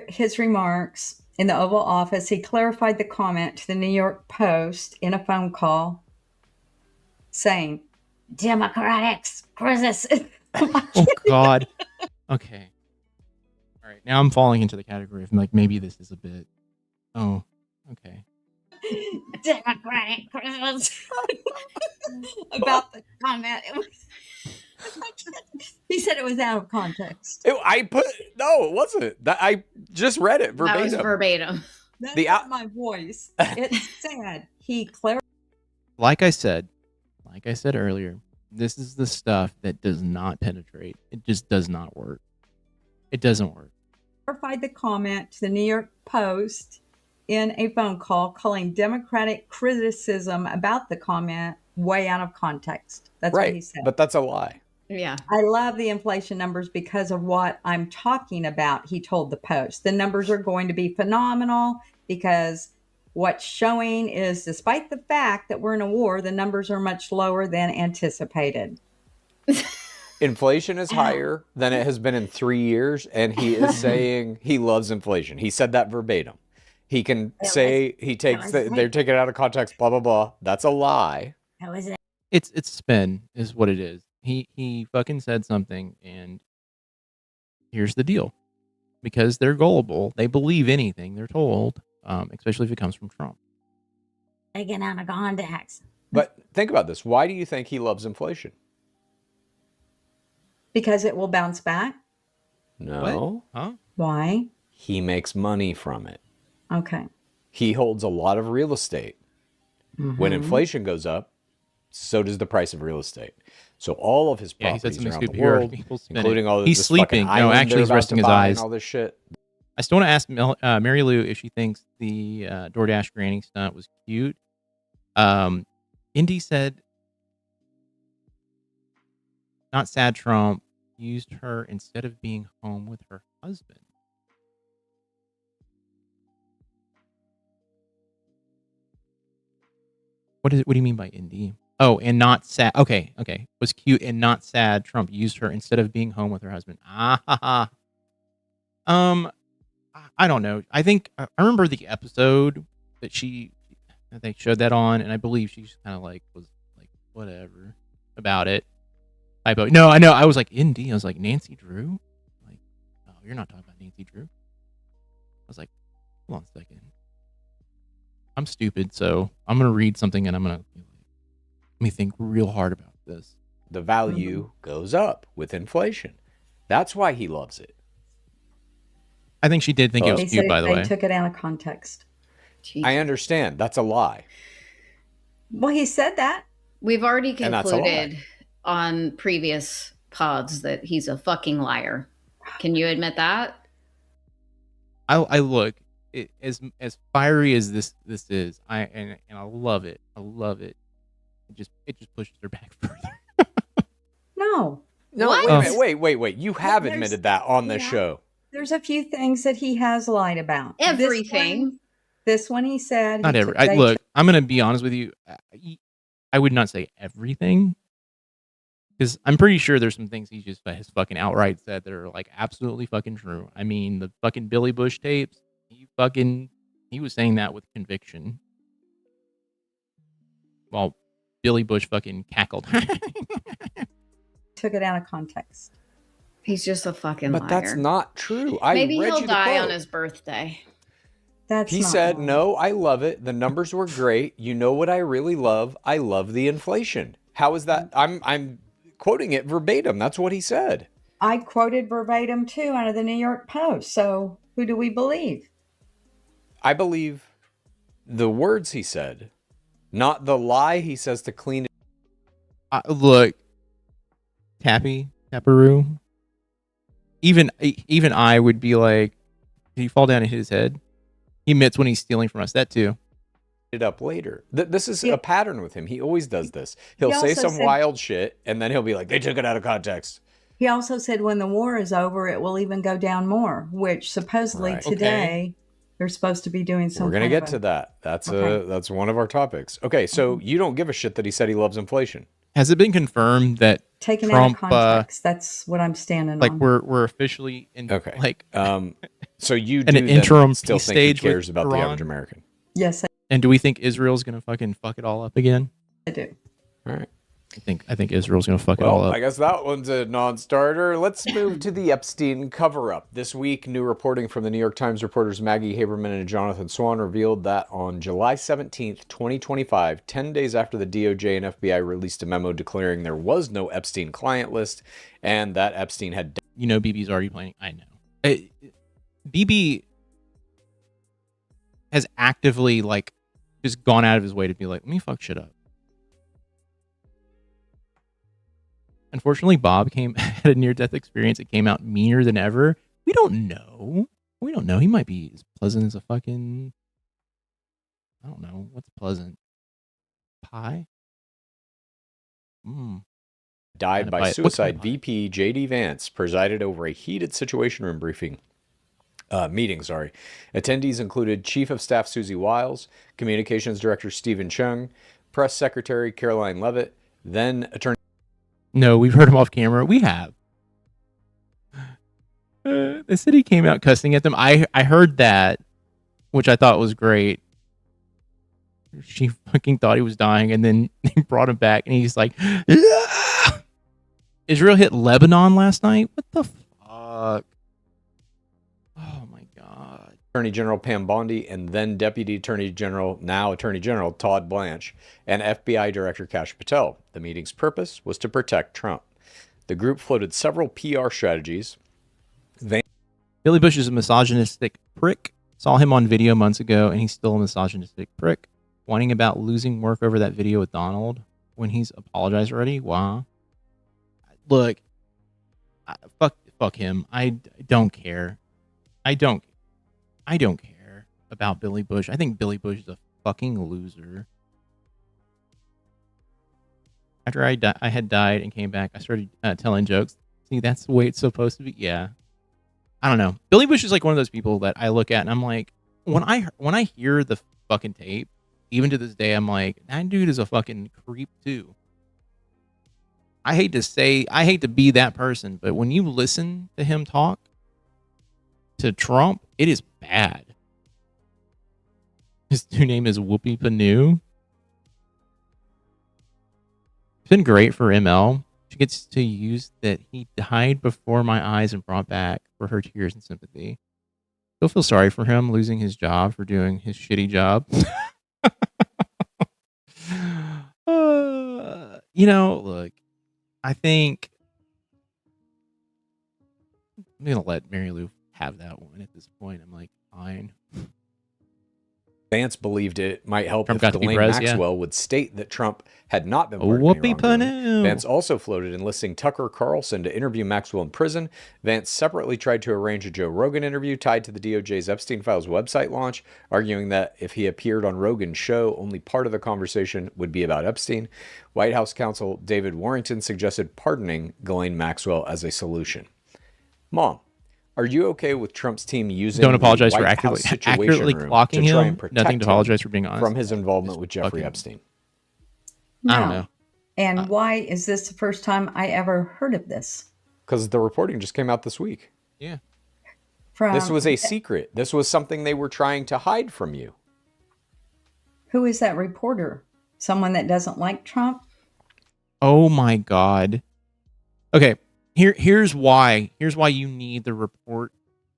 His remarks in the Oval Office, he clarified the comment to the New York Post in a phone call saying, Democrats, criticism. Oh, God. Okay. All right. Now I'm falling into the category of like, maybe this is a bit. Oh, okay. Democratic criticism about the comment. He said it was out of context. No, it wasn't. I just read it verbatim. That was verbatim. That's not my voice. It said he clarified. Like I said earlier, this is the stuff that does not penetrate. It just does not work. It doesn't work. Clarified the comment to the New York Post in a phone call, calling Democratic criticism about the comment way out of context. That's right, what he said. But that's a lie. Yeah. I love the inflation numbers because of what I'm talking about, he told the Post. The numbers are going to be phenomenal because what's showing is, despite the fact that we're in a war, the numbers are much lower than anticipated. Inflation is higher than it has been in 3 years, and he is saying he loves inflation. He said that verbatim. He can say he takes they're taken out of context, blah, blah, blah. That's a lie. How is it? It's spin is what it is. He fucking said something, and here's the deal. Because they're gullible, they believe anything they're told, especially if it comes from Trump. Taken out of context. But think about this. Why do you think he loves inflation? Because it will bounce back. No. What? Huh? Why? He makes money from it. Okay. He holds a lot of real estate. Mm-hmm. When inflation goes up, so does the price of real estate. So all of his properties around the world, including all he's this sleeping. fucking No, island actually, they're he's about resting to his buy eyes. and all this shit. I still want to ask Mary Lou if she thinks the DoorDash granny stunt was cute. Indy said, not sad Trump used her instead of being home with her husband. What do you mean by Indy? Oh, and not sad. Okay. Was cute and not sad. Trump used her instead of being home with her husband. I don't know. I think I remember the episode that they showed that on, and I believe she just kind of like was like whatever about it. No, I know. I was like Indy. I was like Nancy Drew. Like, oh, you're not talking about Nancy Drew. I was like, hold on a second. I'm stupid, so I'm gonna read something and I'm gonna let me think real hard about this. The value goes up with inflation. That's why he loves it. I think she did think it was cute, by the way. They took it out of context. I understand. That's a lie. Well, he said that. We've already concluded on previous pods that he's a fucking liar. Can you admit that? I look as fiery as this is. I love it. I love it. It just pushes her back further. No. Wait. You have admitted that on this show. There's a few things that he has lied about. Everything. This one he said. Not every. Look, I'm gonna be honest with you. I would not say everything, because I'm pretty sure there's some things he just has fucking outright said that are like absolutely fucking true. I mean, the fucking Billy Bush tapes. He was saying that with conviction. While Billy Bush fucking cackled. Took it out of context. He's just a fucking liar. But that's not true. Maybe he'll die on his birthday. He said, no, I love it. The numbers were great. You know what I really love? I love the inflation. How is that? I'm quoting it verbatim. That's what he said. I quoted verbatim too out of the New York Post. So who do we believe? I believe the words he said, not the lie he says to clean it. Look, Taparoo. Even I would be like, did he fall down and hit his head? He admits when he's stealing from us. That too. It up later. This is a pattern with him. He always does this. He'll say some wild shit, and then he'll be like, they took it out of context. He also said when the war is over, it will even go down more, which supposedly today They're supposed to be doing some. We're gonna kind get of to that. That's Okay. that's one of our topics. Okay, so you don't give a shit that he said he loves inflation. Has it been confirmed that Taken out of Trump, context. That's what I'm standing like on. we're officially in Okay. like So you an do then interim still peace think he stage with cares about the Iran? average American? Yes, And do we think Israel's gonna fucking fuck it all up again? I do. All right. I think Israel's gonna fuck it all Well, up. I guess that one's a non-starter. Let's move to the Epstein cover-up. This week, new reporting from the New York Times reporters Maggie Haberman and Jonathan Swan revealed that on July 17th, 2025, 10 days after the DOJ and FBI released a memo declaring there was no Epstein client list and that Epstein had... You know BB's already planning. I know. BB has actively, like, just gone out of his way to be like, let me fuck shit up. Unfortunately, Bob had a near-death experience. It came out meaner than ever. We don't know. He might be as pleasant as a fucking... I don't know. What's pleasant? Pie? died by suicide. VP J.D. Vance presided over a heated Situation Room meeting. Attendees included Chief of Staff Susie Wiles, Communications Director Stephen Chung, Press Secretary Caroline Levitt, then Attorney... No, we've heard him off camera. We have. The city came out cussing at them. I heard that, which I thought was great. She fucking thought he was dying, and then they brought him back, and he's like, "Yeah!" Israel hit Lebanon last night? What the fuck? Oh, my God. Attorney General Pam Bondi, and then Deputy Attorney General, now Attorney General Todd Blanche, and FBI Director Kash Patel. The meeting's purpose was to protect Trump. The group floated several PR strategies. Billy Bush is a misogynistic prick. Saw him on video months ago, and he's still a misogynistic prick. Whining about losing work over that video with Donald when he's apologized already. Wow. Look, fuck him. I don't care. I don't care about Billy Bush. I think Billy Bush is a fucking loser. After I had died and came back, I started telling jokes. See, that's the way it's supposed to be. Yeah. I don't know. Billy Bush is like one of those people that I look at and I'm like, when I hear the fucking tape, even to this day, I'm like, that dude is a fucking creep too. I hate to be that person, but when you listen to him talk to Trump, it is bad. His new name is Whoopi Panu. It's been great for ML. She gets to use that he died before my eyes and brought back for her tears and sympathy. Still feel sorry for him losing his job for doing his shitty job. Look, I think I'm going to let Mary Lou have that one at this point. I'm like, fine. Vance believed it might help Trump if got to be Ghislaine pres, Maxwell would state that Trump had not been part of Whoopie any wrongdoing. Panu. Vance also floated enlisting Tucker Carlson to interview Maxwell in prison. Vance separately tried to arrange a Joe Rogan interview tied to the DOJ's Epstein Files website launch, arguing that if he appeared on Rogan's show, only part of the conversation would be about Epstein. White House counsel David Warrington suggested pardoning Ghislaine Maxwell as a solution. Mom, are you okay with Trump's team using Don't apologize the for White House accurately Situation Room clocking to try him. and protect Nothing to him apologize for being honest. from his involvement with Jeffrey fucking- Epstein? I don't know. And why is this the first time I ever heard of this? Because the reporting just came out this week. Yeah. This was a secret. This was something they were trying to hide from you. Who is that reporter? Someone that doesn't like Trump? Oh my God. Okay. Here's why you need the report.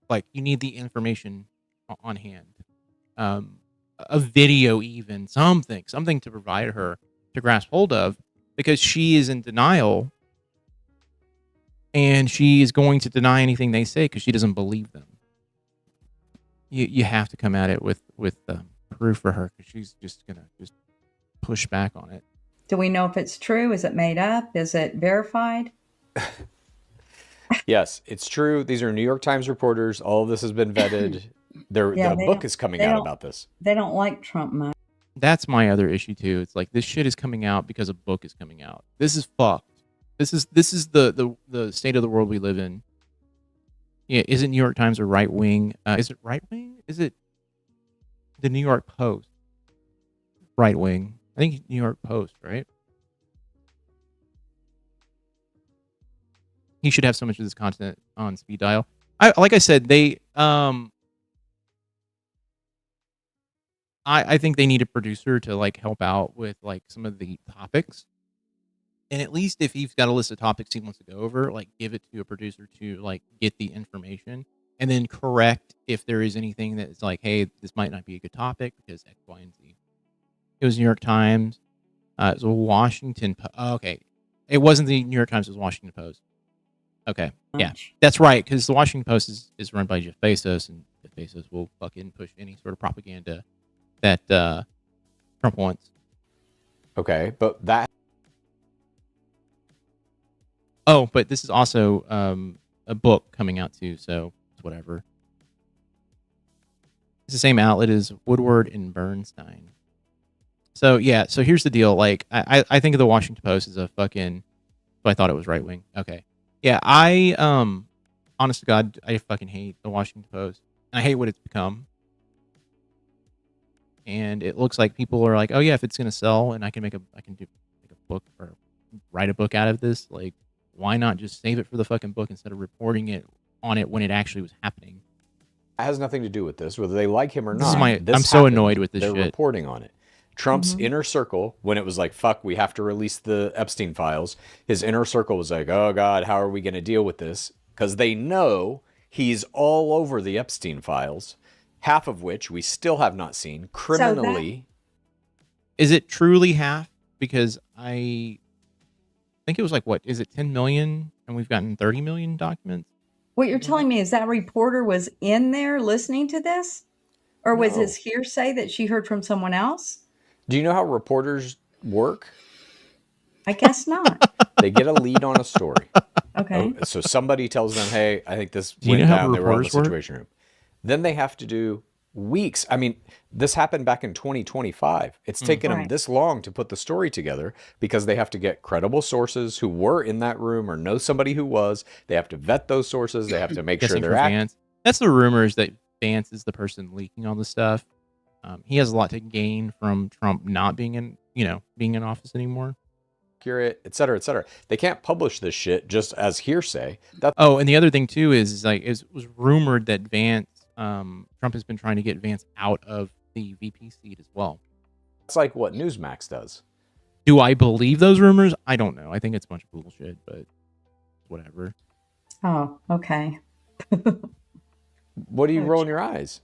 Like, you need the information on hand. A video even. Something to provide her to grasp hold of, because she is in denial and she is going to deny anything they say because she doesn't believe them. You have to come at it with proof for her, because she's just going to push back on it. Do we know if it's true? Is it made up? Is it verified? Yes, it's true. These are New York Times reporters. All of this has been vetted. The book is coming out about this. They don't like Trump much. That's my other issue too. It's like, this shit is coming out because a book is coming out. This is fucked. This is the state of the world we live in. Yeah, isn't New York Times a right wing? Is it right wing? Is it the New York Post, right wing. I think New York Post, right? He should have so much of this content on speed dial. Like I said, they I think they need a producer to like help out with like some of the topics. And at least if he's got a list of topics he wants to go over, like give it to a producer to like get the information and then correct if there is anything that's like, hey, this might not be a good topic because X, Y, and Z. It was New York Times. It was a Washington Post. Oh, okay. It wasn't the New York Times, it was Washington Post. Okay. Yeah, that's right. Because the Washington Post is run by Jeff Bezos, and Jeff Bezos will fucking push any sort of propaganda that Trump wants. Okay, but that. Oh, but this is also a book coming out too, so it's whatever. It's the same outlet as Woodward and Bernstein. So yeah, so here's the deal. Like, I think of the Washington Post as a fucking. So I thought it was right wing. Okay. Yeah, I honest to God, I fucking hate the Washington Post. And I hate what it's become. And it looks like people are like, oh yeah, if it's gonna sell and I can do like a book or write a book out of this, like why not just save it for the fucking book instead of reporting it on it when it actually was happening? It has nothing to do with this, whether they like him or This is not. I'm so annoyed with this They're shit. reporting on it. Trump's inner circle, when it was like, fuck, we have to release the Epstein files, his inner circle was like, oh God, how are we going to deal with this? Because they know he's all over the Epstein files, half of which we still have not seen criminally. Is it truly half? Because I think it was like, what, is it 10 million and we've gotten 30 million documents? What you're telling me is that reporter was in there listening to this? Or was this hearsay that she heard from someone else? Do you know how reporters work? I guess not. They get a lead on a story. Okay. So somebody tells them, hey, I think this Do you went know how down. They were on the reporters work? Situation Room. Then they have to do weeks. I mean, this happened back in 2025. It's taken them this long to put the story together because they have to get credible sources who were in that room or know somebody who was. They have to vet those sources. They have to make sure Guessing they're for accurate. Vance. That's the rumors that Vance is the person leaking all this stuff. He has a lot to gain from Trump not being in office anymore. Accurate, et cetera, et cetera. They can't publish this shit just as hearsay. And the other thing too is like it was rumored that Vance, Trump has been trying to get Vance out of the VP seat as well. It's like what Newsmax does. Do I believe those rumors? I don't know. I think it's a bunch of bullshit, but whatever. Oh, okay. What are you rolling your eyes?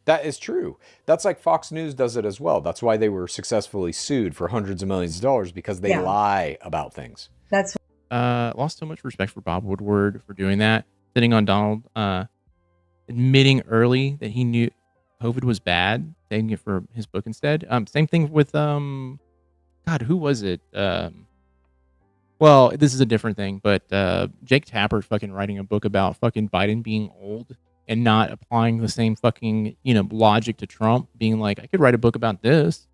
That is true. That's like Fox News does it as well. That's why they were successfully sued for hundreds of millions of dollars because they lie about things. That's lost so much respect for Bob Woodward for doing that. Sitting on Donald, admitting early that he knew COVID was bad, taking it for his book instead. Same thing with God, who was it? Well, this is a different thing, but Jake Tapper fucking writing a book about fucking Biden being old and not applying the same fucking, logic to Trump, being like, I could write a book about this.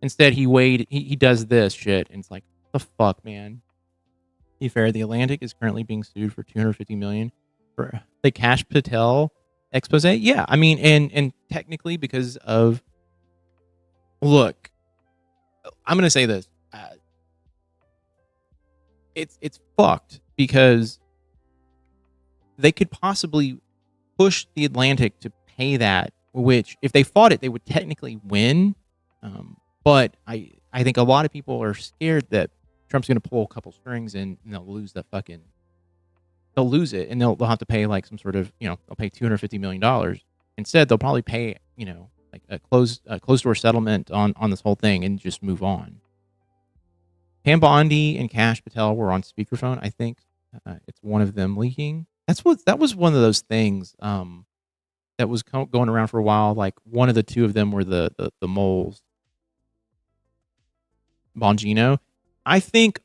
Instead, he does this shit, and it's like, the fuck, man. To be fair, The Atlantic is currently being sued for $250 million for the Cash Patel expose. Yeah, I mean, and technically because of, look, I'm gonna say this, it's fucked because they could possibly push The Atlantic to pay that, which if they fought it, they would technically win. But I think a lot of people are scared that Trump's going to pull a couple strings and they'll lose they'll lose it and they'll have to pay like some sort of, they'll pay $250 million. Instead, they'll probably pay, like a closed door settlement on this whole thing and just move on. Pam Bondi and Cash Patel were on speakerphone. I think it's one of them leaking. That was one of those things that was going around for a while. Like one of the two of them were the moles. Bongino. I think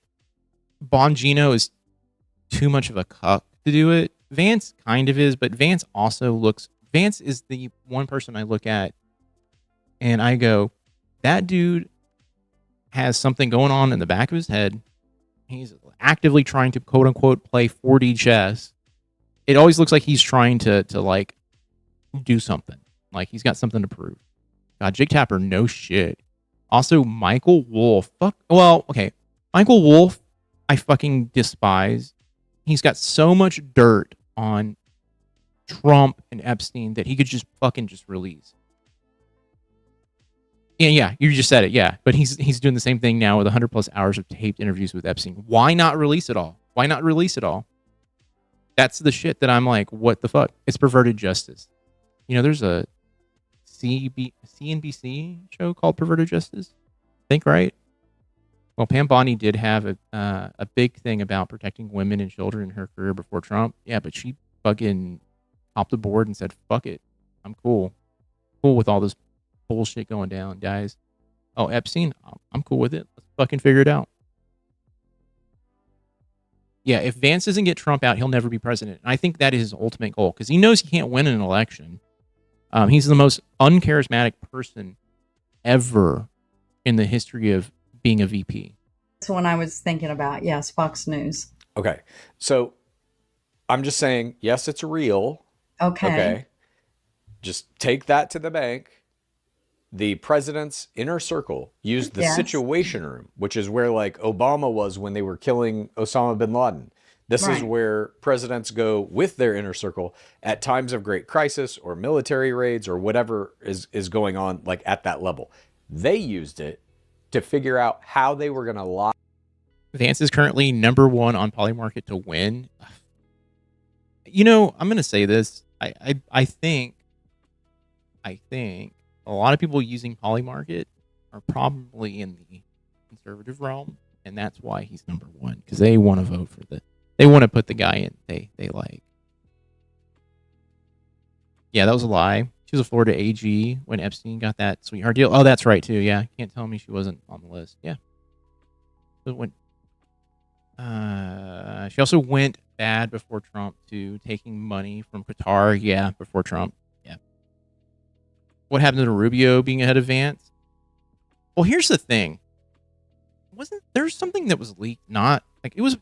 Bongino is too much of a cuck to do it. Vance kind of is, but Vance is the one person I look at and I go, that dude has something going on in the back of his head. He's actively trying to quote unquote play 4D chess. It always looks like he's trying to like do something. Like he's got something to prove. God, Jake Tapper, no shit. Also, Michael Wolff. Okay. Michael Wolff, I fucking despise. He's got so much dirt on Trump and Epstein that he could just fucking just release. Yeah, you just said it, yeah. But he's doing the same thing now with 100 plus hours of taped interviews with Epstein. Why not release it all? Why not release it all? That's the shit that I'm like, what the fuck? It's perverted justice. You know, there's a CNBC show called Perverted Justice. I think, right? Well, Pam Bondi did have a big thing about protecting women and children in her career before Trump. Yeah, but she fucking hopped aboard and said, fuck it. I'm cool. Cool with all this bullshit going down, guys. Oh, Epstein? I'm cool with it. Let's fucking figure it out. Yeah, if Vance doesn't get Trump out, he'll never be president. And I think that is his ultimate goal because he knows he can't win an election. He's the most uncharismatic person ever in the history of being a VP. That's one I was thinking about. Yes, Fox News. Okay. So I'm just saying, yes, it's real. Okay. Just take that to the bank. The president's inner circle used the Situation Room, which is where like Obama was when they were killing Osama bin Laden. This is where presidents go with their inner circle at times of great crisis or military raids or whatever is going on like at that level. They used it to figure out how they were going to lie. Vance is currently number one on Polymarket to win. You know, I'm going to say this. I think a lot of people using Polymarket are probably in the conservative realm, and that's why he's number one, because they want to vote for they want to put the guy in they like. Yeah, that was a lie. She was a Florida AG when Epstein got that sweetheart deal. Oh, that's right, too. Yeah, can't tell me she wasn't on the list. Yeah. She also went bad before Trump, too, taking money from Qatar. Yeah, before Trump. Yeah. What happened to Rubio being ahead of Vance? Well, here's the thing. There's something that was leaked, not like it was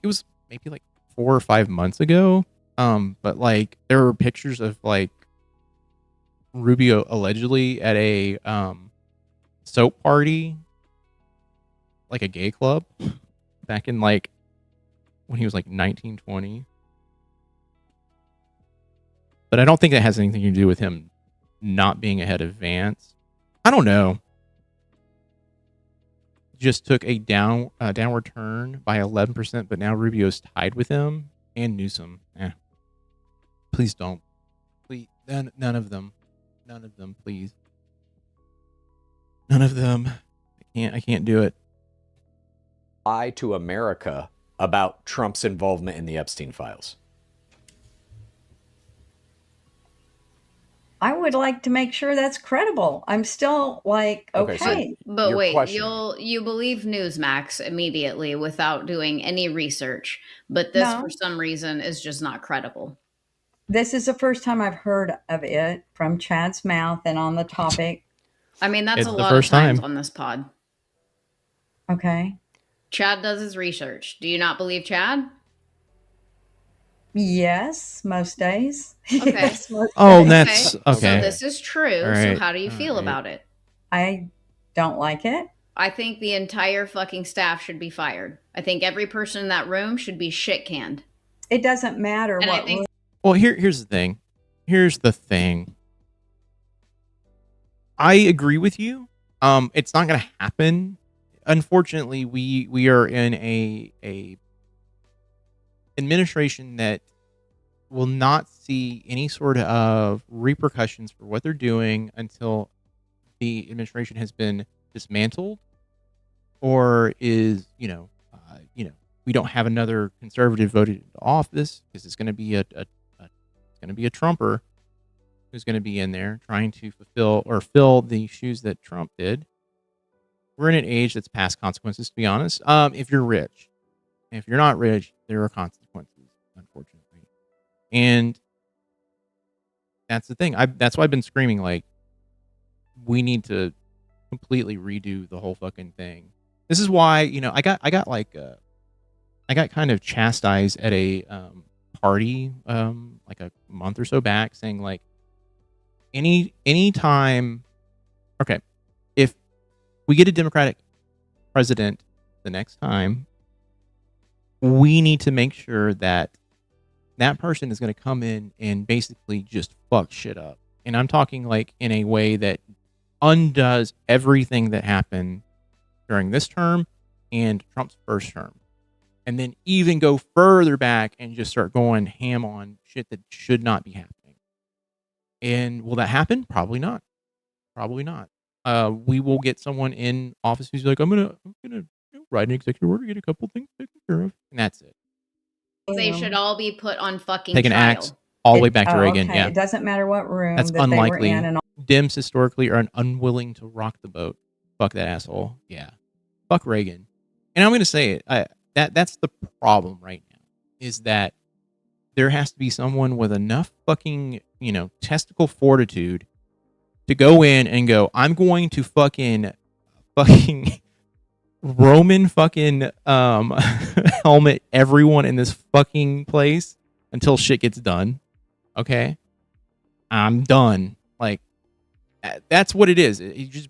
maybe like 4 or 5 months ago. But like there were pictures of like Rubio allegedly at a soap party, like a gay club, back in like when he was like 19, 20. But I don't think that has anything to do with him not being ahead of Vance. I don't know. Just took a downward turn by 11%, but now Rubio's tied with him and Newsom. Please don't. Please, none of them. None of them, please. None of them. I can't do it. Lie to America about Trump's involvement in the Epstein files. I would like to make sure that's credible. I'm still like, okay. But wait, you believe Newsmax immediately without doing any research, but this for some reason is just not credible. This is the first time I've heard of it from Chad's mouth and on the topic. I mean, that's a lot of times on this pod. Okay. Chad does his research. Do you not believe Chad? Yes, most days. Okay. Yes, most days. That's okay. So this is true. Right. So how do you feel about it? I don't like it. I think the entire fucking staff should be fired. I think every person in that room should be shit canned. It doesn't matter what. Well, here's the thing. Here's the thing. I agree with you. It's not going to happen. Unfortunately, we are in a administration that will not see any sort of repercussions for what they're doing until the administration has been dismantled or is, we don't have another conservative voted into office because it's going to be a Trumper who's going to be in there trying to fill the shoes that Trump did. We're in an age that's past consequences, to be honest. If you're rich. If you're not rich, there are consequences, unfortunately. And that's the thing. That's why I've been screaming, like, we need to completely redo the whole fucking thing. This is why, I got kind of chastised at a party like a month or so back, saying like, any time Okay, if we get a Democratic president the next time, we need to make sure that that person is going to come in and basically just fuck shit up. And I'm talking like in a way that undoes everything that happened during this term and Trump's first term. And then even go further back and just start going ham on shit that should not be happening. And will that happen? Probably not. Probably not. We will get someone in office who's like, I'm gonna write an executive order, get a couple things taken care of, and that's it. They should all be put on fucking Take an trial. axe all the way back to Reagan. Okay. Yeah, It doesn't matter what room that's that unlikely. they were in. And all. Dems historically are unwilling to rock the boat. Fuck that asshole. Yeah, fuck Reagan. And I'm gonna say it. That's the problem right now, is that there has to be someone with enough fucking, testicle fortitude to go in and go, I'm going to fucking Roman fucking helmet everyone in this fucking place until shit gets done. Okay? I'm done. Like, that's what it is. You just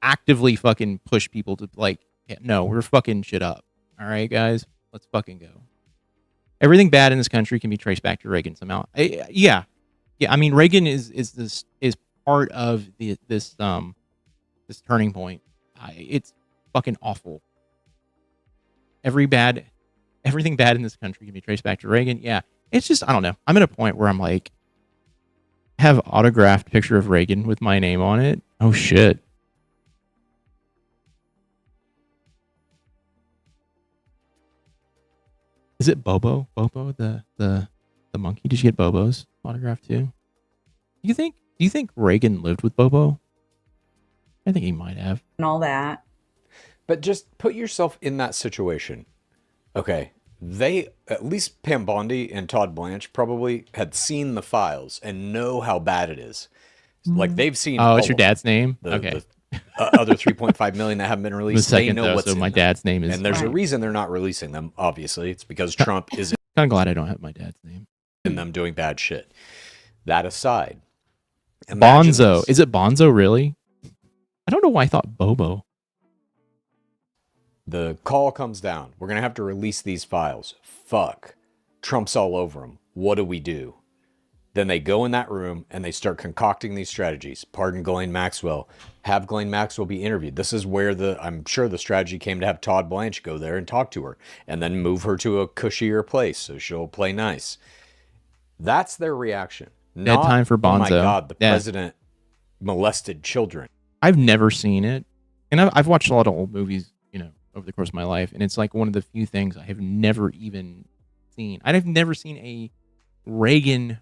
actively fucking push people to, like, no, we're fucking shit up. All right, guys? Let's fucking go. Everything bad in this country can be traced back to Reagan somehow. Yeah. I mean, Reagan is part of this turning point. It's fucking awful. Everything bad in this country can be traced back to Reagan. Yeah, it's just, I don't know. I'm at a point where I'm like, have autographed picture of Reagan with my name on it. Oh shit. Is it Bobo? Bobo, the monkey? Did you get Bobo's autograph too? Do you think Reagan lived with Bobo? I think he might have. And all that. But just put yourself in that situation. Okay. They, at least Pam Bondi and Todd Blanche, probably had seen the files and know how bad it is. Like, they've seen. Oh, it's your dad's name? Okay. Other 3.5 million that haven't been released. They know what's in my them. dad's name is. And there's a reason they're not releasing them, obviously. It's because Trump is kind of glad I don't have my dad's name. In them doing bad shit. That aside. Bonzo. Is it Bonzo, really? I don't know why I thought Bobo. The call comes down. We're going to have to release these files. Fuck. Trump's all over them. What do we do? Then they go in that room and they start concocting these strategies. Pardon Ghislaine Maxwell. Have Ghislaine Maxwell be interviewed. This is where I'm sure the strategy came to have Todd Blanche go there and talk to her. And then move her to a cushier place so she'll play nice. That's their reaction. Dead time for Bonzo. Oh my God, the president molested children. I've never seen it. And I've watched a lot of old movies, over the course of my life. And it's like one of the few things I have never even seen. I've never seen a Reagan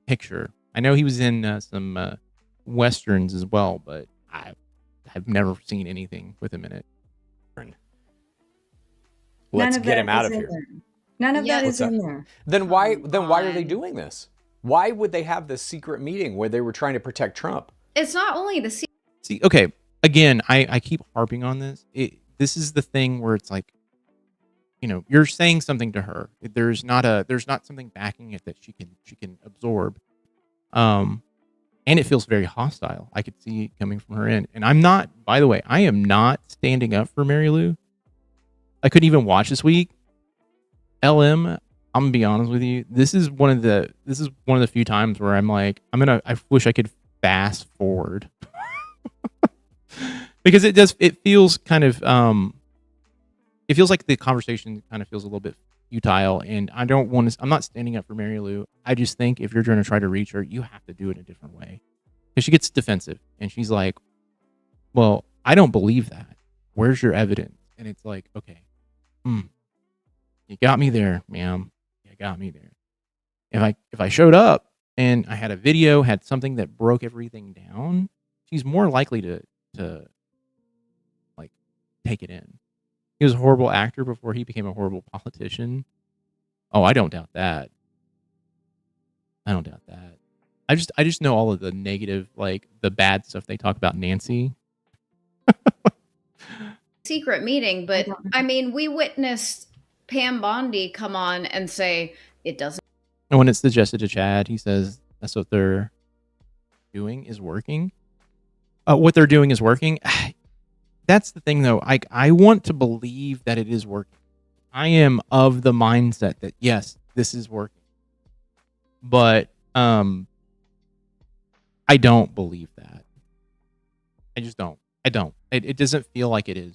picture. I know he was in some Westerns as well, but I've never seen anything with him in it. Let's get him out of here. None of that is in there. Then why are they doing this? Why would they have this secret meeting where they were trying to protect Trump? It's not only the See, okay, again, I keep harping on this. This is the thing where it's like, you're saying something to her. There's not something backing it that she can absorb. And it feels very hostile. I could see it coming from her end. And I'm not, by the way, I am not standing up for Mary Lou. I couldn't even watch this week. LM, I'm gonna be honest with you. This is one of the few times where I'm like, I wish I could fast forward. Because it feels kind of, it feels like the conversation kind of feels a little bit futile, and I'm not standing up for Mary Lou. I just think if you're going to try to reach her, you have to do it a different way. Because she gets defensive, and she's like, well, I don't believe that. Where's your evidence? And it's like, okay, you got me there, ma'am. You got me there. If I showed up and I had a video, had something that broke everything down, she's more likely to like take it in. He was a horrible actor before he became a horrible politician. Oh, I don't doubt that. I just know all of the negative, like the bad stuff they talk about Nancy. secret meeting, but I mean, we witnessed Pam Bondi come on and say it doesn't. And when it's suggested to Chad, he says that's what they're doing is working. What they're doing is working. That's the thing, though. I want to believe that it is working. I am of the mindset that yes, this is working, but I don't believe that. I just don't. I don't. It doesn't feel like it is.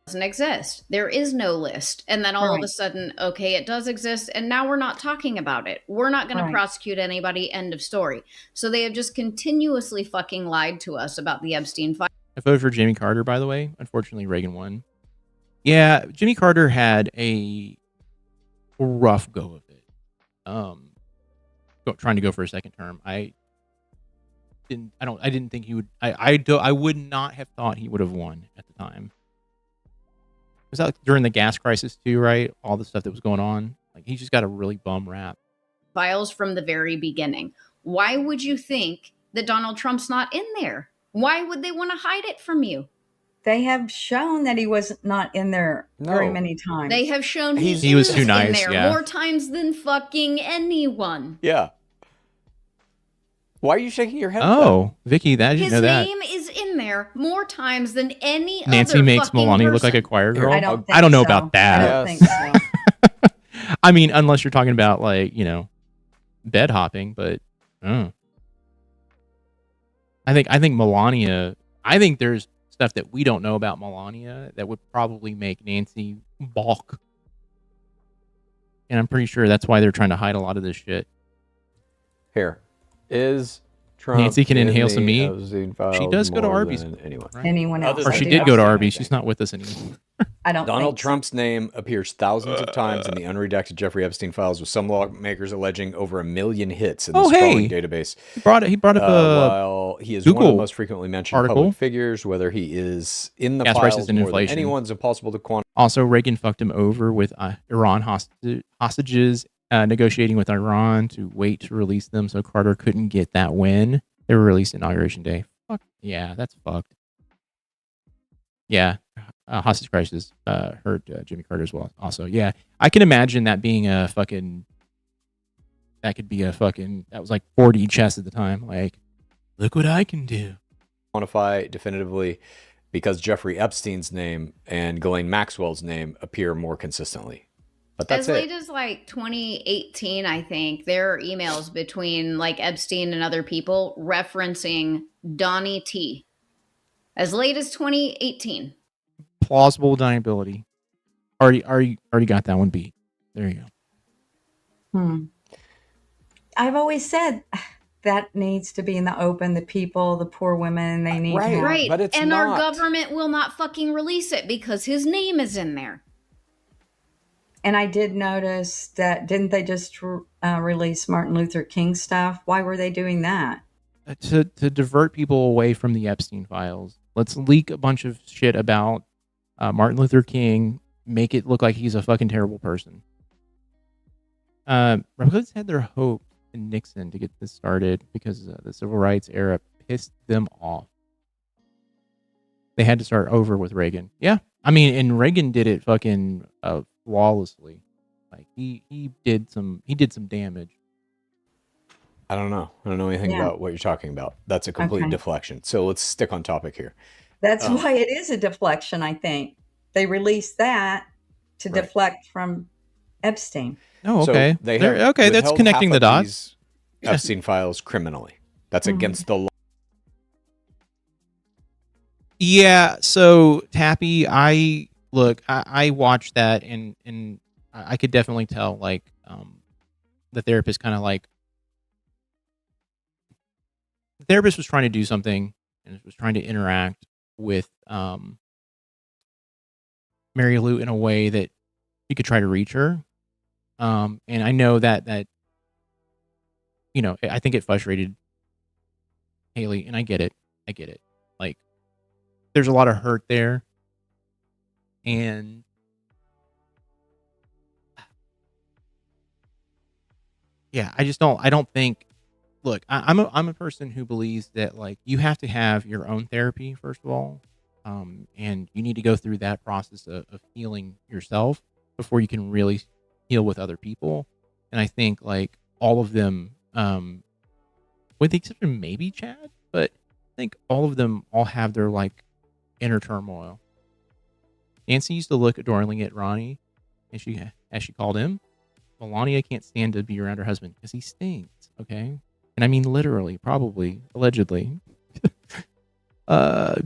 Doesn't exist. There is no list. And then all of a sudden, okay, it does exist. And now we're not talking about it. We're not going to prosecute anybody. End of story. So they have just continuously fucking lied to us about the Epstein file. I voted for Jimmy Carter, by the way. Unfortunately, Reagan won. Yeah, Jimmy Carter had a rough go of it. Trying to go for a second term. I didn't think he would. I would not have thought he would have won at the time. Was that during the gas crisis too, right? All the stuff that was going on. Like, he just got a really bum rap. Files from the very beginning. Why would you think that Donald Trump's not in there? Why would they want to hide it from you? They have shown that he was not in there very many times. They have shown he was too nice, in there more times than fucking anyone. Yeah. Why are you shaking your head? Oh, Vicky, that you know that. His name is in there more times than any Nancy other makes fucking Melania look person. like a choir girl. I don't know so. about that. I don't think so. I mean, unless you're talking about, like, you know, bed hopping, but I think Melania. I think there's stuff that we don't know about Melania that would probably make Nancy balk, and I'm pretty sure that's why they're trying to hide a lot of this shit. Here is Trump. Nancy can inhale some meat. She does go to Arby's. Anyone else? Or she did go to Arby's. She's not with us anymore. I don't. Donald Trump's name appears thousands of times in the unredacted Jeffrey Epstein files, with some lawmakers alleging over 1 million hits in the sprawling database. He brought up while he is Google one of the most frequently mentioned article. public figures, whether he is in the Gas files prices and more inflation. than anyone's impossible to quantify. Also, Reagan fucked him over with Iran hostages, negotiating with Iran to wait to release them so Carter couldn't get that win. They were released Inauguration Day. Fuck yeah, that's fucked. Yeah, hostage crisis hurt Jimmy Carter as well. Also, yeah, I can imagine that being a fucking. That could be a fucking. That was like 4D chess at the time. Like, look what I can do. Quantify definitively, because Jeffrey Epstein's name and Ghislaine Maxwell's name appear more consistently. But that's as late as like 2018, I think there are emails between like Epstein and other people referencing Donnie T. As late as 2018. Plausible deniability. Already got that one beat. There you go. I've always said that needs to be in the open. The people, the poor women, they need to have. Right, but it's and not. Our government will not fucking release it because his name is in there. And I did notice that, didn't they just release Martin Luther King stuff? Why were they doing that? To divert people away from the Epstein files. Let's leak a bunch of shit about Martin Luther King, make it look like he's a fucking terrible person. Republicans had their hope in Nixon to get this started because the civil rights era pissed them off. They had to start over with Reagan. Yeah, I mean, and Reagan did it fucking flawlessly. Like he did some damage. I don't know anything about what you're talking about. That's a complete deflection. So let's stick on topic here. That's why it is a deflection, I think. They released that to deflect from Epstein. Oh, okay. So they have that's connecting the dots. Epstein files criminally. That's against the law. Yeah, so Tappy, I watched that and I could definitely tell, like, the therapist kind of like, the therapist was trying to do something and was trying to interact with Mary Lou in a way that she could try to reach her. And I know that you know, I think it frustrated Haley, and I get it. Like, there's a lot of hurt there, and yeah, I don't think. Look, I'm a person who believes that, like, you have to have your own therapy first of all, and you need to go through that process of healing yourself before you can really heal with other people. And I think, like, all of them, with the exception of maybe Chad, but I think all of them all have their like inner turmoil. Nancy used to look adoringly at Ronnie, and as she called him. Melania can't stand to be around her husband because he stinks. Okay, and I mean literally, probably, allegedly.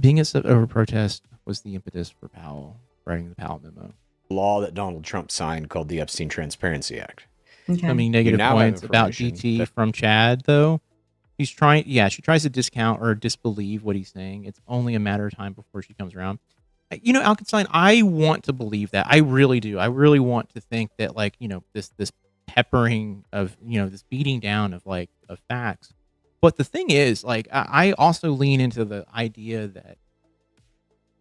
Being upset over protest was the impetus for Powell writing the Powell memo. Law that Donald Trump signed called the Epstein Transparency Act. Okay. I mean, negative points about DT from Chad, though. She tries to discount or disbelieve what he's saying. It's only a matter of time before she comes around. You know, Alkenstein, I want to believe that. I really do. I really want to think that, like, you know, this peppering of, you know, this beating down of facts. But the thing is, like, I also lean into the idea that,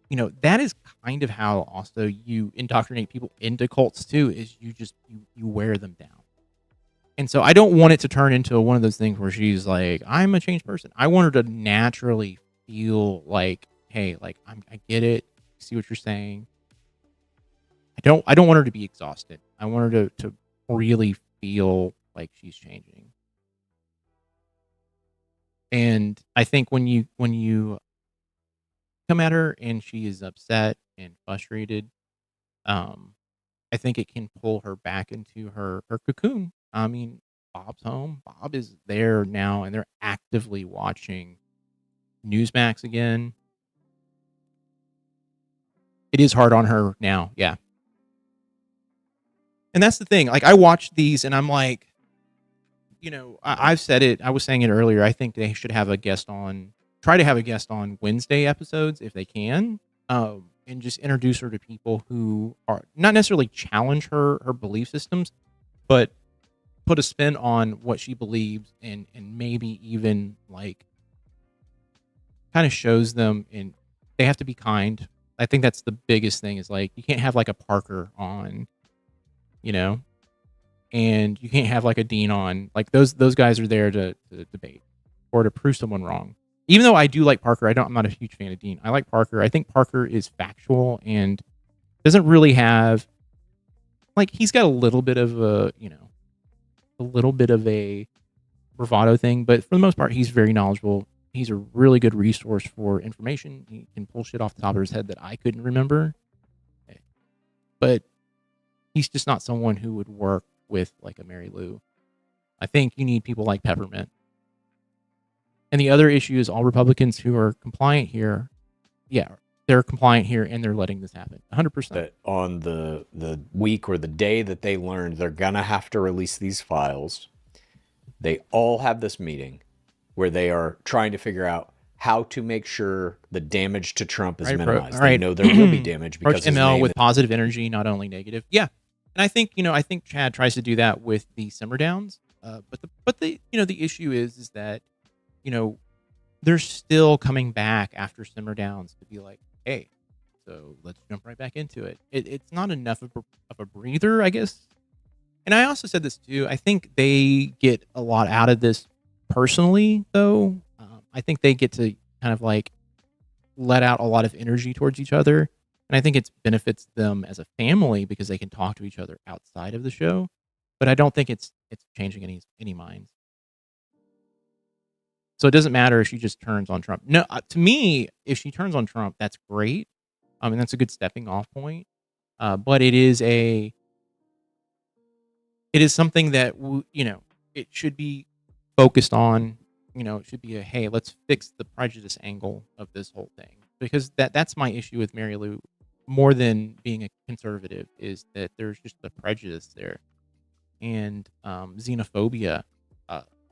you know, that is kind of how also you indoctrinate people into cults too, is you wear them down. And so I don't want it to turn into one of those things where she's like, I'm a changed person. I want her to naturally feel like, hey, like, I get it. See what you're saying. I don't want her to be exhausted. I want her to really feel like she's changing. And I think when you come at her and she is upset and frustrated, I think it can pull her back into her cocoon. I mean, Bob's home. Bob is there now, and they're actively watching Newsmax again. It is hard on her now, yeah. And that's the thing. Like, I watch these, and I'm like, you know, I've said it. I was saying it earlier. I think they should have a guest on. Try to have a guest on Wednesday episodes if they can, and just introduce her to people who are not necessarily challenge her belief systems, but put a spin on what she believes, and maybe even like kind of shows them, and they have to be kind. I think that's the biggest thing, is like, you can't have like a Parker on, you know, and you can't have like a Dean on. Like, those guys are there to debate or to prove someone wrong. Even though I do like Parker, I'm not a huge fan of Dean. I like Parker. I think Parker is factual and doesn't really have, like, he's got a little bit of a bravado thing, but for the most part, he's very knowledgeable. He's a really good resource for information. He can pull shit off the top of his head that I couldn't remember. But he's just not someone who would work with like a Mary Lou. I think you need people like Peppermint. And the other issue is all Republicans who are compliant here, yeah, they're compliant here and they're letting this happen. 100%. That on the week or the day that they learned they're going to have to release these files, they all have this meeting where they are trying to figure out how to make sure the damage to Trump is minimized. They know there will be damage because his ML name with positive energy, not only negative. Yeah. And I think Chad tries to do that with the simmer downs. But the issue is that, you know, they're still coming back after simmer downs to be like, hey, so let's jump right back into it. It's not enough of a breather, I guess. And I also said this too. I think they get a lot out of this personally, though. I think they get to kind of like let out a lot of energy towards each other. And I think it benefits them as a family because they can talk to each other outside of the show. But I don't think it's changing any minds. So it doesn't matter if she just turns on Trump. No, to me, if she turns on Trump, that's great. And that's a good stepping off point. But it is something that, you know, it should be focused on. You know, it should be hey, let's fix the prejudice angle of this whole thing. Because that's my issue with Mary Lou, more than being a conservative, is that there's just the prejudice there. And xenophobia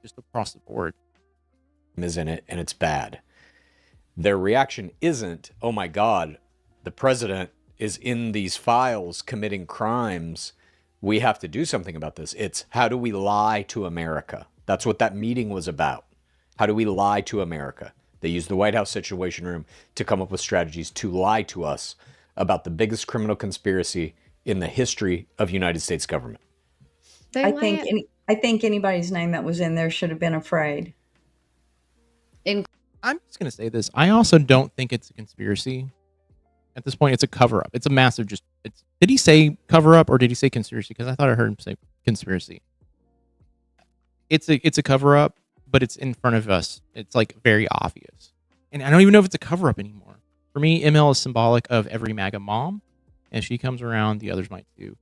just across the board. Is in it, and it's bad. Their reaction isn't, oh my God, the president is in these files committing crimes. We have to do something about this. It's how do we lie to America? That's what that meeting was about. How do we lie to America? They used the White House Situation Room to come up with strategies to lie to us about the biggest criminal conspiracy in the history of United States government. I think anybody's name that was in there should have been afraid. I'm just going to say this. I also don't think it's a conspiracy. At this point, it's a cover-up. It's a massive did he say cover-up or did he say conspiracy? Because I thought I heard him say conspiracy. It's a cover-up, but it's in front of us. It's like very obvious. And I don't even know if it's a cover up anymore. For me, ML is symbolic of every MAGA mom. As she comes around, the others might too.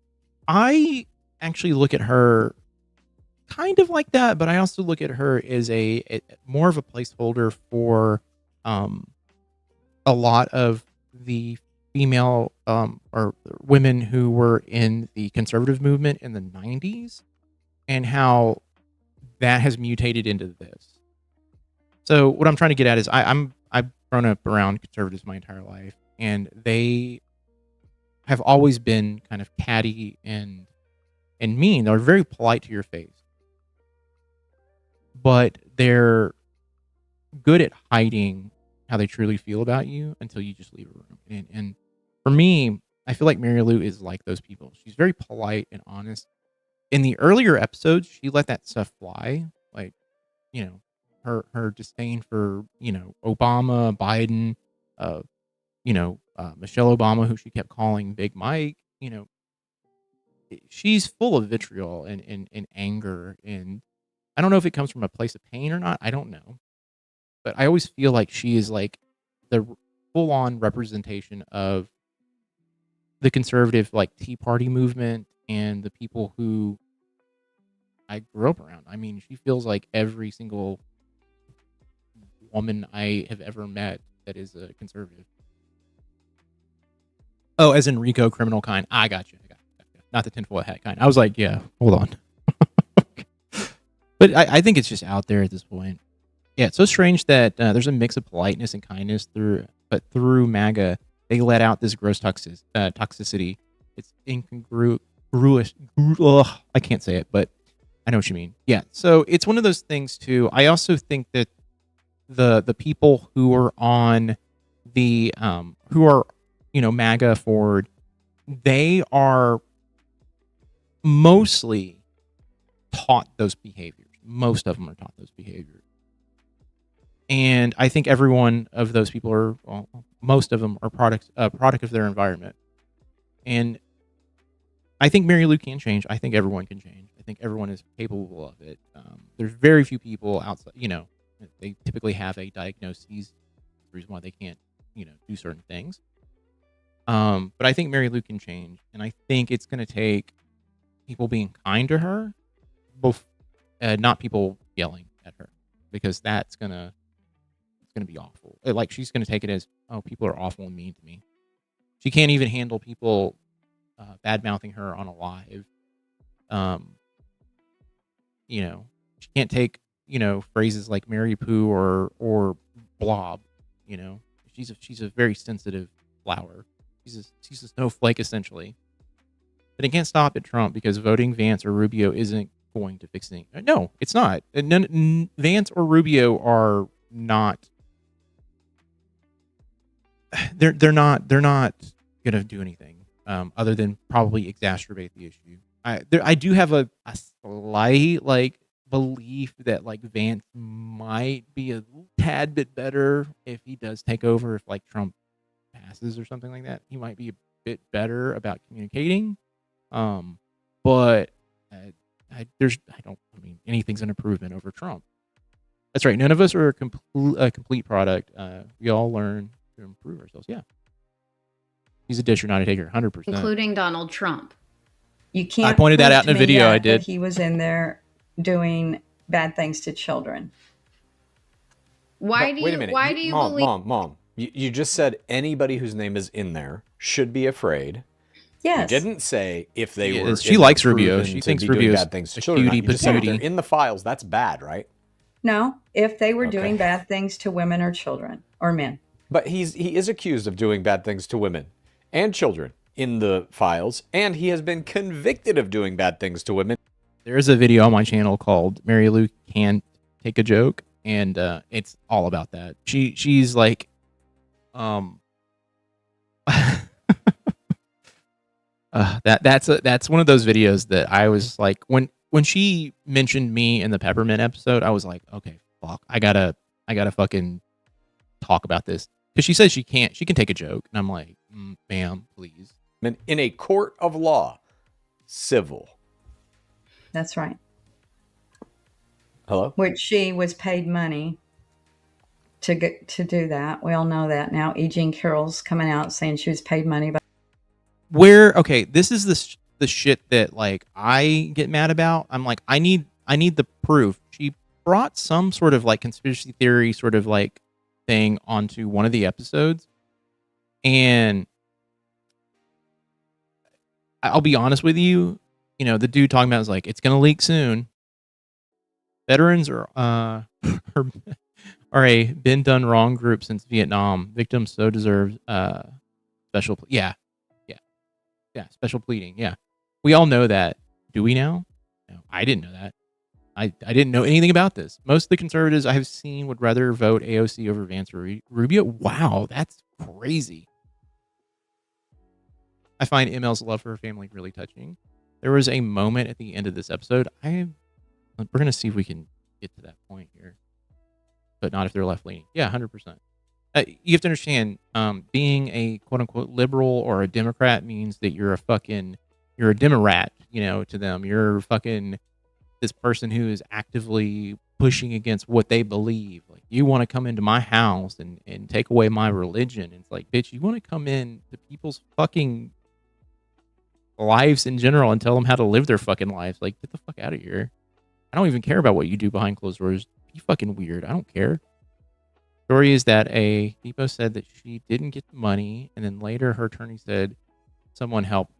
I actually look at her kind of like that, but I also look at her as a more of a placeholder for a lot of the female or women who were in the conservative movement in the 90s and how that has mutated into this. So what I'm trying to get at is I've grown up around conservatives my entire life, and they have always been kind of catty and mean. They're very polite to your face, but they're good at hiding how they truly feel about you until you just leave a room. And for me, I feel like Mary Lou is like those people. She's very polite and honest. In the earlier episodes, she let that stuff fly. Like, you know, her disdain for, you know, Obama, Biden, Michelle Obama, who she kept calling Big Mike, you know, she's full of vitriol and anger. And I don't know if it comes from a place of pain or not. I don't know. But I always feel like she is like the full-on representation of the conservative, like, Tea Party movement and the people who I grew up around. I mean, she feels like every single woman I have ever met that is a conservative. Oh, as in Rico criminal kind. I got you. Not the tinfoil hat kind. I was like, yeah, hold on. But I think it's just out there at this point. Yeah, it's so strange that there's a mix of politeness and kindness but through MAGA, they let out this gross toxicity. It's incongruous. I can't say it, but I know what you mean. Yeah, so it's one of those things too. I also think that the people who are on the who are, you know, MAGA forward, they are mostly taught those behaviors. Most of them are taught those behaviors. And I think every one of those people are, well, most of them are product of their environment. And I think Mary Lou can change. I think everyone can change. I think everyone is capable of it. There's very few people outside, you know, they typically have a diagnosis. The reason why they can't, you know, do certain things. But I think Mary Lou can change. And I think it's going to take people being kind to her, both, not people yelling at her, because that's going to be awful. Like, she's going to take it as, oh, people are awful and mean to me. She can't even handle people bad-mouthing her on a live. You know, she can't take, you know, phrases like Mary Poo or blob, you know. She's a very sensitive flower. She's a snowflake, essentially. But it can't stop at Trump, because voting Vance or Rubio isn't going to fix things. No, it's not. Vance or Rubio are not. They're not going to do anything other than probably exacerbate the issue. I do have a slight, like, belief that, like, Vance might be a tad bit better if he does take over, if, like, Trump passes or something like that. He might be a bit better about communicating. But anything's an improvement over Trump. That's right. None of us are a complete product. We all learn to improve ourselves. Yeah. He's a disher, not a taker, 100%. Including Donald Trump. You can't. I pointed that out in a video I did. He was in there doing bad things to children. Wait a minute. Why do you believe? Mom, you just said anybody whose name is in there should be afraid. Yes. You didn't say if they were. She likes Rubio. She thinks Rubio's bad things to children. You just said if they're in the files, that's bad, right? No, if they were doing bad things to women or children or men. But he is accused of doing bad things to women and children in the files, and he has been convicted of doing bad things to women. There's a video on my channel called Mary Lou Can't Take a Joke, and it's all about that. She's like, that's one of those videos that I was like, when she mentioned me in the Peppermint episode, I was like, okay, fuck, I gotta fucking talk about this, because she says she can take a joke, and I'm like, ma'am, please. In a court of law, civil. That's right. Hello? Which she was paid money to do that. We all know that now. E. Jean Carroll's coming out saying she was paid money. Okay, this is the shit that like I get mad about. I'm like, I need the proof. She brought some sort of like conspiracy theory sort of like thing onto one of the episodes, and I'll be honest with you, the dude talking about is like, it's gonna leak soon. Veterans are are a been done wrong group since Vietnam. Victims so deserve special. Yeah, special pleading. Yeah, we all know that. Do we now? No, I didn't know that. I didn't know anything about this. Most of the conservatives I have seen would rather vote AOC over Vance or Rubio. Wow, that's crazy. I find ML's love for her family really touching. There was a moment at the end of this episode. We're going to see if we can get to that point here, but not if they're left leaning. Yeah, 100%. You have to understand, being a quote unquote liberal or a Democrat means that you're a Democrat, to them. You're fucking this person who is actively pushing against what they believe. Like, you want to come into my house and take away my religion. It's like, bitch, you want to come in to people's fucking lives in general and tell them how to live their fucking lives. Like, get the fuck out of here. I don't even care about what you do behind closed doors. Be fucking weird. I don't care. Story is that a Depot said that she didn't get the money, and then later her attorney said someone help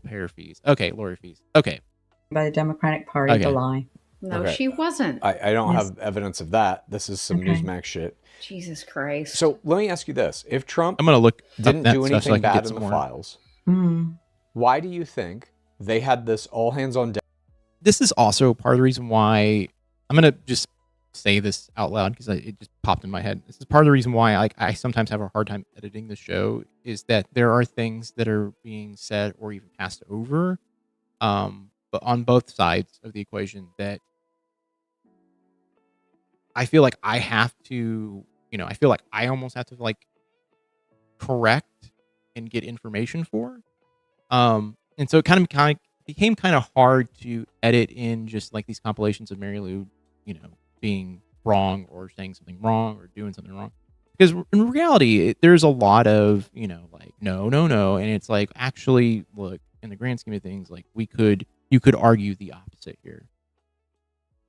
pay her fees. Okay, lawyer fees. Okay. By the Democratic Party, Okay. the lie. No, Okay. she wasn't. I don't have evidence of that. This is some Newsmax shit. Jesus Christ. So let me ask you this. If Trump I'm going to look didn't up that do stuff so I anything can bad get in some the more. files, Mm. why do you think they had this all hands on deck? This is also part of the reason why I'm going to just say this out loud because it just popped in my head. This is part of the reason why I sometimes have a hard time editing the show, is that there are things that are being said or even passed over, but on both sides of the equation, that I feel like I have to, I feel like I almost have to like correct and get information for. And so it kind of became kind of hard to edit in just like these compilations of Mary Lou, being wrong or saying something wrong or doing something wrong. Because in reality, there's a lot of, like, no. And it's like, actually, look, in the grand scheme of things, like, you could argue the opposite here.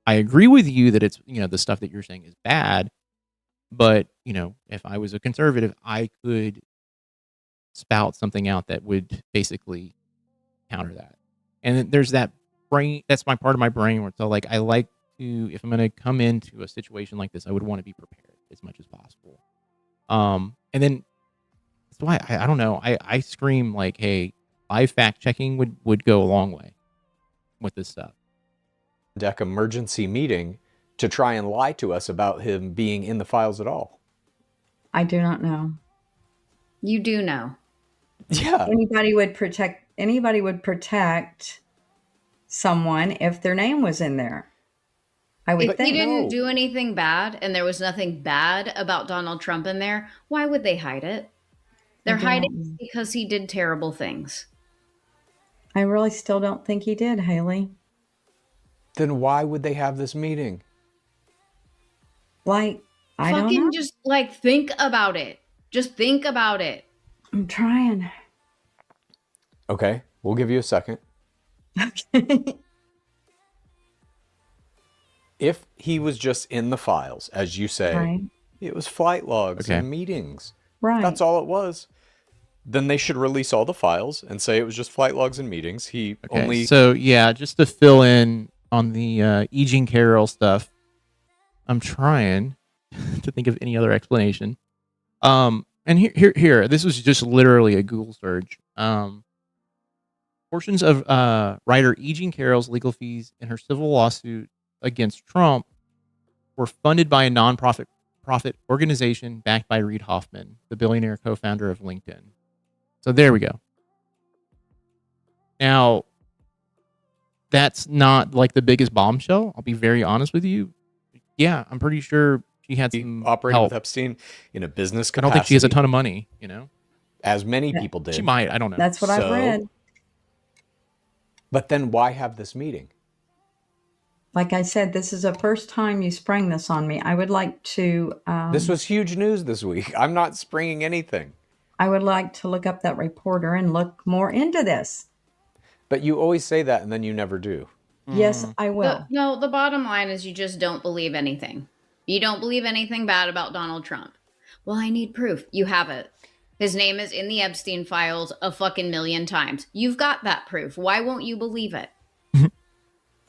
I agree with you that it's, the stuff that you're saying is bad. But, if I was a conservative, I could spout something out that would basically counter that. And then there's that brain, that's my part of my brain where it's all like, I like to, if I'm going to come into a situation like this, I would want to be prepared as much as possible. And then that's why I don't know. I scream like, hey, live fact checking would go a long way with this stuff. Deck emergency meeting to try and lie to us about him being in the files at all. I do not know. You do know. Yeah. Anybody would protect someone if their name was in there. I would If think. he didn't do anything bad and there was nothing bad about Donald Trump in there, why would they hide it? They're hiding because he did terrible things. I really still don't think he did, Haley. Then why would they have this meeting? Like, I don't know. Fucking just like think about it. Just think about it. I'm trying. Okay, we'll give you a second. Okay. If he was just in the files, as you say, Right. it was flight logs Okay. and meetings. Right. That's all it was. Then they should release all the files and say it was just flight logs and meetings. He only... So, yeah, just to fill in on the E. Jean Carroll stuff, I'm trying to think of any other explanation. And here, this was just literally a Google search. Portions of writer E. Jean Carroll's legal fees in her civil lawsuit against Trump were funded by a nonprofit organization backed by Reid Hoffman, the billionaire co-founder of LinkedIn. So there we go. Now, that's not like the biggest bombshell. I'll be very honest with you. Yeah, I'm pretty sure she had some operating help. with Epstein in a business I capacity. don't think she has a ton of money, As many people did. She might. I don't know. That's what I've read. But then why have this meeting? like I said, this is the first time you sprang this on me. I would like to. This was huge news this week. I'm not springing anything. I would like to look up that reporter and look more into this. But you always say that and then you never do. Yes, I will. No, the bottom line is you just don't believe anything. You don't believe anything bad about Donald Trump. Well, I need proof. You have it. His name is in the Epstein files a fucking million times. You've got that proof. Why won't you believe it?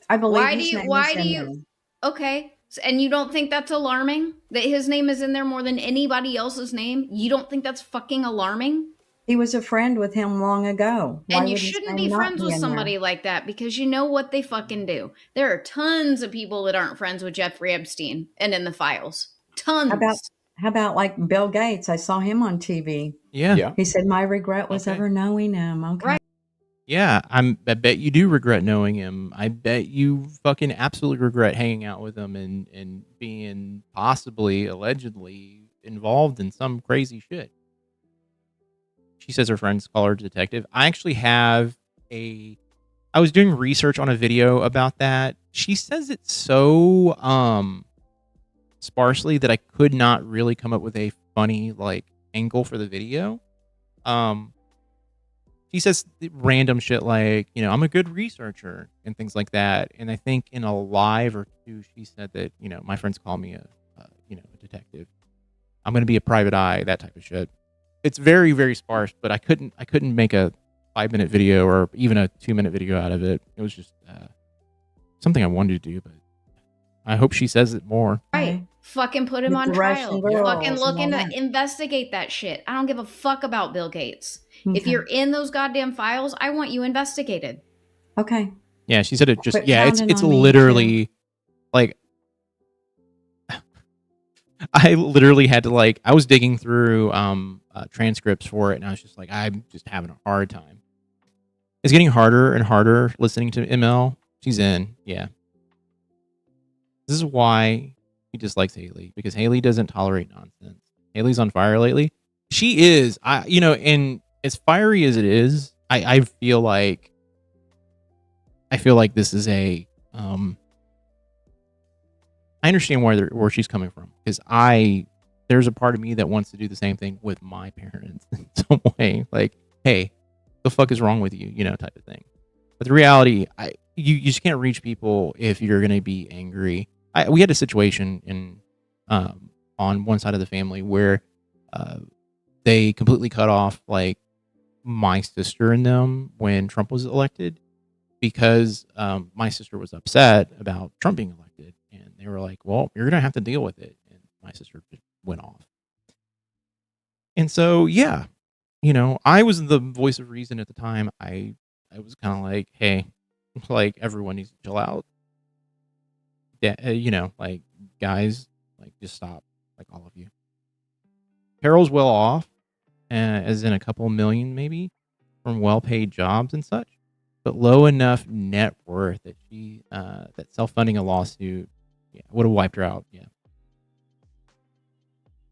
I believe Why do you okay, and you don't think that's alarming that his name is in there more than anybody else's name? You don't think that's fucking alarming? He was a friend with him long ago. And you shouldn't be friends with somebody like that, because you know what they fucking do. There are tons of people that aren't friends with Jeffrey Epstein and in the files. Tons. How about like Bill Gates? I saw him on TV. Yeah. He said, my regret was ever knowing him. Okay. Right. Yeah, I bet you do regret knowing him. I bet you fucking absolutely regret hanging out with him and being possibly, allegedly involved in some crazy shit. She says her friends call her a detective. I actually have I was doing research on a video about that. She says it so sparsely that I could not really come up with a funny like angle for the video. She says random shit like, I'm a good researcher and things like that. And I think in a live or two, she said that, my friends call me a detective. I'm going to be a private eye, that type of shit. It's very, very sparse, but I couldn't make a 5-minute video or even a 2-minute video out of it. It was just something I wanted to do, but I hope she says it more. Right. Fucking put him With on the trial. Russian girls Fucking look and all into, that. investigate that shit. I don't give a fuck about Bill Gates. If Okay. you're in those goddamn files, I want you investigated. Okay. Yeah, she said it just, Quit it's pounding on me, literally like, I literally had to I was digging through transcripts for it, and I was just like, I'm just having a hard time. It's getting harder and harder listening to ML. She's in, yeah. This is why he dislikes Haley, because Haley doesn't tolerate nonsense. Haley's on fire lately. She is, and as fiery as it is, I feel like this is a I understand where she's coming from, because there's a part of me that wants to do the same thing with my parents in some way. Like, hey, the fuck is wrong with you, type of thing. But the reality, you just can't reach people if you're gonna be angry. We had a situation on one side of the family where they completely cut off my sister and them when Trump was elected, because my sister was upset about Trump being elected, and they were like, well, you're gonna have to deal with it, and my sister just went off. And so I was the voice of reason at the time. I was kind of like, hey, everyone needs to chill out. Guys, just stop, all of you. Carol's well off, as in a couple million maybe, from well-paid jobs and such, but low enough net worth that she that self-funding a lawsuit would have wiped her out. Yeah.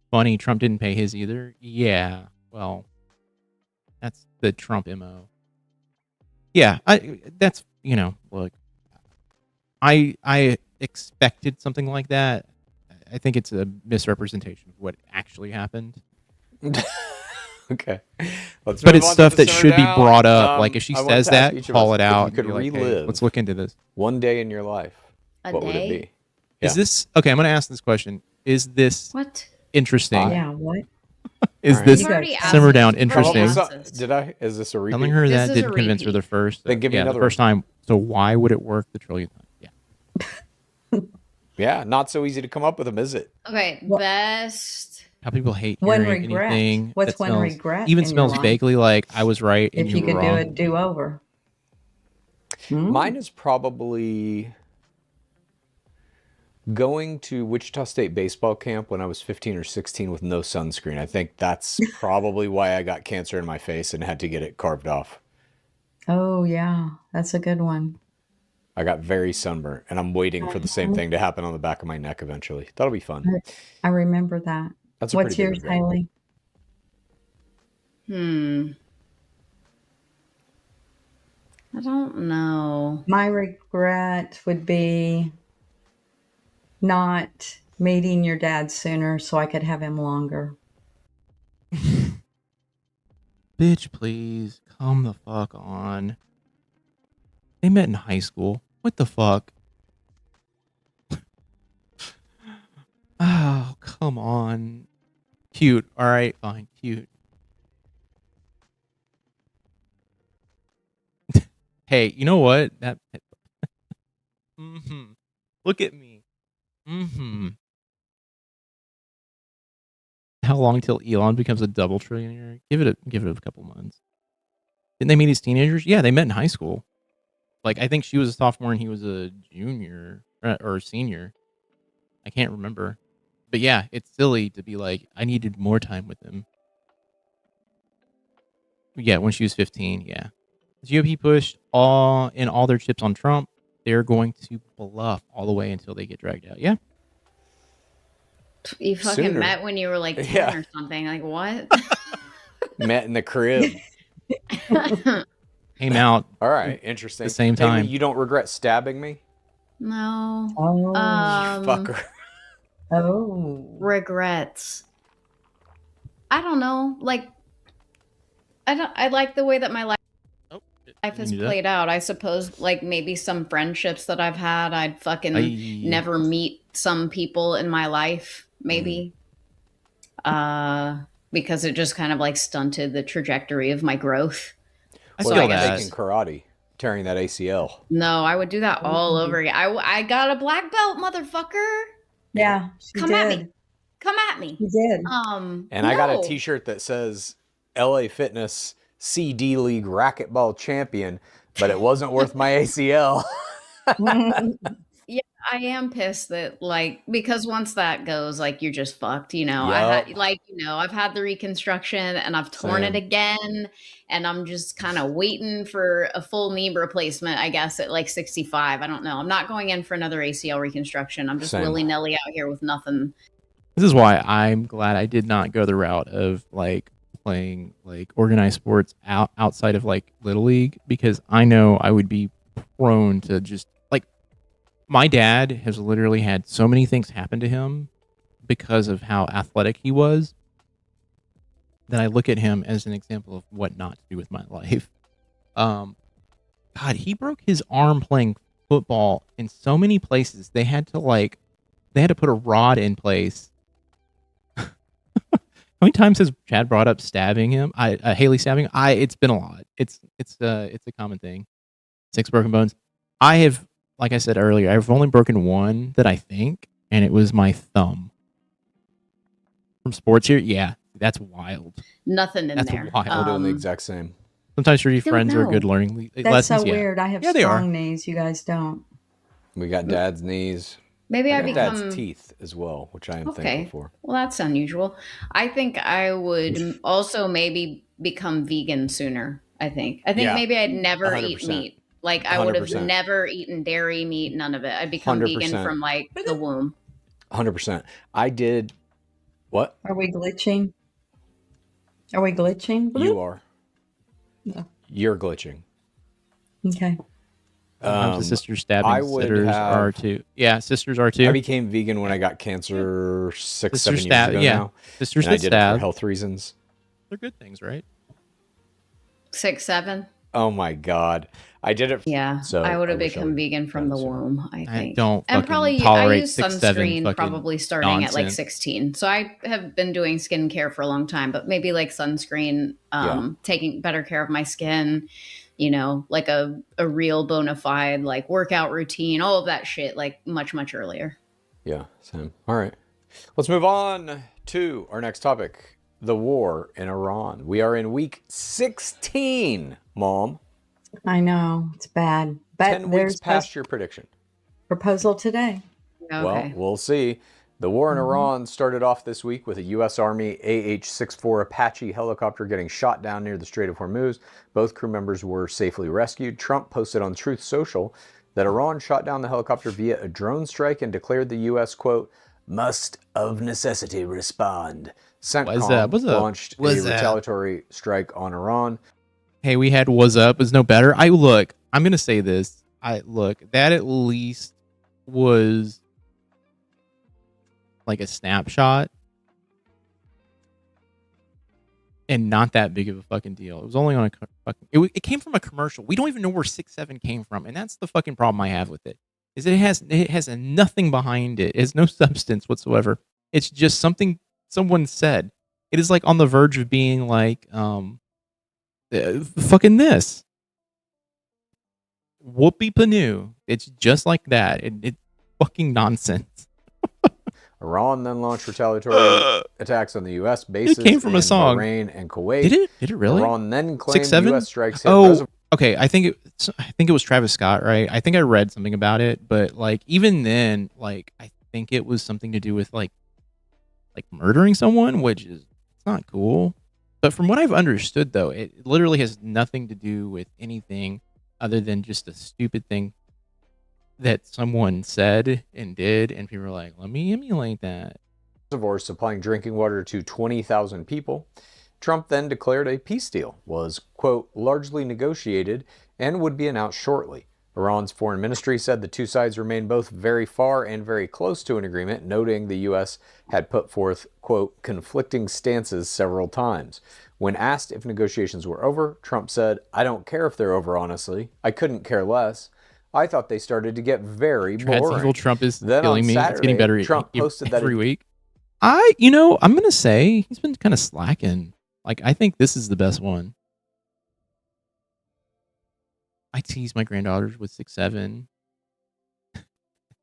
Funny, Trump didn't pay his either. Yeah, well, that's the Trump MO. Yeah, that's look, I expected something like that. I think it's a misrepresentation of what actually happened. Okay. But it's stuff that should be brought up. If she says that, call it out. If you could relive. relive Let's look into this. one day in your life, what would it day? be? Is this okay? I'm going to ask this question. Is this What? interesting? Yeah, what? Is Alright. this You've already asked simmer this. down You've interesting? already asked this. Did I? Is this a repeat? Telling her This that is a didn't convince her repeat. the first. Then give me the another first time. So why would it work the trillionth time? Yeah. Yeah, not so easy to come up with them, is it? Okay, What- best. How people hate One hearing regret. anything. What's that one smells, regret even in your smells life? vaguely like I was right and If you were could do wrong. a do-over. Mine is probably going to Wichita State baseball camp when I was 15 or 16 with no sunscreen. I think that's probably why I got cancer in my face and had to get it carved off. Oh, yeah. That's a good one. I got very sunburnt, and I'm waiting for the same thing to happen on the back of my neck eventually. That'll be fun. I remember that. That's a What's pretty big yours, regret. Haley? I don't know. My regret would be not meeting your dad sooner so I could have him longer. Bitch, please. Come the fuck on. They met in high school. What the fuck? Oh, come on. Cute. All right, fine. Cute. Hey, you know what? That. Mm-hmm. Look at me. Mm-hmm. How long till Elon becomes a double trillionaire? Give it a couple months. Didn't they meet as teenagers? Yeah, they met in high school. Like, I think she was a sophomore and he was a junior or senior. I can't remember. But yeah, it's silly to be like, I needed more time with him. Yeah, when she was 15, yeah. The GOP pushed all their chips on Trump. They're going to bluff all the way until they get dragged out. Yeah. You fucking Sooner. met when you were like 10 Yeah. or something. Like, what? Met in the crib. Came out. All right, interesting. At the same Haley, time. you don't regret stabbing me? No. Oh. Fucker. Oh. Regrets. I don't know. Like, I like the way that my life has played out. I suppose, like, maybe some friendships that I've had, I'd fucking never meet some people in my life, maybe. Because it just kind of like stunted the trajectory of my growth. Well, I guess taking karate, tearing that ACL. No, I would do that all over again. I got a black belt, motherfucker. Yeah, Come at me. Come at me. You did. And I got a t-shirt that says LA Fitness CD League racquetball champion, but it wasn't worth my ACL. Yeah, I am pissed that, like, because once that goes, like, you're just fucked, you know. Yup. I've had the reconstruction and I've torn it again, and I'm just kind of waiting for a full knee replacement, I guess, at like 65. I don't know. I'm not going in for another ACL reconstruction. I'm just willy-nilly out here with nothing. This is why I'm glad I did not go the route of like playing like organized sports outside of like Little League, because I know I would be prone to just like, my dad has literally had so many things happen to him because of how athletic he was that I look at him as an example of what not to do with my life. God, he broke his arm playing football in so many places. They had to put a rod in place. How many times has Chad brought up stabbing him? Haley stabbing? It's been a lot. It's a common thing. 6 broken bones. I have, like I said earlier, I've only broken one that I think, and it was my thumb. From sports here, yeah, that's wild. Nothing in there. Wild. We're doing the exact same. Sometimes your friends are good learning That's lessons. so weird. I have strong knees. You guys don't. We got dad's knees. Maybe I got become dad's teeth as well, which I am thankful for. Well, that's unusual. I think I would also maybe become vegan sooner. I think Yeah. maybe I'd never 100%. eat meat. Like, I would have 100%. never eaten dairy, meat, none of it. I'd become vegan 100%. from like the womb. 100%. I did. What? Are we glitching? Are we glitching? You are. No. You're glitching. Okay. The sister stabbing I would sitters have- are too. Yeah, sisters are too. I became vegan when I got cancer 6-7 Sisters years stab- ago yeah. now. Sisters and I that did it stab. for health reasons. They're good things, right? 6, 7. Oh my god. I did it. Yeah, So I would have wish I become would- vegan from the womb, I think. don't and fucking probably I tolerate use 6, 7 sunscreen fucking probably starting at like nonsense. 16. So I have been doing skincare for a long time, but maybe like sunscreen, taking better care of my skin, you know, like a real bona fide like workout routine, all of that shit, like much, much earlier. Yeah, same. All right. Let's move on to our next topic, the war in Iran. We are in week 16, Mom. I know it's bad, but 10 weeks there's past your prediction. proposal today. Well, we'll see. The war in Iran started off this week with a U.S. Army AH-64 Apache helicopter getting shot down near the Strait of Hormuz. Both crew members were safely rescued. Trump posted on Truth Social that Iran shot down the helicopter via a drone strike and declared the U.S., quote, must of necessity respond. CENTCOM launched a retaliatory strike on Iran. Hey, we had was up is no better. I'm gonna say this. That at least was like a snapshot and not that big of a fucking deal. It was only on a fucking. It came from a commercial. We don't even know where 6'7" came from, and that's the fucking problem I have with it. Is it has nothing behind it. It has no substance whatsoever. It's just something someone said. It is like on the verge of being like fucking this. Whoopie Panu. It's just like that. It's fucking nonsense. Iran then launched retaliatory attacks on the U.S. bases It came from in a song. Bahrain and Kuwait. Did it really? Iran then claimed 6'7"? U.S. strikes hit Okay. I think it was Travis Scott, right? I think I read something about it, but like even then, like I think it was something to do with like murdering someone, which is it's not cool. But from what I've understood, though, it literally has nothing to do with anything other than just a stupid thing that someone said and did, and people were like, let me emulate that. Reservoirs supplying drinking water to 20,000 people. Trump then declared a peace deal was, quote, largely negotiated and would be announced shortly. Iran's foreign ministry said the two sides remain both very far and very close to an agreement, noting the U.S. had put forth, quote, conflicting stances several times. When asked if negotiations were over, Trump said, I don't care if they're over, honestly. I couldn't care less. I thought they started to get very boring. Evil Trump is Then killing on me. Saturday, It's getting better Trump posted every that week. I'm going to say he's been kind of slacking. Like, I think this is the best one. I tease my granddaughters with 6'7".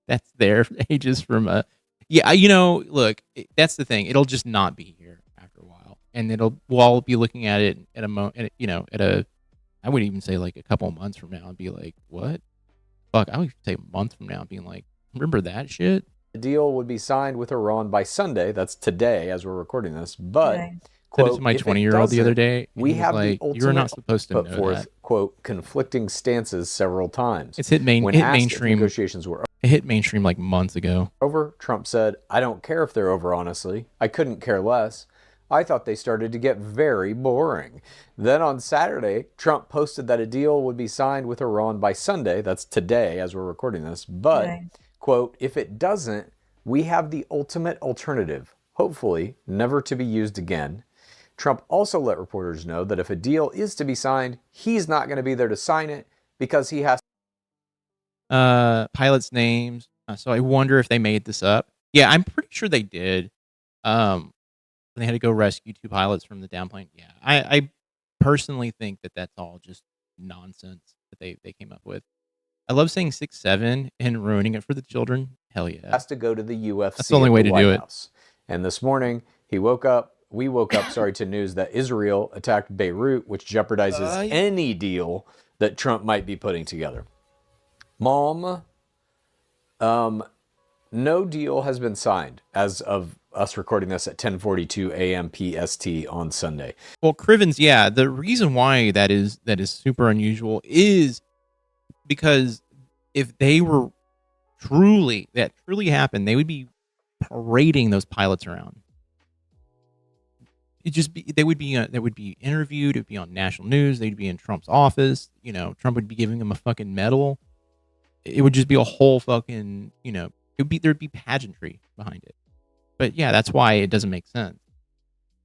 That's their ages from look, that's the thing. It'll just not be here after a while. And we'll all be looking at it at I would even say like a couple of months from now and be like, what? Fuck, I would say a month from now being like, remember that shit? The deal would be signed with Iran by Sunday. That's today as we're recording this. But, Okay. quote, Said it to my if it 20-year-old the other doesn't, day. we have like, the ultimate you're not supposed to put know forth, that. quote, conflicting stances several times. It's hit When asked if mainstream. negotiations were It hit mainstream like months ago. over, Trump said, I don't care if they're over, honestly. I couldn't care less. I thought they started to get very boring. Then on Saturday, Trump posted that a deal would be signed with Iran by Sunday. That's today as we're recording this. But, quote, if it doesn't, we have the ultimate alternative, hopefully never to be used again. Trump also let reporters know that if a deal is to be signed, he's not going to be there to sign it because he has pilots' names. So I wonder if they made this up. Yeah, I'm pretty sure they did. They had to go rescue 2 pilots from the downplane. Yeah, I personally think that that's all just nonsense that they came up with. I love saying 6'7" and ruining it for the children. Hell yeah. has to go to the UFC. That's the only way to do it. House. And this morning, we woke up, to news that Israel attacked Beirut, which jeopardizes any deal that Trump might be putting together. Mom, no deal has been signed as of us recording this at 10:42 a.m. PST on Sunday. Well, Crivens, yeah, the reason why that is super unusual is because if they were truly happened, they would be parading those pilots around. They would be interviewed. It would be on national news. They'd be in Trump's office. Trump would be giving them a fucking medal. It would just be a whole fucking, there'd be pageantry behind it. But yeah, that's why it doesn't make sense.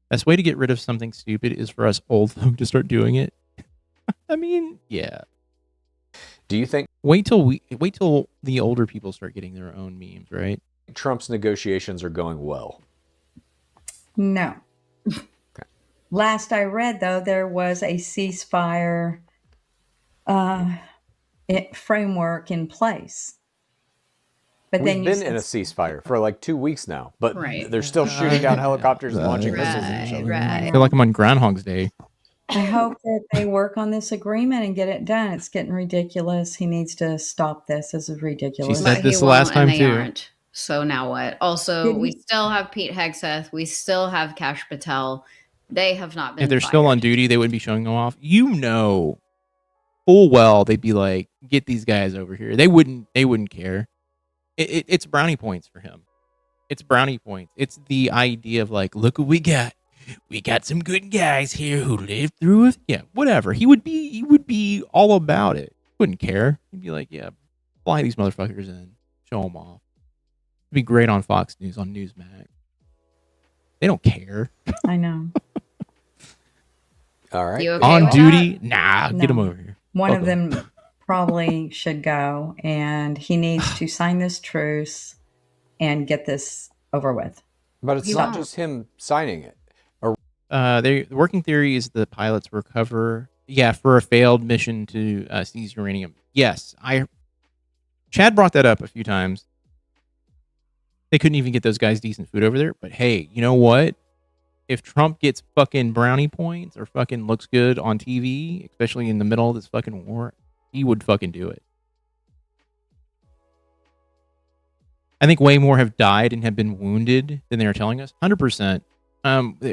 Best way to get rid of something stupid is for us old folk to start doing it. I mean, yeah. Do you think wait till the older people start getting their own memes, right? Trump's negotiations are going well? No. Okay. Last I read, though, there was a ceasefire framework in place. But we've been in a ceasefire for like 2 weeks now, but they're still shooting down helicopters and launching missiles at each other. I feel like I'm on Groundhog's Day. I hope that they work on this agreement and get it done. It's getting ridiculous. He needs to stop this. This is ridiculous. She said this the last time too. Aren't. So now what? Also, we still have Pete Hegseth. We still have Kash Patel. They have not been. If they're still on duty, they wouldn't be showing them off. Full well they'd be like, get these guys over here. They wouldn't care. It's brownie points for him. It's brownie points. It's the idea of like, look what we got. We got some good guys here who lived through it. Yeah, whatever. He would be all about it. Wouldn't care. He'd be like, yeah, fly these motherfuckers in, show them off. be great on Fox News, on Newsmax. They don't care. I know. All right. You okay On with duty? that? Nah, get them No. over here. One of Welcome. them probably should go, and he needs to sign this truce and get this over with. But it's You not don't. just him signing it. The working theory is the pilots recover, for a failed mission to seize uranium. Yes, Chad brought that up a few times. They couldn't even get those guys decent food over there. But hey, you know what? If Trump gets fucking brownie points or fucking looks good on TV, especially in the middle of this fucking war, he would fucking do it. I think way more have died and have been wounded than they are telling us. 100%.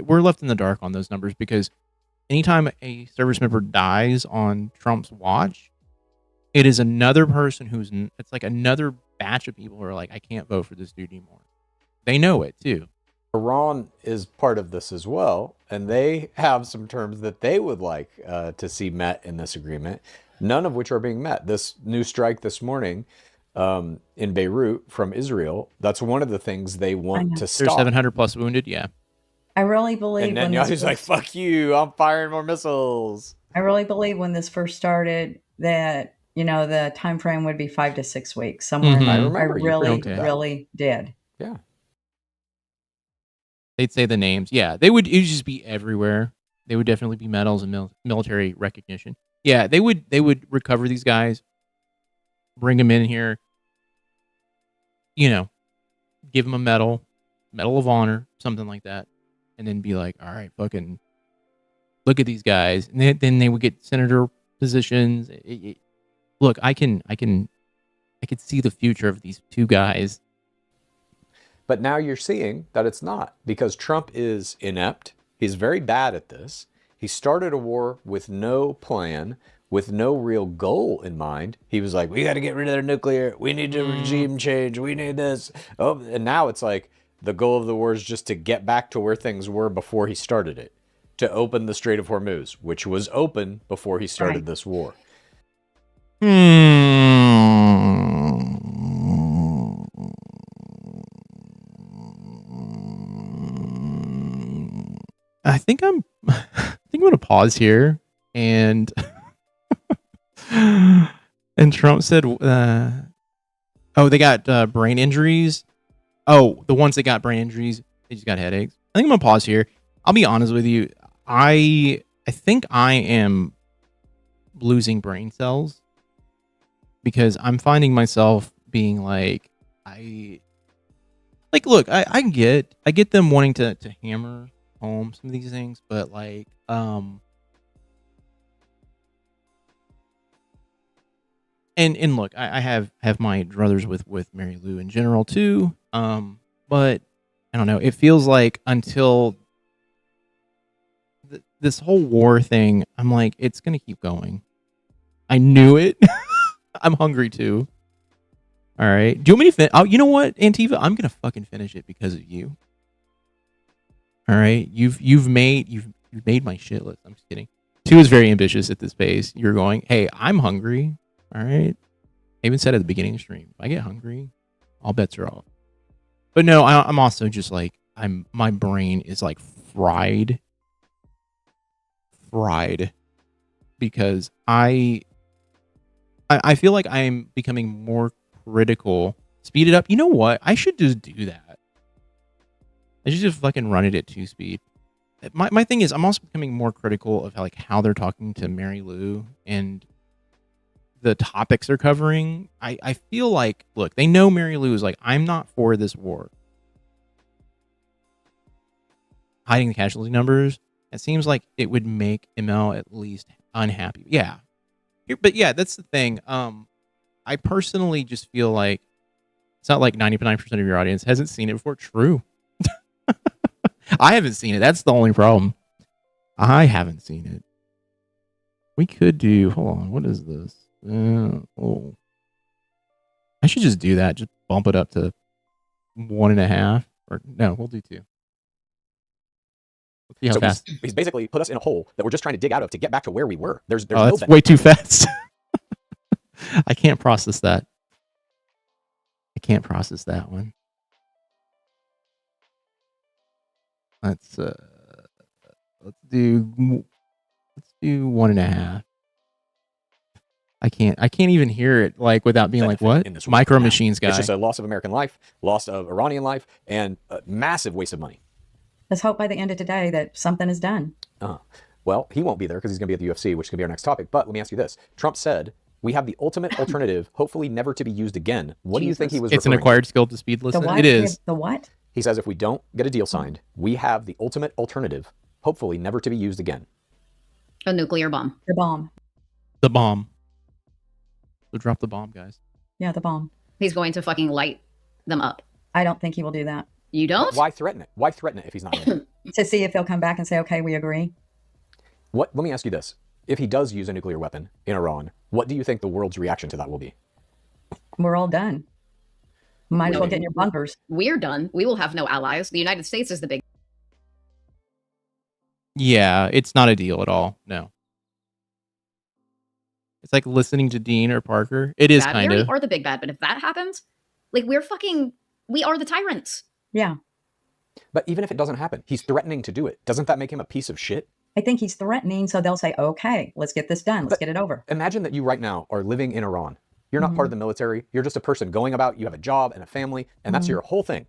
We're left in the dark on those numbers because anytime a service member dies on Trump's watch, it is another person it's like another batch of people who are like, I can't vote for this dude anymore. They know it too. Iran is part of this as well, and they have some terms that they would like to see met in this agreement, none of which are being met. This new strike this morning in Beirut from Israel, that's one of the things they want to There's stop. 700 plus wounded, yeah. I really believe And Netanyahu's like, fuck you, I'm firing more missiles. I really believe when this first started that, the time frame would be 5 to 6 weeks, somewhere in Mhm. there. I remember you really, predicted that. really did. Yeah. They'd say the names. Yeah, it would just be everywhere. They would definitely be medals and military recognition. Yeah, they would recover these guys, bring them in here, give them a medal of honor, something like that, and then be like, all right, fucking look at these guys. And then they would get senator positions. Look, I could see the future of these two guys. But now you're seeing that it's not, because Trump is inept. He's very bad at this. He started a war with no plan, with no real goal in mind. He was like, we got to get rid of their nuclear. We need a regime change. We need this. Oh, and now it's like the goal of the war is just to get back to where things were before he started it, to open the Strait of Hormuz, which was open before he started this war. I think I'm going to pause here and and Trump said, they got brain injuries. Oh, the ones that got brain injuries, they just got headaches. I think I'm going to pause here. I'll be honest with you. I think I am losing brain cells because I'm finding myself being like, look, I get them wanting to hammer home some of these things, but like and look, I have my druthers with Mary Lou in general too, but I don't know, it feels like until this whole war thing, I'm like, it's gonna keep going. I knew it. I'm hungry too. All right, do you want me to finish? You know what, Antifa, I'm gonna fucking finish it because of you. All right, you've made my shit list. I'm just kidding. 2 is very ambitious at this pace. You're going, hey, I'm hungry. All right, I even said at the beginning of the stream, if I get hungry, all bets are off. But no, I'm also just like, my brain is like fried because I feel like I'm becoming more critical. Speed it up. You know what? I should just do that. I should just fucking run it at 2 speed. My thing is, I'm also becoming more critical of how they're talking to Mary Lou and the topics they're covering. I feel like, look, they know Mary Lou is like, I'm not for this war. Hiding the casualty numbers, it seems like it would make ML at least unhappy. Yeah. But yeah, that's the thing. I personally just feel like it's not like 99% of your audience hasn't seen it before. True. I haven't seen it. That's the only problem. I haven't seen it. We could do, hold on, what is this? I should just do that. Just bump it up to 1.5. Or no, we'll do 2. Let's see how fast. He's basically put us in a hole that we're just trying to dig out of to get back to where we were. There's that's way too fast. I can't process that. I can't process that one. Let's do 1.5. I can't even hear it like without being like, what? In this Micro now. Machines guy. It's just a loss of American life, loss of Iranian life, and a massive waste of money. Let's hope by the end of today that something is done. Well, he won't be there because he's going to be at the UFC, which could be our next topic. But let me ask you this. Trump said, we have the ultimate alternative, hopefully never to be used again. What do you think he was It's an referring acquired skill to speed listen. what? It is. The what? He says if we don't get a deal signed, we have the ultimate alternative, hopefully never to be used again. A nuclear bomb. The bomb. The bomb. So drop the bomb, guys. Yeah, the bomb. He's going to fucking light them up. I don't think he will do that. You don't? Why threaten it? Why threaten it if he's not ready? To see if he'll come back and say, okay, we agree. Let me ask you this. If he does use a nuclear weapon in Iran, what do you think the world's reaction to that will be? We're all done. Might as well get in your bunkers. We're done. We will have no allies. The United States is the big. Yeah, it's not a deal at all. No. It's like listening to Dean or Parker. It is bad. kind We of. are the big bad, but if that happens, like we are the tyrants. Yeah. But even if it doesn't happen, he's threatening to do it. Doesn't that make him a piece of shit? I think he's threatening, so they'll say, okay, let's get this done. Let's get it over. Imagine that you right now are living in Iran. You're not part of the military. You're just a person going about. You have a job and a family, and that's your whole thing.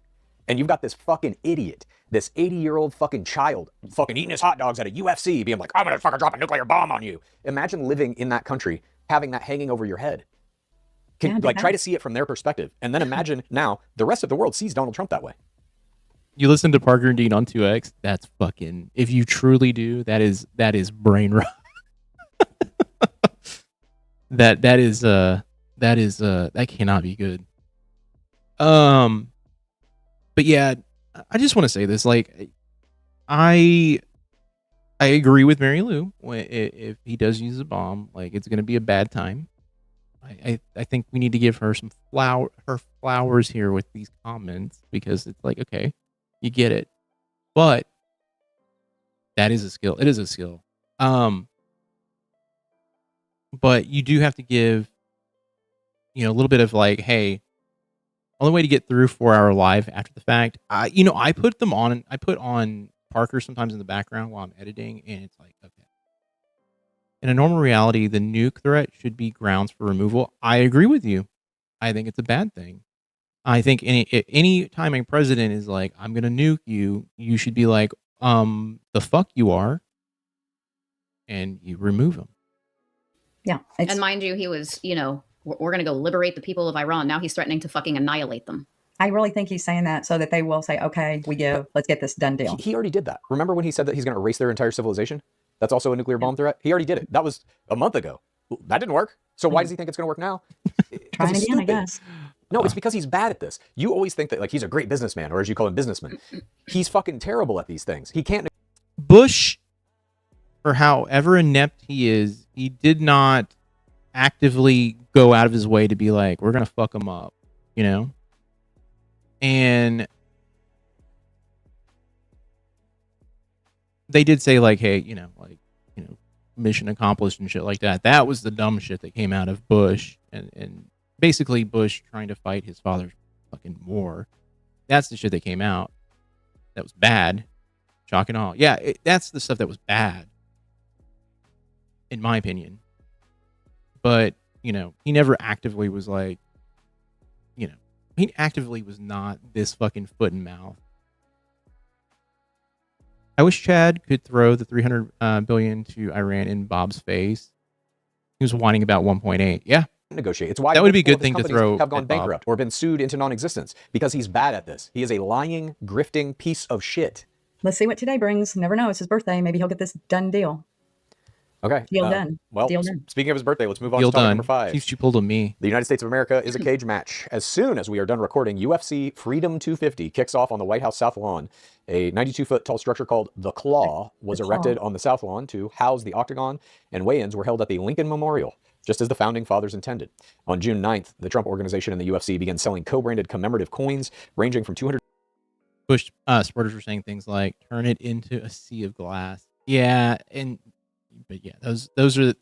And you've got this fucking idiot, this 80-year-old fucking child, fucking eating his hot dogs at a UFC, being like, I'm gonna fucking drop a nuclear bomb on you. Imagine living in that country, having that hanging over your head. Try to see it from their perspective. And then imagine now the rest of the world sees Donald Trump that way. You listen to Parker and Dean on 2X. That's fucking. If you truly do, that is brain rot. that cannot be good. But yeah, I just want to say this. Like, I agree with Mary Lou. If he does use a bomb, like it's going to be a bad time. I think we need to give her flowers here with these comments because it's like, okay, you get it, but that is a skill. It is a skill. But you do have to give, a little bit of like, hey, only way to get through 4-hour live after the fact. I put them on. I put on Parker sometimes in the background while I'm editing, and it's like, okay. In a normal reality, the nuke threat should be grounds for removal. I agree with you. I think it's a bad thing. I think any time a president is like, I'm going to nuke you, you should be like, the fuck you are, and you remove him. Yeah. And mind you, he was, we're going to go liberate the people of Iran. Now he's threatening to fucking annihilate them. I really think he's saying that so that they will say, okay, let's get this done deal. He already did that. Remember when he said that he's going to erase their entire civilization? That's also a nuclear bomb threat. He already did it. That was a month ago. That didn't work. So why does he think it's going to work now? Trying again, I guess. No, it's because he's bad at this. You always think that like he's a great businessman, or as you call him, businessman. He's fucking terrible at these things. He can't. Bush, for however inept he is, he did not actively go out of his way to be like, we're going to fuck him up, And they did say like, hey, mission accomplished and shit like that. That was the dumb shit that came out of Bush and basically Bush trying to fight his father's fucking war. That's the shit that came out. That was bad. Shock and awe. Yeah, that's the stuff that was bad, in my opinion. But, he never actively was like, he actively was not this fucking foot and mouth. I wish Chad could throw the $300 billion to Iran in Bob's face. He was whining about 1.8. Yeah. Negotiate. It's why that would be a good thing to throw. Have gone bankrupt or been sued into non-existence because he's bad at this. He is a lying, grifting piece of shit. Let's see what today brings. Never know. It's his birthday. Maybe he'll get this done deal. Okay. Deal done. Well, deal done. Speaking of his birthday, let's move on Deal to topic done. number 5. Keeps you pulled on me. The United States of America is a cage match. As soon as we are done recording, UFC Freedom 250 kicks off on the White House South Lawn. A 92-foot tall structure called The Claw was erected on the South Lawn to house the octagon, and weigh-ins were held at the Lincoln Memorial, just as the founding fathers intended. On June 9th, the Trump Organization and the UFC began selling co-branded commemorative coins ranging from 200. Bush supporters were saying things like, turn it into a sea of glass. Yeah, but yeah, those are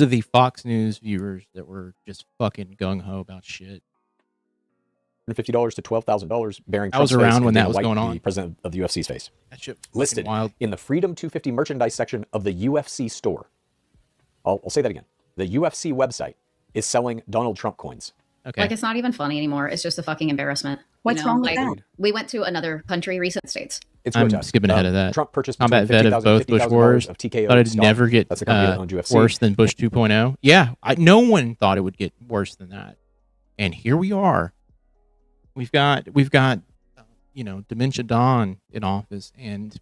the Fox News viewers that were just fucking gung-ho about shit. $50 to $12,000 bearing I was Trump's face around and when being that was white going the on. president of the UFC's face. That shit Listed wild. in the Freedom 250 merchandise section of the UFC store. I'll say that again. The UFC website is selling Donald Trump coins. Okay. Like, it's not even funny anymore. It's just a fucking embarrassment. What's wrong with that? We went to another country, recent states. It's I'm grotesque. skipping ahead of that. Trump purchased combat vet of both Bush wars. of TKO Thought it'd stock. never get That's the company that owned UFC. worse than Bush 2.0. Yeah, no one thought it would get worse than that, and here we are. We've got Dementia Don in office, and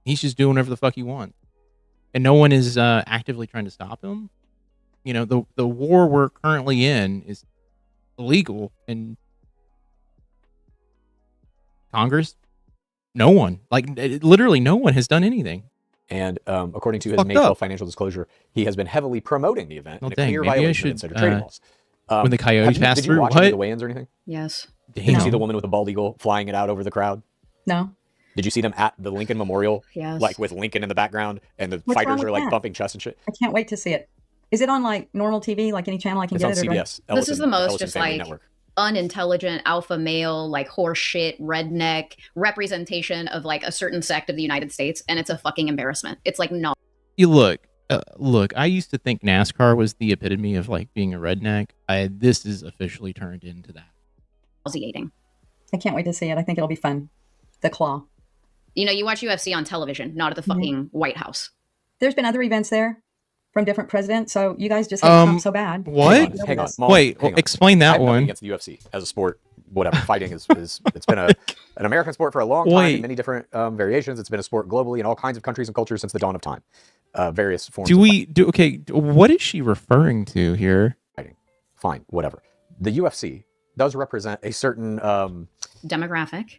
he's just doing whatever the fuck he wants, and no one is actively trying to stop him. The war we're currently in is illegal, and Congress, no one, literally no one has done anything. And according to his May 12 financial disclosure, he has been heavily promoting the event in a clear violation of insider trading laws. When the coyotes passed through, through, watch any of the weigh-ins or anything? Yes. Did you see the woman with the bald eagle flying it out over the crowd? No. Did you see them at the Lincoln Memorial? Yes. Like with Lincoln in the background, and the What's wrong fighters with are like that? bumping chest and shit? I can't wait to see it. Is it on like normal TV, like any channel I can It's get on it? Or CBS. This is the most Ellison just Family like Network. unintelligent alpha male, like horse shit, redneck representation of like a certain sect of the United States, and it's a fucking embarrassment. It's like no. You look. I used to think NASCAR was the epitome of like being a redneck. This is officially turned into that. Nauseating. I can't wait to see it. I think it'll be fun. The Claw. You watch UFC on television, not at the fucking White House. There's been other events there from different presidents, so you guys just hate Trump so bad. What? Hang on. Mom, Wait, hang on. explain I that have nothing one. against the UFC as a sport. Whatever. Fighting is it's been an American sport for a long time in many different variations. It's been a sport globally in all kinds of countries and cultures since the dawn of time. Various forms. What is she referring to here? Fighting. Fine, whatever. The UFC does represent a certain demographic.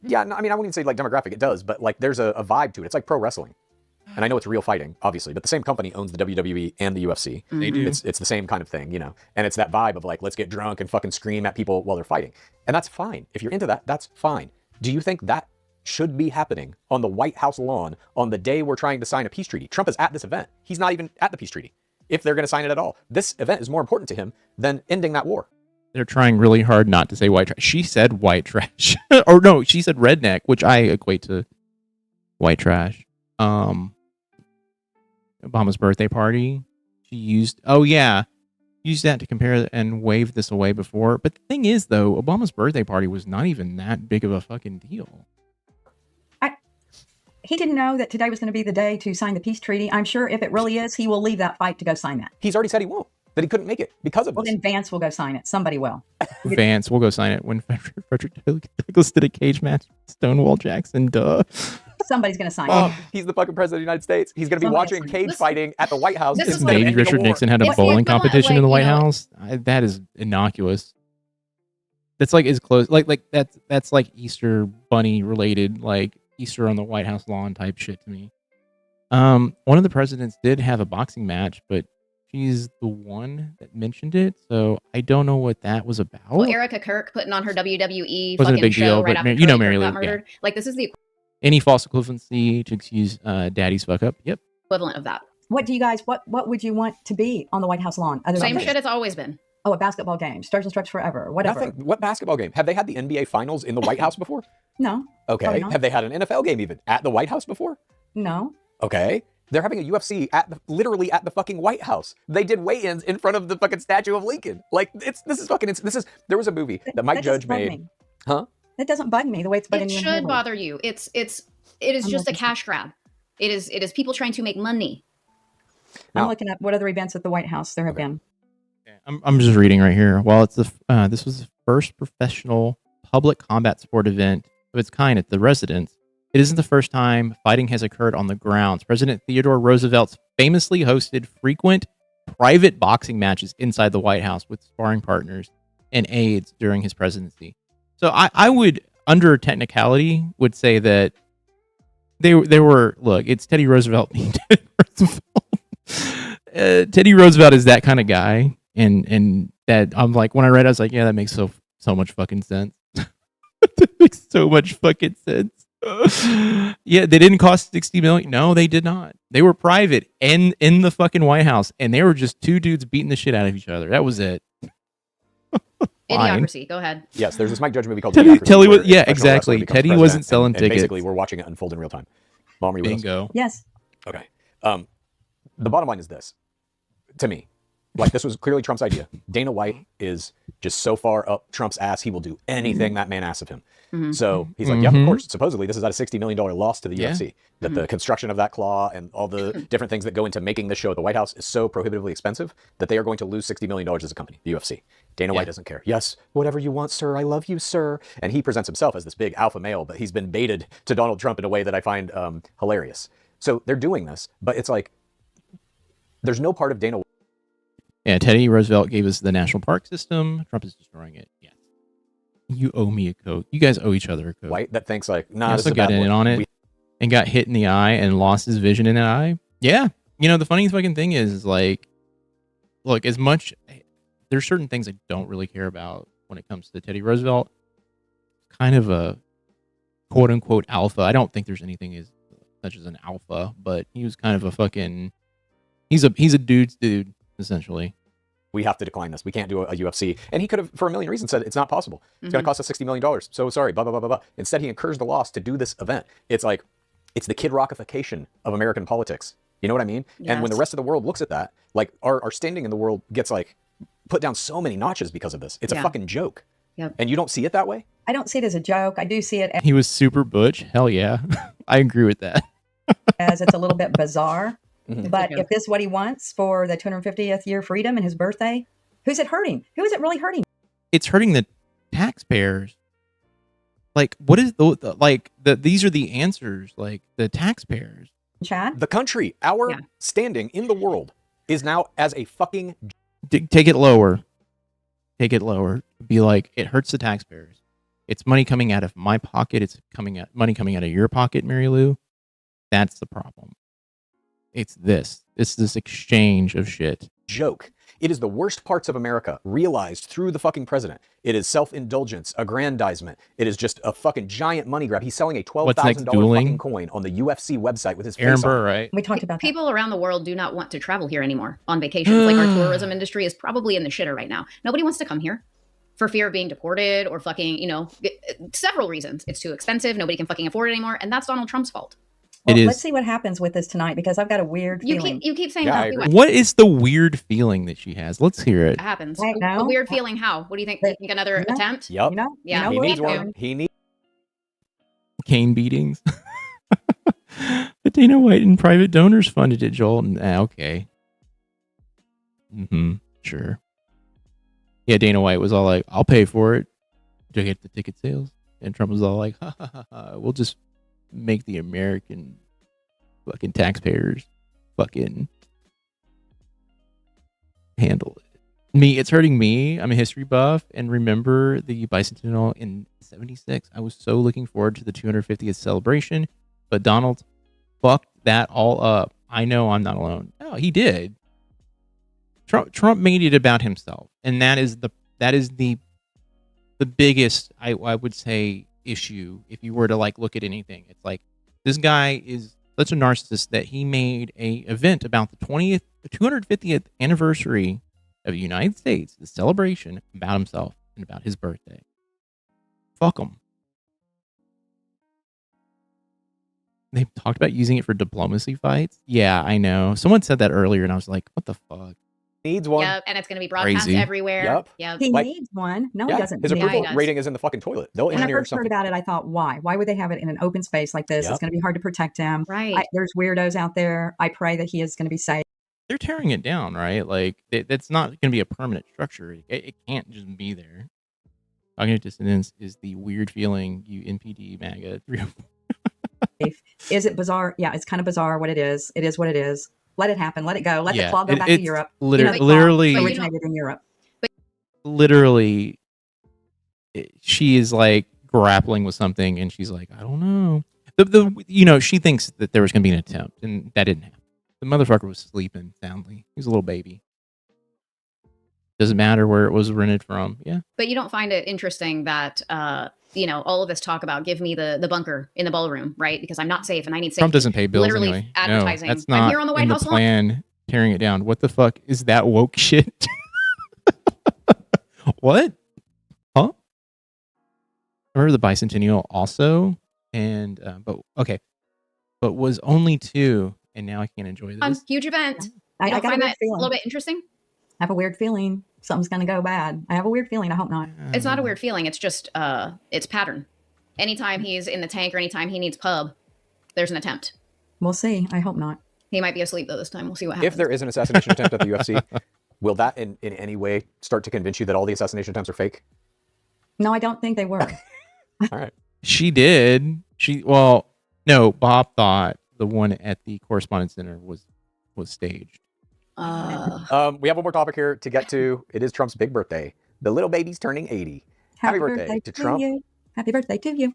Yeah, no, I mean, I wouldn't say like demographic. It does, but like there's a vibe to it. It's like pro wrestling. And I know it's real fighting, obviously, but the same company owns the WWE and the UFC. They do. It's the same kind of thing, and it's that vibe of like, let's get drunk and fucking scream at people while they're fighting. And that's fine. If you're into that, that's fine. Do you think that should be happening on the White House lawn on the day we're trying to sign a peace treaty? Trump is at this event. He's not even at the peace treaty, if they're going to sign it at all. This event is more important to him than ending that war. They're trying really hard not to say white trash. She said white trash. Or no, she said redneck, which I equate to white trash. Obama's birthday party. She used that to compare and wave this away before. But the thing is, though, Obama's birthday party was not even that big of a fucking deal. He didn't know that today was going to be the day to sign the peace treaty. I'm sure if it really is, he will leave that fight to go sign that. He's already said he won't. That he couldn't make it because of this. Well, then Vance will go sign it. Somebody will. Vance will go sign it when Frederick Douglass did a cage match with Stonewall Jackson. Duh. Somebody's going to sign it. He's the fucking president of the United States. He's going to be watching cage fighting at the White House. Maybe Richard Nixon had a bowling competition in the White House. That is innocuous. That's like as close. Like that's like Easter Bunny related, like Easter on the White House lawn type shit to me. One of the presidents did have a boxing match, but she's the one that mentioned it, so I don't know what that was about. Well, Erica Kirk putting on her WWE Wasn't a fucking big show deal, right but after you know Charlie Mary Kirk Lou, got murdered. yeah. Like, this is the Any false equivalency to excuse daddy's fuck up. Yep. equivalent of that. What do you guys, what would you want to be on the White House lawn? Other Same than shit it's always been. Oh, a basketball game. Stars and Stripes forever. Whatever. Nothing. What basketball game? Have they had the NBA Finals in the White House before? No. Okay. Have they had an NFL game even at the White House before? No. Okay. They're having a UFC literally at the fucking White House. They did weigh-ins in front of the fucking statue of Lincoln. Like there was a movie that Mike Judge made. Huh? That doesn't bug me the way it's bugging you. It should bother you. It is just a cash grab. It is people trying to make money. I'm looking up what other events at the White House there have been. I'm just reading right here. While it's this was the first professional public combat sport event of its kind at the residence, it isn't the first time fighting has occurred on the grounds. President Theodore Roosevelt famously hosted frequent private boxing matches inside the White House with sparring partners and aides during his presidency. So I would, under technicality, would say that they were, look, it's Teddy Roosevelt being Teddy Roosevelt. Teddy Roosevelt is that kind of guy. And that I'm like, when I read it, I was like, yeah, that makes so much fucking sense. That makes so much fucking sense. Yeah, they didn't cost $60 million. No, they did not. They were private and in the fucking White House, and they were just two dudes beating the shit out of each other. That was it. fine. Idiocracy. Go ahead. Yes, there's this Mike Judge movie called Teddy Idiocracy, was, where a yeah, professional exactly. wrestler becomes Teddy president, wasn't selling and tickets. basically, we're watching it unfold in real time. Mom, are you with us? Bingo. Yes. Okay. The bottom line is this, to me, like this was clearly Trump's idea. Dana White is just so far up Trump's ass, he will do anything that man asks of him. So he's like, yeah, of course. Supposedly, this is at a $60 million loss to the UFC. That the construction of that claw and all the different things that go into making this show at the White House is so prohibitively expensive that they are going to lose $60 million as a company, the UFC. Dana White doesn't care. Yes, whatever you want, sir. I love you, sir. And he presents himself as this big alpha male, but he's been baited to Donald Trump in a way that I find hilarious. So they're doing this, but it's like, there's no part of Dana White. Yeah, Teddy Roosevelt gave us the national park system. Trump is destroying it. Yeah. You owe me a Coke. You guys owe each other a Coke. White that thinks like, nah, He this is also a got bad in boy. on it and got hit in the eye and lost his vision in the eye. Yeah. You know, the funny fucking thing is, like, look, as much, there's certain things I don't really care about when it comes to Teddy Roosevelt. Kind of a quote unquote alpha. I don't think there's anything as such as an alpha, but he was kind of a fucking, he's a dude's dude, essentially. We have to decline this. We can't do a UFC. And he could have, for a million reasons, said it's not possible. It's going to cost us $60 million. So sorry, blah, blah, blah, blah, blah. Instead, he incurs the loss to do this event. It's like, it's the Kid Rockification of American politics. You know what I mean? Yes. And when the rest of the world looks at that, like our standing in the world gets like put down so many notches because of this. It's a fucking joke. Yep. And you don't see it that way? I don't see it as a joke. I do see it He was super butch. Hell yeah. I agree with that. as it's a little bit bizarre. Mhm. But if this is what he wants for the 250th year freedom and his birthday, who's it hurting? Who is it really hurting? It's hurting the taxpayers. Like, what is these are the answers, like the taxpayers. Chad? The country, our standing in the world is now as a fucking... Take it lower. Take it lower. Be like, it hurts the taxpayers. It's money coming out of my pocket. It's money coming out of your pocket, Mary Lou. That's the problem. It's this. It's this exchange of shit. Joke. It is the worst parts of America realized through the fucking president. It is self-indulgence, aggrandizement. It is just a fucking giant money grab. He's selling a $12,000 fucking coin on the UFC website with his Aaron face on Burr, it. right? We talked about that. People around the world do not want to travel here anymore on vacations. Like, our tourism industry is probably in the shitter right now. Nobody wants to come here for fear of being deported or fucking, several reasons. It's too expensive. Nobody can fucking afford it anymore. And that's Donald Trump's fault. Well, It is. let's see what happens with this tonight, because I've got a weird feeling. You keep saying Yeah, I that. agree. What What is the weird feeling that she has? Let's hear it. happens? Right A now? weird feeling. How? What do you think? You think another attempt? Yup. Yeah, He what needs happened? one. He needs... Cane beatings. But Dana White and private donors funded it, Joel. Okay. Sure. Yeah, Dana White was all like, I'll pay for it to get the ticket sales. And Trump was all like, ha, ha, ha, ha. We'll just make the American fucking taxpayers fucking handle it. It's hurting me. I'm a history buff, and remember the bicentennial in 76. I was so looking forward to the 250th celebration, but Donald fucked that all up. I know I'm not alone. No, he did. Trump made it about himself, and that is the biggest, I would say, issue. If you were to like look at anything, it's like this guy is such a narcissist that he made a event about the 250th anniversary of the United States, the celebration, about himself and about his birthday. Fuck him. They talked about using it for diplomacy fights. Yeah, I know. Someone said that earlier, and I was like, what the fuck? Needs one. Yep, and it's going to be broadcast Crazy. everywhere. Yep. Yep. He Like- needs one. No, Yeah, he doesn't. his need Yeah, he approval does. rating is in the fucking toilet. They'll When I engineer first heard something. about it, I thought, why? Why would they have it in an open space like this? Yep. It's going to be hard to protect him. Right. There's weirdos out there. I pray that he is going to be safe. They're tearing it down, right? Like, that's not going to be a permanent structure. It can't just be there. Cognitive dissonance is the weird feeling, you NPD MAGA 304. Is it bizarre? Yeah, it's kind of bizarre what it is. It is what it is. Let it happen. Let it go. Let the claw go back to it's Europe. literally- The claw literally- originated in Europe. Literally, she is like grappling with something, and she's like, I don't know. She thinks that there was going to be an attempt, and that didn't happen. The motherfucker was sleeping soundly. He was a little baby. Doesn't matter where it was rented from. Yeah. But you don't find it interesting that, all of this talk about give me the bunker in the ballroom, right? Because I'm not safe and I need safety. Trump doesn't pay bills Literally anyway. advertising. No, that's I'm not here on the White in House the lawn. plan. Tearing it down. What the fuck is that woke shit? What? I remember the bicentennial also, and but was only 2, and now I can't enjoy this. Huge event. I You don't got a find weird that a feeling. little bit interesting? I have a weird feeling something's going to go bad. I have a weird feeling. I hope not. It's not a weird feeling. It's just it's pattern. Anytime he's in the tank or anytime he needs pub, there's an attempt. We'll see. I hope not. He might be asleep though this time. We'll see what happens. If there is an assassination attempt at the UFC, will that in any way start to convince you that all the assassination attempts are fake? No, I don't think they were. All right. She did. No, Bob thought the one at the Correspondence Center was staged. We have one more topic here to get to. It is Trump's big birthday. The little baby's turning 80. Happy birthday to Trump. You. Happy birthday to you.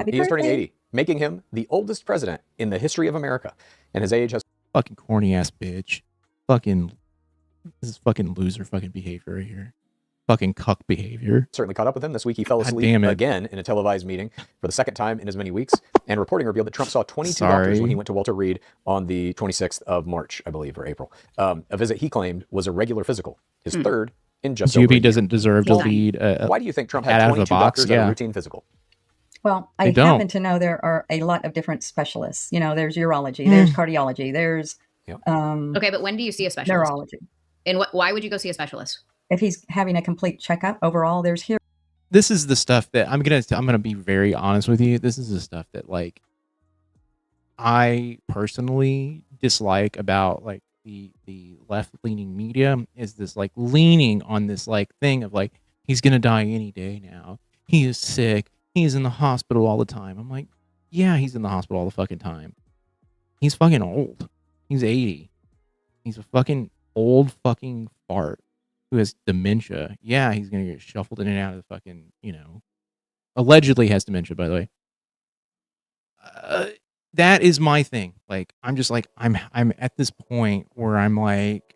He is turning 80, making him the oldest president in the history of America. And his age has... Fucking corny ass bitch. This is fucking loser fucking behavior right here. Fucking cuck behavior. Certainly caught up with him. This week he fell asleep again in a televised meeting for the second time in as many weeks. And reporting revealed that Trump saw 22 doctors when he went to Walter Reed on the 26th of March, I believe, or April. A visit he claimed was a regular physical. His third in just over a year. doesn't deserve to lead. Why do you think Trump had 22 doctors at a routine physical? Well, I happen to know there are a lot of different specialists. You know, there's urology, there's cardiology, there's... okay, but when do you see a specialist? Neurology. And why would you go see a specialist? If he's having a complete checkup overall, there's here. This is the stuff that I'm gonna be very honest with you. This is the stuff that like I personally dislike about like the left leaning media is this like leaning on this like thing of like he's gonna die any day now. He is sick. He's in the hospital all the time. I'm like, yeah, he's in the hospital all the fucking time. He's fucking old. He's 80. He's a fucking old fucking fart who has dementia. Yeah, he's gonna get shuffled in and out of the fucking, allegedly has dementia, by the way. That is my thing. Like, I'm just like, I'm at this point where I'm like,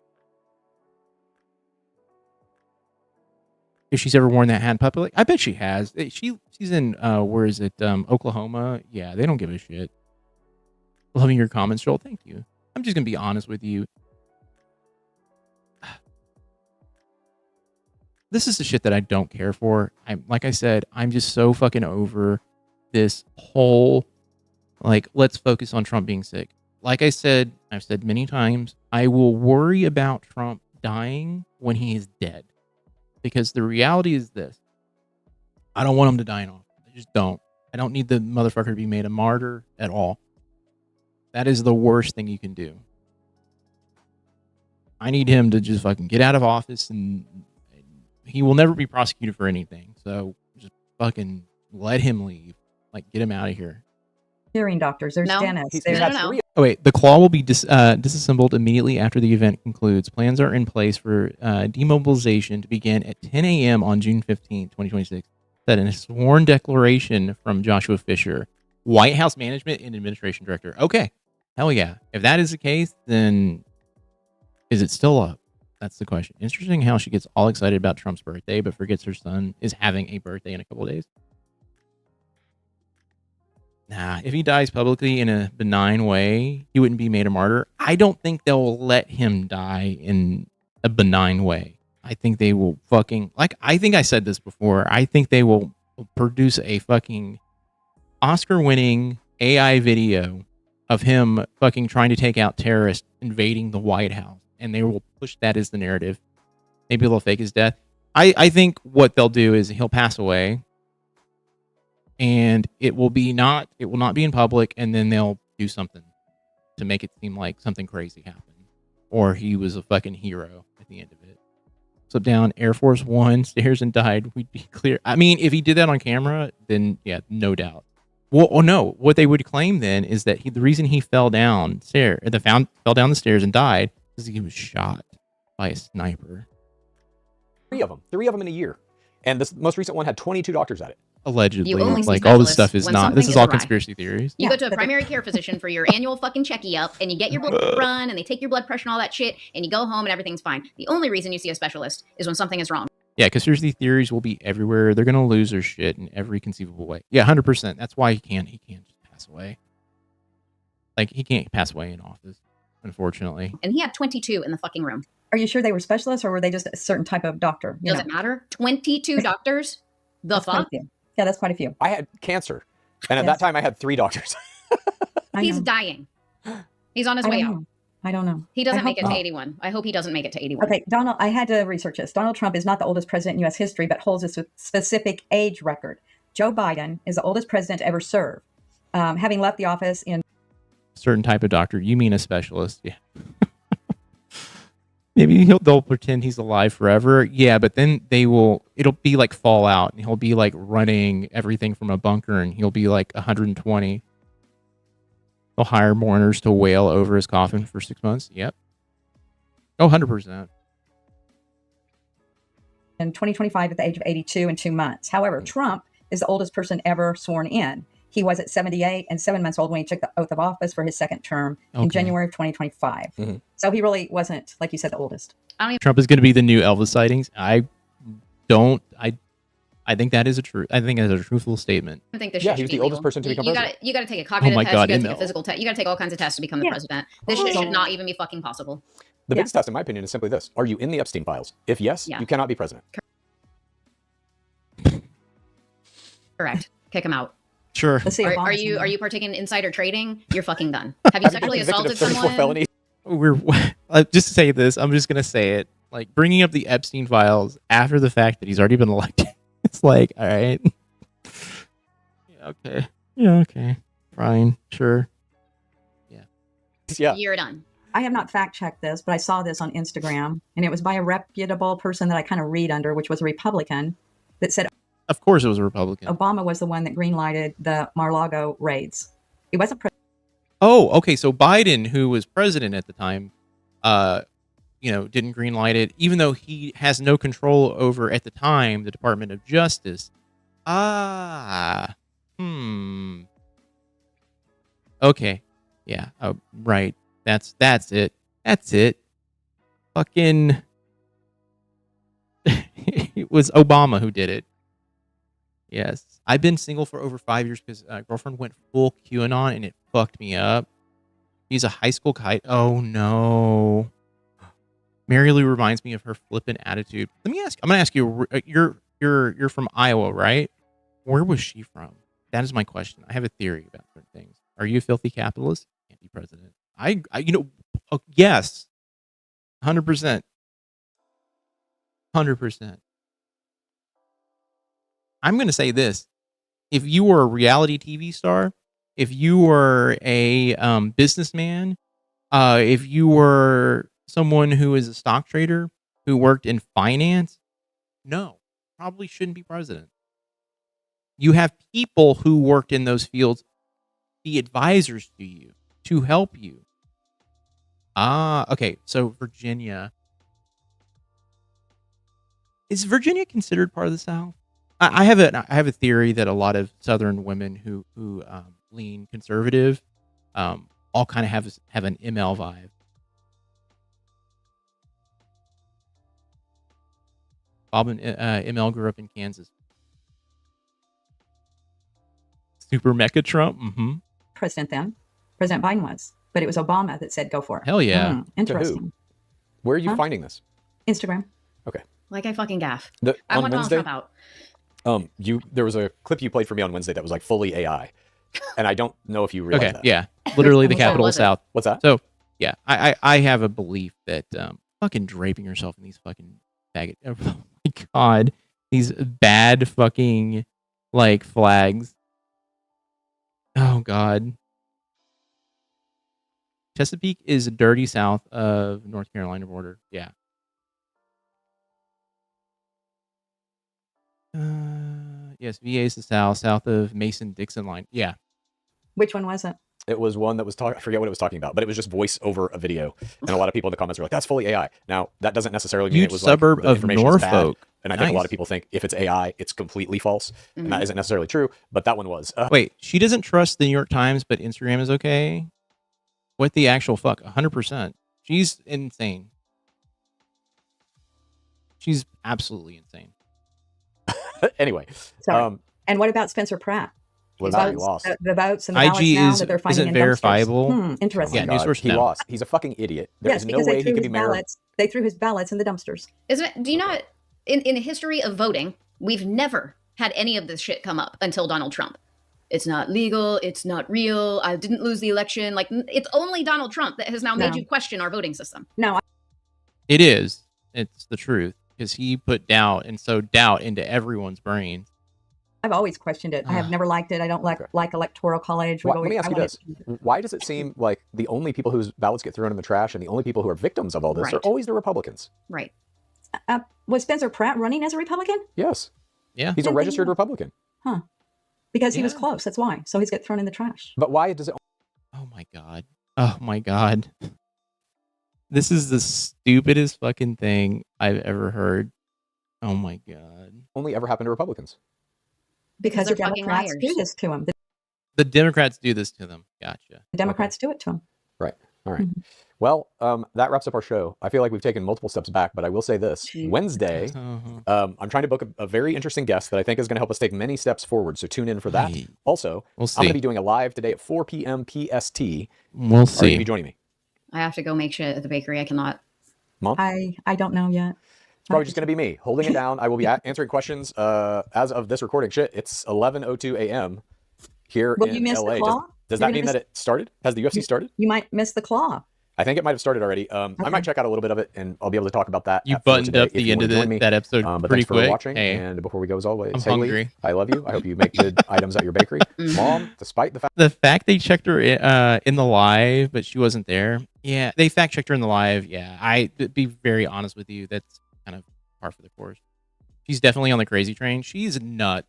if she's ever worn that hat in public, I bet she has. She's in where is it? Oklahoma. Yeah, they don't give a shit. Loving your comments, Joel. Thank you. I'm just gonna be honest with you. This is the shit that I don't care for. Like I said, I'm just so fucking over this whole, like, let's focus on Trump being sick. Like I said, I've said many times, I will worry about Trump dying when he is dead. Because the reality is this. I don't want him to die in office. I just don't. I don't need the motherfucker to be made a martyr at all. That is the worst thing you can do. I need him to just fucking get out of office and he will never be prosecuted for anything. So just fucking let him leave. Like, get him out of here. Hearing doctors, there's dentists. No. Oh, wait. The claw will be disassembled immediately after the event concludes. Plans are in place for demobilization to begin at 10 a.m. on June 15, 2026. That in a sworn declaration from Joshua Fisher, White House Management and Administration Director. Okay. Hell yeah. If that is the case, then is it still up? That's the question. Interesting how she gets all excited about Trump's birthday, but forgets her son is having a birthday in a couple of days. Nah, if he dies publicly in a benign way, he wouldn't be made a martyr. I don't think they'll let him die in a benign way. I think they will fucking... Like, I think I said this before. I think they will produce a fucking Oscar-winning AI video of him fucking trying to take out terrorists invading the White House. And they will push that as the narrative. Maybe they'll fake his death. I think what they'll do is he'll pass away. And it will not be in public, and then they'll do something to make it seem like something crazy happened. Or he was a fucking hero at the end of it. So down Air Force One, stairs and died, we'd be clear. I mean, if he did that on camera, then yeah, no doubt. Well, oh no, what they would claim then is that the reason he fell down the stairs and died is he was shot by a sniper. Three of them in a year. And this most recent one had 22 doctors at it. Allegedly, like all this stuff is not. This is all conspiracy theories. You go to a primary care physician for your annual fucking checkup, and you get your blood run, and they take your blood pressure and all that shit, and you go home and everything's fine. The only reason you see a specialist is when something is wrong. Yeah, conspiracy theories will be everywhere. They're gonna lose their shit in every conceivable way. Yeah, 100%. That's why he can't just pass away. Like, he can't pass away in office, unfortunately. And he had 22 in the fucking room. Are you sure they were specialists, or were they just a certain type of doctor? Does it matter? 22 doctors? The fuck? Yeah, that's quite a few. I had cancer. And at that time, I had 3 doctors. He's dying. He's on his way out. I don't know. He doesn't make it to 81. I hope he doesn't make it to 81. Okay, Donald, I had to research this. Donald Trump is not the oldest president in U.S. history, but holds a specific age record. Joe Biden is the oldest president to ever serve, having left the office in certain type of doctor. You mean a specialist? Yeah. Maybe they'll pretend he's alive forever. Yeah, but then it'll be like Fallout, and he'll be like running everything from a bunker, and he'll be like 120. They'll hire mourners to wail over his coffin for 6 months. Yep. Oh, 100%. In 2025 at the age of 82 and 2 months. However, Trump is the oldest person ever sworn in. He was at 78 and 7 months old when he took the oath of office for his second term in January of 2025. Mm-hmm. So he really wasn't, like you said, the oldest. Trump is going to be the new Elvis sightings. I think that is a true. I think that is a truthful statement. I think this he should was be the oldest person to become president. You got to take a cognitive test. God, You got to take a physical test. You got to take all kinds of tests to become the president. This shit should not even be fucking possible. The biggest test, in my opinion, is simply this: are you in the Epstein files? If yes, you cannot be president. Correct. Kick him out. Sure. Are you partaking in insider trading? You're fucking done. Have you sexually assaulted someone? Just to say this, I'm just gonna say it. Like bringing up the Epstein files after the fact that he's already been elected. It's like, all right. Yeah, okay. Fine. Sure. Yeah. You're done. I have not fact checked this, but I saw this on Instagram, and it was by a reputable person that I kind of read under, which was a Republican, that said, of course it was a Republican. Obama was the one that greenlighted the Mar-a-Lago raids. He wasn't Oh, okay. So Biden, who was president at the time, didn't greenlight it, even though he has no control over, at the time, the Department of Justice. Okay. Yeah. Oh, right. That's it. That's it. Fucking. It was Obama who did it. Yes. I've been single for over 5 years because my girlfriend went full QAnon and it fucked me up. He's a high school kite. Oh, no. Mary Lou reminds me of her flippant attitude. I'm going to ask you, you're from Iowa, right? Where was she from? That is my question. I have a theory about certain things. Are you a filthy capitalist? Can't be president. Yes. 100%. 100%. I'm going to say this. If you were a reality TV star, if you were a businessman, if you were someone who is a stock trader who worked in finance, no, probably shouldn't be president. You have people who worked in those fields be advisors to you to help you. Okay. So Virginia. Is Virginia considered part of the South? I have a theory that a lot of Southern women who lean conservative, all kind of have an ML vibe. Bob and ML grew up in Kansas. Super Mecha Trump. Mm-hmm. President then. President Biden was, but it was Obama that said go for it. Hell yeah. Interesting. Where are you finding this? Instagram. Okay. Like I fucking gaff. I want Donald Trump out. There was a clip you played for me on Wednesday that was like fully AI, and I don't know if you realize that. Yeah, literally the capital of South. What's that? So yeah, I have a belief that fucking draping yourself in these fucking faggot. Oh my god, these bad fucking like flags. Oh god. Chesapeake is dirty south of North Carolina border. Yeah. Yes, VA is the south of Mason-Dixon line. Yeah. Which one was it? It was one that was I forget what it was talking about, but it was just voice over a video. And a lot of people in the comments were like, that's fully AI. Now, that doesn't necessarily mean Huge it was suburb like, the of information is bad. Norfolk. And I think a lot of people think if it's AI, it's completely false. Mm-hmm. And that isn't necessarily true, but that one was. Wait, she doesn't trust the New York Times, but Instagram is okay? What the actual fuck? 100%. She's insane. She's absolutely insane. Anyway. And what about Spencer Pratt? What about he lost? The votes and the ballots now that they're finding isn't in verifiable. dumpsters. Interesting. Yeah, news source, he lost. He's a fucking idiot. There is no way he could be mayor. They threw his ballots in the dumpsters. Isn't it? Do you not? In the history of voting, we've never had any of this shit come up until Donald Trump. It's not legal. It's not real. I didn't lose the election. Like, it's only Donald Trump that has now made you question our voting system. No. It is. It's the truth. Because he put doubt and sowed doubt into everyone's brains. I've always questioned it. I have never liked it. I don't like electoral college. Let me ask you this. Why does it seem like the only people whose ballots get thrown in the trash and the only people who are victims of all this are always the Republicans? Right. Was Spencer Pratt running as a Republican? Yes. Yeah. He's a registered Republican. Huh. Because he was close. That's why. So he's get thrown in the trash. But why does it... Oh, my God. Oh, my God. This is the stupidest fucking thing I've ever heard. Oh, my God. Only ever happened to Republicans. Because the they're fucking Democrats liars. do this to him. The Democrats do this to them. Gotcha. The Democrats do it to him. Right. All right. Well, that wraps up our show. I feel like we've taken multiple steps back, but I will say this. Wednesday, I'm trying to book a very interesting guest that I think is going to help us take many steps forward. So tune in for that. Also, we'll see. I'm going to be doing a live today at 4 p.m. PST. We'll see. Are you going to be joining me? I have to go make shit at the bakery. I cannot. Mom? I don't know yet. It's probably just going to be me holding it down. I will be answering questions as of this recording. Shit, it's 11:02 a.m. here Will in you miss LA. the claw? Does that mean that it started? Has the UFC started? You might miss the claw. I think it might have started already. I might check out a little bit of it, and I'll be able to talk about that. You buttoned up the end of that episode but pretty thanks for quick. watching. Hey. And before we go, as always, I'm Haley, hungry. I love you. I hope you make good items at your bakery. Mom, despite the fact they checked her in the live, but she wasn't there. Yeah, they fact checked her in the live. Yeah, to be very honest with you, that's kind of par for the course. She's definitely on the crazy train. She's nuts.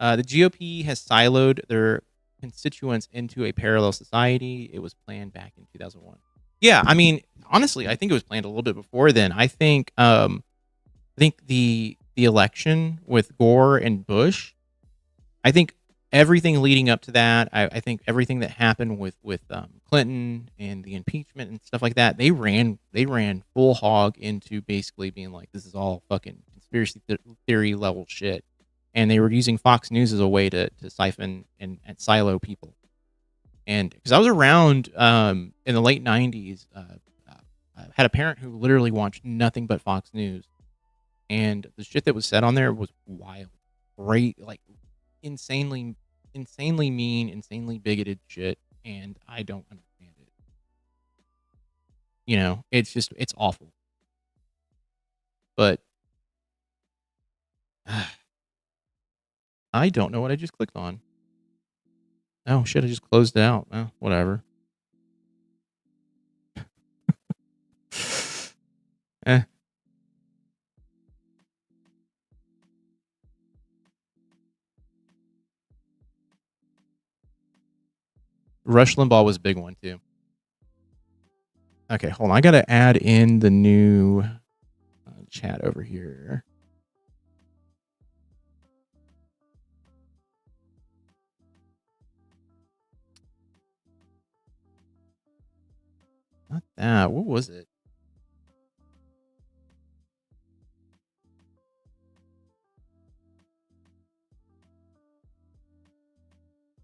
The GOP has siloed their constituents into a parallel society. It was planned back in 2001. Yeah, I mean, honestly, I think it was planned a little bit before then. I think the election with Gore and Bush, I think everything leading up to that, I think everything that happened with Clinton and the impeachment and stuff like that, they ran full hog into basically being like, this is all fucking conspiracy theory level shit. And they were using Fox News as a way to siphon and silo people. And because I was around in the late 90s, I had a parent who literally watched nothing but Fox News. And the shit that was said on there was wild. Great, like insanely mean, insanely bigoted shit. And I don't understand it. You know, it's awful. But I don't know what I just clicked on. Oh shit, I just closed it out. Oh, whatever. Rush Limbaugh was a big one too. Okay, hold on. I gotta add in the new chat over here. Not that. What was it?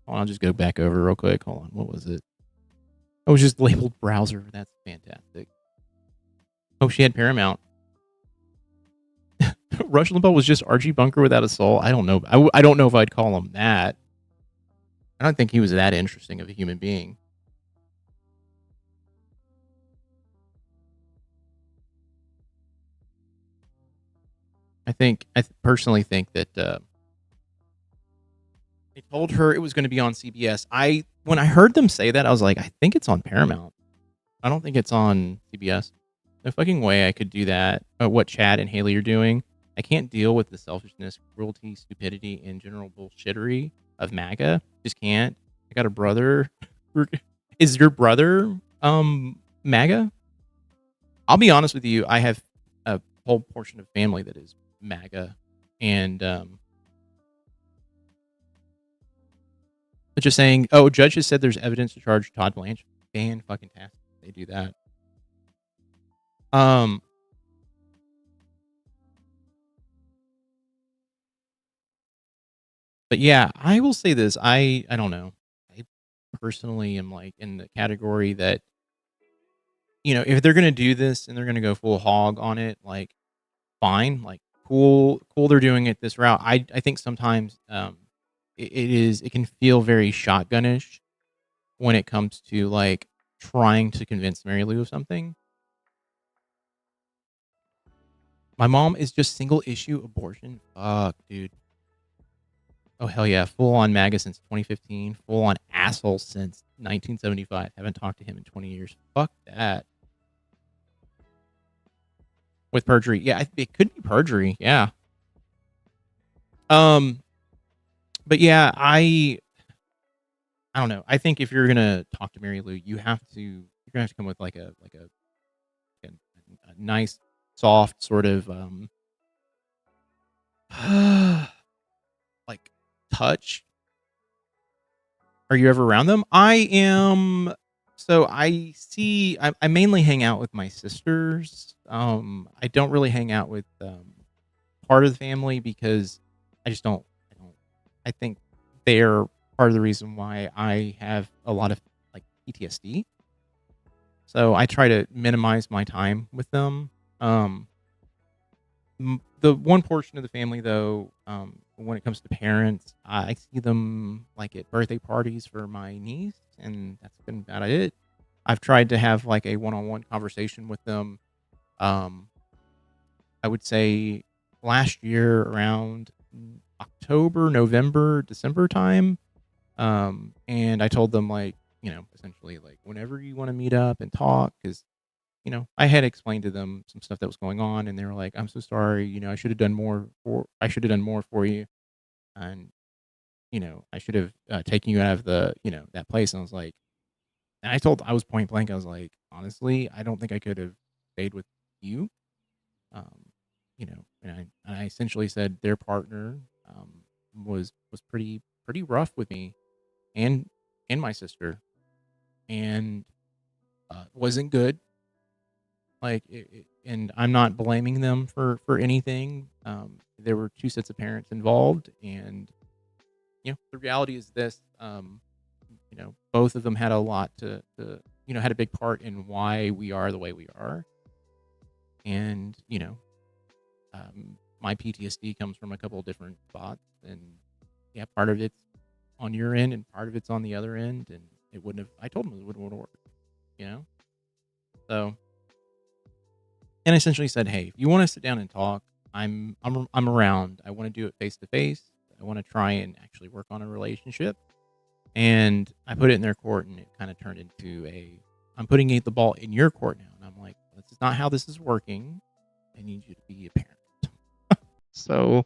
I'll just go back over real quick. Hold on. What was it? Oh, it was just labeled browser. That's fantastic. Oh, she had Paramount. Rush Limbaugh was just Archie Bunker without a soul. I don't know. I don't know if I'd call him that. I don't think he was that interesting of a human being. I personally think that they told her it was going to be on CBS. When I heard them say that, I was like, I think it's on Paramount. I don't think it's on CBS. No fucking way I could do that. What Chad and Haley are doing. I can't deal with the selfishness, cruelty, stupidity, and general bullshittery of MAGA. Just can't. I got a brother. Is your brother MAGA? I'll be honest with you. I have a whole portion of family that is MAGA, and just saying. Oh, judge has said there's evidence to charge Todd Blanche. Fan fucking tastic. They do that. But yeah, I will say this. I don't know. I personally am like in the category that, you know, if they're going to do this and they're going to go full hog on it, like, fine, like, cool they're doing it this route. I think sometimes it can feel very shotgunish when it comes to like trying to convince Mary Lou of something. My mom is just single issue abortion. Fuck, dude. Oh hell yeah, full on MAGA since 2015, full on asshole since 1975. Haven't talked to him in 20 years. Fuck that. With perjury, yeah, it could be perjury. Yeah. But yeah, I don't know. I think if you're gonna talk to Mary Lou, you're gonna have to come with like a nice, soft sort of like touch. Are you ever around them? I am. So I mainly hang out with my sisters. I don't really hang out with part of the family because I just don't. I think they're part of the reason why I have a lot of like PTSD. So I try to minimize my time with them. The one portion of the family, though, when it comes to parents, I see them like at birthday parties for my niece, and that's been about it. I've tried to have like a one-on-one conversation with them. I would say last year around October, November, December time. And I told them like, essentially like whenever you want to meet up and talk, because I had explained to them some stuff that was going on, and they were like, "I'm so sorry. I should have done more for you, and I should have taken you out of the that place." And I was like, and I was point blank. I was like, honestly, I don't think I could have stayed with you. And I essentially said their partner was pretty rough with me, and my sister, and wasn't good. Like, and I'm not blaming them for anything. There were two sets of parents involved, and the reality is this: both of them had a lot to had a big part in why we are the way we are, and my PTSD comes from a couple of different spots, and yeah, part of it's on your end, and part of it's on the other end, and it wouldn't have. I told them it wouldn't work, so. And essentially said, "Hey, if you want to sit down and talk, I'm around. I want to do it face to face. I want to try and actually work on a relationship." And I put it in their court, and it kind of turned into I'm putting the ball in your court now. And I'm like, "This is not how this is working. I need you to be a parent." So,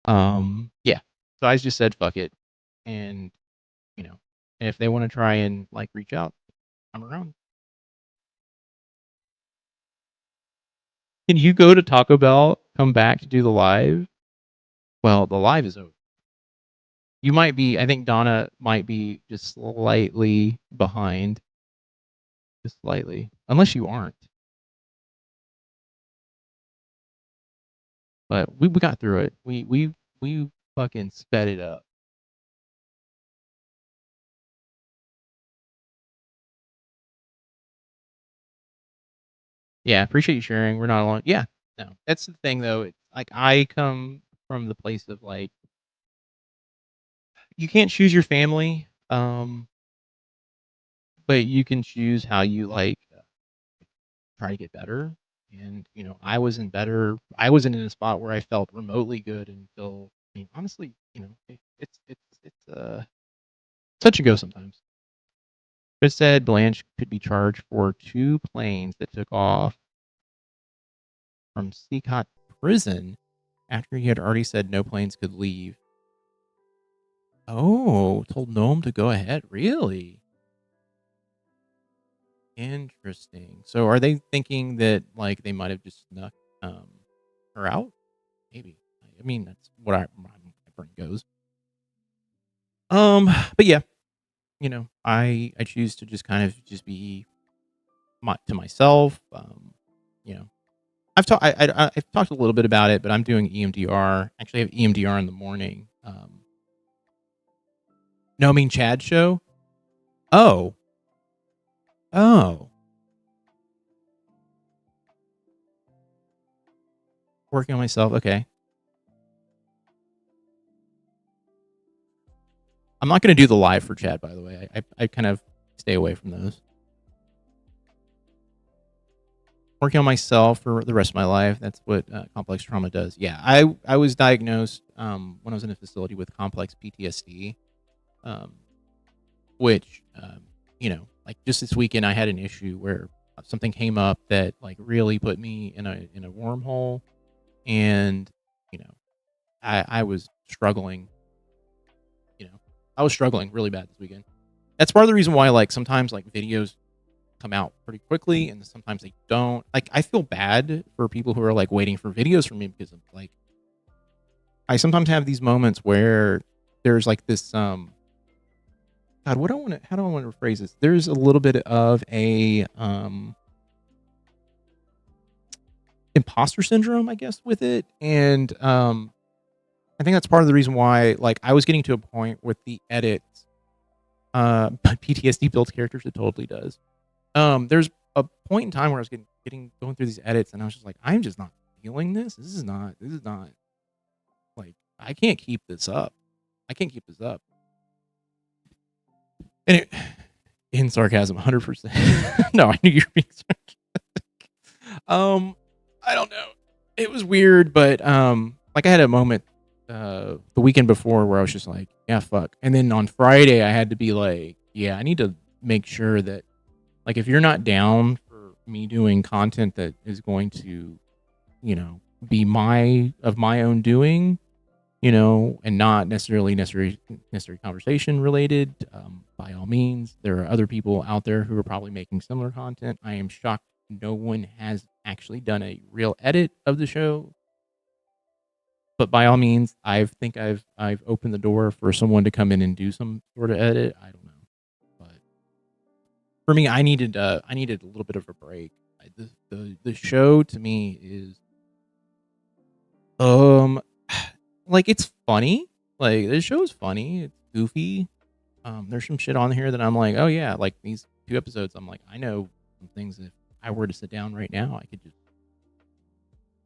yeah. So I just said, "Fuck it," and if they want to try and like reach out, I'm around. Can you go to Taco Bell, come back to do the live? Well, the live is over. You might be, I think Donna might be just slightly behind. Just slightly. Unless you aren't. But we got through it. We fucking sped it up. Yeah, appreciate you sharing. We're not alone. Yeah. No. That's the thing though. It's like I come from the place of like you can't choose your family. But you can choose how you like try to get better. And I wasn't in a spot where I felt remotely good until honestly, it's touch and go sometimes. Chris said Blanche could be charged for 2 planes that took off from Seacott prison after he had already said no planes could leave. Oh, told Noam to go ahead. Really? Interesting. So are they thinking that like they might have just snuck her out? Maybe. I mean, that's what my brain goes. But yeah, I choose to just kind of just be to myself. I've talked I've talked a little bit about it, but I'm doing EMDR. Actually, I have EMDR in the morning. No, I mean Chad show. Oh. working on myself. Okay. I'm not going to do the live for chat, by the way. I kind of stay away from those. Working on myself for the rest of my life. That's what complex trauma does. Yeah, I was diagnosed when I was in a facility with complex PTSD, which, like just this weekend, I had an issue where something came up that like really put me in a wormhole, and I was struggling. I was struggling really bad this weekend. That's part of the reason why like sometimes like videos come out pretty quickly and sometimes they don't. Like I feel bad for people who are like waiting for videos from me because of like I sometimes have these moments where there's like this God, how do I want to rephrase this? There's a little bit of a imposter syndrome, I guess, with it. And I think that's part of the reason why like I was getting to a point with the edits. But PTSD builds characters, it totally does. There's a point in time where I was going through these edits and I was just like, I'm just not feeling this. This is not like I can't keep this up. And in sarcasm, 100%. No, I knew you were being sarcastic. I don't know. It was weird, but like I had a moment the weekend before where I was just like, yeah, fuck. And then on Friday I had to be like, yeah, I need to make sure that like if you're not down for me doing content that is going to, be my own doing, and not necessary conversation related, by all means, there are other people out there who are probably making similar content. I am shocked no one has actually done a real edit of the show. But by all means, I think I've opened the door for someone to come in and do some sort of edit. I don't know, but for me, I needed a little bit of a break. The show to me is like it's funny. Like the show is funny. It's goofy. There's some shit on here that I'm like, oh yeah, like these 2 episodes. I'm like, I know some things. If I were to sit down right now, I could just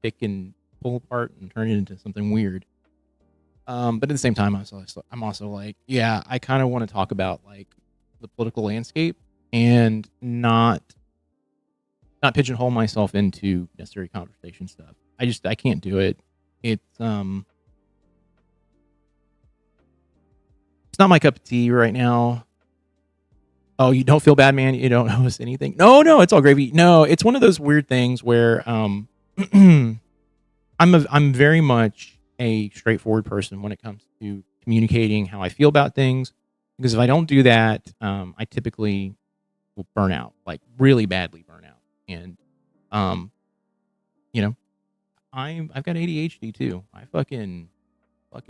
pick and pull apart and turn it into something weird. But at the same time, I'm also like, yeah, I kind of want to talk about like the political landscape and not pigeonhole myself into necessary conversation stuff. I can't do it. It's not my cup of tea right now. Oh, you don't feel bad, man? You don't notice anything? No, it's all gravy. No, it's one of those weird things where I'm very much a straightforward person when it comes to communicating how I feel about things. Because if I don't do that, I typically will burn out, like really badly burn out. And I've got ADHD too. I fucking I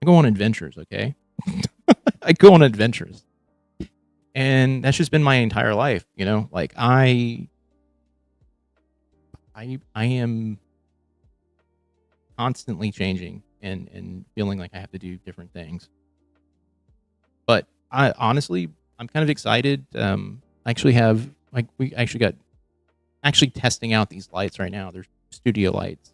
go on adventures, okay? I go on adventures. And that's just been my entire life, Like I am constantly changing and feeling like I have to do different things. But I'm kind of excited. I actually have we actually got testing out these lights right now. There's studio lights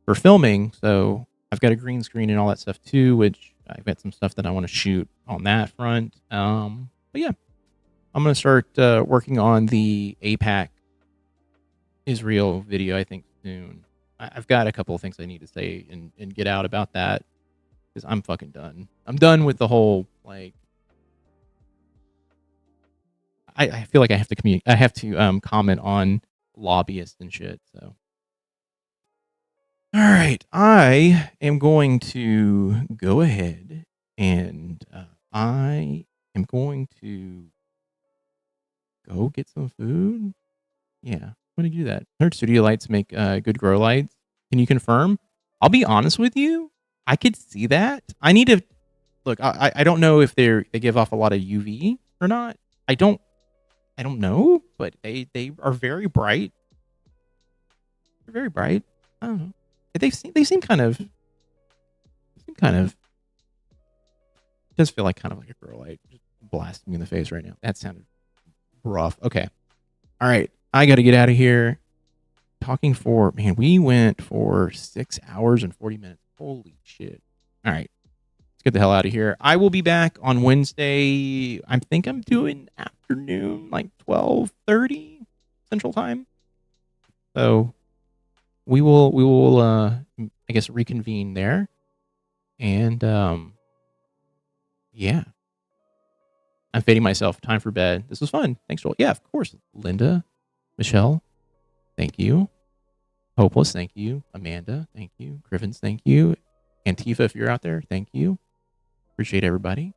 for filming. So I've got a green screen and all that stuff too, which I've got some stuff that I want to shoot on that front. But yeah, I'm going to start working on the APAC Israel video, I think, soon. I've got a couple of things I need to say and get out about that because I'm fucking done. I'm done with the whole, like, I feel like I have to comment on lobbyists and shit, so. All right, I am going to go ahead and I am going to go get some food. Yeah, I'm going to do that. I heard studio lights make good grow lights. Can you confirm? I'll be honest with you. I could see that. I need to look. I don't know if they give off a lot of UV or not. I don't know, but they are very bright. They're very bright. I don't know. They seem kind of. It does feel like kind of like a grow light just blasting me in the face right now. That sounded rough. Okay. All right. I got to get out of here. talking for, man, we went for 6 hours and 40 minutes. Holy shit. All right. Let's get the hell out of here. I will be back on Wednesday. I think I'm doing afternoon, like 12:30 Central Time. So we will I guess reconvene there. And yeah. I'm fading myself. Time for bed. This was fun. Thanks, Joel. Yeah, of course. Linda, Michelle, thank you. Hopeless, thank you. Amanda, thank you. Crivens, thank you. Antifa, if you're out there, thank you. Appreciate everybody.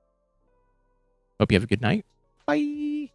Hope you have a good night. Bye.